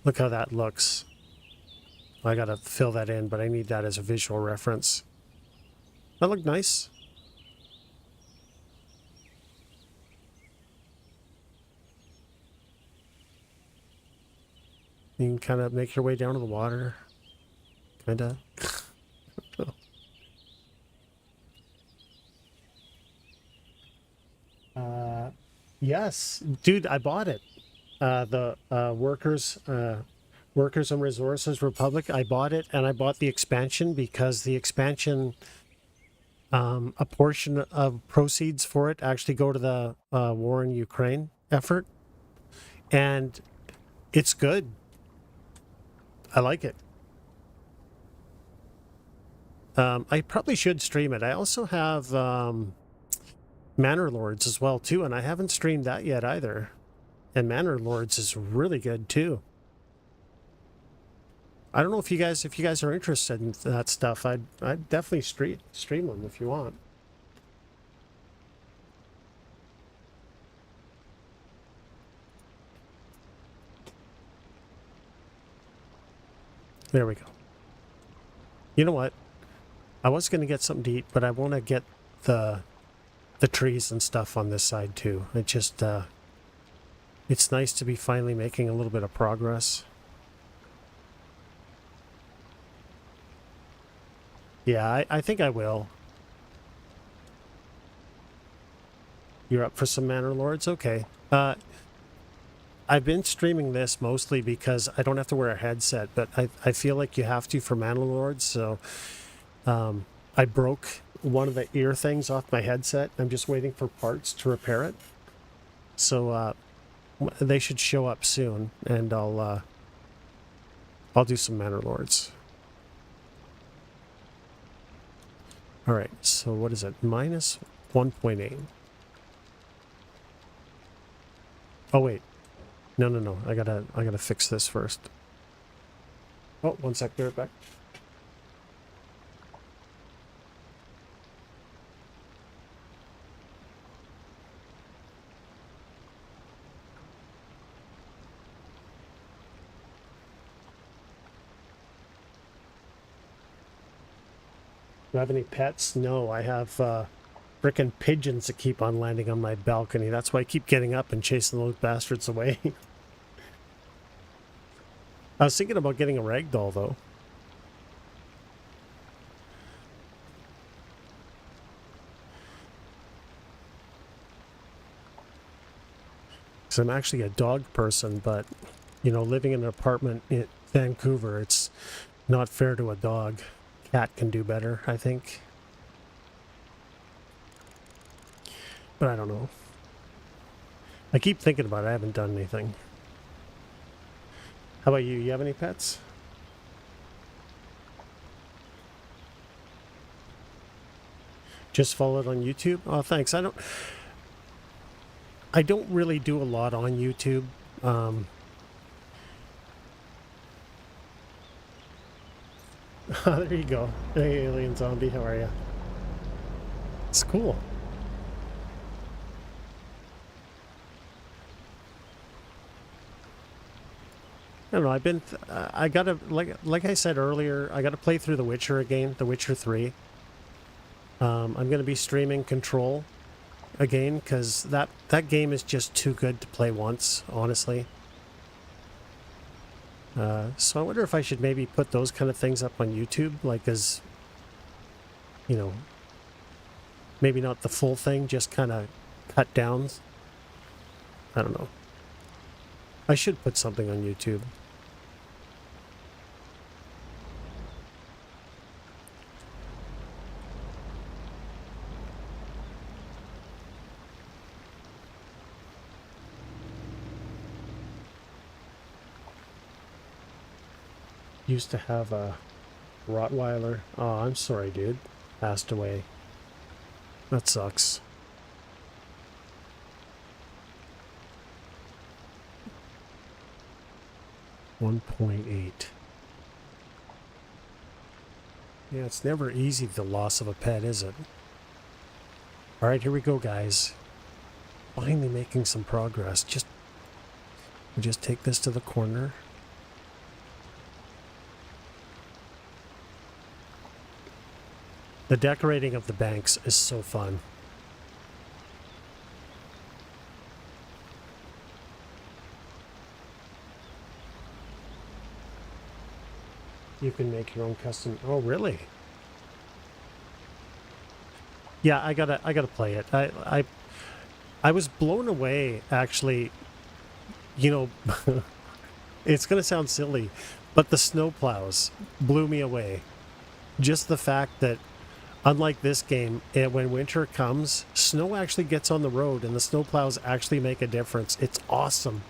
Speaker 2: look how that looks. I gotta fill that in, but I need that as a visual reference. That looked nice. You can kind of make your way down to the water. Kinda. Yes, dude, I bought it. The Workers and Resources Republic. I bought it, and I bought the expansion because the expansion, a portion of proceeds for it actually go to the war in Ukraine effort, and it's good. I like it. I probably should stream it. I also have Manor Lords as well too, and I haven't streamed that yet either. And Manor Lords is really good too. I don't know if you guys are interested in that stuff. I'd definitely stream them if you want. There we go. You know what? I was going to get something to eat, but I want to get the trees and stuff on this side too. It just it's nice to be finally making a little bit of progress. Yeah, I think I will. You're up for some Manor Lords? Okay. I've been streaming this mostly because I don't have to wear a headset, but I feel like you have to for Manor Lords, so I broke one of the ear things off my headset. I'm just waiting for parts to repair it. So they should show up soon, and I'll do some Manor Lords. All right, so what is it? Minus 1.8. Oh wait, no. I gotta fix this first. Oh, one sec. Be right back. Do I have any pets? No, I have frickin' pigeons that keep on landing on my balcony. That's why I keep getting up and chasing those bastards away. I was thinking about getting a ragdoll, though. Because I'm actually a dog person, but, you know, living in an apartment in Vancouver, it's not fair to a dog. Cat can do better, I think. But I don't know. I keep thinking about it. I haven't done anything. How about you? You have any pets? Just follow it on YouTube? Oh, thanks. I don't really do a lot on YouTube. There you go. Hey, alien zombie, how are you? It's cool. I don't know. I've been. I gotta like I said earlier. I gotta play through The Witcher again. The Witcher 3. I'm gonna be streaming Control again because that game is just too good to play once. Honestly. So I wonder if I should maybe put those kind of things up on YouTube, like as, you know, maybe not the full thing, just kind of cut downs. I don't know. I should put something on YouTube. Used to have a Rottweiler. Oh, I'm sorry, dude. Passed away. That sucks. $1.8. Yeah, it's never easy, the loss of a pet, is it? All right, here we go, guys. Finally making some progress. Just take this to the corner. The decorating of the banks is so fun. You can make your own custom. Oh, really? Yeah, I gotta play it. I was blown away, actually. You know, it's gonna sound silly, but the snowplows blew me away. Just the fact that, unlike this game, when winter comes, snow actually gets on the road, and the snowplows actually make a difference. It's awesome.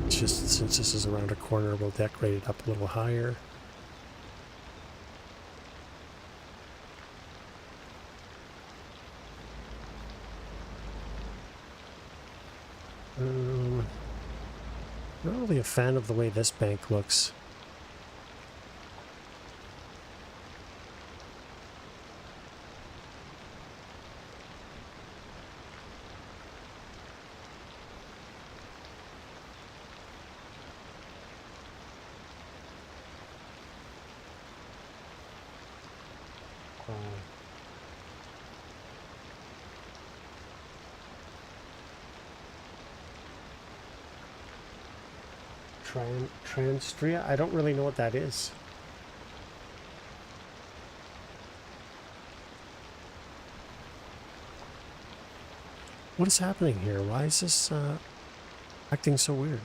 Speaker 2: Just since this is around a corner, we'll decorate it up a little higher. Not really a fan of the way this bank looks. Transstria? I don't really know what that is. What is happening here? Why is this acting so weird?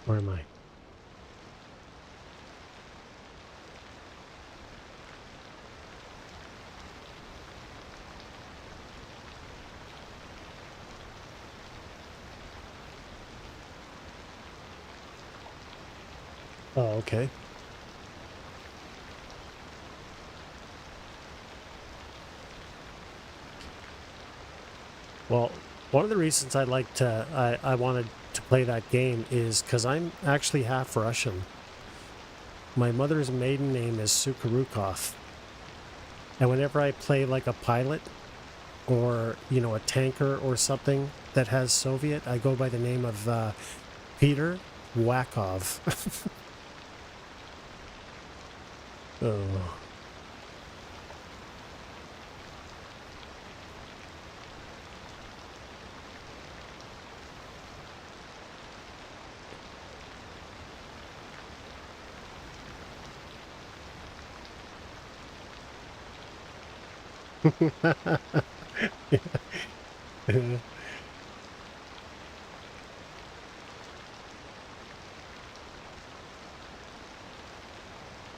Speaker 2: Where am I? Oh, okay. Well, one of the reasons I wanted to play that game is because I'm actually half Russian. My mother's maiden name is Sukharukov. And whenever I play like a pilot or, you know, a tanker or something that has Soviet, I go by the name of Peter Wakov. Oh.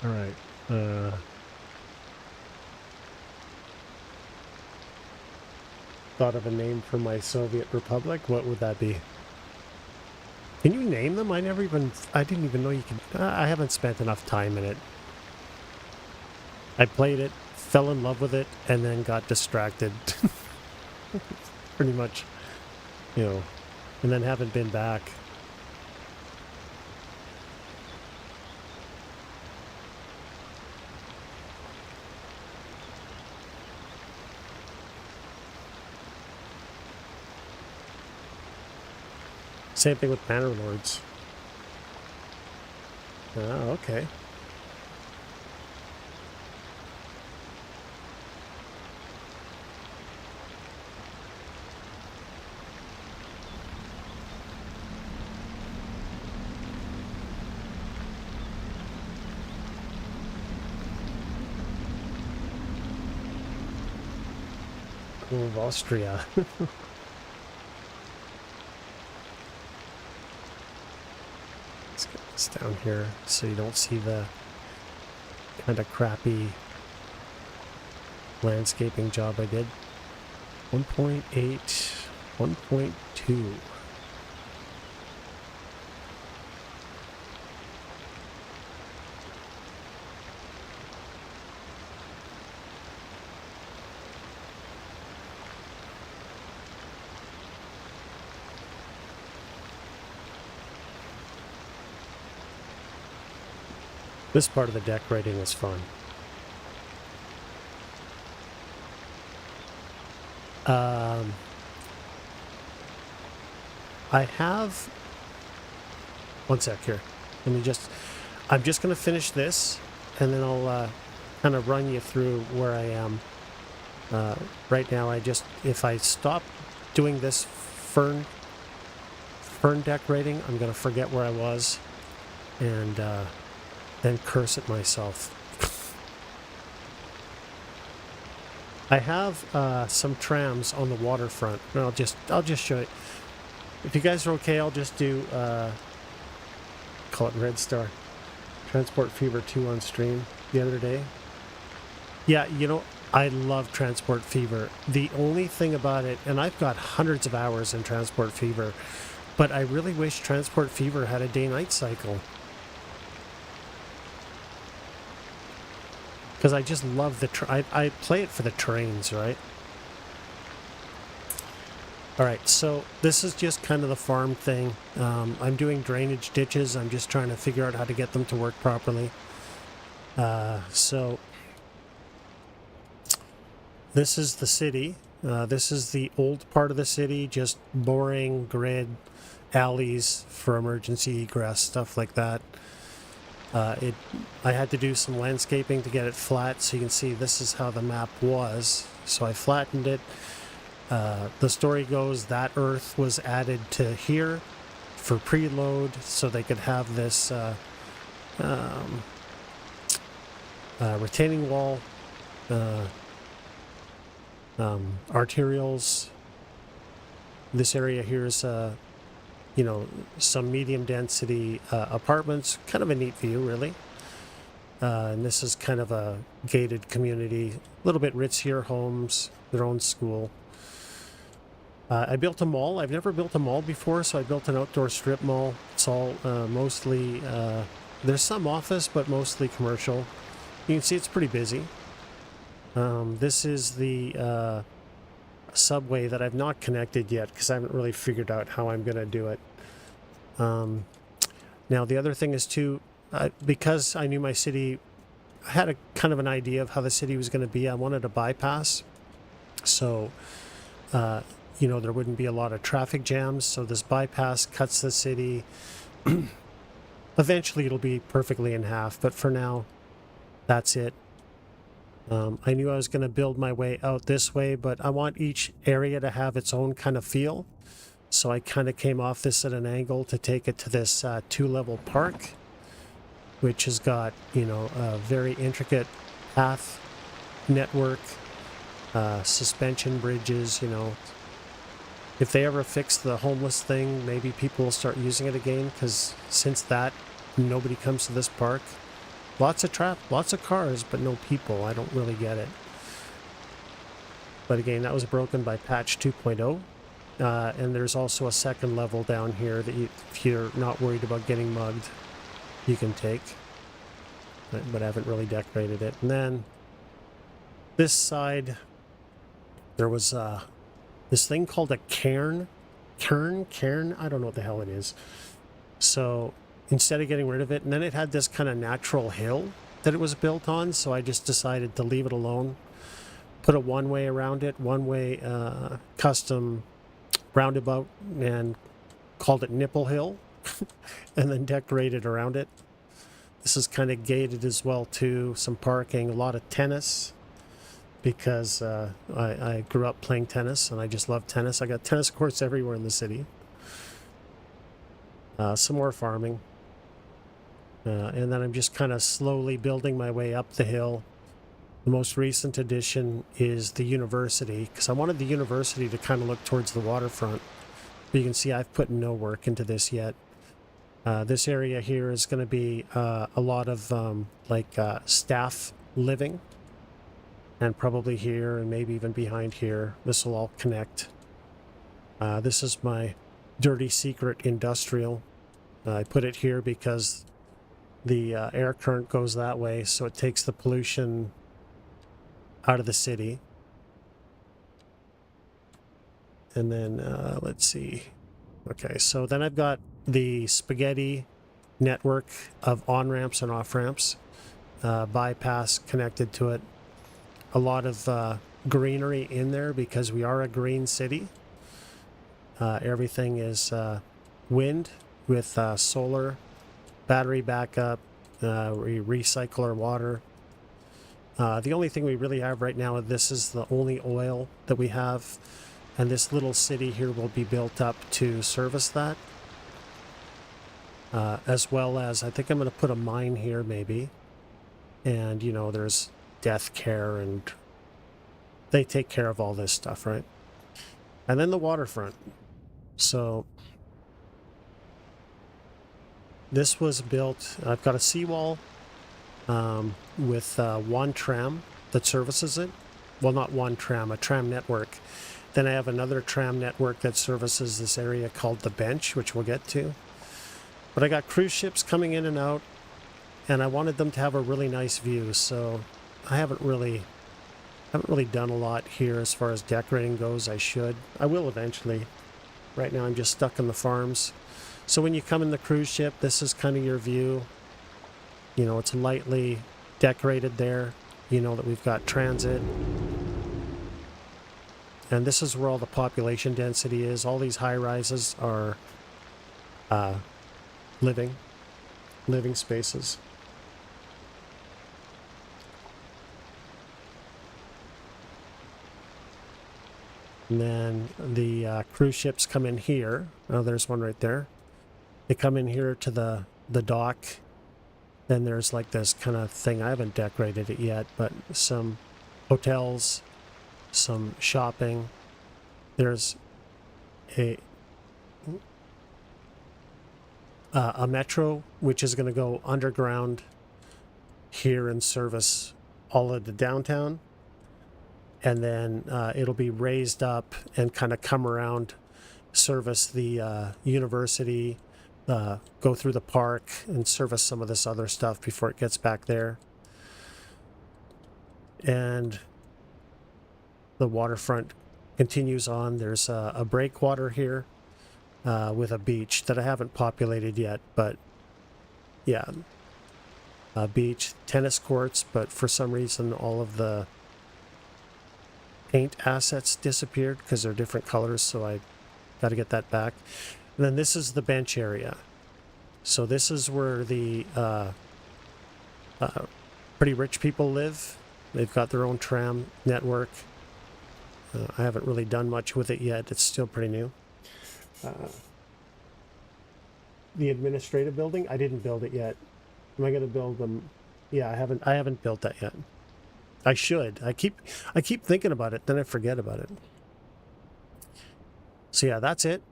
Speaker 2: All right. Thought of a name for my Soviet Republic. What would that be? Can you name them? I didn't even know you could. I haven't spent enough time in it. I played it, fell in love with it, and then got distracted. Pretty much, you know, and then haven't been back. Same thing with Banner Lords. Oh, okay. Of Austria. Let's get this down here so you don't see the kind of crappy landscaping job I did. 1.8, 1.2. This part of the decorating is fun. I have... One sec here. I'm just going to finish this, and then I'll kind of run you through where I am. Right now, if I stop doing this fern decorating, I'm going to forget where I was, and then curse at myself. I have some trams on the waterfront. I'll just show you. If you guys are okay, I'll just do call it Red Star. Transport Fever 2 on stream the other day. Yeah, you know, I love Transport Fever. The only thing about it, and I've got hundreds of hours in Transport Fever, but I really wish Transport Fever had a day-night cycle. Because I just love I play it for the trains, right? Alright, so this is just kind of the farm thing. I'm doing drainage ditches. I'm just trying to figure out how to get them to work properly. So this is the city. This is the old part of the city, just boring grid, alleys for emergency egress, stuff like that. I had to do some landscaping to get it flat, so you can see this is how the map was. So I flattened it. The story goes that earth was added to here for preload, so they could have this retaining wall, arterials. This area here is you know, some medium density apartments. Kind of a neat view, really. And this is kind of a gated community, a little bit ritzier homes, their own school. I built a mall. I've never built a mall before, so I built an outdoor strip mall. It's all mostly, there's some office, but mostly commercial. You can see it's pretty busy. This is the subway that I've not connected yet because I haven't really figured out how I'm going to do it. Now the other thing is too, because I knew my city, I had a kind of an idea of how the city was going to be. I wanted a bypass, so you know, there wouldn't be a lot of traffic jams. So this bypass cuts the city. Eventually it'll be perfectly in half, but for now, that's it. I knew I was going to build my way out this way, but I want each area to have its own kind of feel. So I kind of came off this at an angle to take it to this two-level park, which has got, you know, a very intricate path network, suspension bridges, you know. If they ever fix the homeless thing, maybe people will start using it again, because since that, nobody comes to this park. Lots of cars, but no people. I don't really get it. But again, that was broken by patch 2.0. And there's also a second level down here that if you're not worried about getting mugged, you can take. But I haven't really decorated it. And then this side, there was this thing called a cairn. Cairn? I don't know what the hell it is. So instead of getting rid of it, and then it had this kind of natural hill that it was built on, so I just decided to leave it alone. Put a one-way around it, one-way custom roundabout, and called it Nipple Hill, and then decorated around it. This is kind of gated as well too, some parking, a lot of tennis, because I grew up playing tennis, and I just love tennis. I got tennis courts everywhere in the city. Some more farming. And then I'm just kind of slowly building my way up the hill. The most recent addition is the university, because I wanted the university to kind of look towards the waterfront. But you can see I've put no work into this yet. This area here is going to be a lot of staff living. and probably here and maybe even behind here. This will all connect. This is my dirty secret industrial. I put it here because the air current goes that way, so it takes the pollution out of the city. And then let's see. Okay, so then I've got the spaghetti network of on-ramps and off-ramps, bypass connected to it. A lot of greenery in there because we are a green city. Everything is wind with solar, battery backup, we recycle our water. The only thing we really have right now, this is the only oil that we have, and this little city here will be built up to service that. As well as, I think I'm going to put a mine here maybe, and you know, there's death care, and they take care of all this stuff, right? And then the waterfront. So this was built, I've got a seawall with one tram that services it. Well, not one tram, a tram network. Then I have another tram network that services this area called the Bench, which we'll get to. But I got cruise ships coming in and out, and I wanted them to have a really nice view, so I haven't really done a lot here as far as decorating goes. I should. I will eventually. Right now I'm just stuck in the farms. So when you come in the cruise ship, this is kind of your view. You know, it's lightly decorated there. You know that we've got transit. And this is where all the population density is. All these high rises are living spaces. And then the cruise ships come in here. Oh, there's one right there. They come in here to the dock. Then there's like this kind of thing. I haven't decorated it yet, but some hotels, some shopping. There's a metro, which is going to go underground here and service all of the downtown. And then it'll be raised up and kind of come around, service the university, go through the park, and service some of this other stuff before it gets back there. And the waterfront continues on. There's a breakwater here with a beach that I haven't populated yet, but yeah, a beach, tennis courts, but for some reason all of the paint assets disappeared because they're different colors, so I got to get that back. And then this is the bench area. So this is where the pretty rich people live. They've got their own tram network. I haven't really done much with it yet. It's still pretty new. The administrative building, I didn't build it yet. Am I going to build them? Yeah, I haven't built that yet. I should. I keep thinking about it, then I forget about it. So yeah, that's it.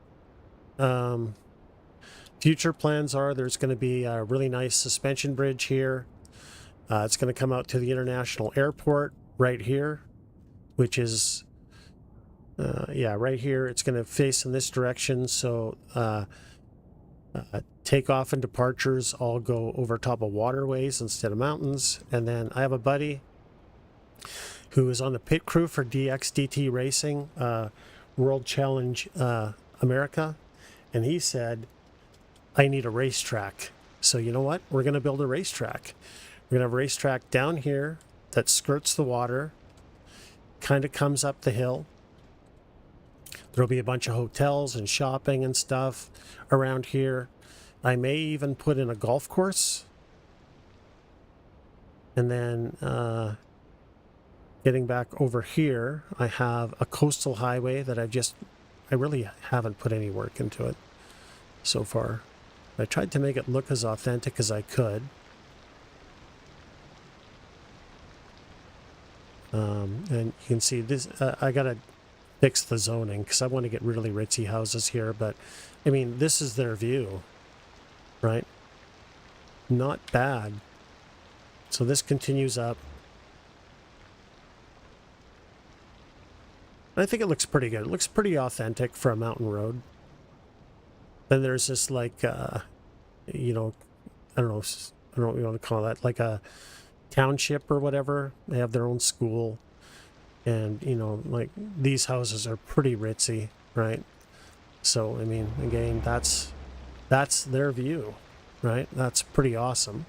Speaker 2: Future plans are there's going to be a really nice suspension bridge here. It's going to come out to the international airport right here, which is yeah, right here. It's going to face in this direction, so takeoff and departures all go over top of waterways instead of mountains. And then I have a buddy who is on the pit crew for DXDT Racing, World Challenge America, and he said, I need a racetrack. So you know what? We're going to build a racetrack. We're going to have a racetrack down here that skirts the water, kind of comes up the hill. There'll be a bunch of hotels and shopping and stuff around here. I may even put in a golf course. And then getting back over here, I have a coastal highway that I really haven't put any work into it so far. I tried to make it look as authentic as I could. And you can see this, I gotta fix the zoning because I want to get really ritzy houses here, but I mean, this is their view, right? Not bad. So this continues up. I think it looks pretty good. It looks pretty authentic for a mountain road. Then there's this like, you know, I don't know what you want to call that, like a township or whatever. They have their own school, and you know, like these houses are pretty ritzy, right? So I mean, again, that's their view, right? That's pretty awesome.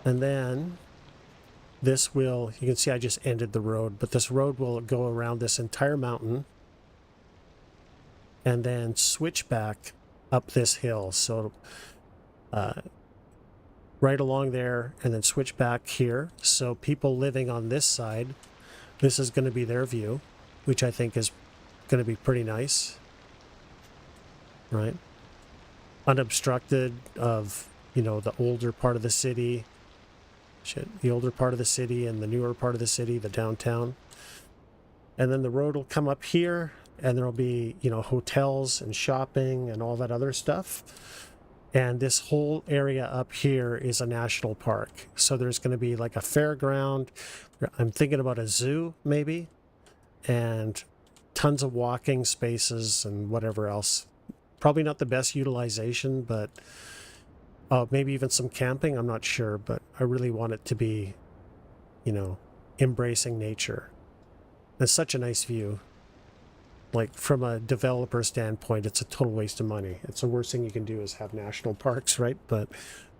Speaker 2: And then this will, you can see I just ended the road, but this road will go around this entire mountain and then switch back up this hill. So right along there and then switch back here. So people living on this side, this is going to be their view, which I think is going to be pretty nice, right? Unobstructed of, you know, the older part of the city, the older part of the city and the newer part of the city, the downtown. And then the road will come up here and there'll be, you know, hotels and shopping and all that other stuff. And this whole area up here is a national park. So there's going to be like a fairground. I'm thinking about a zoo maybe, and tons of walking spaces and whatever else. Probably not the best utilization, but maybe even some camping. I'm not sure, but I really want it to be, you know, embracing nature. It's such a nice view. Like from a developer standpoint, it's a total waste of money. It's the worst thing you can do is have national parks, right? But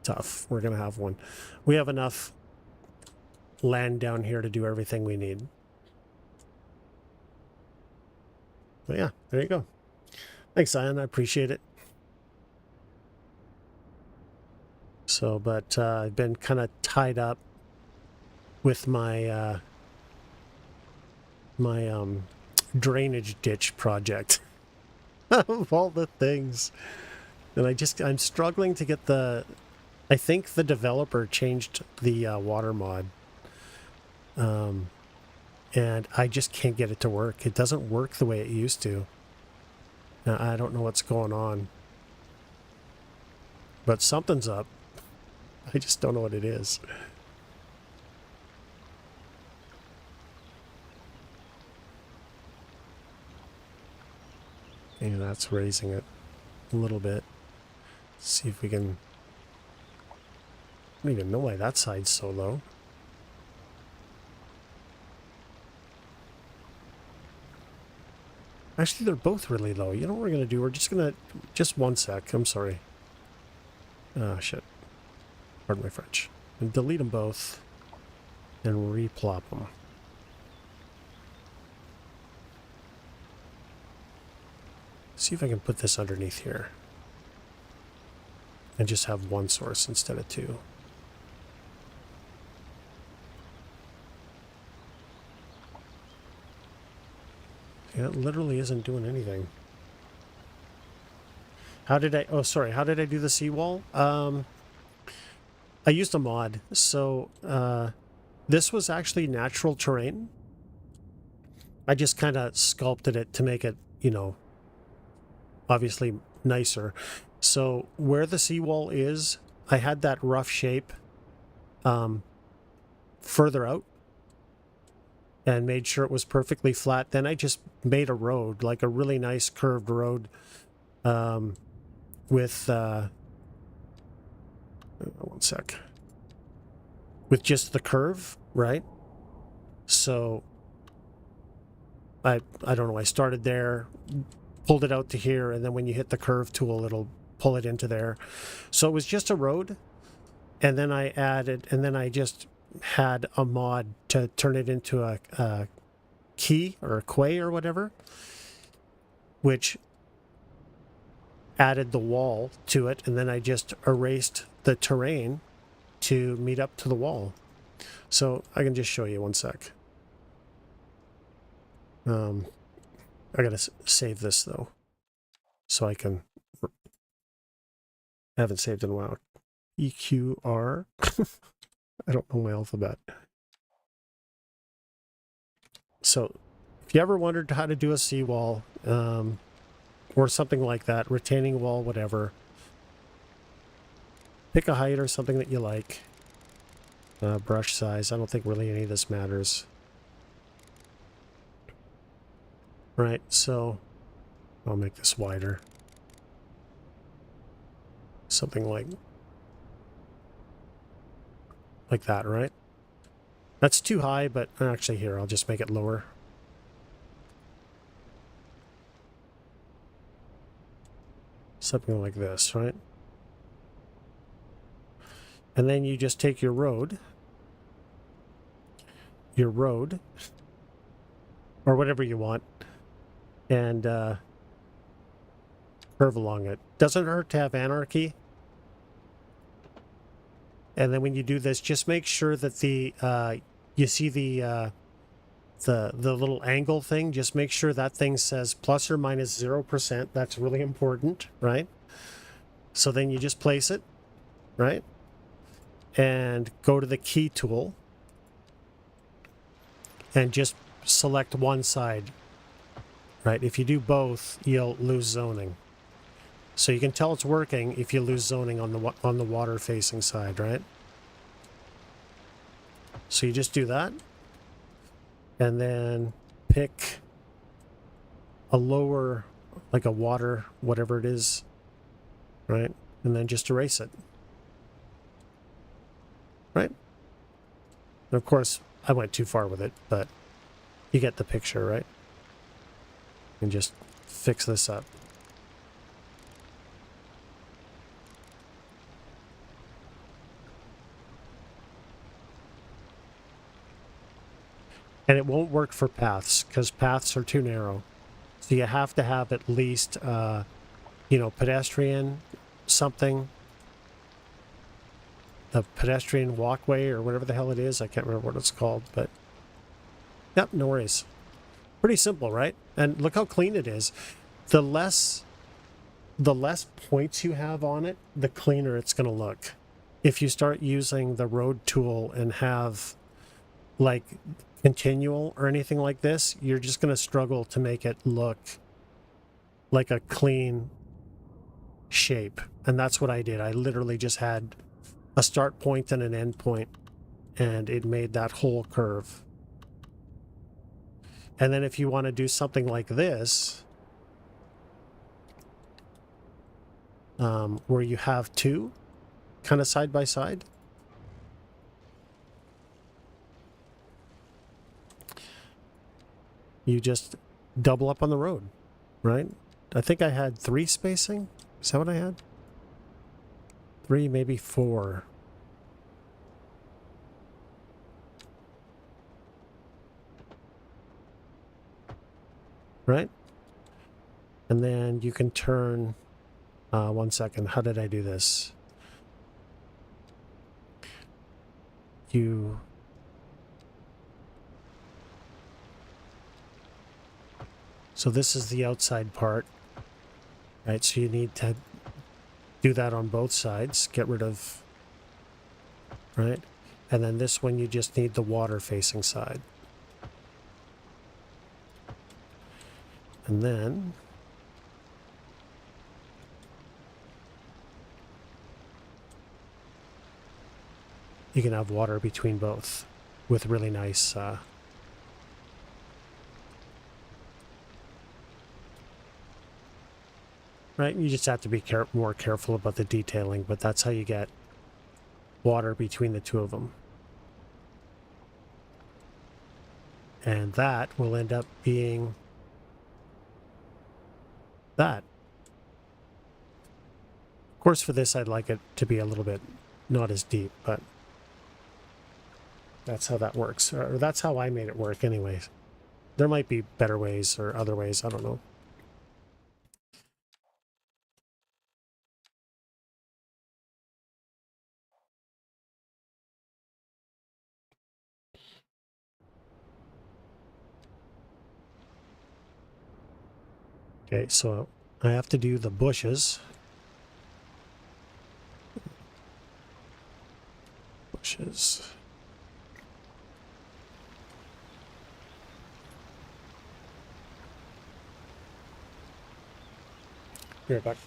Speaker 2: tough. We're going to have one. We have enough land down here to do everything we need. But yeah, there you go. Thanks, Zion. I appreciate it. So, but I've been kind of tied up with my drainage ditch project of all the things. And I'm struggling to get I think the developer changed the water mod. And I just can't get it to work. It doesn't work the way it used to. I don't know what's going on. But something's up. I just don't know what it is. And that's raising it a little bit. Let's see if we can... I don't even know why that side's so low. Actually, they're both really low. You know what we're going to do? We're just going to... Just one sec. I'm sorry. Oh, shit. Pardon my French. And delete them both. And replop them. See if I can put this underneath here. And just have one source instead of two. Yeah, it literally isn't doing anything. How did I... Oh, sorry. How did I do the seawall? I used a mod. So, this was actually natural terrain. I just kind of sculpted it to make it, you know, obviously nicer. So where the seawall is, I had that rough shape further out and made sure it was perfectly flat. Then I just made a road, like a really nice curved road with one sec, with just the curve, right? So I don't know, I started there, pulled it out to here, and then when you hit the curve tool, it'll pull it into there. So it was just a road, and then I just had a mod to turn it into a key or a quay or whatever, which added the wall to it, and then I just erased the terrain to meet up to the wall. So I can just show you one sec. I gotta save this though, so I can. I haven't saved in a while. EQR. I don't know my alphabet. So, if you ever wondered how to do a seawall, or something like that, retaining wall, whatever, pick a height or something that you like. Brush size. I don't think really any of this matters. right? So I'll make this wider. Something like that, right? That's too high, but actually here, I'll just make it lower. Something like this, right? And then you just take your road, or whatever you want, and curve along it. Doesn't hurt to have anarchy. And then when you do this, just make sure that the you see the little angle thing. Just make sure that thing says plus or minus 0%. That's really important, right? So then you just place it, right? And go to the key tool and just select one side, right? If you do both, you'll lose zoning. So you can tell it's working if you lose zoning on the water facing side, right? So you just do that, and then pick a lower, like a water, whatever it is, right? And then just erase it, right? And of course, I went too far with it, but you get the picture, right? And just fix this up. And it won't work for paths because paths are too narrow. So you have to have at least, pedestrian something. The pedestrian walkway or whatever the hell it is. I can't remember what it's called, but yep, no worries. Pretty simple, right? And look how clean it is. The less points you have on it, the cleaner it's going to look. If you start using the road tool and have like continual or anything like this, you're just going to struggle to make it look like a clean shape. And that's what I did. I literally just had a start point and an end point, and it made that whole curve. And then if you want to do something like this, where you have two kind of side by side, you just double up on the road, right? I think I had 3 spacing. Is that what I had? 3, maybe 4. Right? And then you can turn, 1 second. How did I do this? So this is the outside part, right? So you need to do that on both sides. Get rid of, right? And then this one, you just need the water facing side. And then you can have water between both with really nice right? You just have to be more careful about the detailing, but that's how you get water between the two of them. And that will end up being that. Of course, for this, I'd like it to be a little bit not as deep, but that's how that works. Or that's how I made it work anyways. There might be better ways or other ways, I don't know. Okay, so I have to do the bushes. Bushes. Be right back.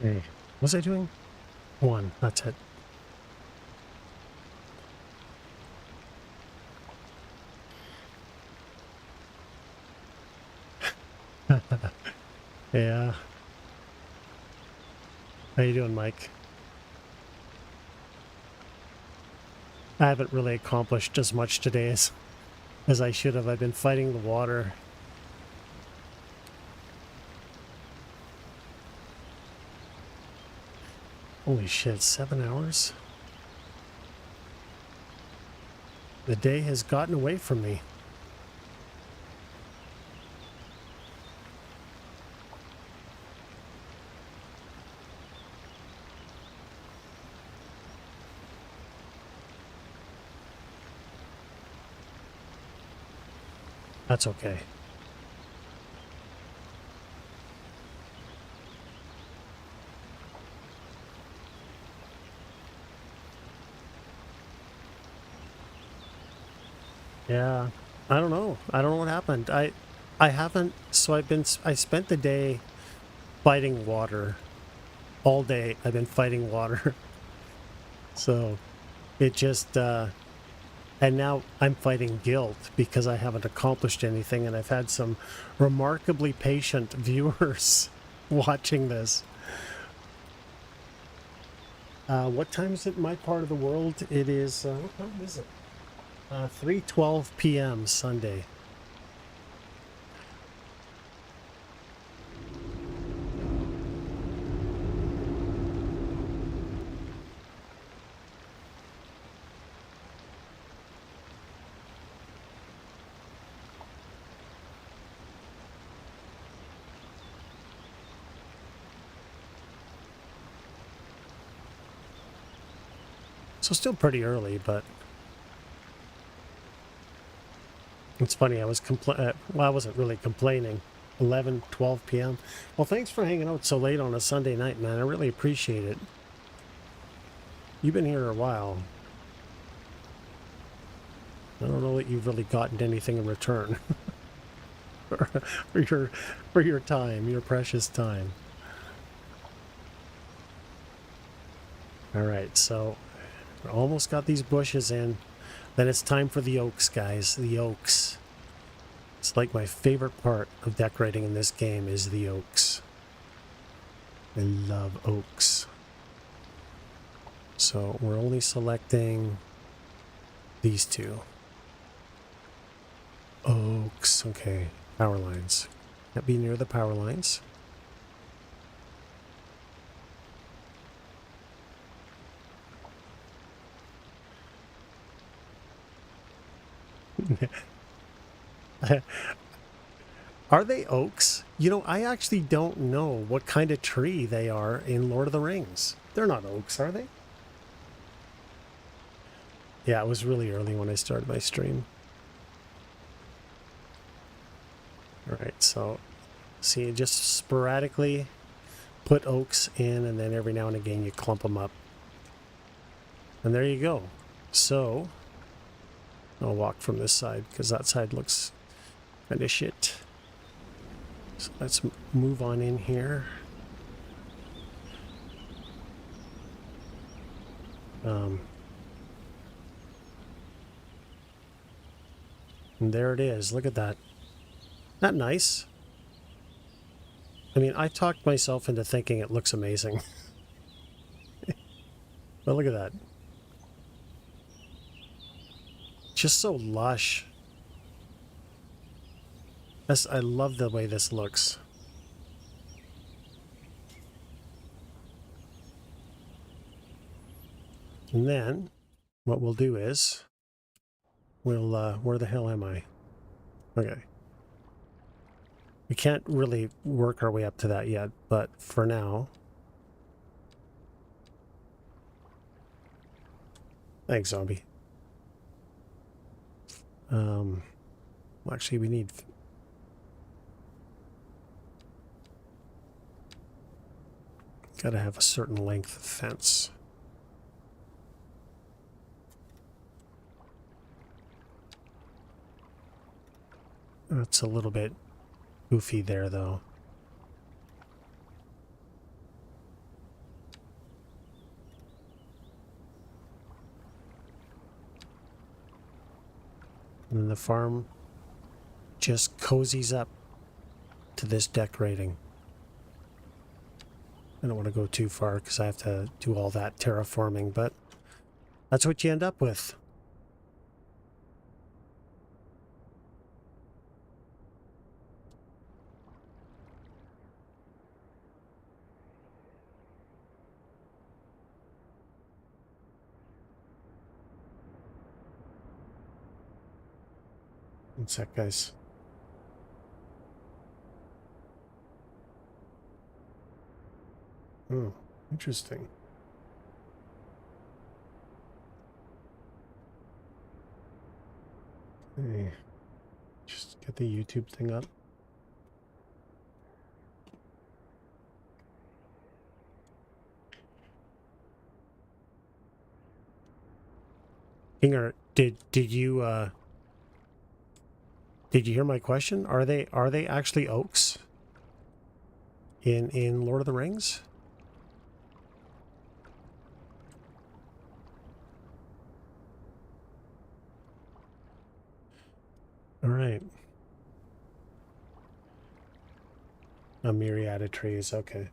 Speaker 2: Hey, what was I doing? One, that's it. Yeah. How you doing, Mike? I haven't really accomplished as much today as I should have. I've been fighting the water. Holy shit, 7 hours? The day has gotten away from me. That's okay. Yeah. I don't know. I don't know what happened. I haven't so I spent the day fighting water. All day I've been fighting water. So it just and now I'm fighting guilt because I haven't accomplished anything, and I've had some remarkably patient viewers watching this. What time is it in my part of the world? It is, what time is it? 3:12 p.m. Sunday. So still pretty early, but it's funny. Well, I wasn't really complaining. 11, 12 p.m. Well, thanks for hanging out so late on a Sunday night, man. I really appreciate it. You've been here a while. I don't know that you've really gotten anything in return for your time, your precious time. All right, so we almost got these bushes in. Then it's time for the oaks, guys. The oaks. It's like my favorite part of decorating in this game is the oaks. I love oaks. So we're only selecting these two. Oaks, okay. Power lines. Can't be near the power lines. Are they oaks? You know, I actually don't know what kind of tree they are in Lord of the Rings. They're not oaks, are they? Yeah, it was really early when I started my stream. All right, so see, just sporadically put oaks in, and then every now and again you clump them up. And there you go. So I'll walk from this side because that side looks kind of shit. So let's move on in here. And there it is. Look at that. Isn't that nice? I mean, I talked myself into thinking it looks amazing. But look at that. Just so lush. I love the way this looks. And then what we'll do is we'll where the hell am I? Okay. We can't really work our way up to that yet, but for now. Thanks, zombie. Well, actually we need gotta have a certain length of fence. That's a little bit goofy there, though. And then the farm just cozies up to this decorating. I don't want to go too far because I have to do all that terraforming, but that's what you end up with. One sec, guys. Oh, interesting. Hey, just get the YouTube thing up. Kinger, did you hear my question? Are they actually oaks in Lord of the Rings? All right. A myriad of trees. Okay.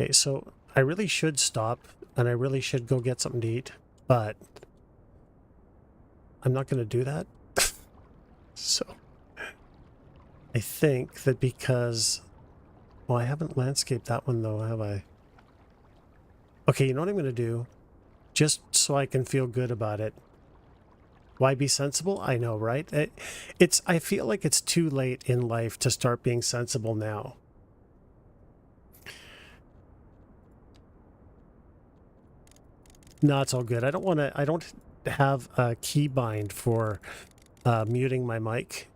Speaker 2: Okay, so I really should stop and I really should go get something to eat, but I'm not going to do that. So I think that because, well, I haven't landscaped that one though, have I? Okay, you know what I'm going to do? Just so I can feel good about it. Why be sensible? I know, right? I feel like it's too late in life to start being sensible now. No, it's all good. I don't have a keybind for muting my mic.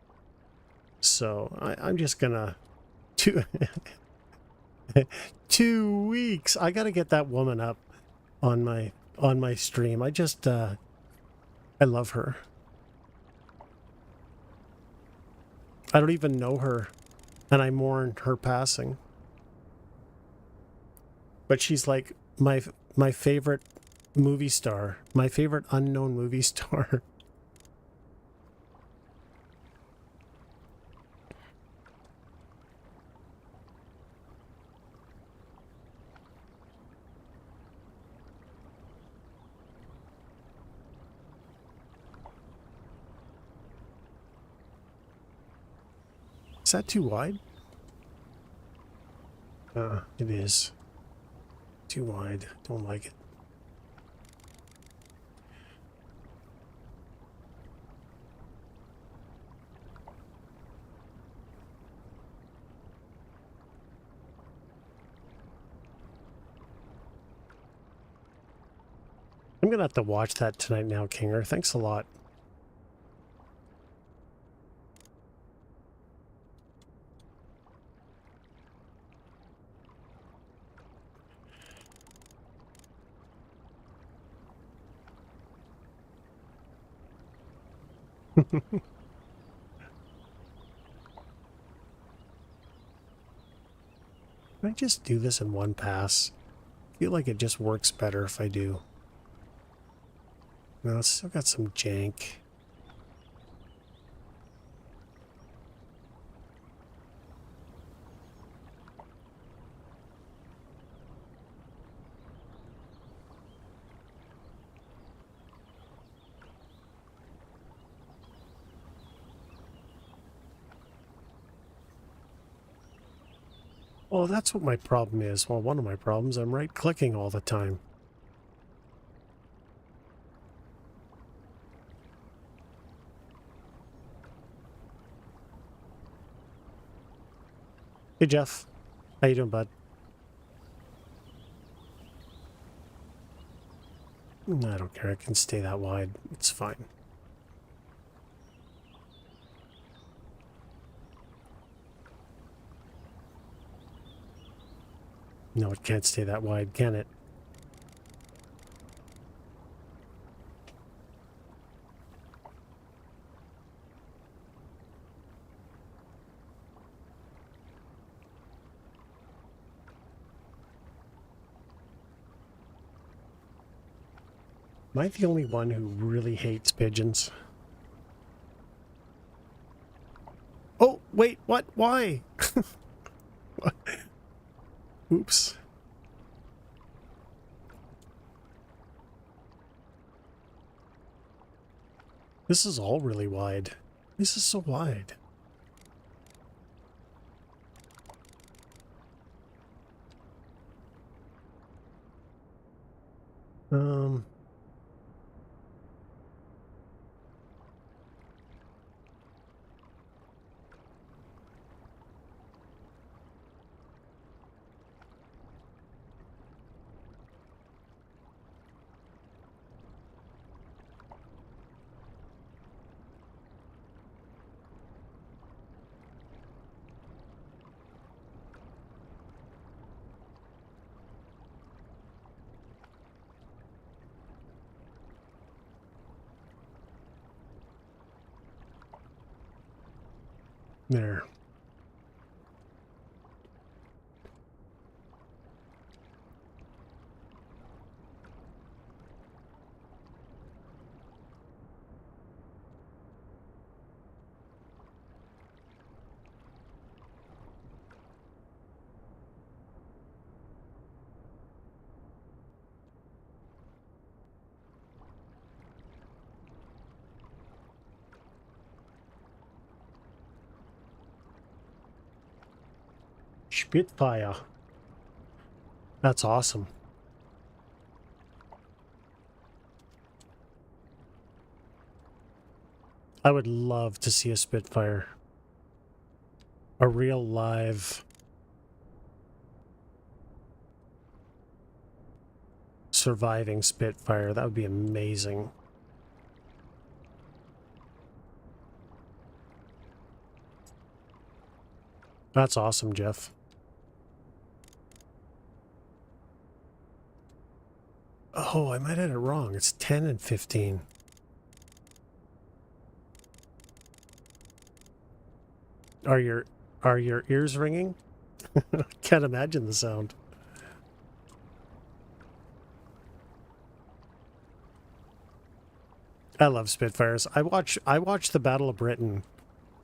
Speaker 2: So I'm just gonna 2 weeks. I gotta get that woman up on my stream. I love her. I don't even know her, and I mourn her passing. But she's like my favorite movie star, my favorite unknown movie star. Is that too wide? It is. Too wide. Don't like it. I'm gonna have to watch that tonight now, Kinger. Thanks a lot. Can I just do this in one pass? I feel like it just works better if I do. No, it's still got some jank. Well, that's what my problem is. Well, one of my problems, I'm right-clicking all the time. Hey, Jeff. How you doing, bud? I don't care. I can stay that wide. It's fine. No, it can't stay that wide, can it? Am I the only one who really hates pigeons? Wait, what? Why? What? Oops. This is all really wide. This is so wide. Um... There. Spitfire. That's awesome. I would love to see a Spitfire. A real live surviving Spitfire. That would be amazing. That's awesome, Jeff. Oh, I might have it wrong. It's 10 and 15. Are your ears ringing? Can't imagine the sound. I love Spitfires. I watch the Battle of Britain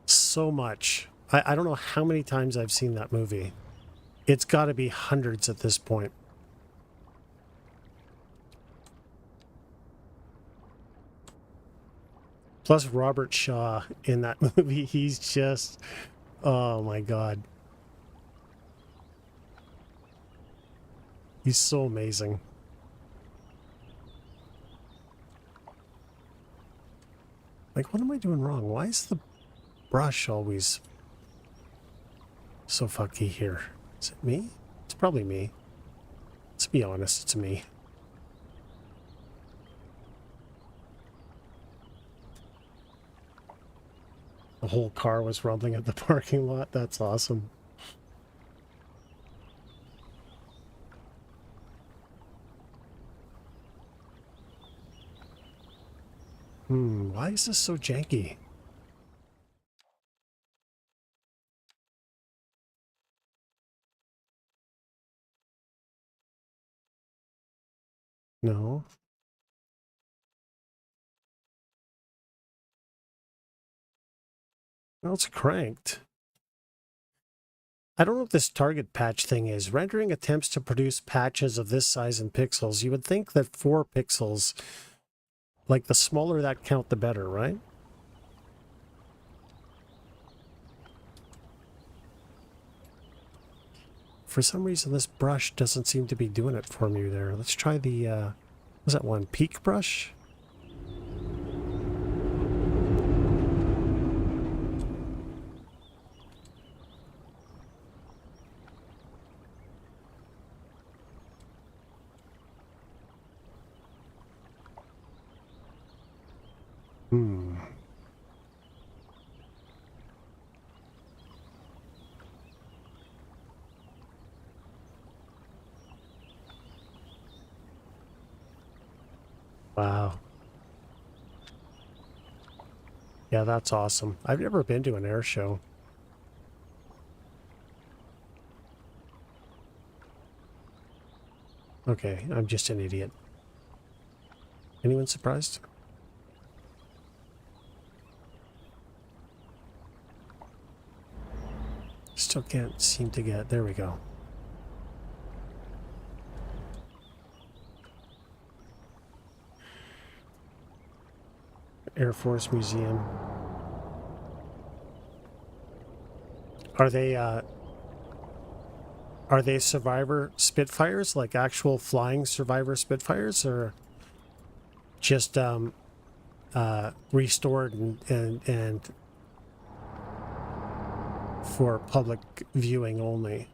Speaker 2: so much. I don't know how many times I've seen that movie. It's got to be hundreds at this point. Plus Robert Shaw in that movie, he's just, oh my God. He's so amazing. Like, what am I doing wrong? Why is the brush always so fucky here? Is it me? It's probably me. Let's be honest, it's me. The whole car was rumbling at the parking lot. That's awesome. Why is this so janky? No. Well, it's cranked. I don't know what this target patch thing is. Rendering attempts to produce patches of this size in pixels. You would think that 4 pixels, like the smaller that count, the better, right? For some reason, this brush doesn't seem to be doing it for me there. Let's try the, what's that one? Peak brush? Wow. Yeah, that's awesome. I've never been to an air show. Okay, I'm just an idiot. Anyone surprised? Still can't seem to get... There we go. Air Force Museum. Are they survivor Spitfires, like actual flying survivor Spitfires, or just restored and for public viewing only?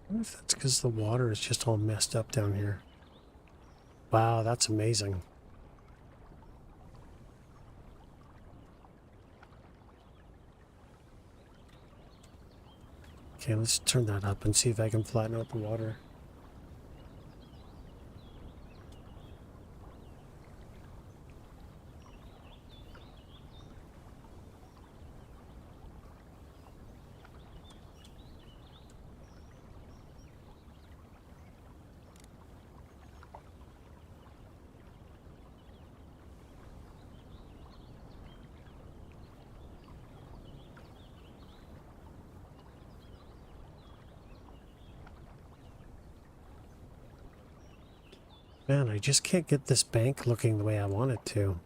Speaker 2: I wonder if that's because the water is just all messed up down here. Wow, that's amazing. Okay, let's turn that up and see if I can flatten out the water. Man, I just can't get this bank looking the way I want it to.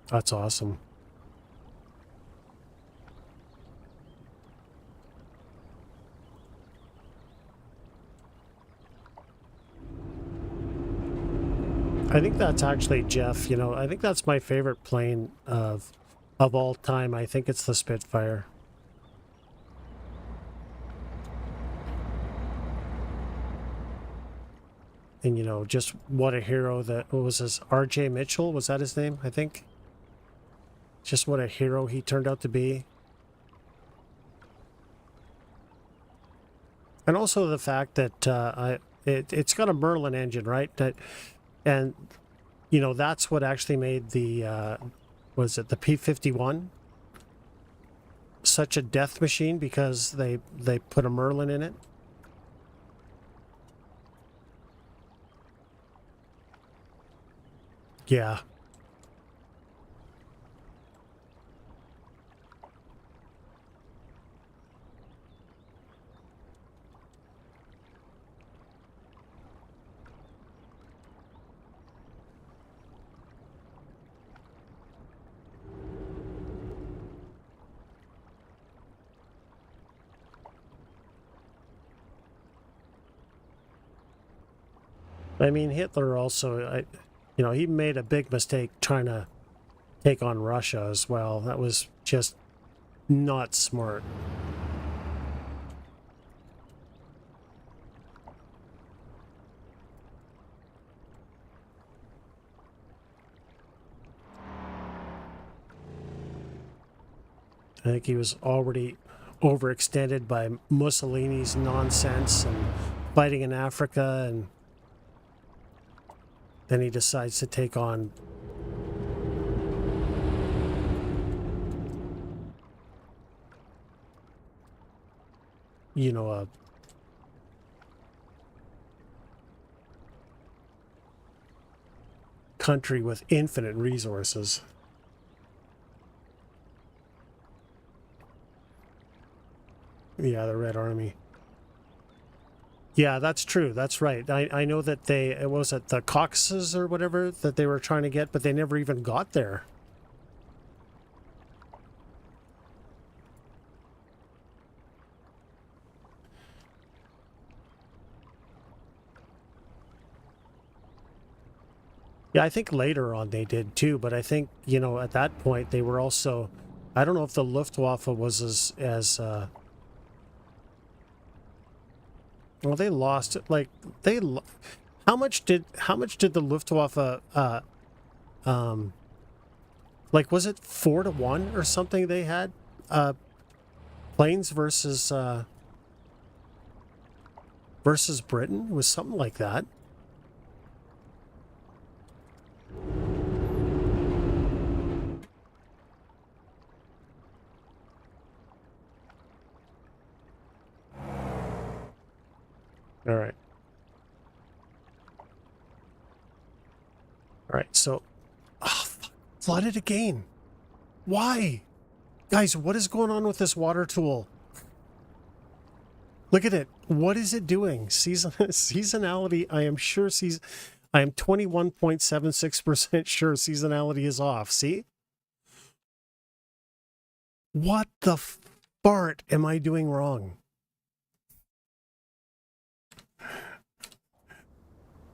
Speaker 2: That's awesome. I think that's actually, Jeff, you know, I think that's my favorite plane of all time. I think it's the Spitfire. And, you know, just what a hero that... What was this? R.J. Mitchell? Was that his name, I think? Just what a hero he turned out to be. And also the fact that it's got a Merlin engine, right? And, you know, that's what actually made the... was it the P-51 such a death machine, because they put a Merlin in it. Yeah. I mean, Hitler also, you know, he made a big mistake trying to take on Russia as well. That was just not smart. I think he was already overextended by Mussolini's nonsense and fighting in Africa, and then he decides to take on a country with infinite resources. Yeah, the Red Army. Yeah, that's true. That's right. I know that it was at the Caucasus or whatever that they were trying to get, but they never even got there. Yeah, I think later on they did too, but I think, you know, at that point they were also, I don't know if the Luftwaffe was as well, they lost it. Like how much did the Luftwaffe like, was it 4-1 or something they had planes versus versus Britain. It was something like that. All right. All right, so... Oh, fuck. Flooded again. Why? Guys, what is going on with this water tool? Look at it. What is it doing? Seasonality, I am sure I am 21.76% sure seasonality is off. See? What the fart am I doing wrong?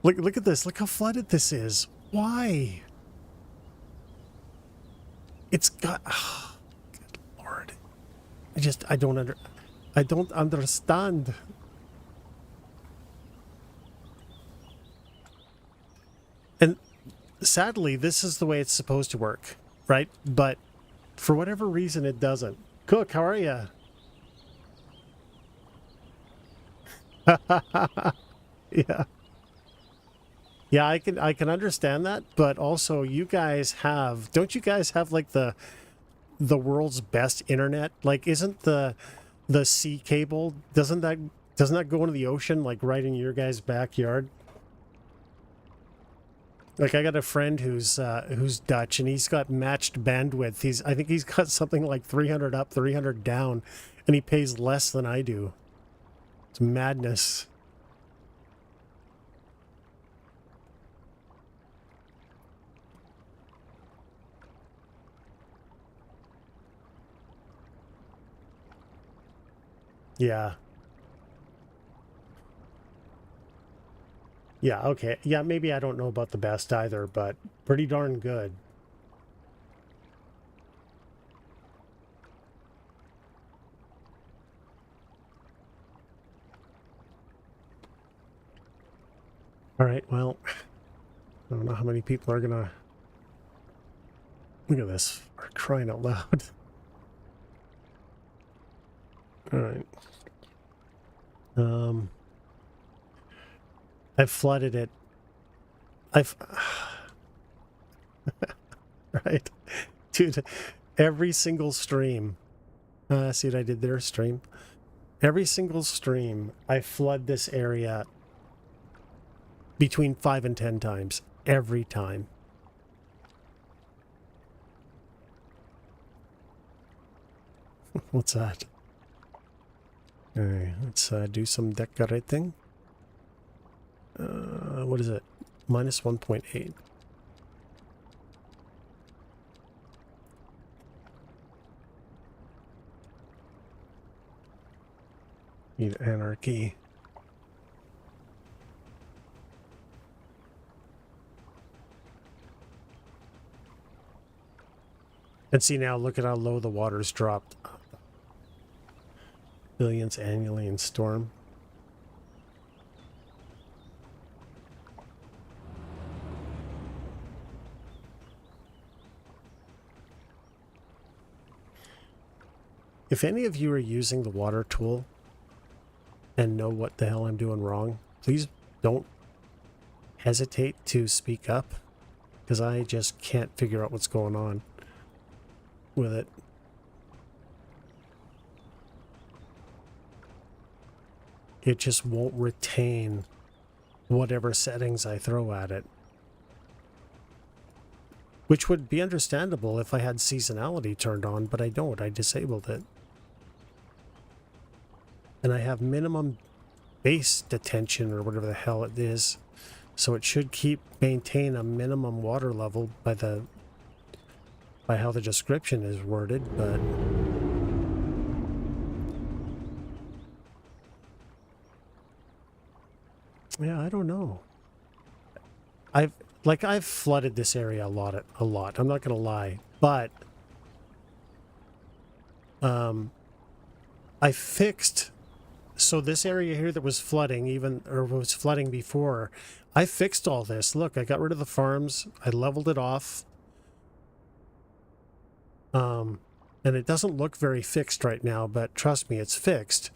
Speaker 2: Look at this. Look how flooded this is. Why? It's got... Oh, good Lord. I don't understand. And sadly, this is the way it's supposed to work, right? But for whatever reason, it doesn't. Cook, how are you? Yeah. Yeah, I can understand that, but also you guys don't you guys have like the world's best internet? Like, isn't the sea cable, doesn't that go into the ocean, like right in your guys' backyard? Like, I got a friend who's Dutch, and he's got matched bandwidth. I think he's got something like 300 up, 300 down, and he pays less than I do. It's madness. Yeah. Yeah, okay. Yeah, maybe I don't know about the best either, but pretty darn good. All right, well, I don't know how many people are gonna... Look at this. We're crying out loud. All right. I've flooded it. Right. Dude, every single stream. See what I did there, stream? Every single stream, I flood this area between 5 and 10 times. Every time. What's that? Alright, let's do some decorating. What is it? Minus 1.8. Need anarchy. And see now, look at how low the water's dropped. Billions annually in storm. If any of you are using the water tool and know what the hell I'm doing wrong, please don't hesitate to speak up, because I just can't figure out what's going on with it. It just won't retain whatever settings I throw at it. Which would be understandable if I had seasonality turned on, but I don't. I disabled it. And I have minimum base detention, or whatever the hell it is. So it should maintain a minimum water level by how the description is worded, but... Yeah, I don't know. I've flooded this area a lot. I'm not gonna lie, but I fixed. So this area here that was flooding, was flooding before, I fixed all this. Look, I got rid of the farms. I leveled it off. And it doesn't look very fixed right now, but trust me, it's fixed.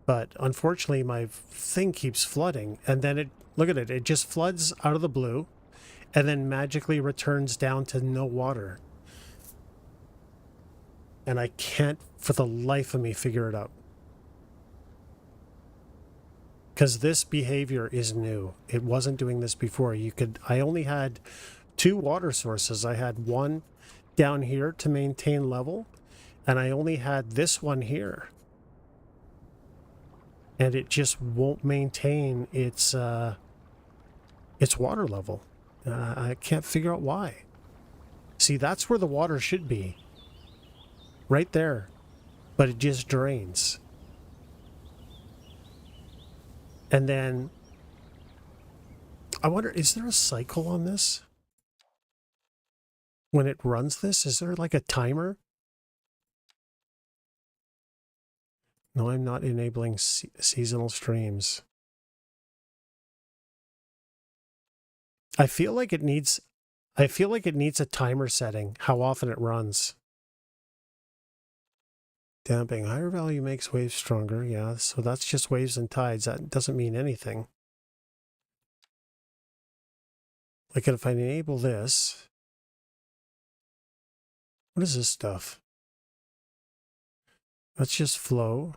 Speaker 2: But unfortunately, my thing keeps flooding. And then look at it, it just floods out of the blue and then magically returns down to no water. And I can't for the life of me figure it out. Because this behavior is new. It wasn't doing this before. I only had 2 water sources. I had one down here to maintain level, and I only had this one here. And it just won't maintain its water level. I can't figure out why. See, that's where the water should be. Right there. But it just drains. And then, I wonder, is there a cycle on this? When it runs this, is there like a timer? No, I'm not enabling seasonal streams. I feel like it needs a timer setting, how often it runs. Damping. Higher value makes waves stronger. Yeah, so that's just waves and tides. That doesn't mean anything. Like if I enable this, what is this stuff? That's just flow.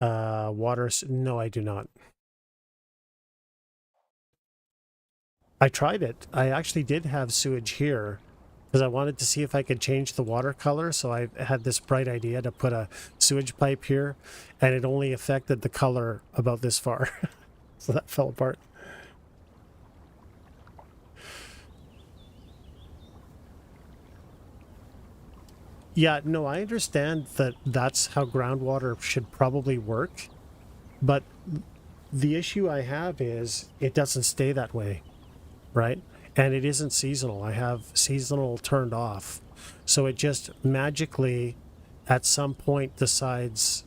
Speaker 2: Water. No, I do not. I tried it. I actually did have sewage here because I wanted to see if I could change the water color. So I had this bright idea to put a sewage pipe here, and it only affected the color about this far. So that fell apart. Yeah, no, I understand that that's how groundwater should probably work, but the issue I have is it doesn't stay that way, right? And it isn't seasonal. I have seasonal turned off. So it just magically at some point decides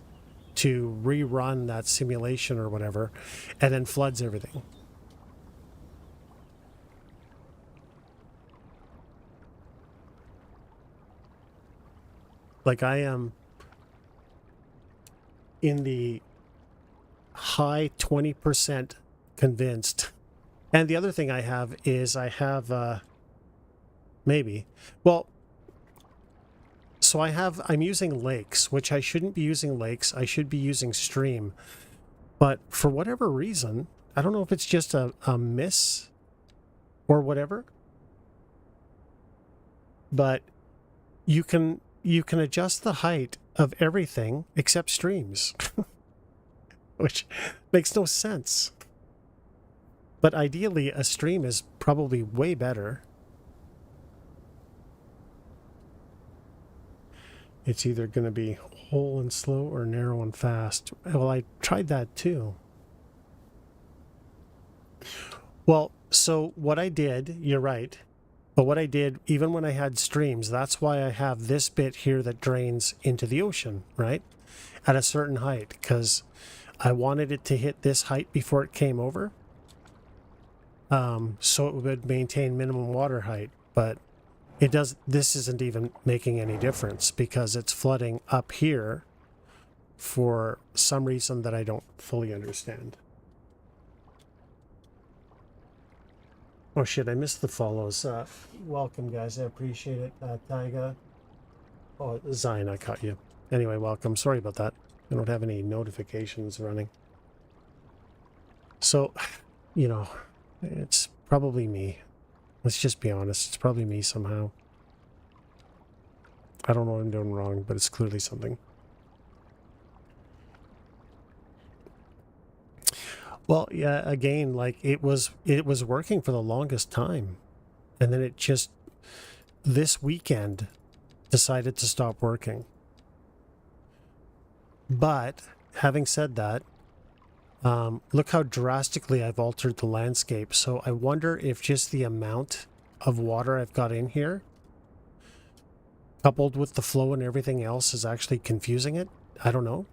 Speaker 2: to rerun that simulation or whatever and then floods everything. Like I am in the high 20% convinced. And the other thing I have is maybe, well, so I'm using lakes, which I shouldn't be using lakes. I should be using stream. But for whatever reason, I don't know if it's just a miss or whatever, but you can adjust the height of everything except streams, which makes no sense. But ideally, a stream is probably way better. It's either going to be whole and slow or narrow and fast. Well, I tried that too. Well, so what I did, you're right. But what I did, even when I had streams, that's why I have this bit here that drains into the ocean, right? At a certain height, because I wanted it to hit this height before it came over. So it would maintain minimum water height. But this isn't even making any difference because it's flooding up here for some reason that I don't fully understand. Oh shit, I missed the follows. Welcome guys, I appreciate it. Taiga. Oh, Zion, I caught you. Anyway, welcome. Sorry about that. I don't have any notifications running. So, you know, it's probably me. Let's just be honest. It's probably me somehow. I don't know what I'm doing wrong, but it's clearly something. Well, yeah, again, like it was working for the longest time. And then it just this weekend decided to stop working. But having said that, look how drastically I've altered the landscape. So I wonder if just the amount of water I've got in here, coupled with the flow and everything else, is actually confusing it. I don't know.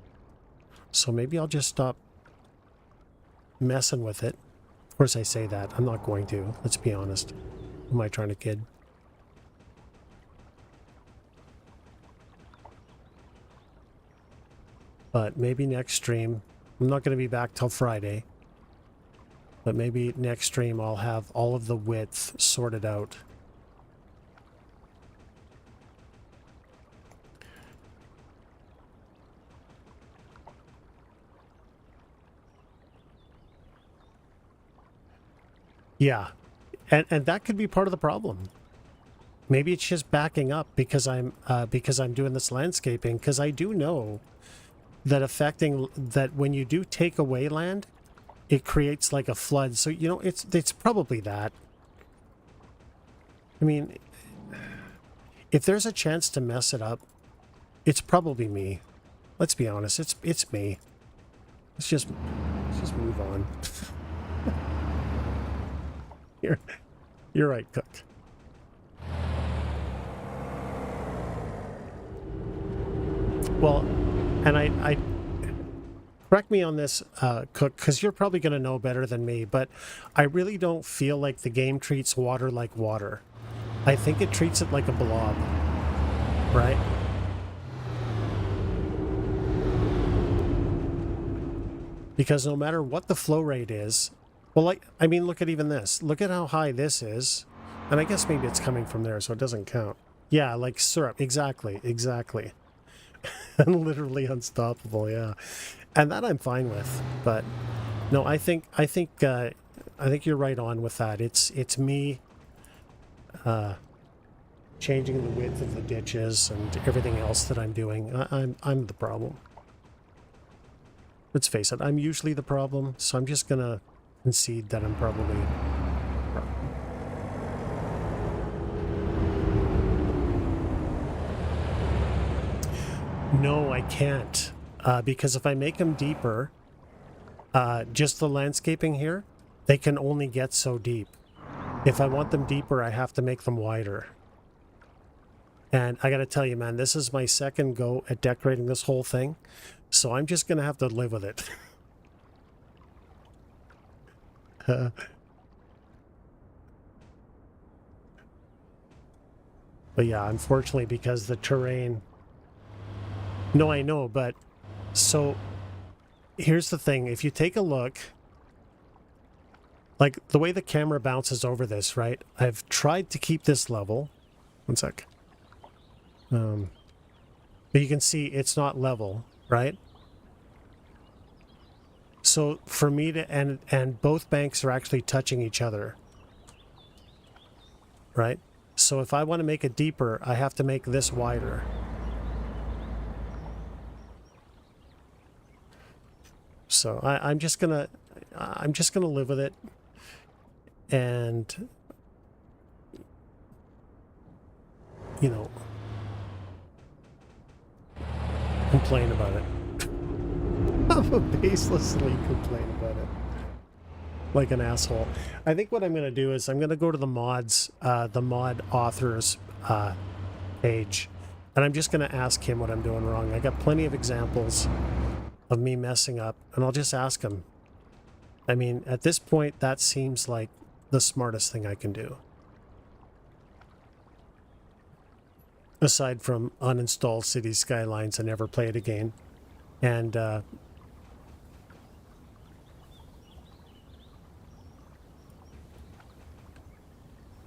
Speaker 2: So maybe I'll just stop messing with it. Of course I say that. I'm not going to. Let's be honest. Who am I trying to kid? But maybe next stream, I'm not going to be back till Friday. But maybe next stream I'll have all of the width sorted out. Yeah, and that could be part of the problem. Maybe it's just backing up because I'm doing this landscaping, because I do know that when you do take away land, it creates like a flood. So you know it's probably that. I mean, if there's a chance to mess it up, it's probably me. Let's be honest, it's me. Let's just move on. You're right, Cook. Well, and I correct me on this, Cook, because you're probably going to know better than me, but I really don't feel like the game treats water like water. I think it treats it like a blob, right? Because no matter what the flow rate is, well, like, I mean, look at even this. Look at how high this is. And I guess maybe it's coming from there, so it doesn't count. Yeah, like syrup. Exactly. And literally unstoppable, yeah. And that I'm fine with. But no, I think you're right on with that. It's me changing the width of the ditches and everything else that I'm doing. I'm the problem. Let's face it, I'm usually the problem, so I'm just gonna concede that I'm probably the problem. No, I can't, because if I make them deeper, just the landscaping here, they can only get so deep. If I want them deeper, I have to make them wider. And I gotta tell you, man, this is my second go at decorating this whole thing, so I'm just gonna have to live with it. But yeah, unfortunately, because the terrain... No, I know, but... So, here's the thing. If you take a look... Like, the way the camera bounces over this, right? I've tried to keep this level. One sec. But you can see it's not level, right? So, for me to... And both banks are actually touching each other. Right? So if I want to make it deeper, I have to make this wider. So I'm just gonna live with it, and you know, complain about it. Baselessly complain about it. Like an asshole. I think what I'm going to do is I'm going to go to the mods, the mod authors page, and I'm just going to ask him what I'm doing wrong. I got plenty of examples of me messing up, and I'll just ask him. I mean, at this point, that seems like the smartest thing I can do. Aside from uninstall City Skylines and never play it again. And,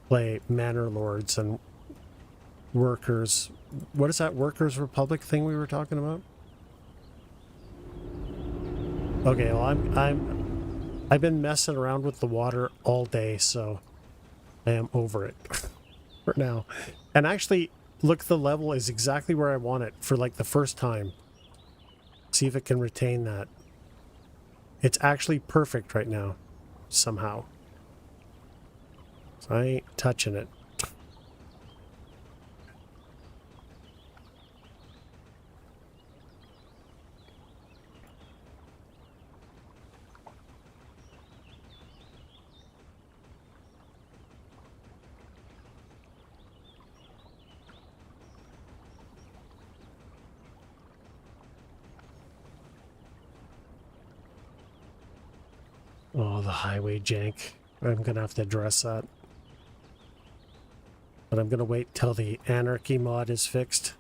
Speaker 2: play Manor Lords and Workers. What is that Workers Republic thing we were talking about? Okay, well I've been messing around with the water all day, so I am over it for now. And actually, look, the level is exactly where I want it for like the first time. See if it can retain that. It's actually perfect right now, somehow. I ain't touching it. Oh, the highway jank. I'm gonna have to address that. But I'm going to wait till the anarchy mod is fixed.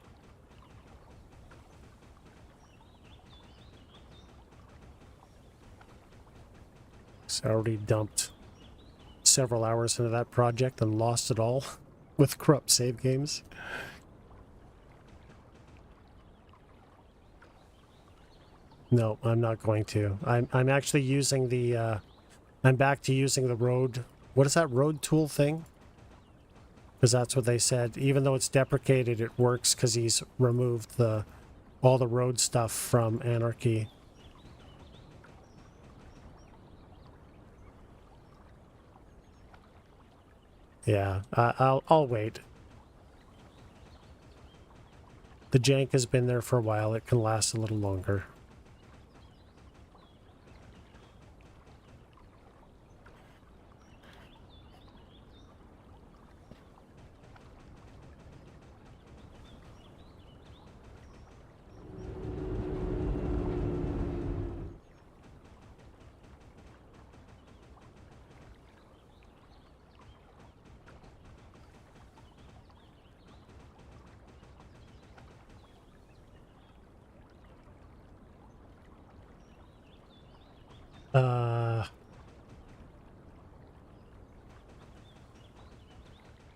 Speaker 2: So I already dumped several hours into that project and lost it all with corrupt save games. No, I'm not going to. I'm actually using the I'm back to using the road. What is that road tool thing? Because that's what they said. Even though it's deprecated, it works because he's removed all the road stuff from Anarchy. Yeah, I'll wait. The jank has been there for a while. It can last a little longer.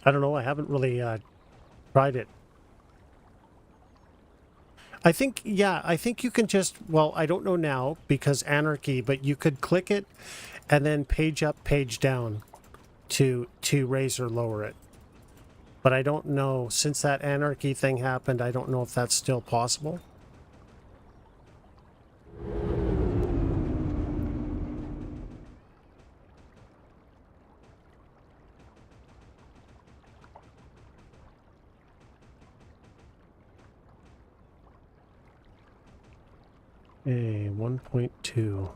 Speaker 2: I don't know. I haven't really tried it. I think, yeah, I think you can just, well, I don't know now because Anarchy, but you could click it and then page up, page down to raise or lower it. But I don't know, since that Anarchy thing happened, I don't know if that's still possible. A 1.2.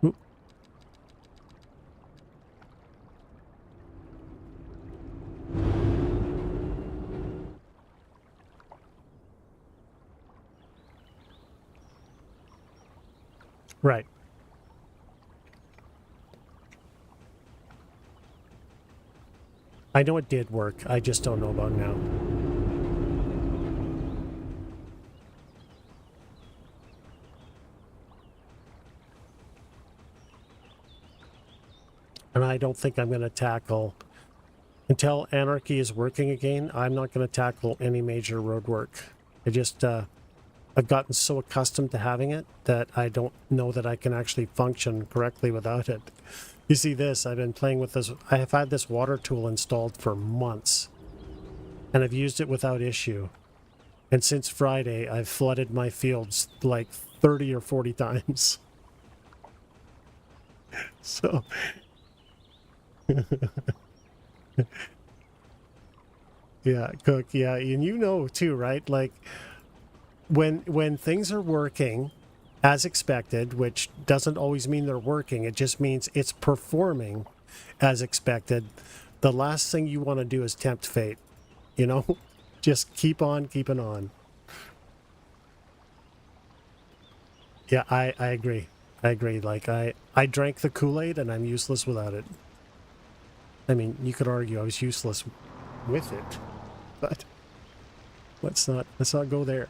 Speaker 2: Oop. Right. I know it did work. I just don't know about now. And I don't think I'm going to tackle, until Anarchy is working again, I'm not going to tackle any major road work. I just, I've gotten so accustomed to having it that I don't know that I can actually function correctly without it. You see this, I've been playing with this, I have had this water tool installed for months, and I've used it without issue. And since Friday, I've flooded my fields like 30 or 40 times. So... Yeah, Cook, yeah, and you know too, right? Like when things are working as expected, which doesn't always mean they're working, it just means it's performing as expected. The last thing you want to do is tempt fate, you know? Just keep on keeping on. Yeah, I agree. I agree. Like I drank the Kool-Aid and I'm useless without it. I mean, you could argue I was useless with it, but let's not go there.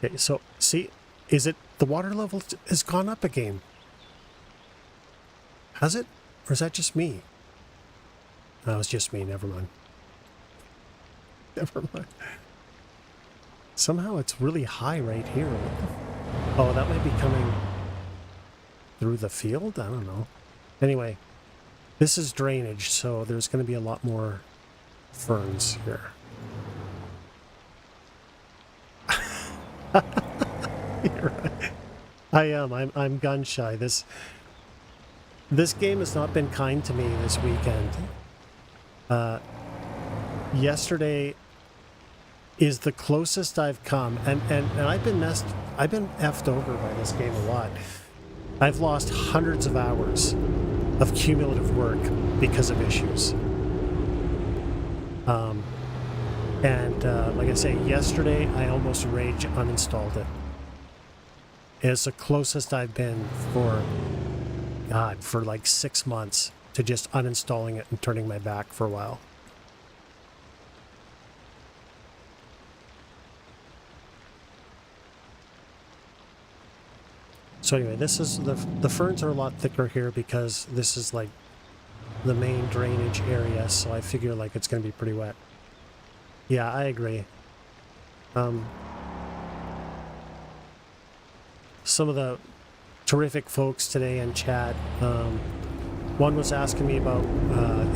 Speaker 2: Okay, so see, is it the water level has gone up again? Has it? Or is that just me? No, it's just me, never mind. Never mind. Somehow it's really high right here. Oh, that might be coming through the field? I don't know. Anyway, this is drainage, so there's going to be a lot more ferns here. You're right. I am. I'm gun shy. This game has not been kind to me this weekend. Yesterday is the closest I've come, and I've been effed over by this game a lot. I've lost hundreds of hours of cumulative work because of issues. Like I say, yesterday I almost rage uninstalled it. It's the closest I've been for like 6 months to just uninstalling it and turning my back for a while. So anyway, this is the ferns are a lot thicker here because this is like the main drainage area, so I figure like it's going to be pretty wet. Yeah, I agree. Some of the terrific folks today in chat, one was asking me about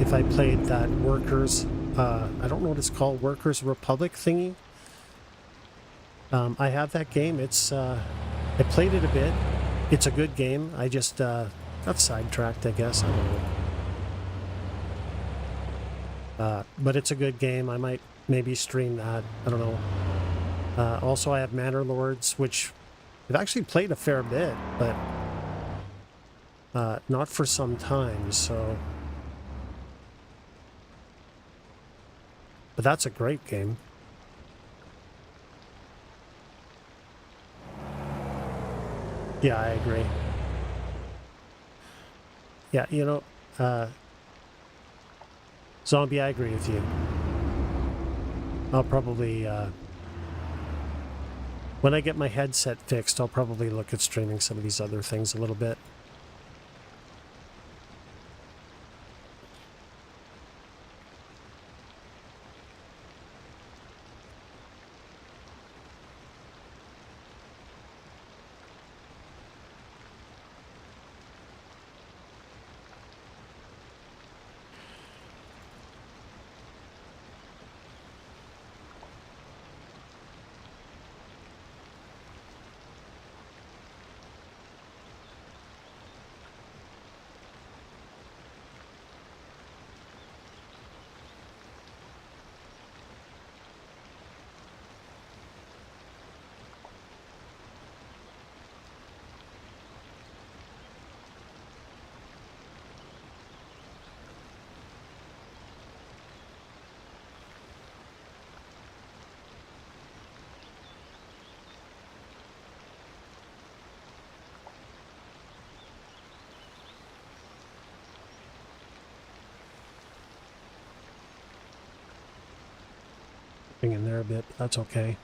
Speaker 2: if I played that Workers, I don't know what it's called, Workers Republic thingy. I have that game. It's I played it a bit. It's a good game. I just got sidetracked, I guess. I don't know. But it's a good game. I might maybe stream that. I don't know. Also, I have Manor Lords, which I've actually played a fair bit, but not for some time, so... But that's a great game. Yeah, I agree. Yeah, you know, Zombie, I agree with you. I'll probably, when I get my headset fixed, I'll probably look at streaming some of these other things a little bit. In there a bit, but that's okay.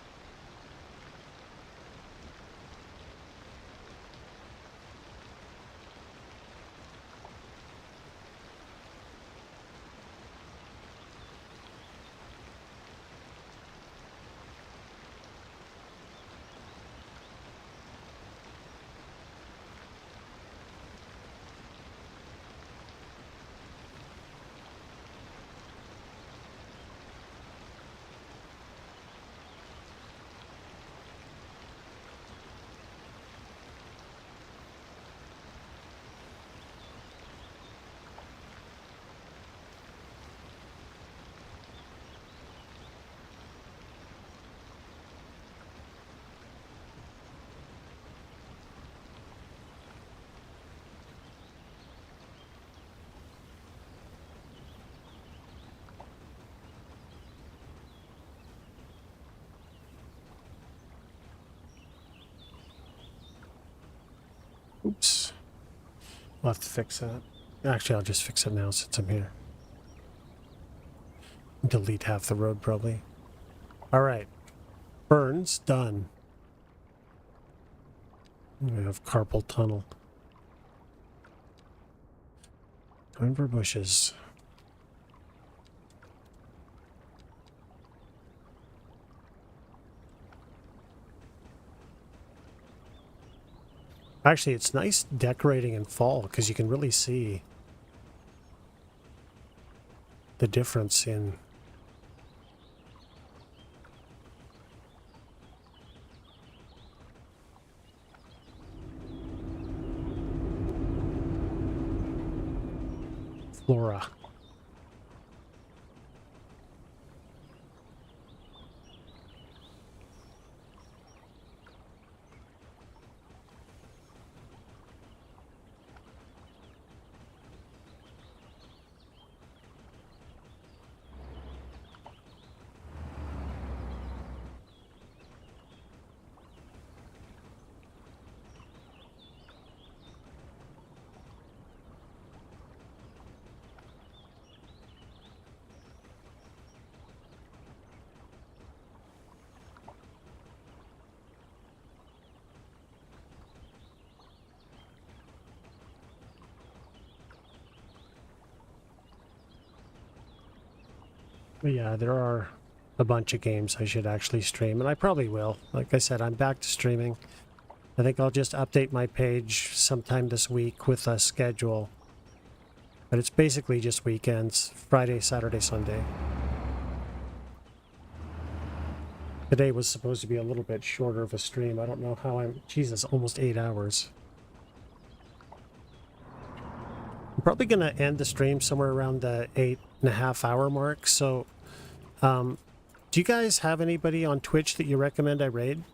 Speaker 2: Oops. I'll have to fix that. Actually, I'll just fix it now since I'm here. Delete half the road, probably. Alright. Burns, done. We have carpal tunnel. Time for bushes. Actually, it's nice decorating in fall because you can really see the difference in flora. But yeah, there are a bunch of games I should actually stream, and I probably will. Like I said, I'm back to streaming. I think I'll just update my page sometime this week with a schedule. But it's basically just weekends, Friday, Saturday, Sunday. Today was supposed to be a little bit shorter of a stream. I don't know how I'm... Jesus, almost 8 hours. I'm probably going to end the stream somewhere around the 8.5 hour mark. So, do you guys have anybody on Twitch that you recommend I raid?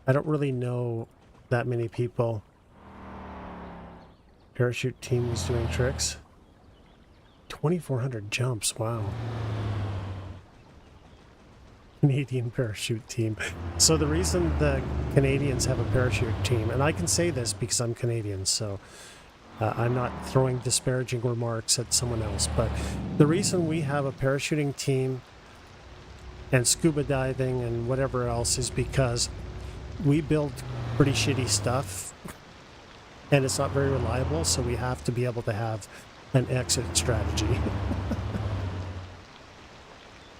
Speaker 2: I don't really know that many people. Parachute team was doing tricks. 2,400 jumps, wow. Canadian parachute team. So the reason the Canadians have a parachute team, and I can say this because I'm Canadian, so I'm not throwing disparaging remarks at someone else, but the reason we have a parachuting team and scuba diving and whatever else is because we build pretty shitty stuff and it's not very reliable, so we have to be able to have an exit strategy.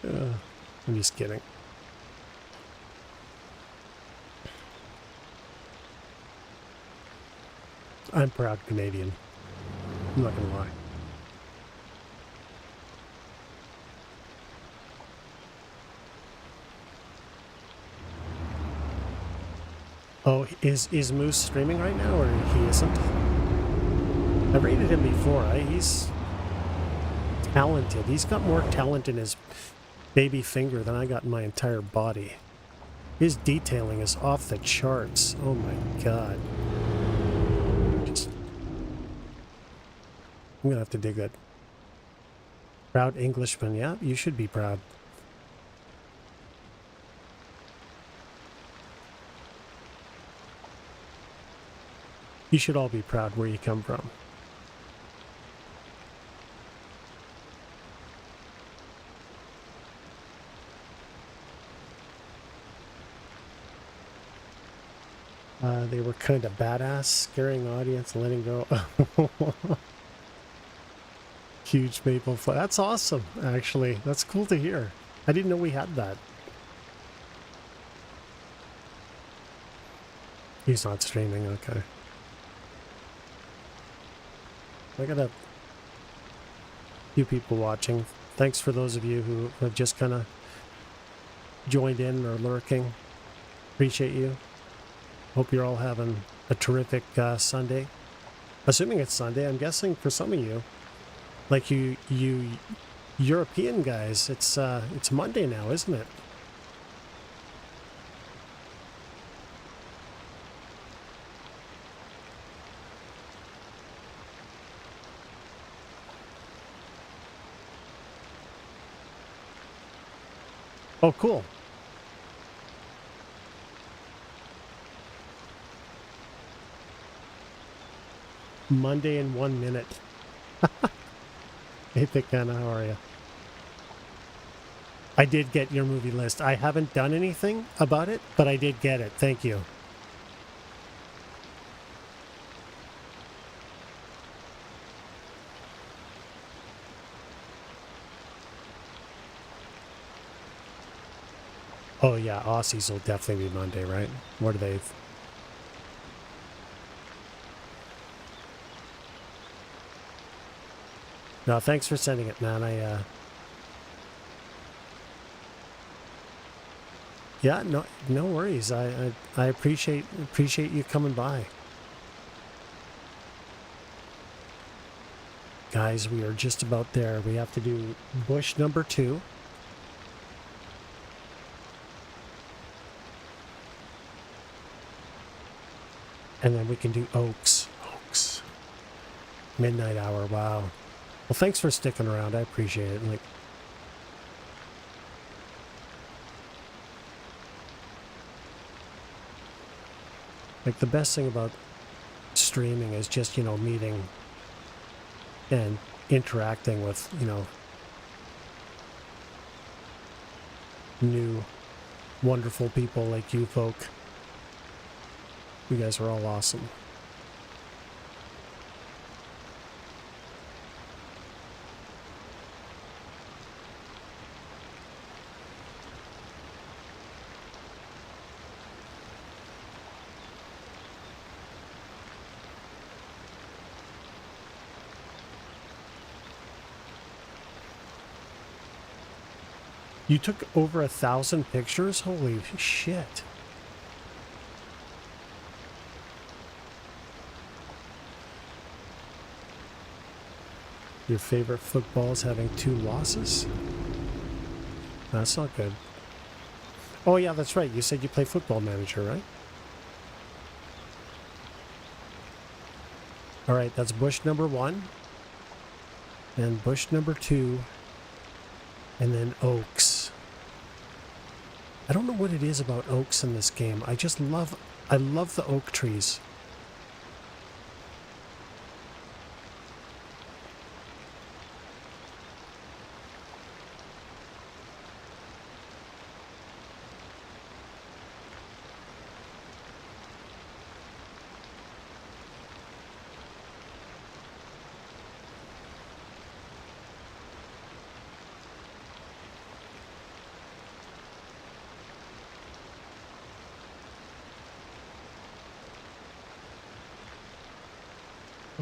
Speaker 2: I'm just kidding. I'm proud Canadian. I'm not gonna lie. Oh, is Moose streaming right now, or he isn't? I rated him before. He's talented. He's got more talent in his baby finger than I got in my entire body. His detailing is off the charts. Oh my god. I'm gonna have to dig that. Proud Englishman. Yeah, you should be proud. You should all be proud where you come from. They were kind of badass, scaring audience and letting go. Huge maple fly. That's awesome, actually. That's cool to hear. I didn't know we had that. He's not streaming, okay. I got a few people watching. Thanks for those of you who have just kind of joined in or lurking. Appreciate you. Hope you're all having a terrific Sunday. Assuming it's Sunday, I'm guessing for some of you, like you European guys, it's Monday now, isn't it? Oh, cool. Monday in 1 minute. Hey, Thicana, how are you? I did get your movie list. I haven't done anything about it, but I did get it. Thank you. Oh, yeah, Aussies will definitely be Monday, right? What are they? No, thanks for sending it, man. Yeah, no worries. I appreciate you coming by. Guys, we are just about there. We have to do bush number 2. And then we can do oaks. Oaks. Midnight hour, wow. Well, thanks for sticking around. I appreciate it. Like the best thing about streaming is just, meeting and interacting with, new, wonderful people like you folk. You guys are all awesome. You took over 1,000 pictures? Holy shit. Your favorite football is having 2 losses? That's not good. Oh yeah, that's right. You said you play Football Manager, right? All right, that's bush number 1. And bush number 2. And then oaks. I don't know what it is about oaks in this game. I love the oak trees.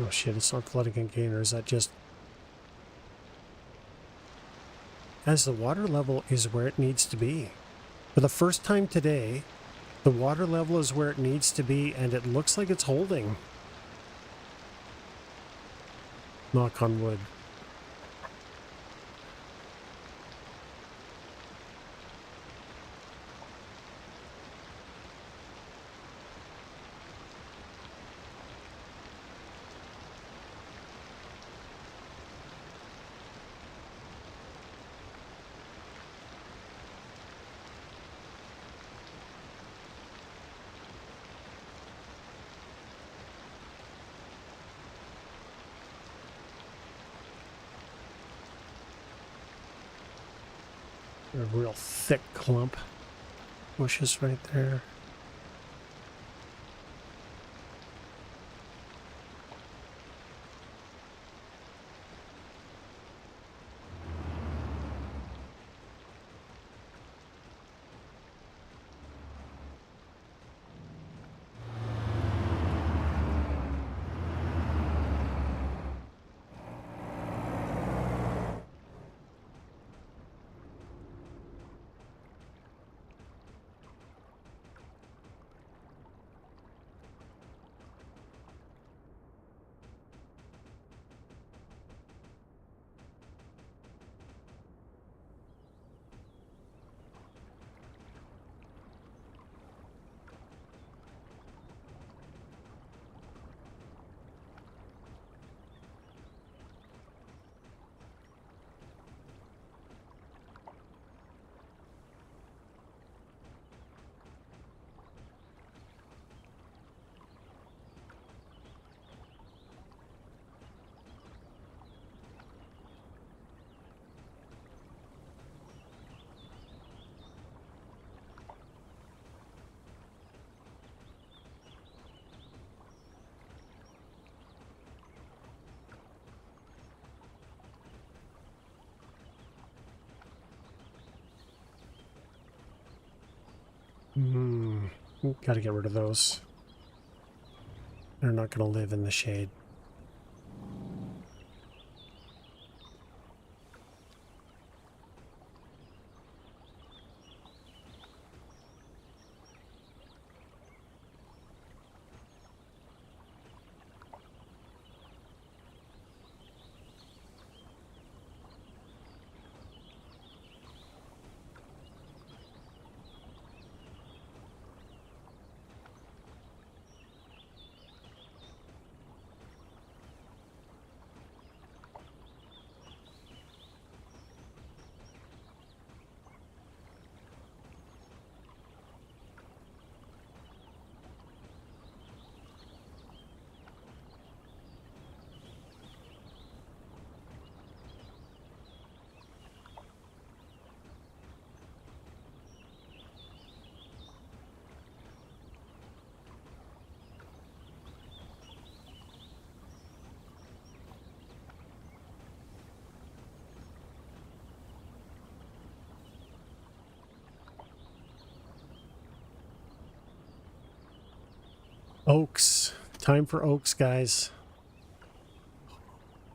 Speaker 2: Oh shit, it's not flooding again, or is that just... As the water level is where it needs to be. For the first time today, the water level is where it needs to be, and it looks like it's holding. Knock on wood. A real thick clump. Bushes right there. Gotta get rid of those. They're not gonna live in the shade. Oaks. Time for oaks, guys.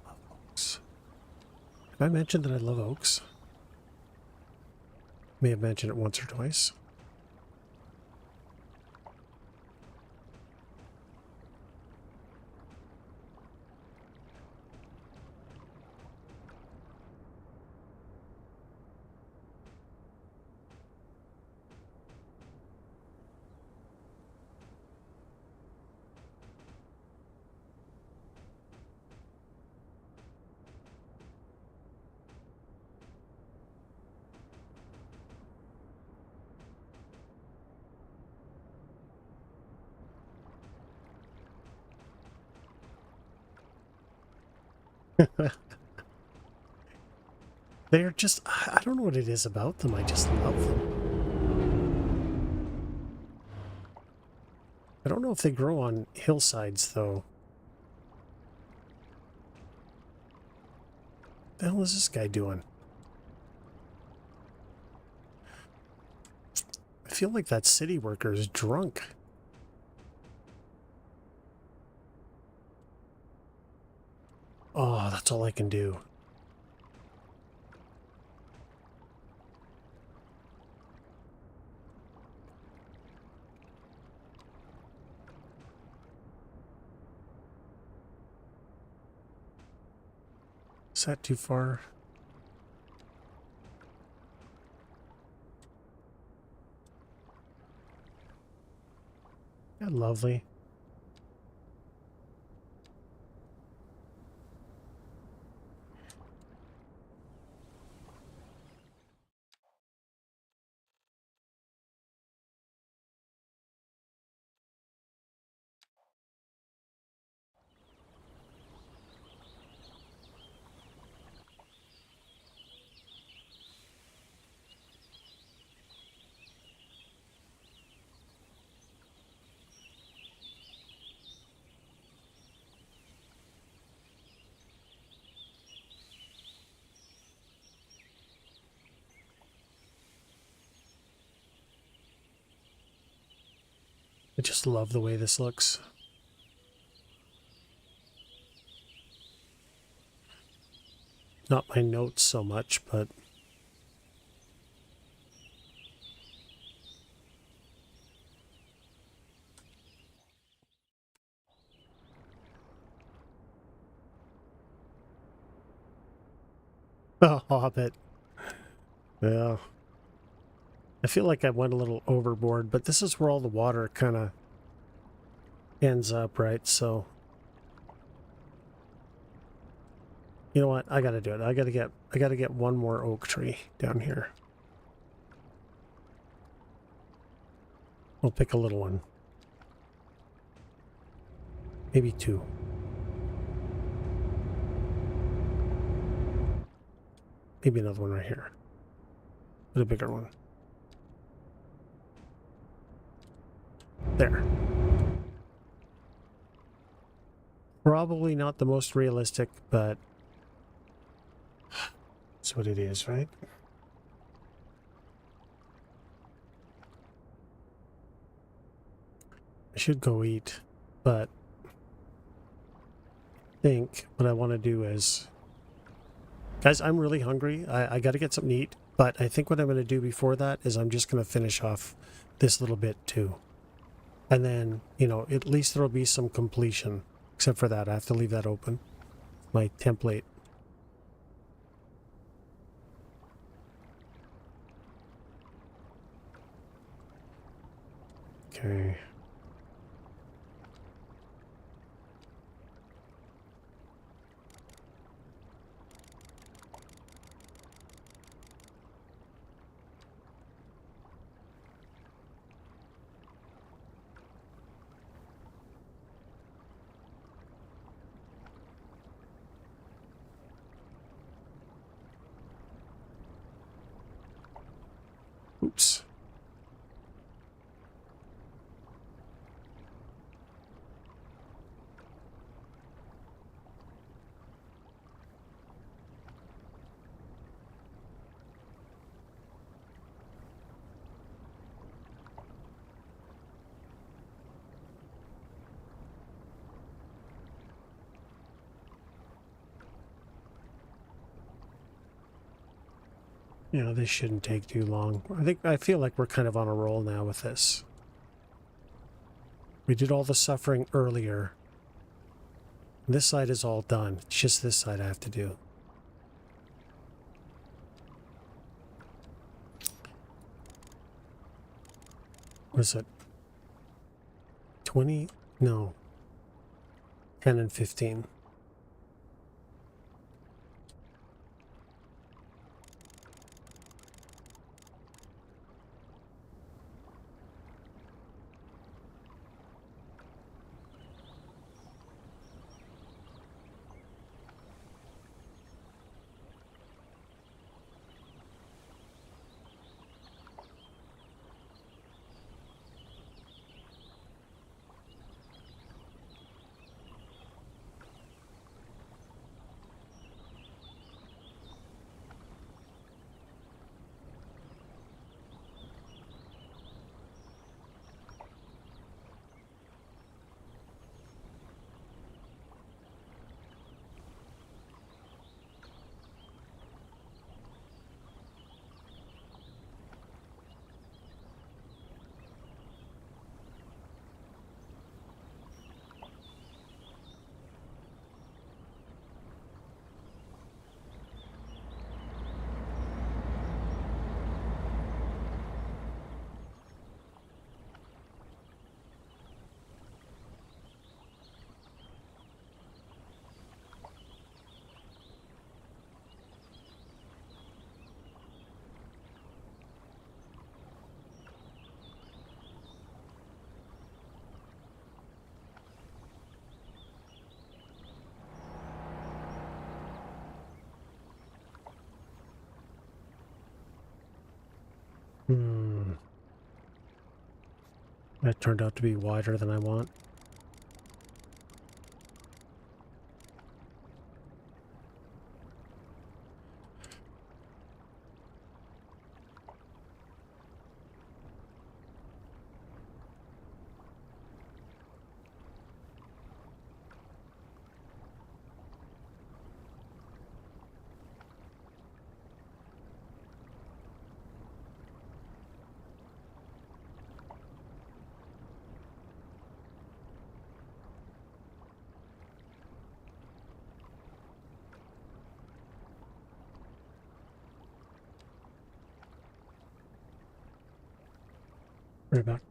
Speaker 2: Love oaks. Have I mentioned that I love oaks? May have mentioned it once or twice. They're just, I don't know what it is about them. I just love them. I don't know if they grow on hillsides, though. What the hell is this guy doing? I feel like that city worker is drunk. Oh, that's all I can do. Is that too far? Yeah, lovely. I just love the way this looks. Not my notes so much, but a hobbit. Yeah. I feel like I went a little overboard, but this is where all the water kind of ends up, right? So, you know what? I gotta do it. I gotta get one more oak tree down here. I'll pick a little one. Maybe two. Maybe another one right here. But a bigger one. There. Probably not the most realistic, but that's what it is, right? I should go eat, but I think what I want to do is... Guys, I'm really hungry. I got to get something to eat, but I think what I'm going to do before that is I'm just going to finish off this little bit too. And then, you know, at least there'll be some completion. Except for that, I have to leave that open. My template. Okay. Oops. You know, this shouldn't take too long. I feel like we're kind of on a roll now with this. We did all the suffering earlier. This side is all done. It's just this side I have to do. Was it 20? No. 10 and 15. That turned out to be wider than I want. Right back.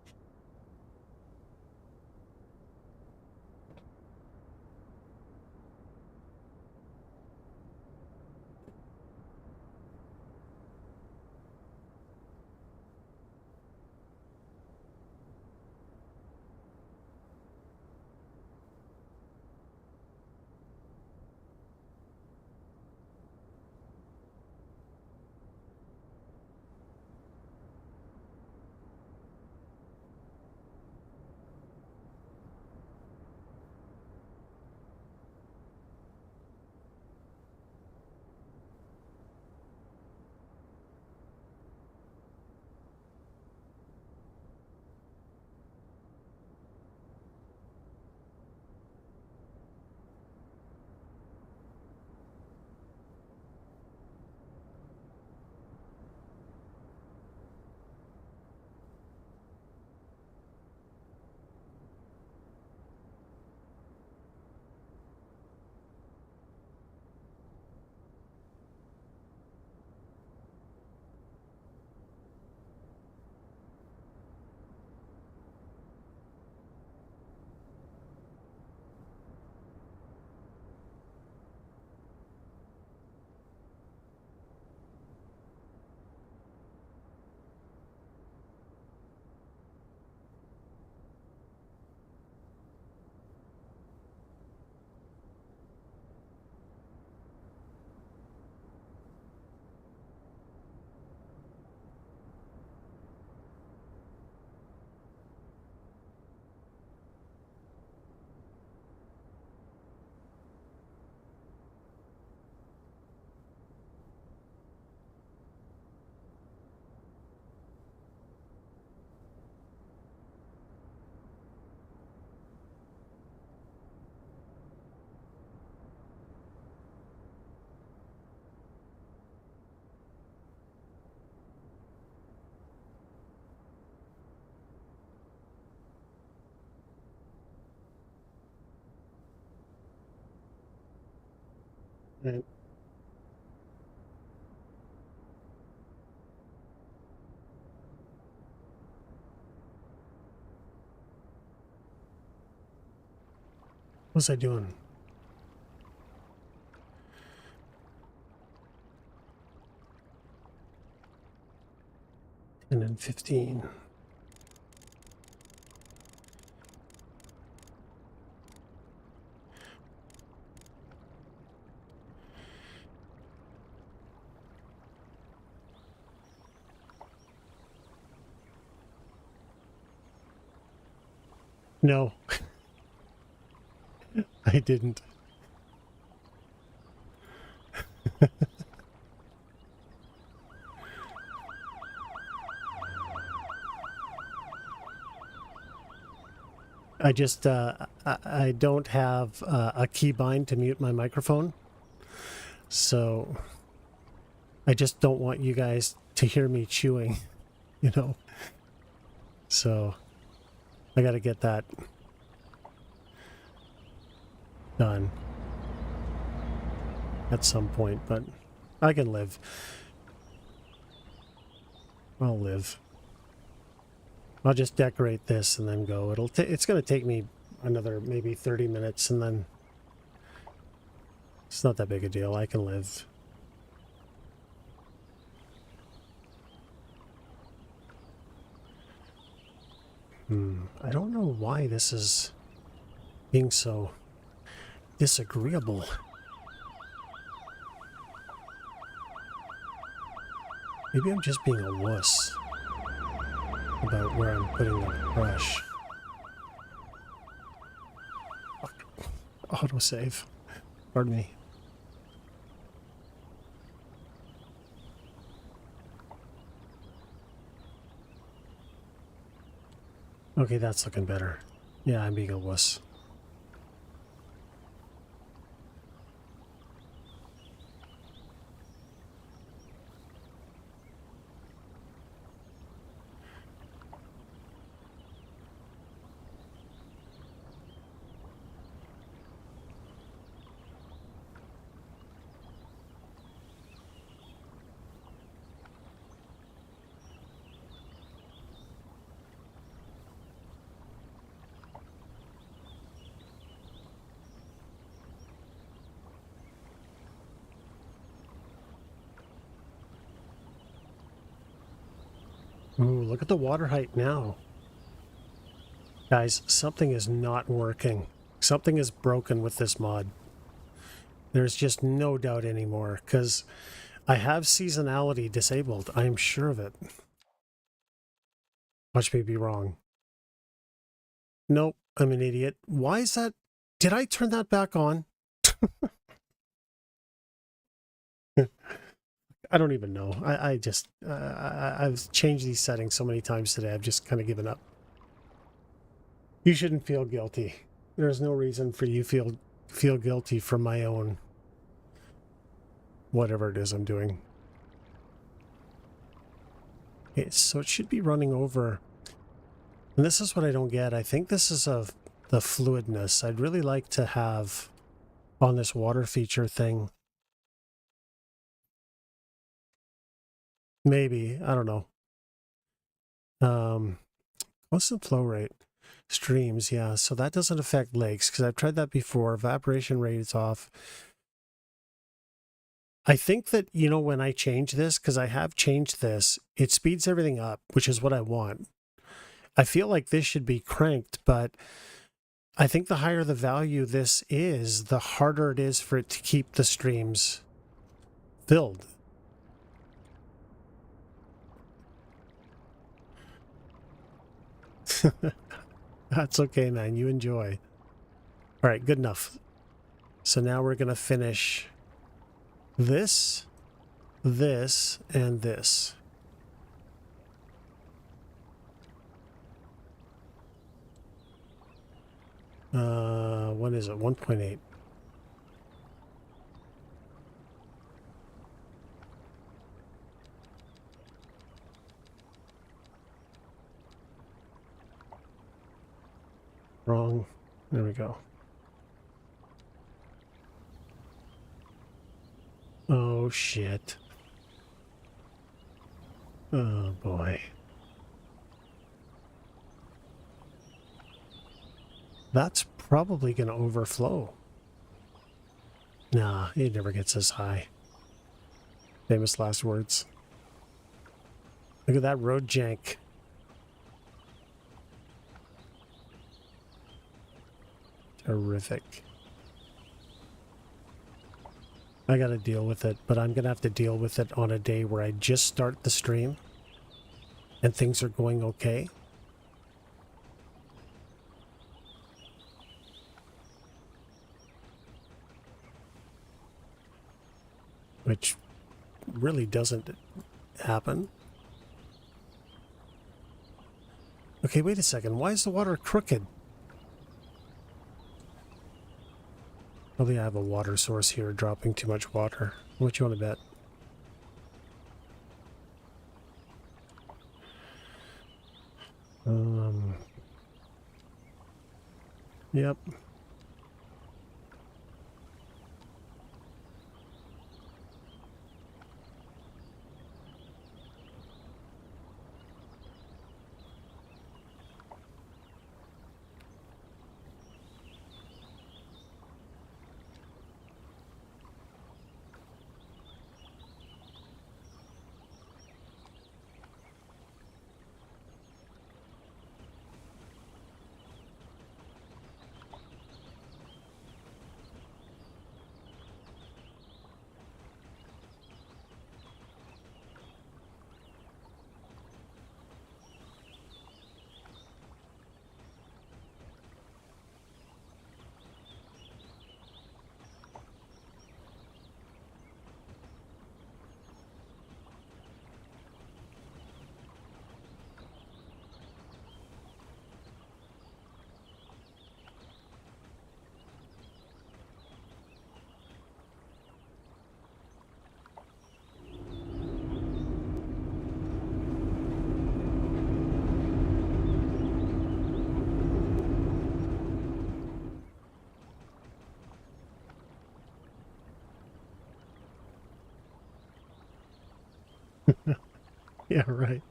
Speaker 2: Right. What was I doing? And then 15. No, I didn't. I just I don't have a keybind to mute my microphone, so I just don't want you guys to hear me chewing, you know. So I got to get that done at some point, but I can live. I'll live. I'll just decorate this and then go. It's going to take me another maybe 30 minutes, and then it's not that big a deal. I can live. I don't know why this is being so disagreeable. Maybe I'm just being a wuss about where I'm putting the brush. Autosave. Pardon me. Okay, that's looking better. Yeah, I'm being a wuss. Ooh, look at the water height now. Guys, something is not working. Something is broken with this mod. There's just no doubt anymore, because I have seasonality disabled. I'm sure of it. Watch me be wrong. Nope, I'm an idiot. Why is that? Did I turn that back on? I don't even know. I just, I've changed these settings so many times today, I've just kind of given up. You shouldn't feel guilty. There's no reason for you feel guilty for my own whatever it is I'm doing. Okay, so it should be running over. And this is what I don't get. I think this is of the fluidness. I'd really like to have on this water feature thing. Maybe, I don't know. What's the flow rate? Streams, yeah. So that doesn't affect lakes because I've tried that before. Evaporation rate is off. I think that, you know, when I change this, because I have changed this, it speeds everything up, which is what I want. I feel like this should be cranked, but I think the higher the value this is, the harder it is for it to keep the streams filled. That's okay, man. You enjoy. All right, good enough. So now we're going to finish this, this, and this. What is it? 1.8. Wrong. There we go. Oh, shit. Oh, boy. That's probably going to overflow. Nah, it never gets this high. Famous last words. Look at that road jank. Terrific. I gotta deal with it, but I'm gonna have to deal with it on a day where I just start the stream and things are going okay. Which really doesn't happen. Okay, wait a second. Why is the water crooked? Probably I have a water source here dropping too much water. What you want to bet? Yep. Yeah, right.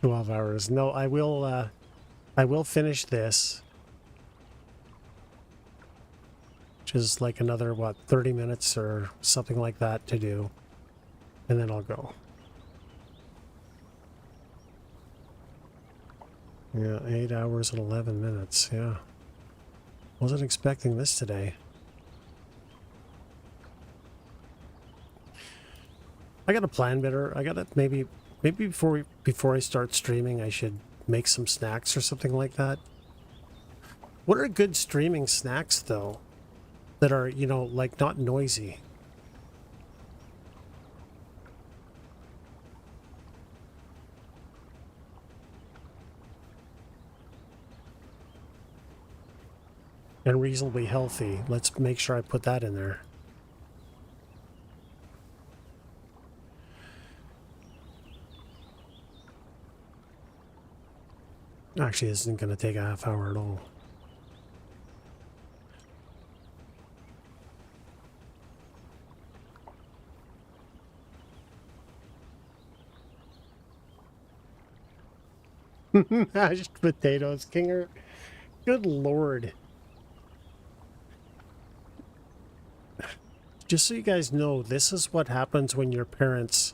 Speaker 2: 12 hours. No, I will finish this. Which is like another, what, 30 minutes or something like that to do. And then I'll go. Yeah, 8 hours and 11 minutes. Yeah. Wasn't expecting this today. I got a plan better. I gotta maybe before I start streaming, I should make some snacks or something like that. What are good streaming snacks though? That are, you know, like not noisy. And reasonably healthy. Let's make sure I put that in there. Actually, this isn't going to take a half hour at all. Mashed potatoes, Kinger. Good lord. Just so you guys know, this is what happens when your parents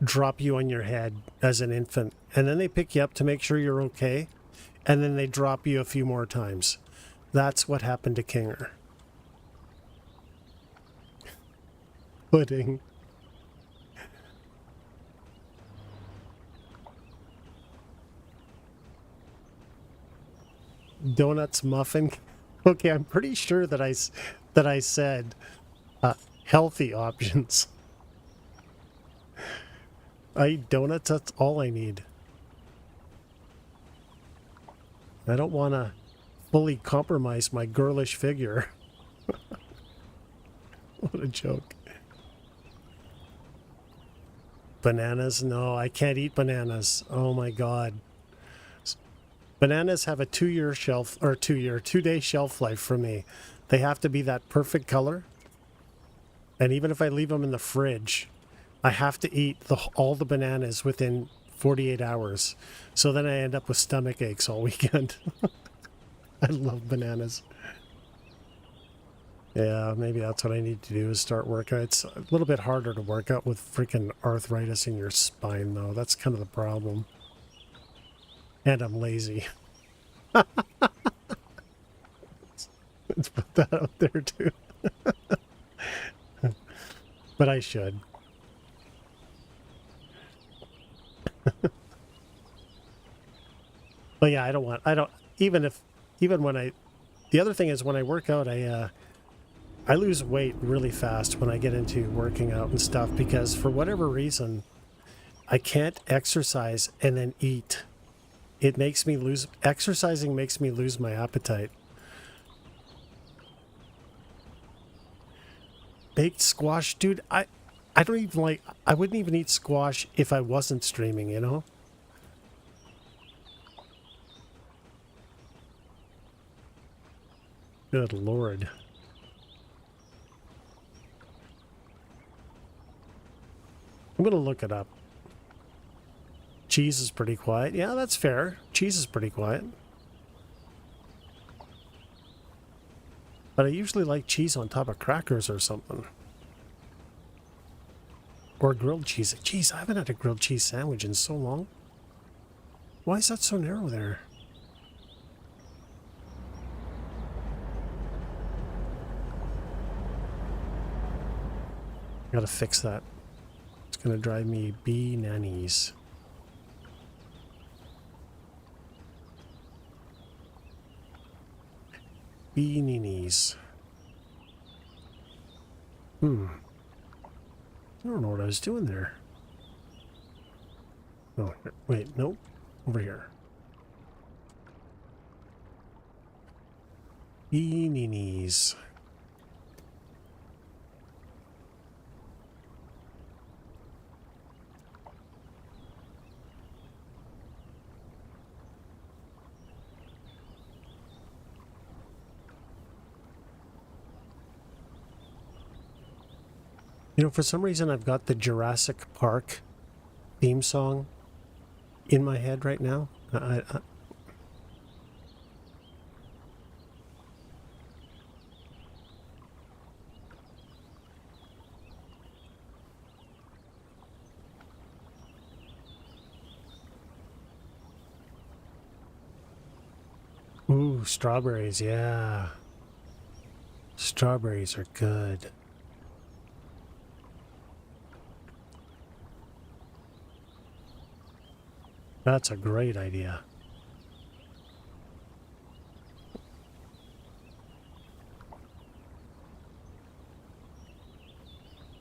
Speaker 2: drop you on your head as an infant. And then they pick you up to make sure you're okay. And then they drop you a few more times. That's what happened to Kinger. Pudding. Donuts, muffin. Okay, I'm pretty sure that I said healthy options. I eat donuts, that's all I need. I don't want to fully compromise my girlish figure. What a joke. Bananas? No, I can't eat bananas. Oh my god. Bananas have a 2-year shelf, or 2-day shelf life for me. They have to be that perfect color. And even if I leave them in the fridge, I have to eat all the bananas within 48 hours. So then I end up with stomach aches all weekend. I love bananas. Yeah, maybe that's what I need to do is start working. It's a little bit harder to work out with freaking arthritis in your spine, though. That's kind of the problem. And I'm lazy. Let's put that out there, too. But I should. But yeah, the other thing is when I work out, I lose weight really fast when I get into working out and stuff because for whatever reason, I can't exercise and then eat. Exercising makes me lose my appetite. Baked squash, dude, I wouldn't even eat squash if I wasn't streaming, you know? Good Lord. I'm going to look it up. Cheese is pretty quiet. Yeah, that's fair. Cheese is pretty quiet. But I usually like cheese on top of crackers or something. Or grilled cheese. Jeez, I haven't had a grilled cheese sandwich in so long. Why is that so narrow there? Gotta fix that. It's gonna drive me bananas. Beanies. I don't know what I was doing there. Oh, wait, nope. Over here. Beanies. You know, for some reason I've got the Jurassic Park theme song in my head right now. Ooh, strawberries, yeah. Strawberries are good. That's a great idea.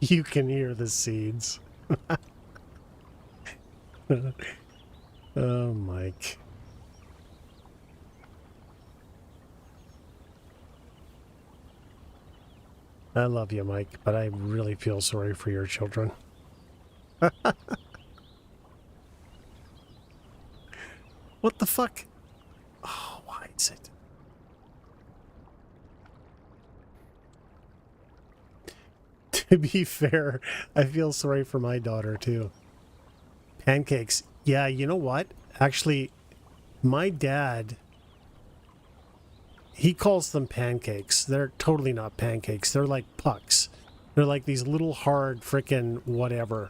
Speaker 2: You can hear the seeds. Oh, Mike. I love you, Mike, but I really feel sorry for your children. What the fuck? Oh, why is it? To be fair, I feel sorry for my daughter, too. Pancakes. Yeah, you know what? Actually, my dad, he calls them pancakes. They're totally not pancakes. They're like pucks. They're like these little hard frickin' whatever.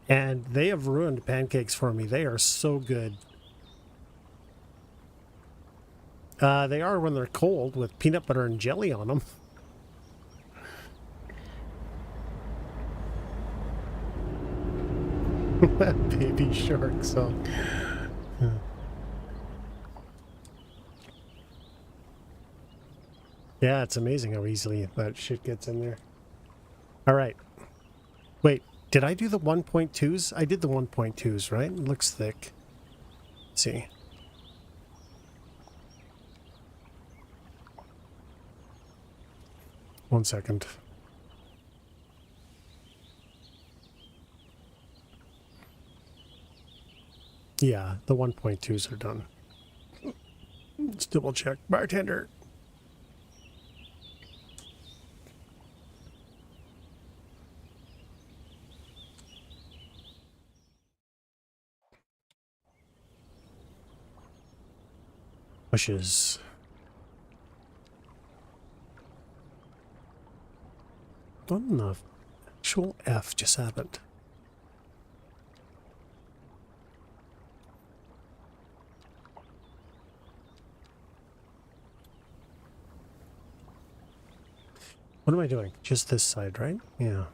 Speaker 2: And they have ruined pancakes for me. They are so good. They are when they're cold with peanut butter and jelly on them. Baby shark song. Yeah, it's amazing how easily that shit gets in there. All right. Wait, did I do the 1.2s? I did the 1.2s, right? It looks thick. Let's see. One second. Yeah, the 1.2s are done. Let's double check. Bartender. Bushes. What in the actual F just happened? What am I doing? Just this side, right? Yeah.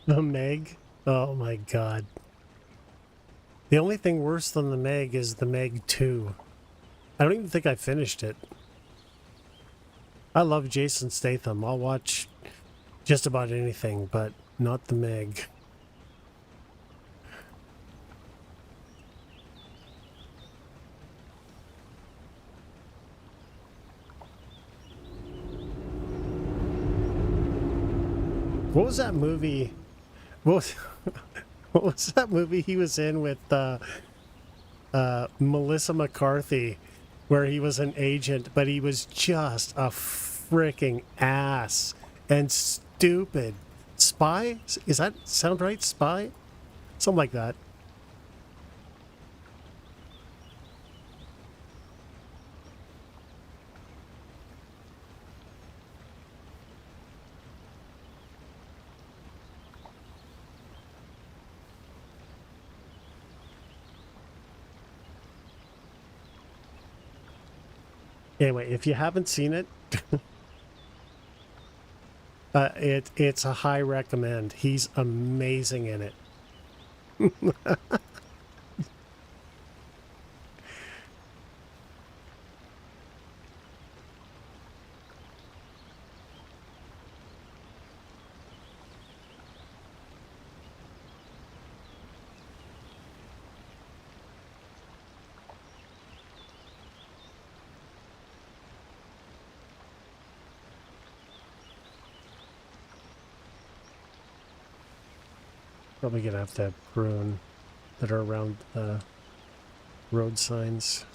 Speaker 2: The Meg? Oh my god. The only thing worse than the Meg is the Meg 2. I don't even think I finished it. I love Jason Statham. I'll watch just about anything, but not the Meg. What was that movie? What was, what was that movie he was in with Melissa McCarthy, where he was an agent, but he was just a freaking ass and stupid. Spy? Is that sound right? Spy? Something like that. Anyway, if you haven't seen it, it's a high recommend. He's amazing in it. Probably gonna have to prune that are around the road signs.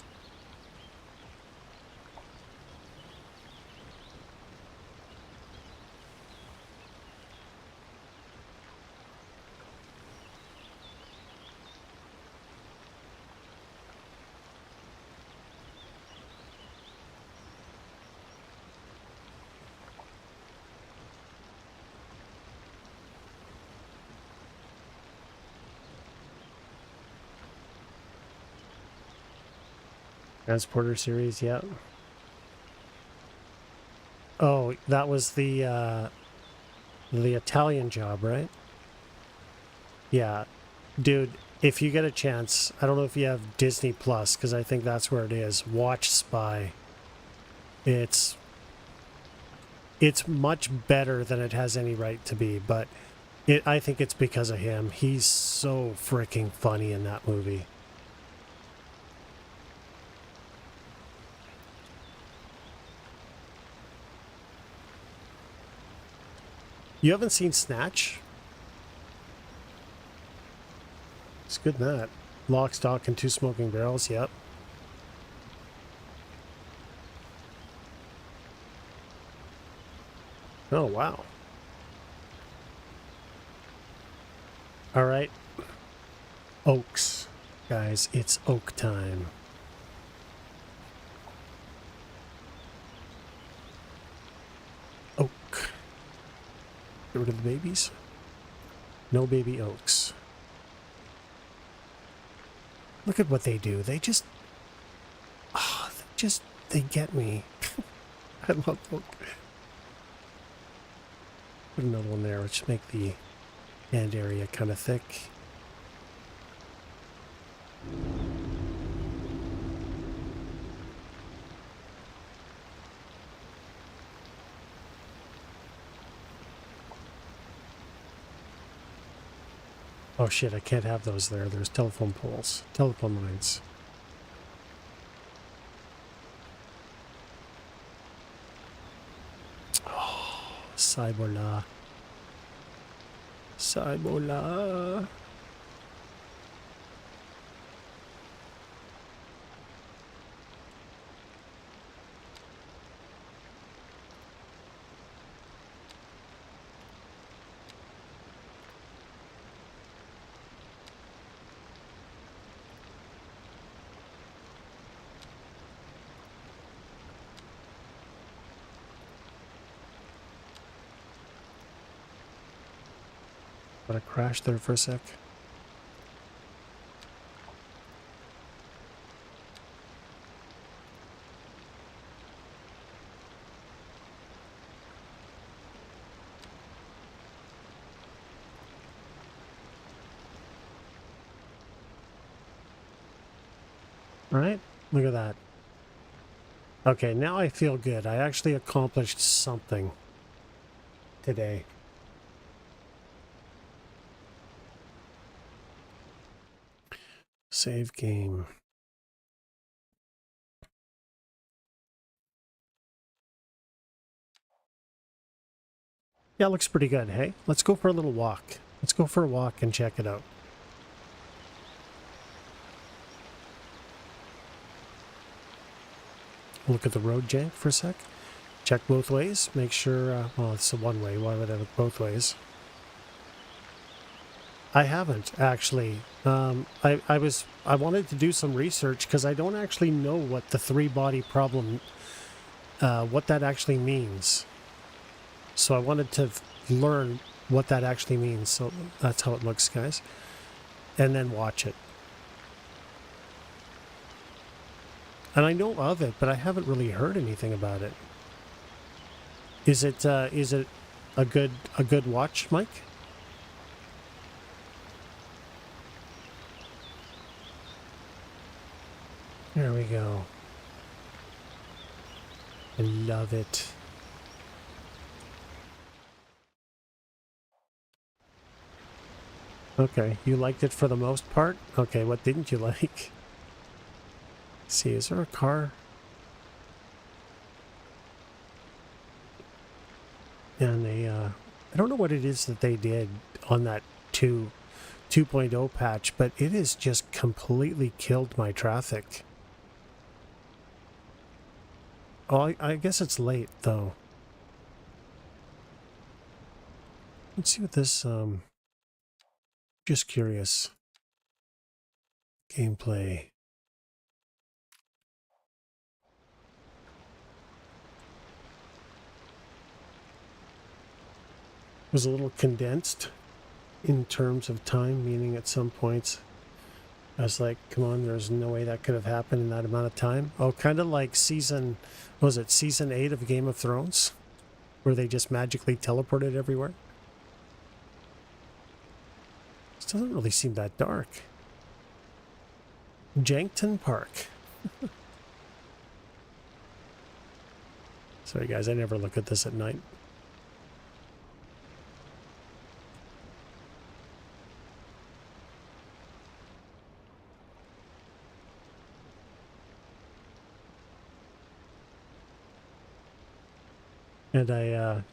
Speaker 2: Transporter series, yeah. Oh, that was the Italian job, right? Yeah. Dude, if you get a chance, I don't know if you have Disney Plus, because I think that's where it is. Watch Spy. It's much better than it has any right to be, but I think it's because of him. He's so freaking funny in that movie. You haven't seen Snatch? It's good in that. Lock, stock, and two smoking barrels, yep. Oh, wow. All right. Oaks. Guys, it's oak time. Oak. Get rid of the babies. No baby oaks. Look at what they do. They just... Oh, they get me. I love oak. Put another one there. Let's make the end area kind of thick. Oh shit, I can't have those there. There's telephone poles. Telephone lines. Oh, Cybola. Cybola. But I crashed there for a sec. All right, look at that. Okay, now I feel good. I actually accomplished something today. Save game. Yeah, it looks pretty good, hey? Let's go for a little walk. Let's go for a walk and check it out. Look at the road jank for a sec. Check both ways. Make sure, well, it's a one way. Why would I look both ways? I haven't, actually. I wanted to do some research because I don't actually know what the three-body problem, what that actually means. So I wanted to learn what that actually means. So that's how it looks, guys. And then watch it. And I know of it, but I haven't really heard anything about it. Is it a good watch, Mike? There we go. I love it. Okay, you liked it for the most part? Okay, what didn't you like? See, is there a car? And I don't know what it is that they did on that 2.0 patch, but it has just completely killed my traffic. Oh, I guess it's late, though. Let's see what this, just curious. Gameplay. Was a little condensed in terms of time, meaning at some points I was like, come on, there's no way that could have happened in that amount of time. Oh, kind of like season 8 of Game of Thrones, where they just magically teleported everywhere? This doesn't really seem that dark. Janktown Park. Sorry guys, I never look at this at night. And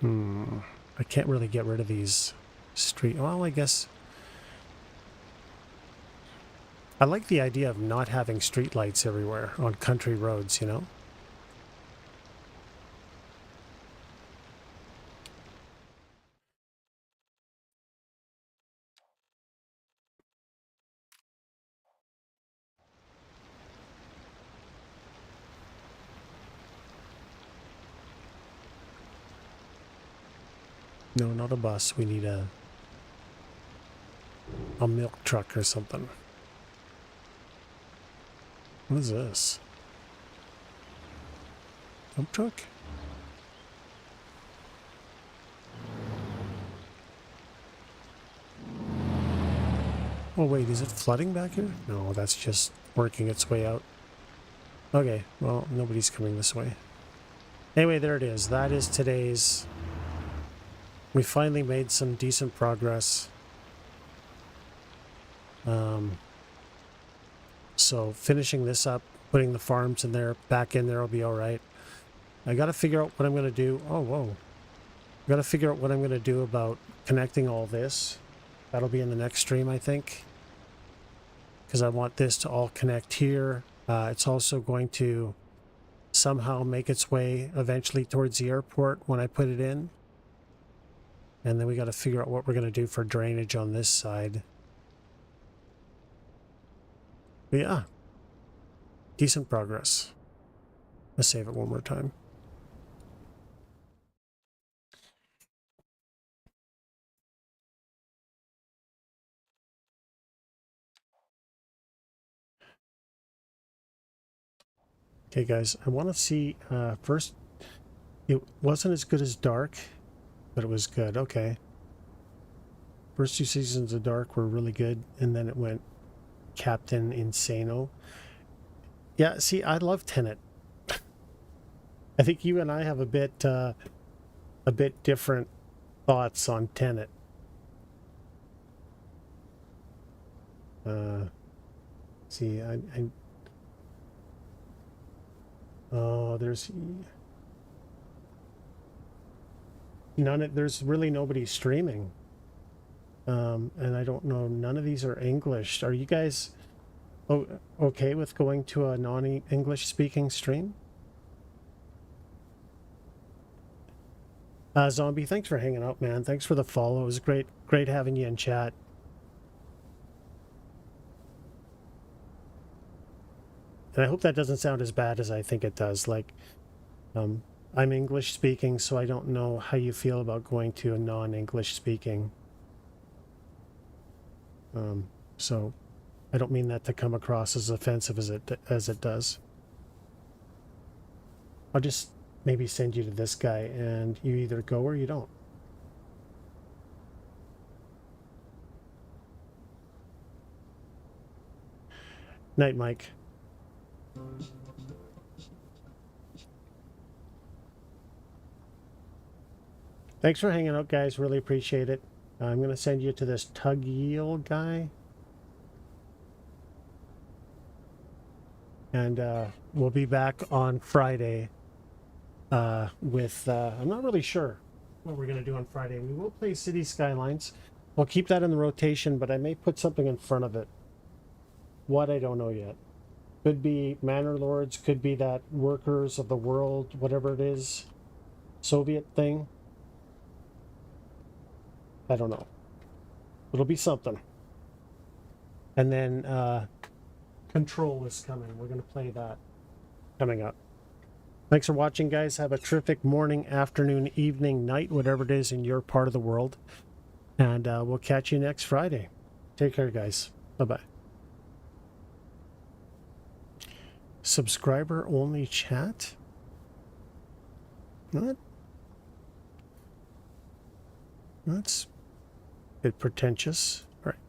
Speaker 2: I can't really get rid of these street. Well, I guess I like the idea of not having street lights everywhere on country roads, you know? No, not a bus. We need a milk truck or something. What is this? Dump truck? Oh wait, is it flooding back here? No, that's just working its way out. Okay, well, nobody's coming this way. Anyway, there it is. That is today's. We finally made some decent progress. So finishing this up, putting the farms in there, back in there will be all right. I got to figure out what I'm going to do. Oh, whoa. I got to figure out what I'm going to do about connecting all this. That'll be in the next stream, I think. Because I want this to all connect here. It's also going to somehow make its way eventually towards the airport when I put it in. And then we got to figure out what we're going to do for drainage on this side. But yeah, decent progress. Let's save it one more time. Okay, guys, I want to see first. It wasn't as good as Dark, but it was good. Okay. First two seasons of Dark were really good, and then it went Captain Insano. Yeah, see, I love Tenet. I think you and I have a bit different thoughts on Tenet. See, oh, there's there's really nobody streaming. And I don't know, none of these are English. Are you guys okay with going to a non-English speaking stream? Zombie, thanks for hanging out, man. Thanks for the follow. It was great having you in chat. And I hope that doesn't sound as bad as I think it does. Like, I'm English speaking, so I don't know how you feel about going to a non-English speaking. So I don't mean that to come across as offensive as it does. I'll just maybe send you to this guy, and you either go or you don't. Night, Mike. Thanks for hanging out, guys. Really appreciate it. I'm going to send you to this Tuggiel guy. And we'll be back on Friday with... I'm not really sure what we're going to do on Friday. We will play City Skylines. We'll keep that in the rotation, but I may put something in front of it. What, I don't know yet. Could be Manor Lords, could be that Workers of the World, whatever it is, Soviet thing. I don't know. It'll be something. And then Control is coming. We're going to play that coming up. Thanks for watching, guys. Have a terrific morning, afternoon, evening, night, whatever it is in your part of the world. And we'll catch you next Friday. Take care, guys. Bye-bye. Subscriber only chat? What? That's a bit pretentious. All right.